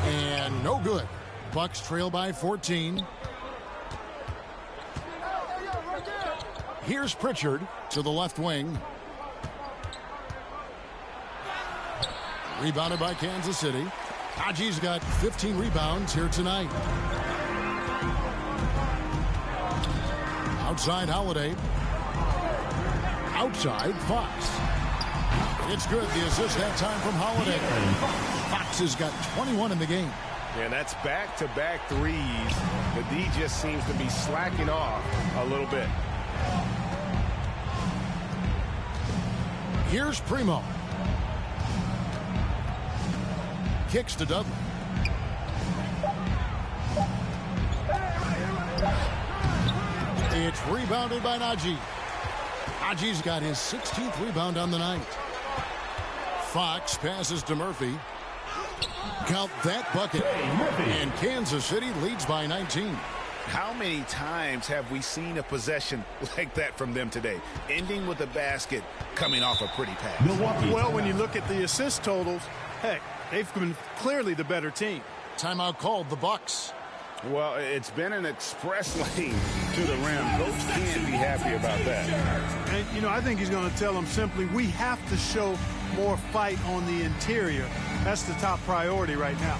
Speaker 12: And no good. Bucks trail by 14. Here's Pritchard to the left wing. Rebounded by Kansas City. Najee's got 15 rebounds here tonight. Outside Holiday. Outside Fox. It's good. The assist that time from Holiday. Fox has got 21 in the game.
Speaker 16: And that's back-to-back threes. The D just seems to be slacking off a little bit.
Speaker 12: Here's Primo. Kicks to Dudley. It's rebounded by Najee. Najee's got his 16th rebound on the night. Fox passes to Murphy. Count that bucket. And Kansas City leads by 19.
Speaker 13: How many times have we seen a possession like that from them today? Ending with a basket, coming off a pretty pass.
Speaker 18: Well, when you look at the assist totals, heck, they've been clearly the better team.
Speaker 12: Timeout called, the Bucks.
Speaker 13: Well, it's been an express lane to the rim. Coach can't be happy about that.
Speaker 18: And, you know, I think he's going to tell them simply, we have to show more fight on the interior. That's the top priority right now.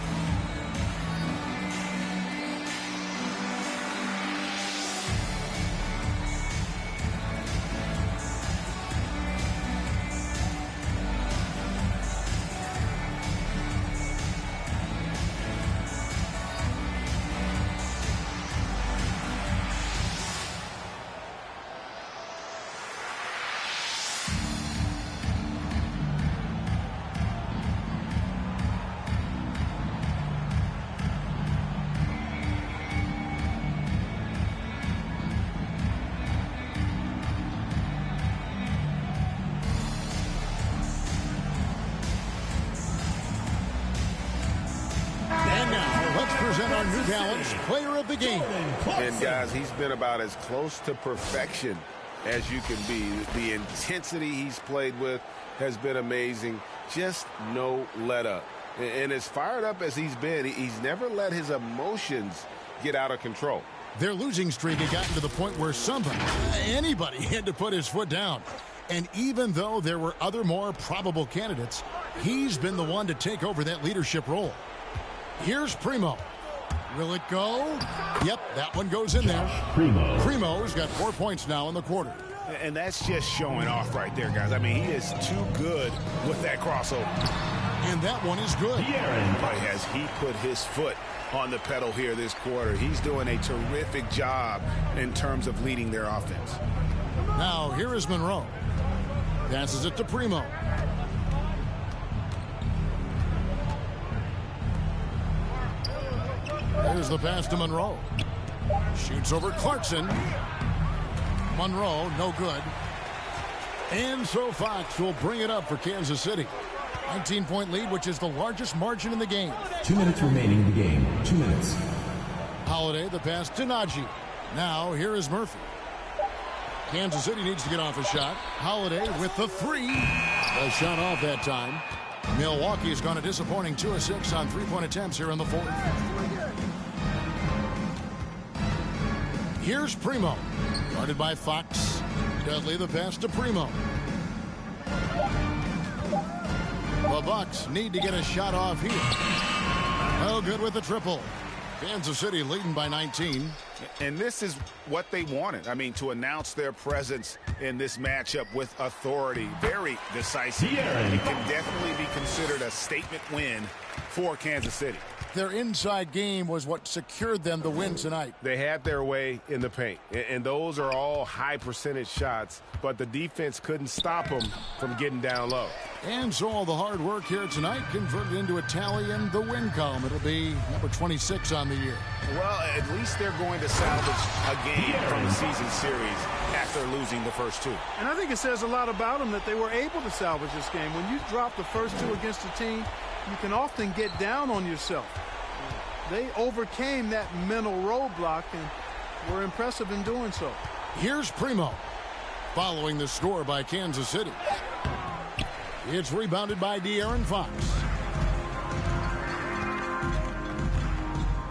Speaker 18: Player of the game.
Speaker 16: And guys, he's been about as close to perfection as you can be. The intensity he's played with has been amazing. Just no let up. And as fired up as he's been, he's never let his emotions get out of control.
Speaker 12: Their losing streak had gotten to the point where anybody had to put his foot down. And even though there were other more probable candidates, he's been the one to take over that leadership role. Here's Primo. Will it go? Yep, that one goes in there. Primo's got 4 points now in the quarter.
Speaker 13: And that's just showing off right there, guys. I mean, he is too good with that crossover.
Speaker 12: And that one is good.
Speaker 13: Boy, has he put his foot on the pedal here this quarter. He's doing a terrific job in terms of leading their offense.
Speaker 12: Now, here is Monroe. Passes it to Primo. Here's the pass to Monroe. Shoots over Clarkson. Monroe, no good. And so Fox will bring it up for Kansas City. 19-point lead, which is the largest margin in the game.
Speaker 5: 2 minutes remaining in the game. 2 minutes.
Speaker 12: Holiday, the pass to Najee. Now, here is Murphy. Kansas City needs to get off a shot. Holiday with the three. A shot off that time. Milwaukee's gone a disappointing 2 of 6 on three-point attempts here in the fourth. Here's Primo. Guarded by Fox. Dudley the pass to Primo. The Bucks need to get a shot off here. No good with the triple. Kansas City leading by 19.
Speaker 13: And this is what they wanted. I mean, to announce their presence in this matchup with authority. Very decisive. It can definitely be considered a statement win for Kansas City.
Speaker 12: Their inside game was what secured them the win tonight.
Speaker 16: They had their way in the paint, and those are all high percentage shots, but the defense couldn't stop them from getting down low.
Speaker 12: And so all the hard work here tonight converted into a tally in the win column. It'll be number 26 on the year.
Speaker 13: Well, at least they're going to salvage a game from the season series after losing the first 2.
Speaker 18: And I think it says a lot about them that they were able to salvage this game. When you drop the first 2 against a team, you can often get down on yourself. They overcame that mental roadblock and were impressive in doing so.
Speaker 12: Here's Primo, following the score by Kansas City. It's rebounded by De'Aaron Fox.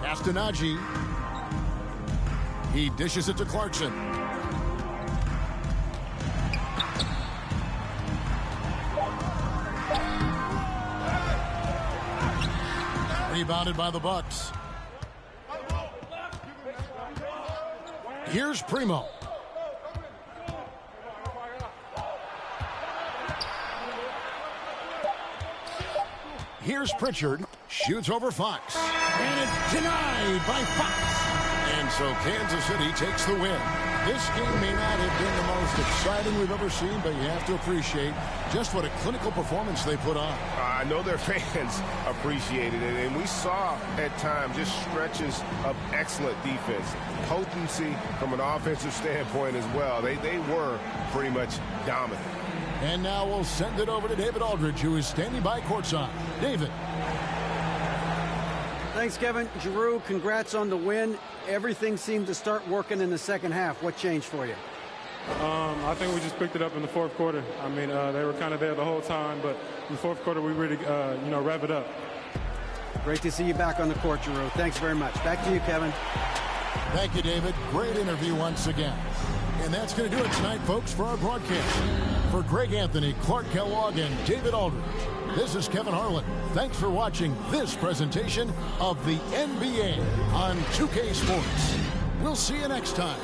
Speaker 12: Pass to Najee. He dishes it to Clarkson. Rebounded by the Bucks. Here's Primo. Here's Pritchard. Shoots over Fox. And it's denied by Fox. And so Kansas City takes the win. This game may not have been the most exciting we've ever seen, but you have to appreciate just what a clinical performance they put on.
Speaker 16: I know their fans appreciated it, and we saw at times just stretches of excellent defense. Potency from an offensive standpoint as well. They were pretty much dominant.
Speaker 12: And now we'll send it over to David Aldridge, who is standing by courtside. David.
Speaker 14: Thanks, Kevin. Giroux, congrats on the win. Everything seemed to start working in the second half. What changed for you?
Speaker 11: I think we just picked it up in the fourth quarter. I mean, they were kind of there the whole time, but in the fourth quarter, we really, rev it up.
Speaker 14: Great to see you back on the court, Giroux. Thanks very much. Back to you, Kevin.
Speaker 12: Thank you, David. Great interview once again. And that's going to do it tonight, folks, for our broadcast. For Greg Anthony, Clark Kellogg, and David Aldridge, this is Kevin Harlan. Thanks for watching this presentation of the NBA on 2K Sports. We'll see you next time.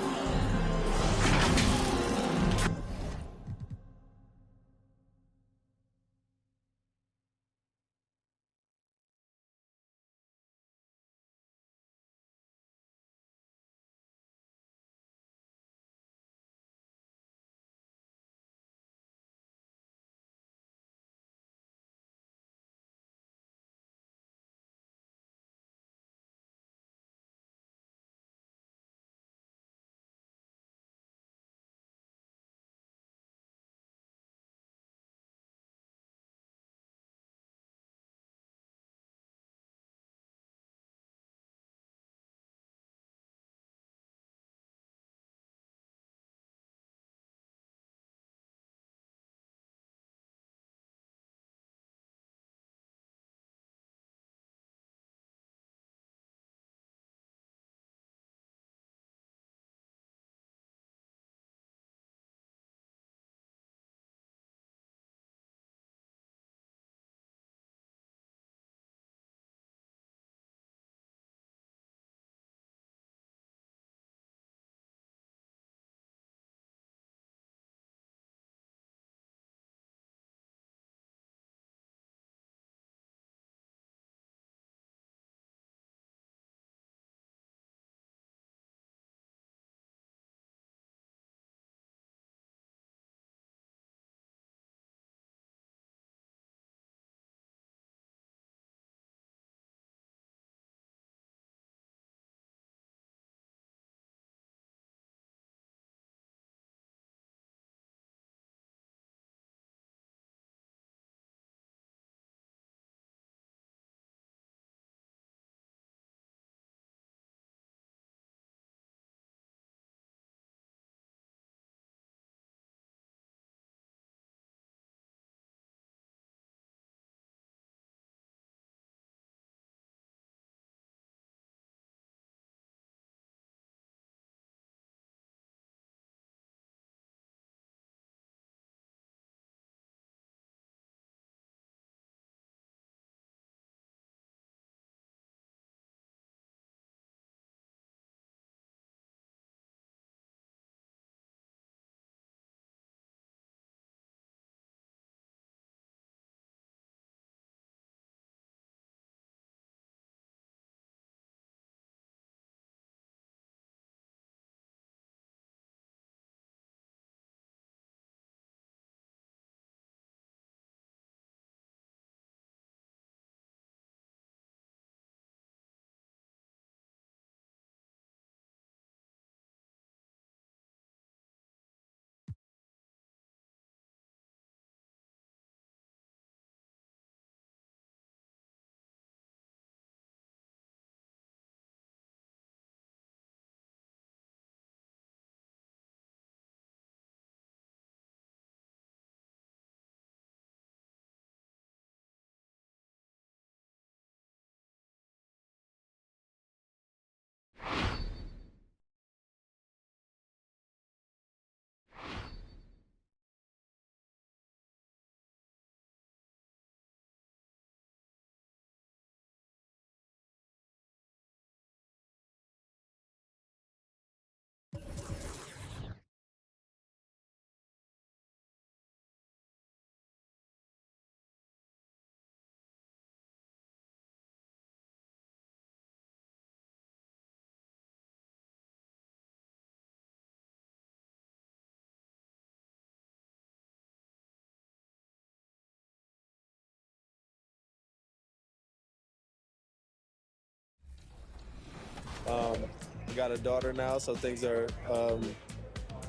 Speaker 19: got a daughter now, so things are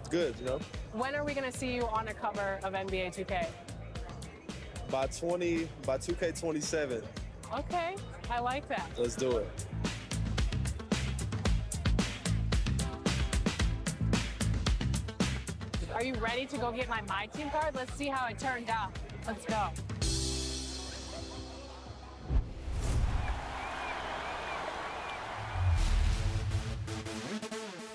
Speaker 19: good, you know.
Speaker 22: When are we going to see you on a cover of NBA 2K?
Speaker 19: By 2K27.
Speaker 22: Okay, I like that.
Speaker 19: Let's do it.
Speaker 22: Are you ready to go get my team card? Let's see how it turned out. Let's go.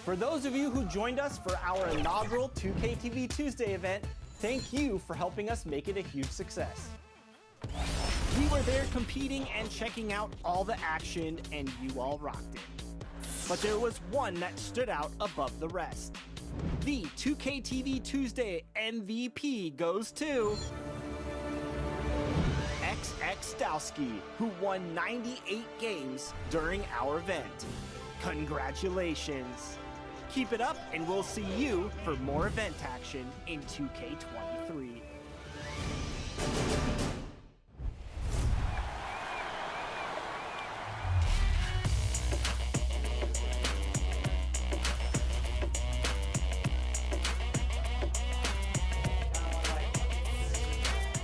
Speaker 23: For those of you who joined us for our inaugural 2K TV Tuesday event, thank you for helping us make it a huge success. We were there competing and checking out all the action, and you all rocked it. But there was one that stood out above the rest. The 2K TV Tuesday MVP goes to XX Stowski, who won 98 games during our event. Congratulations. Keep it up, and we'll see you for more event action in 2K23.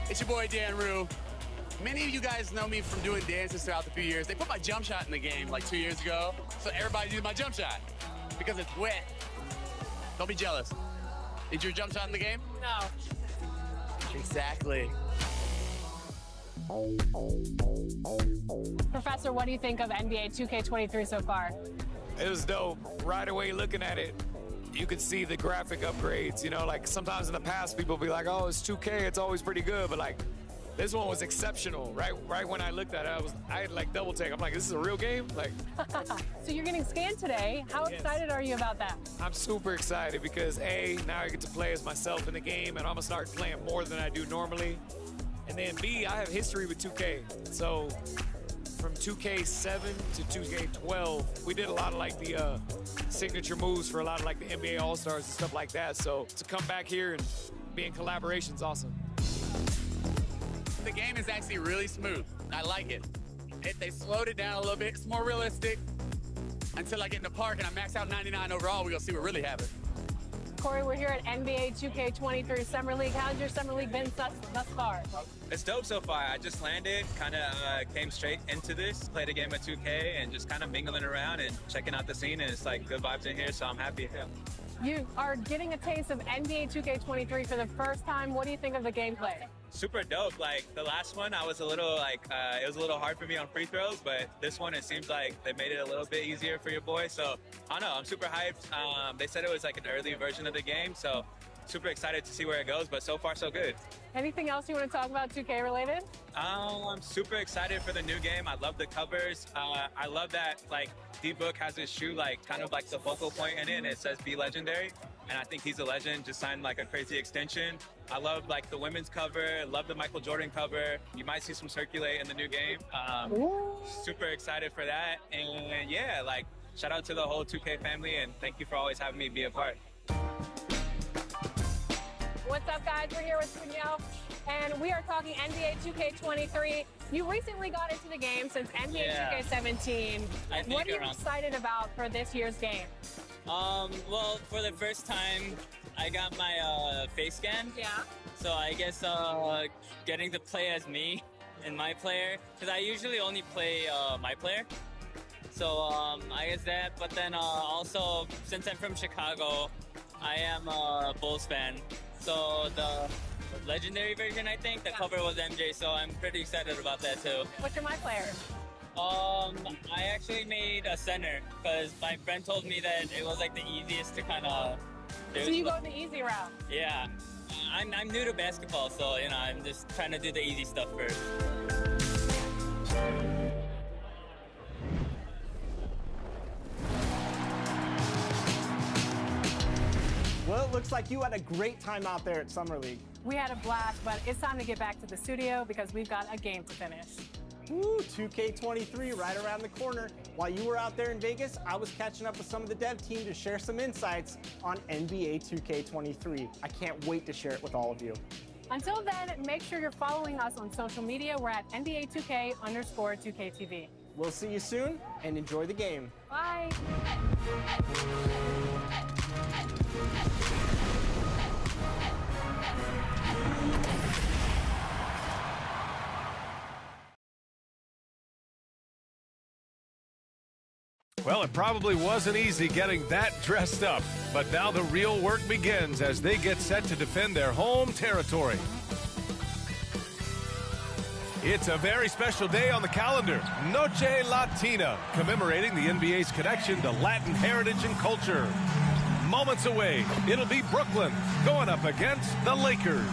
Speaker 24: It's your boy Dan Rue. Many of you guys know me from doing dances throughout the few years. They put my jump shot in the game like 2 years ago, so everybody uses my jump shot because it's wet. Don't be jealous. Is your jump shot in the game?
Speaker 22: No.
Speaker 24: Exactly.
Speaker 22: Professor, what do you think of NBA 2K23 so far?
Speaker 25: It was dope. Right away looking at it, you could see the graphic upgrades. You know, like sometimes in the past people be like, oh, it's 2K, it's always pretty good, but like this one was exceptional. Right when I looked at it, I had like double take. I'm like, this is a real game? Like.
Speaker 22: So you're getting scanned today. How excited are you about that?
Speaker 25: I'm super excited because A, now I get to play as myself in the game, and I'm gonna start playing more than I do normally. And then B, I have history with 2K. So from 2K7 to 2K12, we did a lot of like the signature moves for a lot of like the NBA All-Stars and stuff like that. So to come back here and be in collaboration is awesome.
Speaker 24: The game is actually really smooth. I like it. They slowed it down a little bit. It's more realistic. Until I get in the park and I max out 99 overall, we're gonna see what really happens.
Speaker 22: Corey, we're here at NBA 2K23 Summer League. How's your Summer League been thus far?
Speaker 26: It's dope so far. I just landed, kind of came straight into this, played a game of 2K, and just kind of mingling around and checking out the scene, and it's like good vibes in here, so I'm happy. Yeah.
Speaker 22: You are getting a taste of NBA 2K23 for the first time. What do you think of the gameplay?
Speaker 26: Super dope. Like the last one, I was a little like, it was a little hard for me on free throws, but this one, it seems like they made it a little bit easier for your boy. So I don't know, I'm super hyped. They said it was like an early version of the game, so super excited to see where it goes, but so far so good.
Speaker 22: Anything else you want to talk about 2K related?
Speaker 26: I'm super excited for the new game. I love the covers. I love that like D-Book has his shoe like kind of like the focal point in it, and it says be legendary. And I think he's a legend, just signed like a crazy extension. I love like the women's cover, love the Michael Jordan cover. You might see some circulate in the new game. Super excited for that. And yeah, like shout out to the whole 2K family, and thank you for always having me be a part.
Speaker 22: What's up, guys? We're here with Cunyo, and we are talking NBA 2K23. You recently got into the game since NBA 2K17. What are you excited about for this year's game?
Speaker 27: Well, for the first time, I got my face scan.
Speaker 22: Yeah.
Speaker 27: So I guess getting to play as me and my player, because I usually only play my player. So I guess that, but then also, since I'm from Chicago, I am a Bulls fan. So the legendary version, I think, the cover was MJ, so I'm pretty excited about that too.
Speaker 22: What's your my player?
Speaker 27: I actually made a center because my friend told me that it was like the easiest to kind of do.
Speaker 22: So you go the easy route?
Speaker 27: Yeah. I'm new to basketball, so you know, I'm just trying to do the easy stuff first.
Speaker 23: Well, it looks like you had a great time out there at Summer League.
Speaker 22: We had a blast, but it's time to get back to the studio because we've got a game to finish.
Speaker 23: Woo, 2K23 right around the corner. While you were out there in Vegas, I was catching up with some of the dev team to share some insights on NBA 2K23. I can't wait to share it with all of you.
Speaker 22: Until then, make sure you're following us on social media. We're at NBA 2K_2KTV.
Speaker 23: We'll see you soon, and enjoy the game.
Speaker 22: Bye.
Speaker 1: Well, it probably wasn't easy getting that dressed up, but now the real work begins as they get set to defend their home territory. It's a very special day on the calendar, Noche Latina, commemorating the NBA's connection to Latin heritage and culture. Moments away, it'll be Brooklyn going up against the Lakers.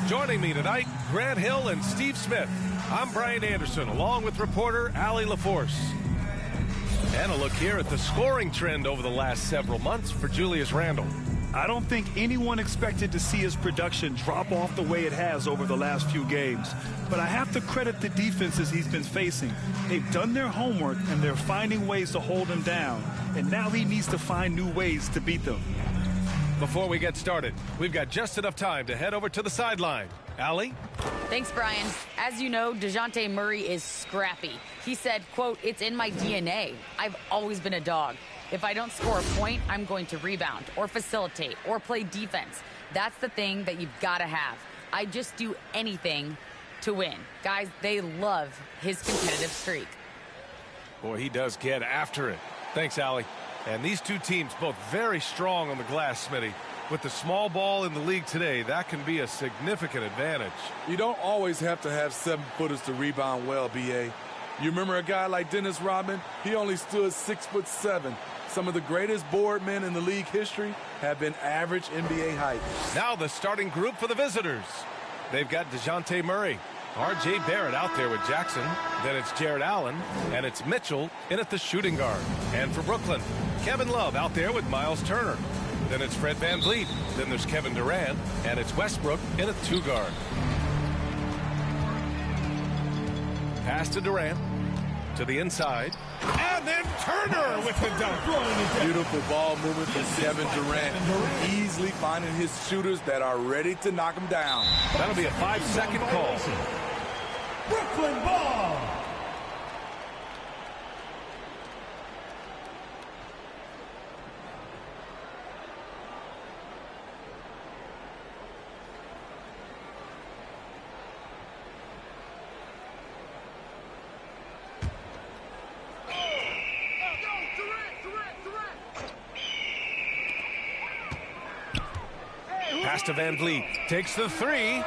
Speaker 1: Joining me tonight, Grant Hill and Steve Smith. I'm Brian Anderson, along with reporter Allie LaForce. And a look here at the scoring trend over the last several months for Julius Randle.
Speaker 3: I don't think anyone expected to see his production drop off the way it has over the last few games. But I have to credit the defenses he's been facing. They've done their homework, and they're finding ways to hold him down. And now he needs to find new ways to beat them.
Speaker 1: Before we get started, we've got just enough time to head over to the sideline. Allie?
Speaker 2: Thanks, Brian. As you know, DeJounte Murray is scrappy. He said, quote, "It's in my DNA. I've always been a dog. If I don't score a point, I'm going to rebound or facilitate or play defense. That's the thing that you've got to have. I just do anything to win." Guys, they love his competitive streak.
Speaker 1: Boy, he does get after it. Thanks, Allie. And these two teams both very strong on the glass, Smitty. With the small ball in the league today, that can be a significant advantage.
Speaker 9: You don't always have to have 7-footers to rebound well, B.A. You remember a guy like Dennis Rodman? He only stood 6'7". Some of the greatest board men in the league history have been average NBA height.
Speaker 1: Now the starting group for the visitors. They've got DeJounte Murray, R.J. Barrett out there with Jackson. Then it's Jared Allen, and it's Mitchell in at the shooting guard. And for Brooklyn, Kevin Love out there with Miles Turner. Then it's Fred VanVleet. Then there's Kevin Durant, and it's Westbrook in a 2-guard. Pass to Durant, to the inside, and then Turner with the dunk.
Speaker 9: Beautiful ball movement from Kevin Durant, easily finding his shooters that are ready to knock him down.
Speaker 1: That'll be a 5-second call.
Speaker 5: Brooklyn ball.
Speaker 1: Pass to VanVleet. Takes the 3.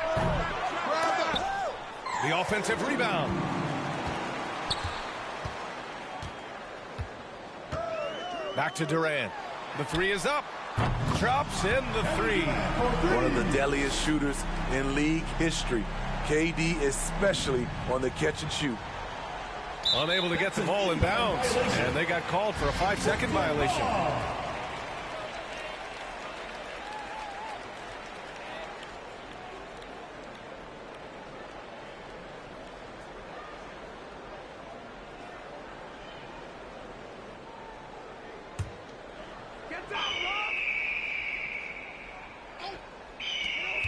Speaker 1: The offensive rebound. Back to Durant. The 3 is up. Drops in the 3.
Speaker 9: One of the deadliest shooters in league history. KD especially on the catch and shoot.
Speaker 1: Unable to get the ball in bounds. And they got called for a 5-second violation.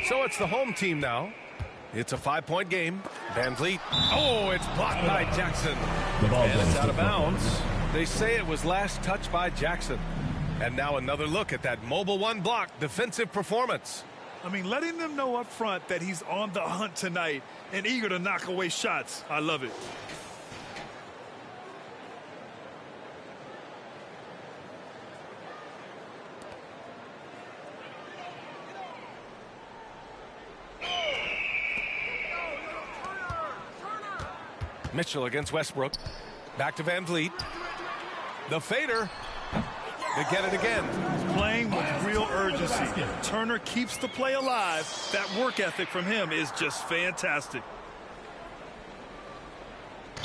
Speaker 1: So it's the home team now. It's a 5-point game. VanVleet. Oh, it's blocked by Jackson. And it's out of bounds. They say it was last touched by Jackson. And now another look at that mobile 1 block defensive performance.
Speaker 3: I mean, letting them know up front that he's on the hunt tonight and eager to knock away shots. I love it.
Speaker 1: Mitchell against Westbrook. Back to VanVleet. The fader. They get it again.
Speaker 3: Playing with real urgency. Turner keeps the play alive. That work ethic from him is just fantastic.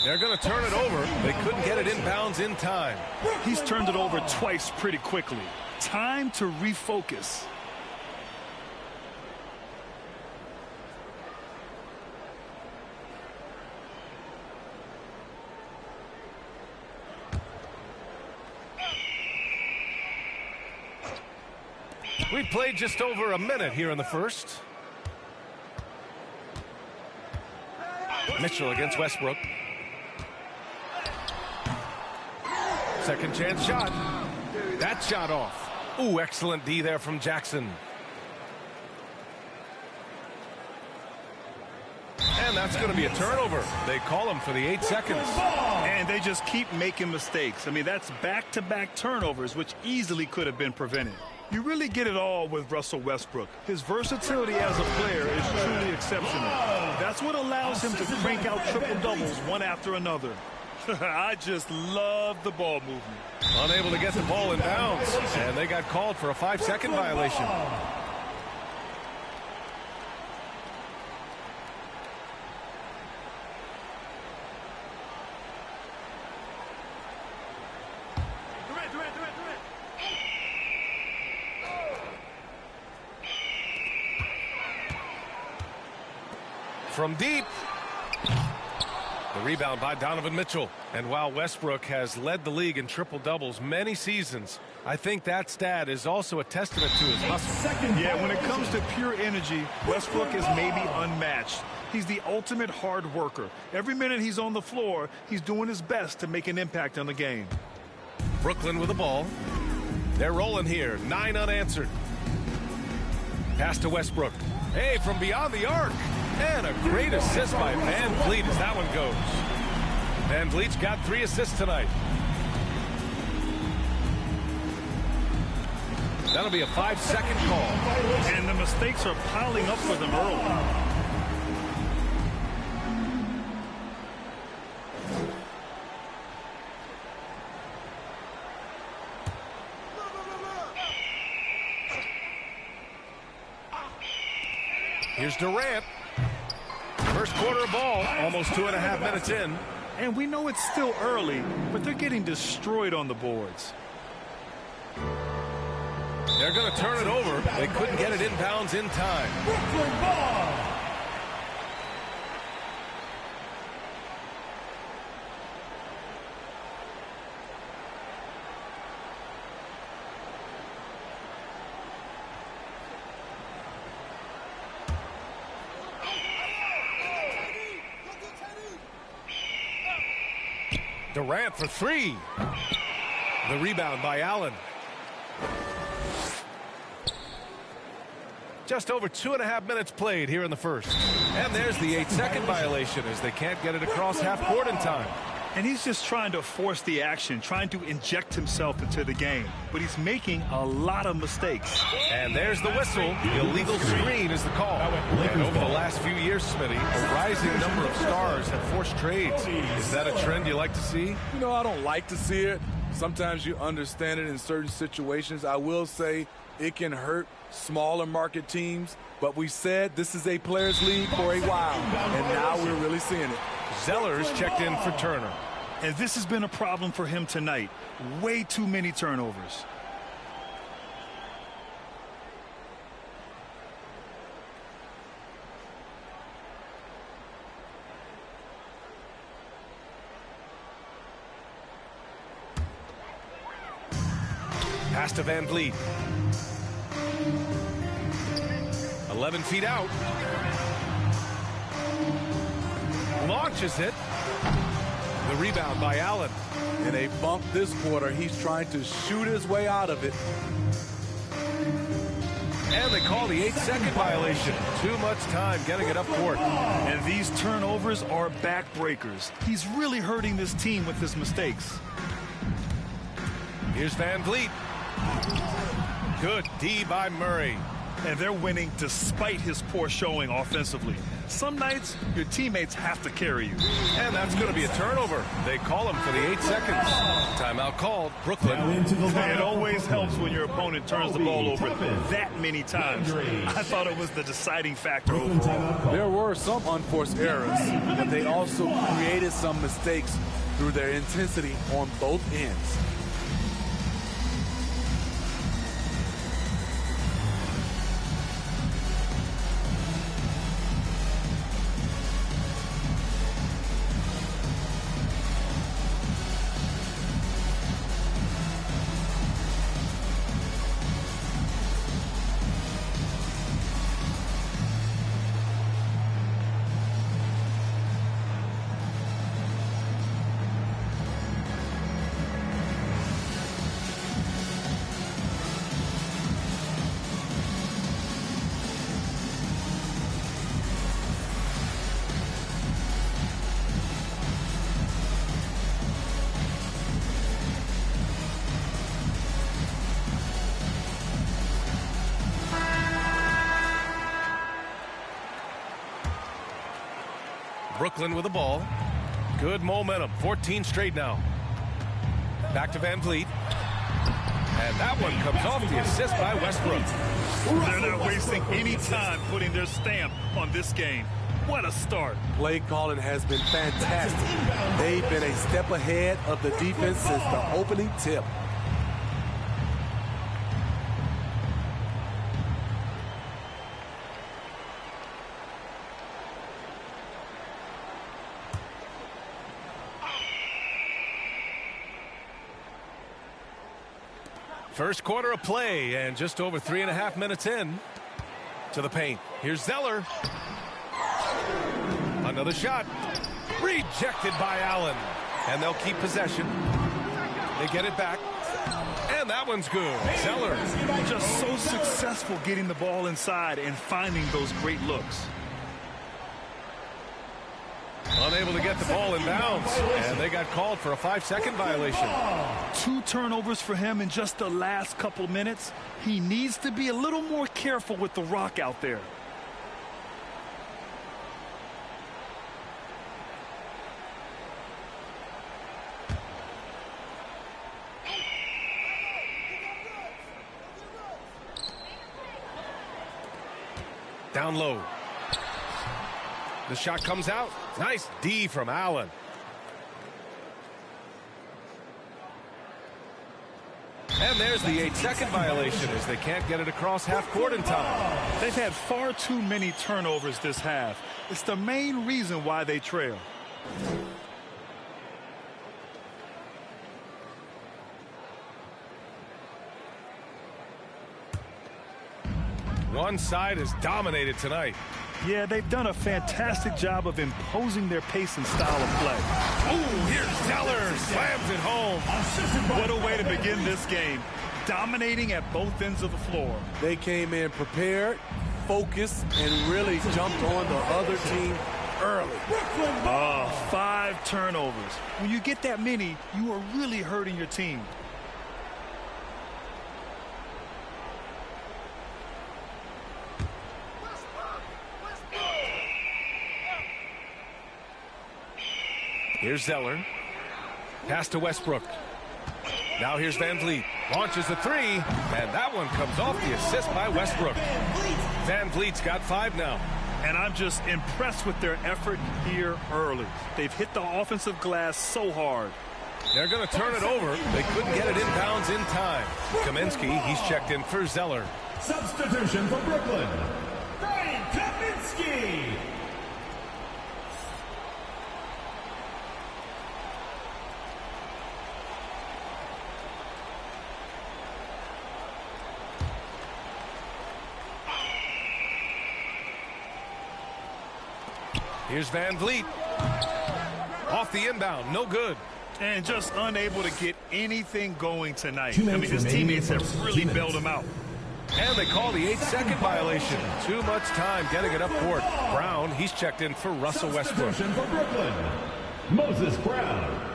Speaker 1: They're going to turn it over. They couldn't get it inbounds in time.
Speaker 3: He's turned it over twice pretty quickly. Time to refocus.
Speaker 1: We played just over a minute here in the first. Mitchell against Westbrook. Second chance shot. That shot off. Ooh, excellent D there from Jackson. And that's going to be a turnover. They call him for the 8 seconds.
Speaker 3: And they just keep making mistakes. I mean, that's back-to-back turnovers, which easily could have been prevented. You really get it all with Russell Westbrook. His versatility as a player is truly exceptional. That's what allows him to crank out triple-doubles one after another. I just love the ball movement.
Speaker 1: Unable to get the ball in bounds. And they got called for a 5-second violation. From deep. The rebound by Donovan Mitchell. And while Westbrook has led the league in triple-doubles many seasons, I think that stat is also a testament to his hustle.
Speaker 3: Yeah, when it comes to pure energy, Westbrook is maybe unmatched. He's the ultimate hard worker. Every minute he's on the floor, he's doing his best to make an impact on the game.
Speaker 1: Brooklyn with the ball. They're rolling here. 9 unanswered. Pass to Westbrook. Hey, from beyond the arc. And a great assist by Van Vliet as that one goes. Van Vliet's got 3 assists tonight. That'll be a 5-second call.
Speaker 3: And the mistakes are piling up for them early.
Speaker 1: Here's Durant. First quarter ball, almost 2.5 minutes in.
Speaker 3: And we know it's still early, but they're getting destroyed on the boards.
Speaker 1: They're going to turn it over. They couldn't get it inbounds in time.
Speaker 5: Brooklyn ball.
Speaker 1: Durant for 3. The rebound by Allen. Just over 2.5 minutes played here in the first. And there's the 8-second violation as they can't get it across half court in time.
Speaker 3: And he's just trying to force the action, trying to inject himself into the game. But he's making a lot of mistakes.
Speaker 1: And there's the whistle. Illegal screen is the call. And over the last few years, Smitty, a rising number of stars have forced trades. Is that a trend you like to see?
Speaker 9: You know, I don't like to see it. Sometimes you understand it in certain situations. I will say it can hurt smaller market teams. But we said this is a players' league for a while. And now we're really seeing it.
Speaker 1: Zellers checked in for Turner.
Speaker 3: And this has been a problem for him tonight. Way too many turnovers.
Speaker 1: Pass to Van Vliet. 11 feet out. Launches it. The rebound by Allen.
Speaker 9: In a bump this quarter, he's trying to shoot his way out of it.
Speaker 1: And they call the 8-second violation. Too much time getting it up court.
Speaker 3: And these turnovers are backbreakers. He's really hurting this team with his mistakes.
Speaker 1: Here's Van Vliet. Good D by Murray.
Speaker 3: And they're winning despite his poor showing offensively. Some nights, your teammates have to carry you.
Speaker 1: And that's going to be a turnover. They call him for the 8 seconds. Timeout called. Brooklyn.
Speaker 3: It always helps when your opponent turns the ball over that many times. I thought it was the deciding factor overall.
Speaker 9: There were some unforced errors, but they also created some mistakes through their intensity on both ends.
Speaker 1: Brooklyn with the ball. Good momentum. 14 straight now. Back to Van Vliet. And that one comes off the assist by Westbrook.
Speaker 3: They're not wasting any time putting their stamp on this game. What a start.
Speaker 4: Play calling has been fantastic. They've been a step ahead of the defense since the opening tip.
Speaker 1: First quarter of play, and just over 3.5 minutes in to the paint. Here's Zeller. Another shot. Rejected by Allen. And they'll keep possession. They get it back. And that one's good. Zeller.
Speaker 3: Just so successful getting the ball inside and finding those great looks.
Speaker 1: Unable to get the ball in bounds. And they got called for a 5-second violation.
Speaker 3: 2 turnovers for him in just the last couple minutes. He needs to be a little more careful with the rock out there.
Speaker 1: Down low. The shot comes out. Nice D from Allen. And there's the 8-second violation as they can't get it across half court in time.
Speaker 3: They've had far too many turnovers this half. It's the main reason why they trail.
Speaker 1: One side is dominated tonight.
Speaker 3: Yeah, they've done a fantastic job of imposing their pace and style of play.
Speaker 1: Ooh, here's Zeller. Slams it home.
Speaker 3: What a way to begin this game. Dominating at both ends of the floor.
Speaker 4: They came in prepared, focused, and really jumped on the other team early.
Speaker 3: 5 turnovers. When you get that many, you are really hurting your team.
Speaker 1: Here's Zeller. Pass to Westbrook. Now here's Van Vliet. Launches a 3, and that one comes off the assist by Westbrook. Van Vliet's got 5 now.
Speaker 3: And I'm just impressed with their effort here early. They've hit the offensive glass so hard.
Speaker 1: They're going to turn it over. They couldn't get it inbounds in time. Kaminsky, he's checked in for Zeller.
Speaker 5: Substitution for Brooklyn, Frank Kaminsky.
Speaker 1: Here's Van Vliet. Off the inbound, no good.
Speaker 3: And just unable to get anything going tonight. I mean, his teammates have really bailed him out.
Speaker 1: And they call the 8-second violation. Too much time getting it up court. Brown, he's checked in for Russell Westbrook.
Speaker 5: Substitution for Brooklyn, Moses Brown.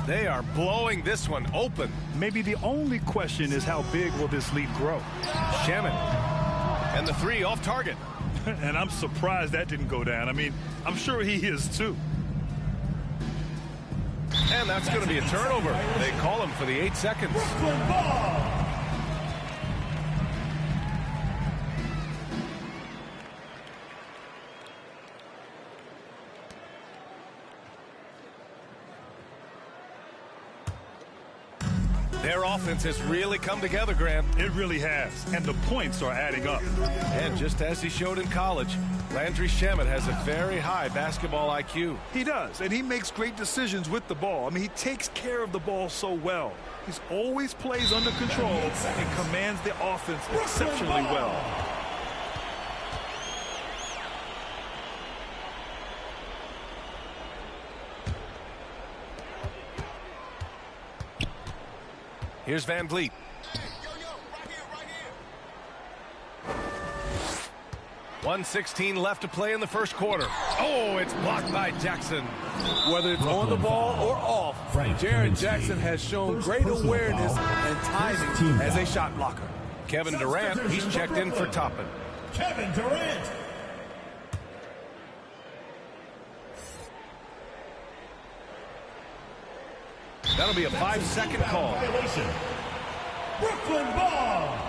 Speaker 1: They are blowing this one open.
Speaker 3: Maybe the only question is how big will this lead grow?
Speaker 1: Shaman. And the 3 off target.
Speaker 3: And I'm surprised that didn't go down. I mean, I'm sure he is too.
Speaker 1: And that's going to be a turnover. They call him for the 8 seconds. Their offense has really come together, Graham.
Speaker 3: It really has. And the points are adding up.
Speaker 1: And just as he showed in college, Landry Shamet has a very high basketball IQ.
Speaker 3: He does, and he makes great decisions with the ball. I mean, he takes care of the ball so well. He's always plays under control and commands the offense exceptionally well.
Speaker 1: Here's Van Vliet. 1:16 left to play in the first quarter. Oh, it's blocked by Jackson.
Speaker 4: Whether it's on the ball or off, Jaren Jackson has shown great awareness and timing as a shot blocker.
Speaker 1: Kevin Durant, he's checked in for Toppin.
Speaker 5: Kevin Durant.
Speaker 1: That'll be a 5-second call.
Speaker 5: Violation. Brooklyn ball.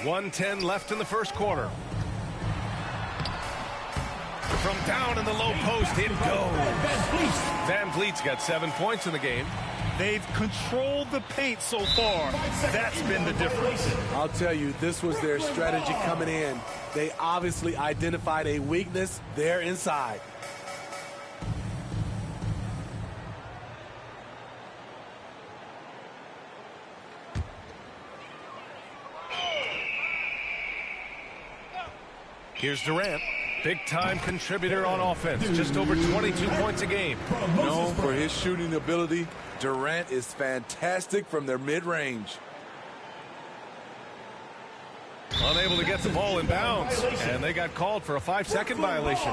Speaker 1: .110 left in the first quarter. From down in the low post, it goes. Van Vliet's got 7 points in the game.
Speaker 3: They've controlled the paint so far. That's been the difference.
Speaker 4: I'll tell you, this was their strategy coming in. They obviously identified a weakness there inside.
Speaker 1: Here's Durant. Big-time contributor on offense. Just over 22 points a game.
Speaker 4: Known for his shooting ability, Durant is fantastic from their mid-range.
Speaker 1: Unable to get the ball in bounds. And they got called for a 5-second violation.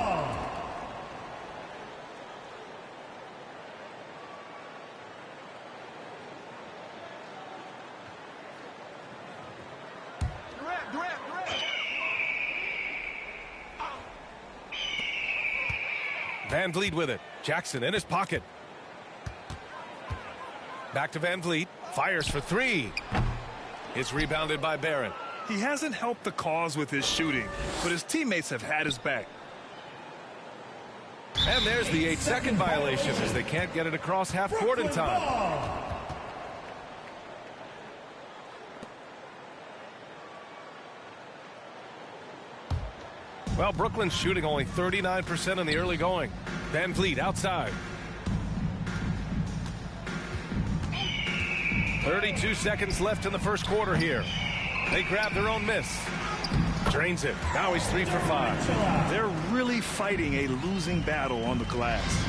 Speaker 1: Van Vliet with it. Jackson in his pocket. Back to Van Vliet. Fires for three. It's rebounded by Barrett.
Speaker 3: He hasn't helped the cause with his shooting, but his teammates have had his back.
Speaker 1: And there's the 8-second violation as they can't get it across half court in time. Well, Brooklyn's shooting only 39% in the early going. Van Vliet outside. 32 seconds left in the first quarter here. They grab their own miss. Drains it. Now he's 3 for 5.
Speaker 3: They're really fighting a losing battle on the glass.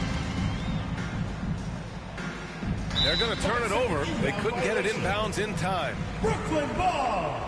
Speaker 1: They're going to turn it over. They couldn't get it inbounds in time.
Speaker 5: Brooklyn ball.